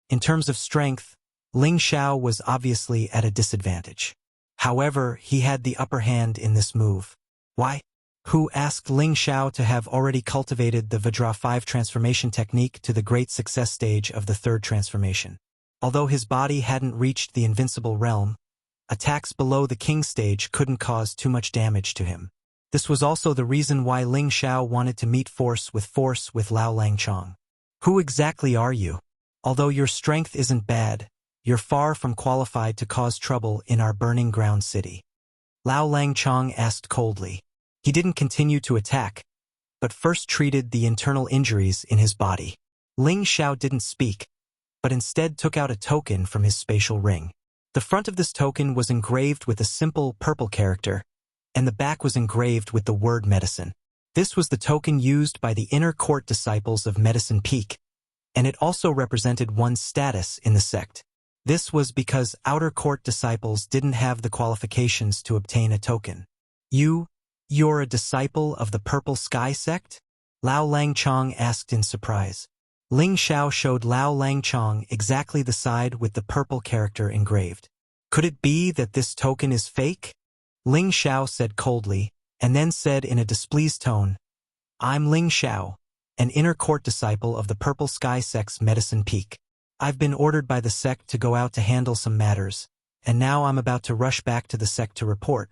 In terms of strength, Ling Xiao was obviously at a disadvantage. However, he had the upper hand in this move. Why? Who asked Ling Xiao to have already cultivated the Vajra 5 transformation technique to the great success stage of the 3rd transformation? Although his body hadn't reached the invincible realm, attacks below the king stage couldn't cause too much damage to him. This was also the reason why Ling Xiao wanted to meet force with Lao Langchong. Who exactly are you? Although your strength isn't bad, you're far from qualified to cause trouble in our burning ground city. Lao Langchong asked coldly. He didn't continue to attack, but first treated the internal injuries in his body. Ling Xiao didn't speak, but instead took out a token from his spatial ring. The front of this token was engraved with a simple purple character, and the back was engraved with the word medicine. This was the token used by the inner court disciples of Medicine Peak, and it also represented one's status in the sect. This was because outer court disciples didn't have the qualifications to obtain a token. You're a disciple of the Purple Sky sect? Lao Langchong asked in surprise. Ling Xiao showed Lao Langchong exactly the side with the purple character engraved. Could it be that this token is fake? Ling Xiao said coldly, and then said in a displeased tone, I'm Ling Xiao, an inner court disciple of the Purple Sky sect's Medicine Peak. I've been ordered by the sect to go out to handle some matters, and now I'm about to rush back to the sect to report,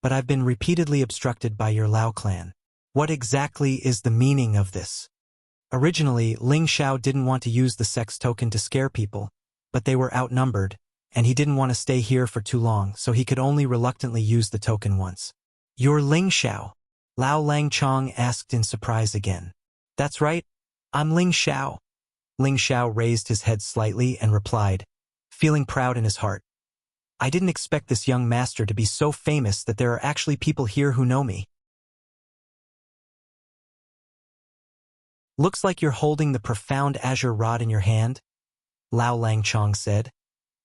but I've been repeatedly obstructed by your Lao clan. What exactly is the meaning of this? Originally, Ling Xiao didn't want to use the sect's token to scare people, but they were outnumbered, and he didn't want to stay here for too long, so he could only reluctantly use the token once. You're Ling Xiao? Lao Langchong asked in surprise again. That's right, I'm Ling Xiao. Ling Xiao raised his head slightly and replied, feeling proud in his heart. I didn't expect this young master to be so famous that there are actually people here who know me. Looks like you're holding the profound azure rod in your hand, Lao Langchong said,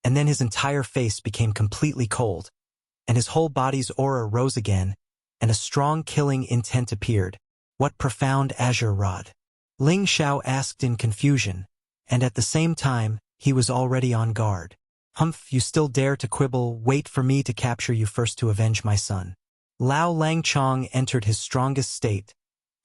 and then his entire face became completely cold, and his whole body's aura rose again, and a strong killing intent appeared. What profound azure rod? Ling Xiao asked in confusion, and at the same time, he was already on guard. Humph, you still dare to quibble, wait for me to capture you first to avenge my son. Lao Langchong entered his strongest state,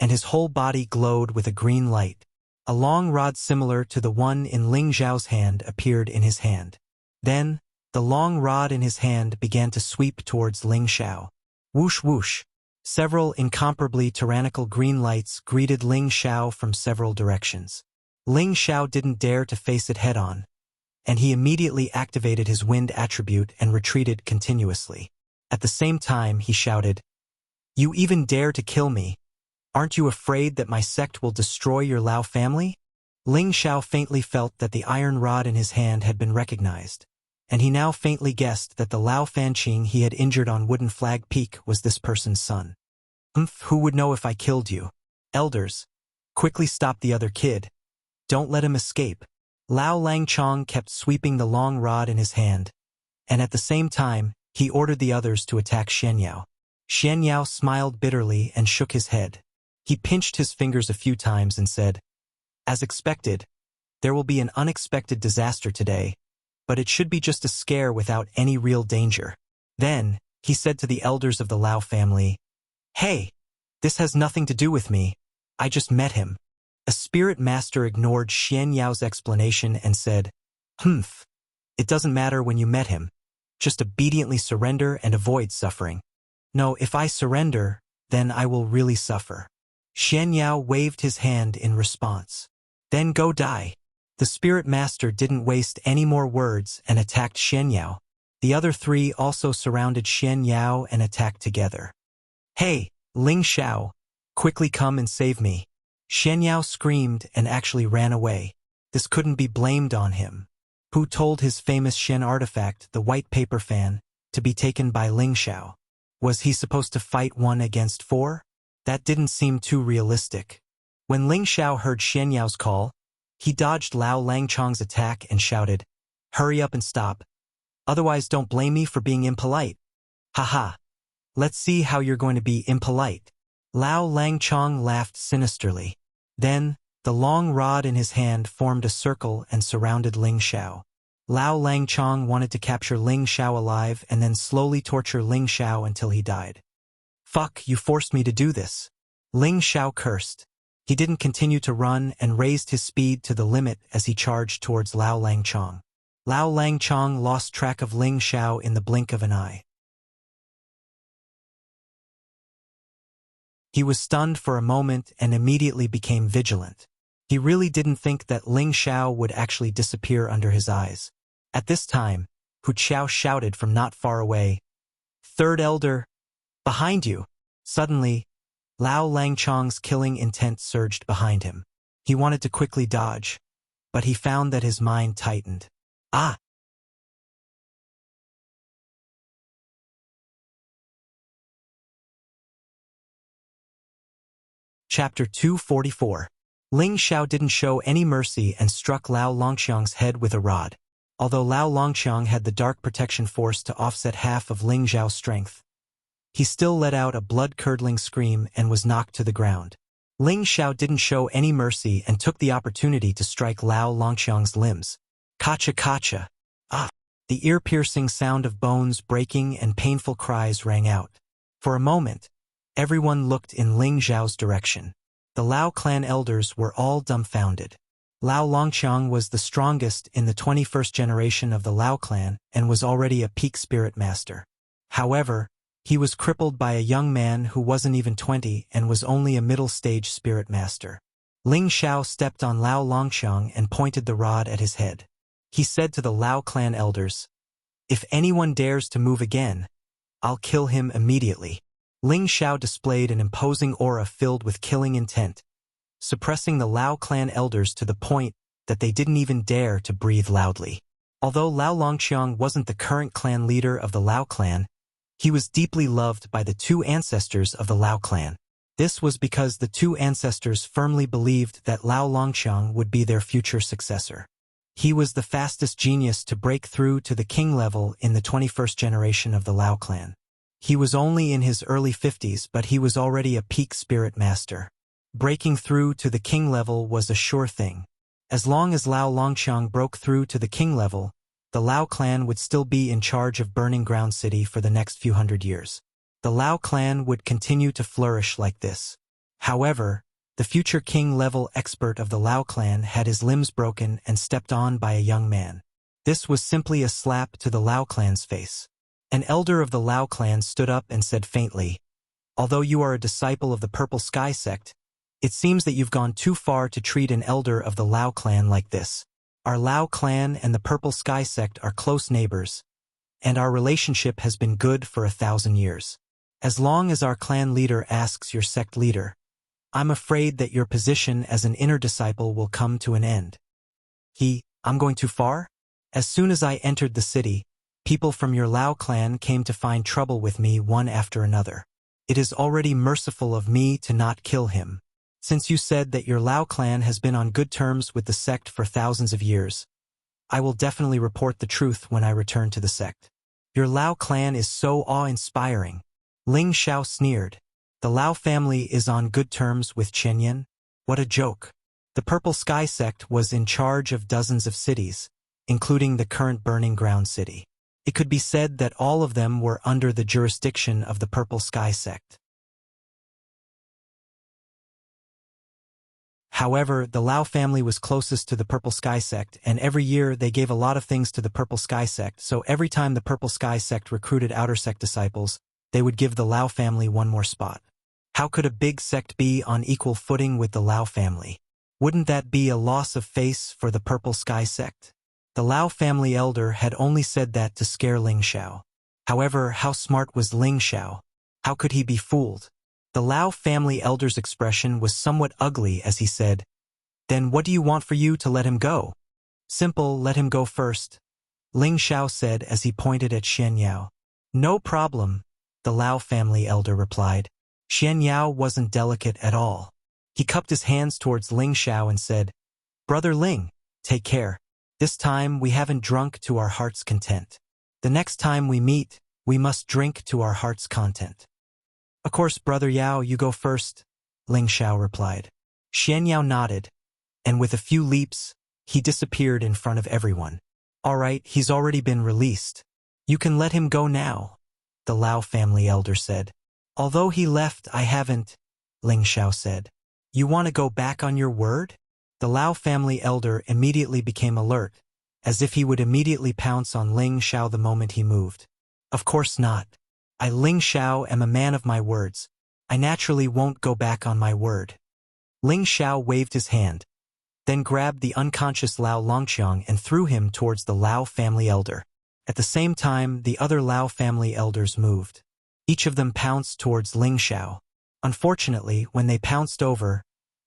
and his whole body glowed with a green light. A long rod similar to the one in Ling Xiao's hand appeared in his hand. Then, the long rod in his hand began to sweep towards Ling Xiao. Whoosh whoosh. Several incomparably tyrannical green lights greeted Ling Xiao from several directions. Ling Xiao didn't dare to face it head-on, and he immediately activated his wind attribute and retreated continuously. At the same time, he shouted, You even dare to kill me? Aren't you afraid that my sect will destroy your Lao family? Ling Xiao faintly felt that the iron rod in his hand had been recognized, and he now faintly guessed that the Lao Fanqing he had injured on Wooden Flag Peak was this person's son. Who would know if I killed you? Elders, quickly stop the other kid. Don't let him escape. Lao Langchong kept sweeping the long rod in his hand, and at the same time, he ordered the others to attack Xianyao. Xianyao smiled bitterly and shook his head. He pinched his fingers a few times and said, As expected, there will be an unexpected disaster today, but it should be just a scare without any real danger. Then, he said to the elders of the Lao family, Hey, this has nothing to do with me. I just met him. A spirit master ignored Xian Yao's explanation and said, "Humph. It doesn't matter when you met him. Just obediently surrender and avoid suffering. No, if I surrender, then I will really suffer." Xian Yao waved his hand in response. "Then go die." The spirit master didn't waste any more words and attacked Xian Yao. The other three also surrounded Xian Yao and attacked together. "Hey, Ling Xiao, quickly come and save me." Xian Yao screamed and actually ran away. This couldn't be blamed on him, who told his famous Shen artifact, the white paper fan, to be taken by Ling Xiao. Was he supposed to fight 1 against 4? That didn't seem too realistic. When Ling Xiao heard Xian Yao's call, he dodged Lao Langchong's attack and shouted, "Hurry up and stop. Otherwise don't blame me for being impolite." "Haha. Let's see how you're going to be impolite." Lao Langchong laughed sinisterly. Then, the long rod in his hand formed a circle and surrounded Ling Xiao. Lao Langchong wanted to capture Ling Xiao alive and then slowly torture Ling Xiao until he died. "Fuck, you forced me to do this." Ling Xiao cursed. He didn't continue to run and raised his speed to the limit as he charged towards Lao Langchong. Lao Langchong lost track of Ling Xiao in the blink of an eye. He was stunned for a moment and immediately became vigilant. He really didn't think that Ling Xiao would actually disappear under his eyes. At this time, Hu Qiao shouted from not far away, "Third Elder, behind you!" Suddenly, Lao Langchong's killing intent surged behind him. He wanted to quickly dodge, but he found that his mind tightened. Ah! Chapter 244. Ling Xiao didn't show any mercy and struck Lao Longqiang's head with a rod. Although Lao Longqiang had the dark protection force to offset half of Ling Xiao's strength, he still let out a blood-curdling scream and was knocked to the ground. Ling Xiao didn't show any mercy and took the opportunity to strike Lao Longqiang's limbs. Kacha kacha. Ah! The ear-piercing sound of bones breaking and painful cries rang out. For a moment, everyone looked in Ling Xiao's direction. The Lao clan elders were all dumbfounded. Lao Longqiang was the strongest in the 21st generation of the Lao clan and was already a peak spirit master. However, he was crippled by a young man who wasn't even 20 and was only a middle-stage spirit master. Ling Xiao stepped on Lao Longqiang and pointed the rod at his head. He said to the Lao clan elders, "If anyone dares to move again, I'll kill him immediately." Ling Xiao displayed an imposing aura filled with killing intent, suppressing the Lao clan elders to the point that they didn't even dare to breathe loudly. Although Lao Longqiang wasn't the current clan leader of the Lao clan, he was deeply loved by the 2 ancestors of the Lao clan. This was because the 2 ancestors firmly believed that Lao Longqiang would be their future successor. He was the fastest genius to break through to the king level in the 21st generation of the Lao clan. He was only in his early 50s, but he was already a peak spirit master. Breaking through to the king level was a sure thing. As long as Lao Longqiang broke through to the king level, the Lao clan would still be in charge of Burning Ground City for the next few hundred years. The Lao clan would continue to flourish like this. However, the future king-level expert of the Lao clan had his limbs broken and stepped on by a young man. This was simply a slap to the Lao clan's face. An elder of the Lao clan stood up and said faintly, "Although you are a disciple of the Purple Sky sect, it seems that you've gone too far to treat an elder of the Lao clan like this. Our Lao clan and the Purple Sky sect are close neighbors, and our relationship has been good for 1,000 years. As long as our clan leader asks your sect leader, I'm afraid that your position as an inner disciple will come to an end." I'm going too far? As soon as I entered the city, people from your Lao clan came to find trouble with me one after another. It is already merciful of me to not kill him. Since you said that your Lao clan has been on good terms with the sect for thousands of years, I will definitely report the truth when I return to the sect. Your Lao clan is so awe-inspiring. Ling Xiao sneered. The Lao family is on good terms with Chenyan? What a joke. The Purple Sky sect was in charge of dozens of cities, including the current Burning Ground City. It could be said that all of them were under the jurisdiction of the Purple Sky sect. However, the Lao family was closest to the Purple Sky sect, and every year they gave a lot of things to the Purple Sky sect, so every time the Purple Sky sect recruited Outer Sect disciples, they would give the Lao family one more spot. How could a big sect be on equal footing with the Lao family? Wouldn't that be a loss of face for the Purple Sky sect? The Lao family elder had only said that to scare Ling Xiao. However, how smart was Ling Xiao? How could he be fooled? The Lao family elder's expression was somewhat ugly as he said, "Then what do you want for you to let him go?" "Simple, let him go first," Ling Xiao said as he pointed at Xian Yao. "No problem," the Lao family elder replied. Xian Yao wasn't delicate at all. He cupped his hands towards Ling Xiao and said, "Brother Ling, take care. This time we haven't drunk to our heart's content. The next time we meet, we must drink to our heart's content." "Of course, Brother Yao, you go first," Ling Xiao replied. Xian Yao nodded, and with a few leaps, he disappeared in front of everyone. "All right, he's already been released. You can let him go now," the Lao family elder said. "Although he left, I haven't," Ling Xiao said. "You want to go back on your word?" The Lao family elder immediately became alert, as if he would immediately pounce on Ling Xiao the moment he moved. "Of course not. I, Ling Xiao, am a man of my words. I naturally won't go back on my word." Ling Xiao waved his hand, then grabbed the unconscious Lao Longqiang and threw him towards the Lao family elder. At the same time, the other Lao family elders moved. Each of them pounced towards Ling Xiao. Unfortunately, when they pounced over,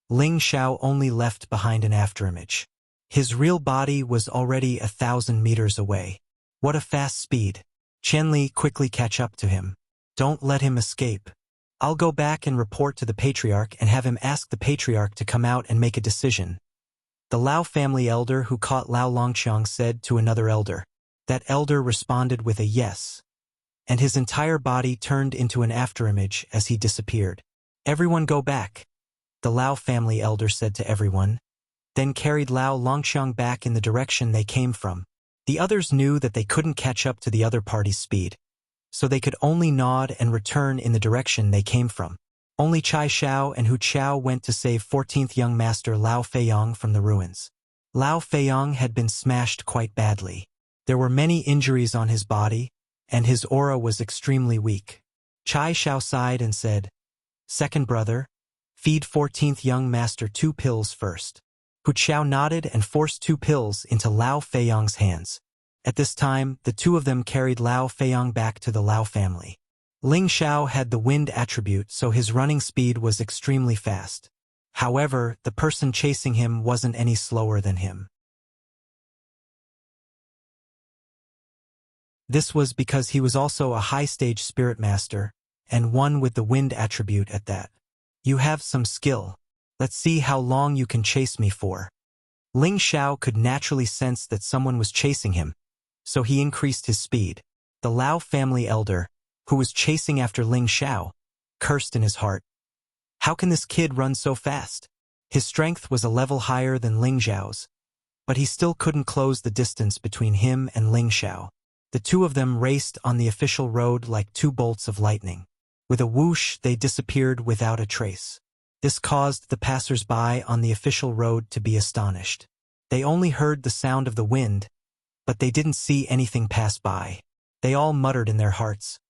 Ling Xiao only left behind an afterimage. His real body was already 1,000 meters away. What a fast speed! Qianli, quickly catch up to him. Don't let him escape. I'll go back and report to the Patriarch and have him ask the Patriarch to come out and make a decision. The Lao family elder who caught Lao Longqiang said to another elder. That elder responded with a yes, and his entire body turned into an afterimage as he disappeared. "Everyone go back," the Lao family elder said to everyone, then carried Lao Longqiang back in the direction they came from. The others knew that they couldn't catch up to the other party's speed, so they could only nod and return in the direction they came from. Only Chai Xiao and Hu Qiao went to save 14th young master Lao Feiyang from the ruins. Lao Feiyang had been smashed quite badly. There were many injuries on his body, and his aura was extremely weak. Chai Xiao sighed and said, "Second brother, feed 14th young master 2 pills first." Hu Qiao nodded and forced 2 pills into Lao Feiyang's hands. At this time, the 2 of them carried Lao Feiyang back to the Lao family. Ling Xiao had the wind attribute, so his running speed was extremely fast. However, the person chasing him wasn't any slower than him. This was because he was also a high-stage spirit master, and one with the wind attribute at that. "You have some skill. Let's see how long you can chase me for." Ling Xiao could naturally sense that someone was chasing him, so he increased his speed. The Lao family elder, who was chasing after Ling Xiao, cursed in his heart. How can this kid run so fast? His strength was a level higher than Ling Xiao's, but he still couldn't close the distance between him and Ling Xiao. The 2 of them raced on the official road like 2 bolts of lightning. With a whoosh, they disappeared without a trace. This caused the passers-by on the official road to be astonished. They only heard the sound of the wind, but they didn't see anything pass by. They all muttered in their hearts,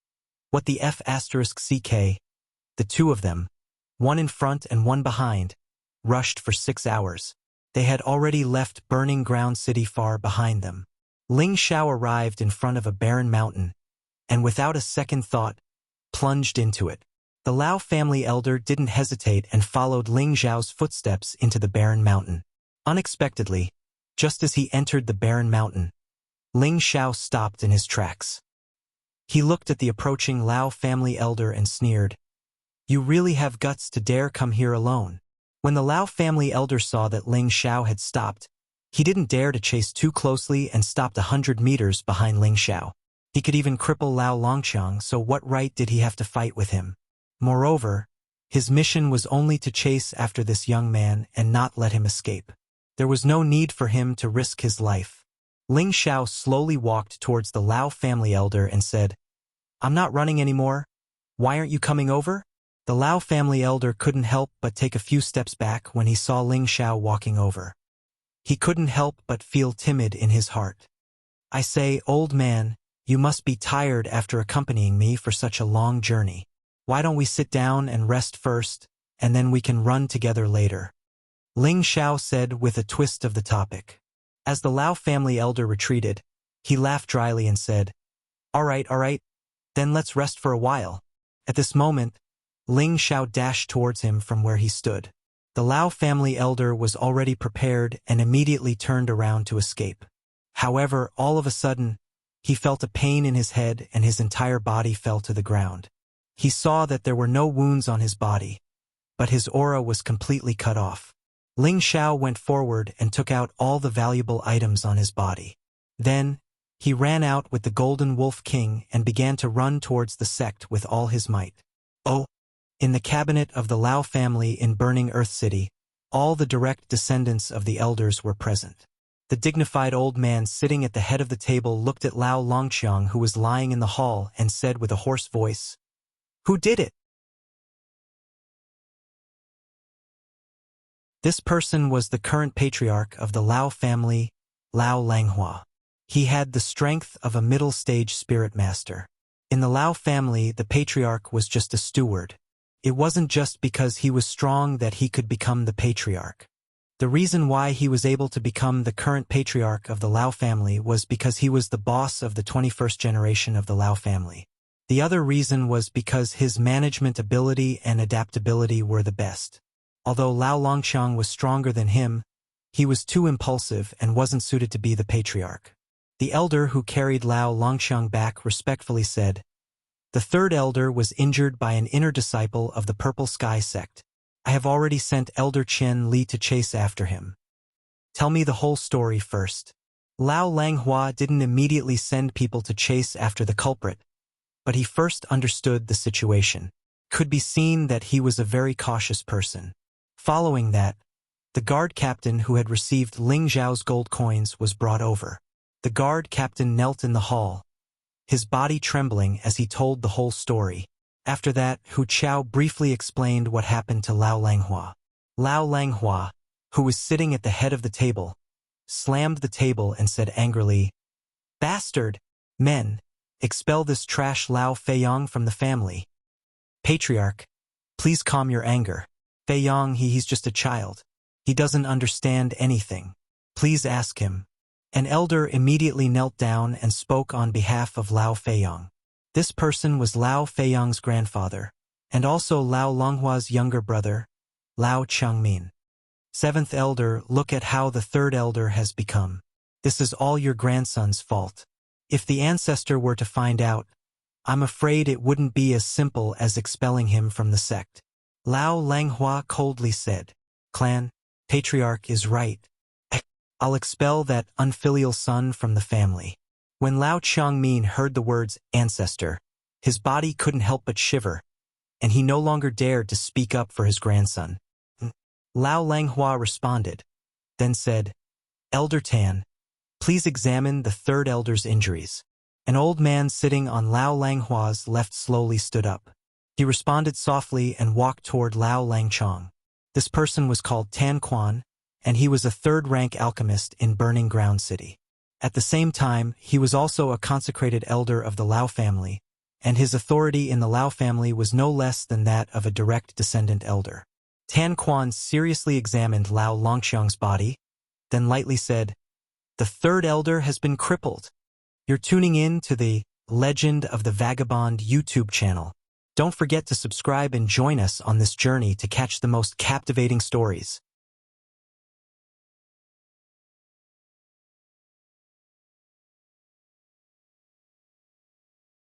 "What the F***ck?" The 2 of them, one in front and one behind, rushed for 6 hours. They had already left burning ground city far behind them. Ling Xiao arrived in front of a barren mountain, and without a second thought, plunged into it. The Lao family elder didn't hesitate and followed Ling Xiao's footsteps into the barren mountain. Unexpectedly, just as he entered the barren mountain, Ling Xiao stopped in his tracks. He looked at the approaching Lao family elder and sneered, "You really have guts to dare come here alone." When the Lao family elder saw that Ling Xiao had stopped, he didn't dare to chase too closely and stopped 100 meters behind Ling Xiao. He could even cripple Lao Longqiang, so what right did he have to fight with him? Moreover, his mission was only to chase after this young man and not let him escape. There was no need for him to risk his life. Ling Xiao slowly walked towards the Lao family elder and said, "I'm not running anymore. Why aren't you coming over?" The Lao family elder couldn't help but take a few steps back when he saw Ling Xiao walking over. He couldn't help but feel timid in his heart. "I say, old man, you must be tired after accompanying me for such a long journey. Why don't we sit down and rest first, and then we can run together later?" Ling Xiao said with a twist of the topic. As the Lao family elder retreated, he laughed dryly and said, all right, then let's rest for a while." At this moment, Ling Xiao dashed towards him from where he stood. The Lao family elder was already prepared and immediately turned around to escape. However, all of a sudden, he felt a pain in his head and his entire body fell to the ground. He saw that there were no wounds on his body, but his aura was completely cut off. Ling Xiao went forward and took out all the valuable items on his body. Then, he ran out with the Golden Wolf King and began to run towards the sect with all his might. Oh! In the cabinet of the Lao family in Burning Earth City, all the direct descendants of the elders were present. The dignified old man sitting at the head of the table looked at Lao Longqiang, who was lying in the hall, and said with a hoarse voice, "Who did it?" This person was the current patriarch of the Lao family, Lao Langhua. He had the strength of a middle-stage spirit master. In the Lao family, the patriarch was just a steward. It wasn't just because he was strong that he could become the patriarch. The reason why he was able to become the current patriarch of the Lao family was because he was the boss of the 21st generation of the Lao family. The other reason was because his management ability and adaptability were the best. Although Lao Longqiang was stronger than him, he was too impulsive and wasn't suited to be the patriarch. The elder who carried Lao Longqiang back respectfully said, "The third elder was injured by an inner disciple of the Purple Sky sect. I have already sent Elder Qian Li to chase after him." "Tell me the whole story first." Lao Langhua didn't immediately send people to chase after the culprit, but he first understood the situation. Could be seen that he was a very cautious person. Following that, the guard captain who had received Ling Zhao's gold coins was brought over. The guard captain knelt in the hall, his body trembling as he told the whole story. After that, Hu Qiao briefly explained what happened to Lao Langhua. Lao Langhua, who was sitting at the head of the table, slammed the table and said angrily, "Bastard! Men, expel this trash Lao Feiyong from the family." "Patriarch, please calm your anger. Feiyong, he's just a child. He doesn't understand anything. Please ask him." An elder immediately knelt down and spoke on behalf of Lao Feiyong. This person was Lao Feiyong's grandfather, and also Lao Longhua's younger brother, Lao Changmin. Seventh elder, look at how the third elder has become. This is all your grandson's fault. If the ancestor were to find out, I'm afraid it wouldn't be as simple as expelling him from the sect. Lao Langhua coldly said, "Clan, patriarch is right. I'll expel that unfilial son from the family." When Lao Changmin heard the words ancestor, his body couldn't help but shiver, and he no longer dared to speak up for his grandson. Lao Langhua responded, then said, "Elder Tan, please examine the third elder's injuries." An old man sitting on Lao Langhua's left slowly stood up. He responded softly and walked toward Lao Langchong. This person was called Tan Quan, and he was a third-rank alchemist in Burning Ground City. At the same time, he was also a consecrated elder of the Lao family, and his authority in the Lao family was no less than that of a direct descendant elder. Tan Quan seriously examined Lao Longqiang's body, then lightly said, "The third elder has been crippled. You're tuning in to the Legend of the Vagabond YouTube channel. Don't forget to subscribe and join us on this journey to catch the most captivating stories.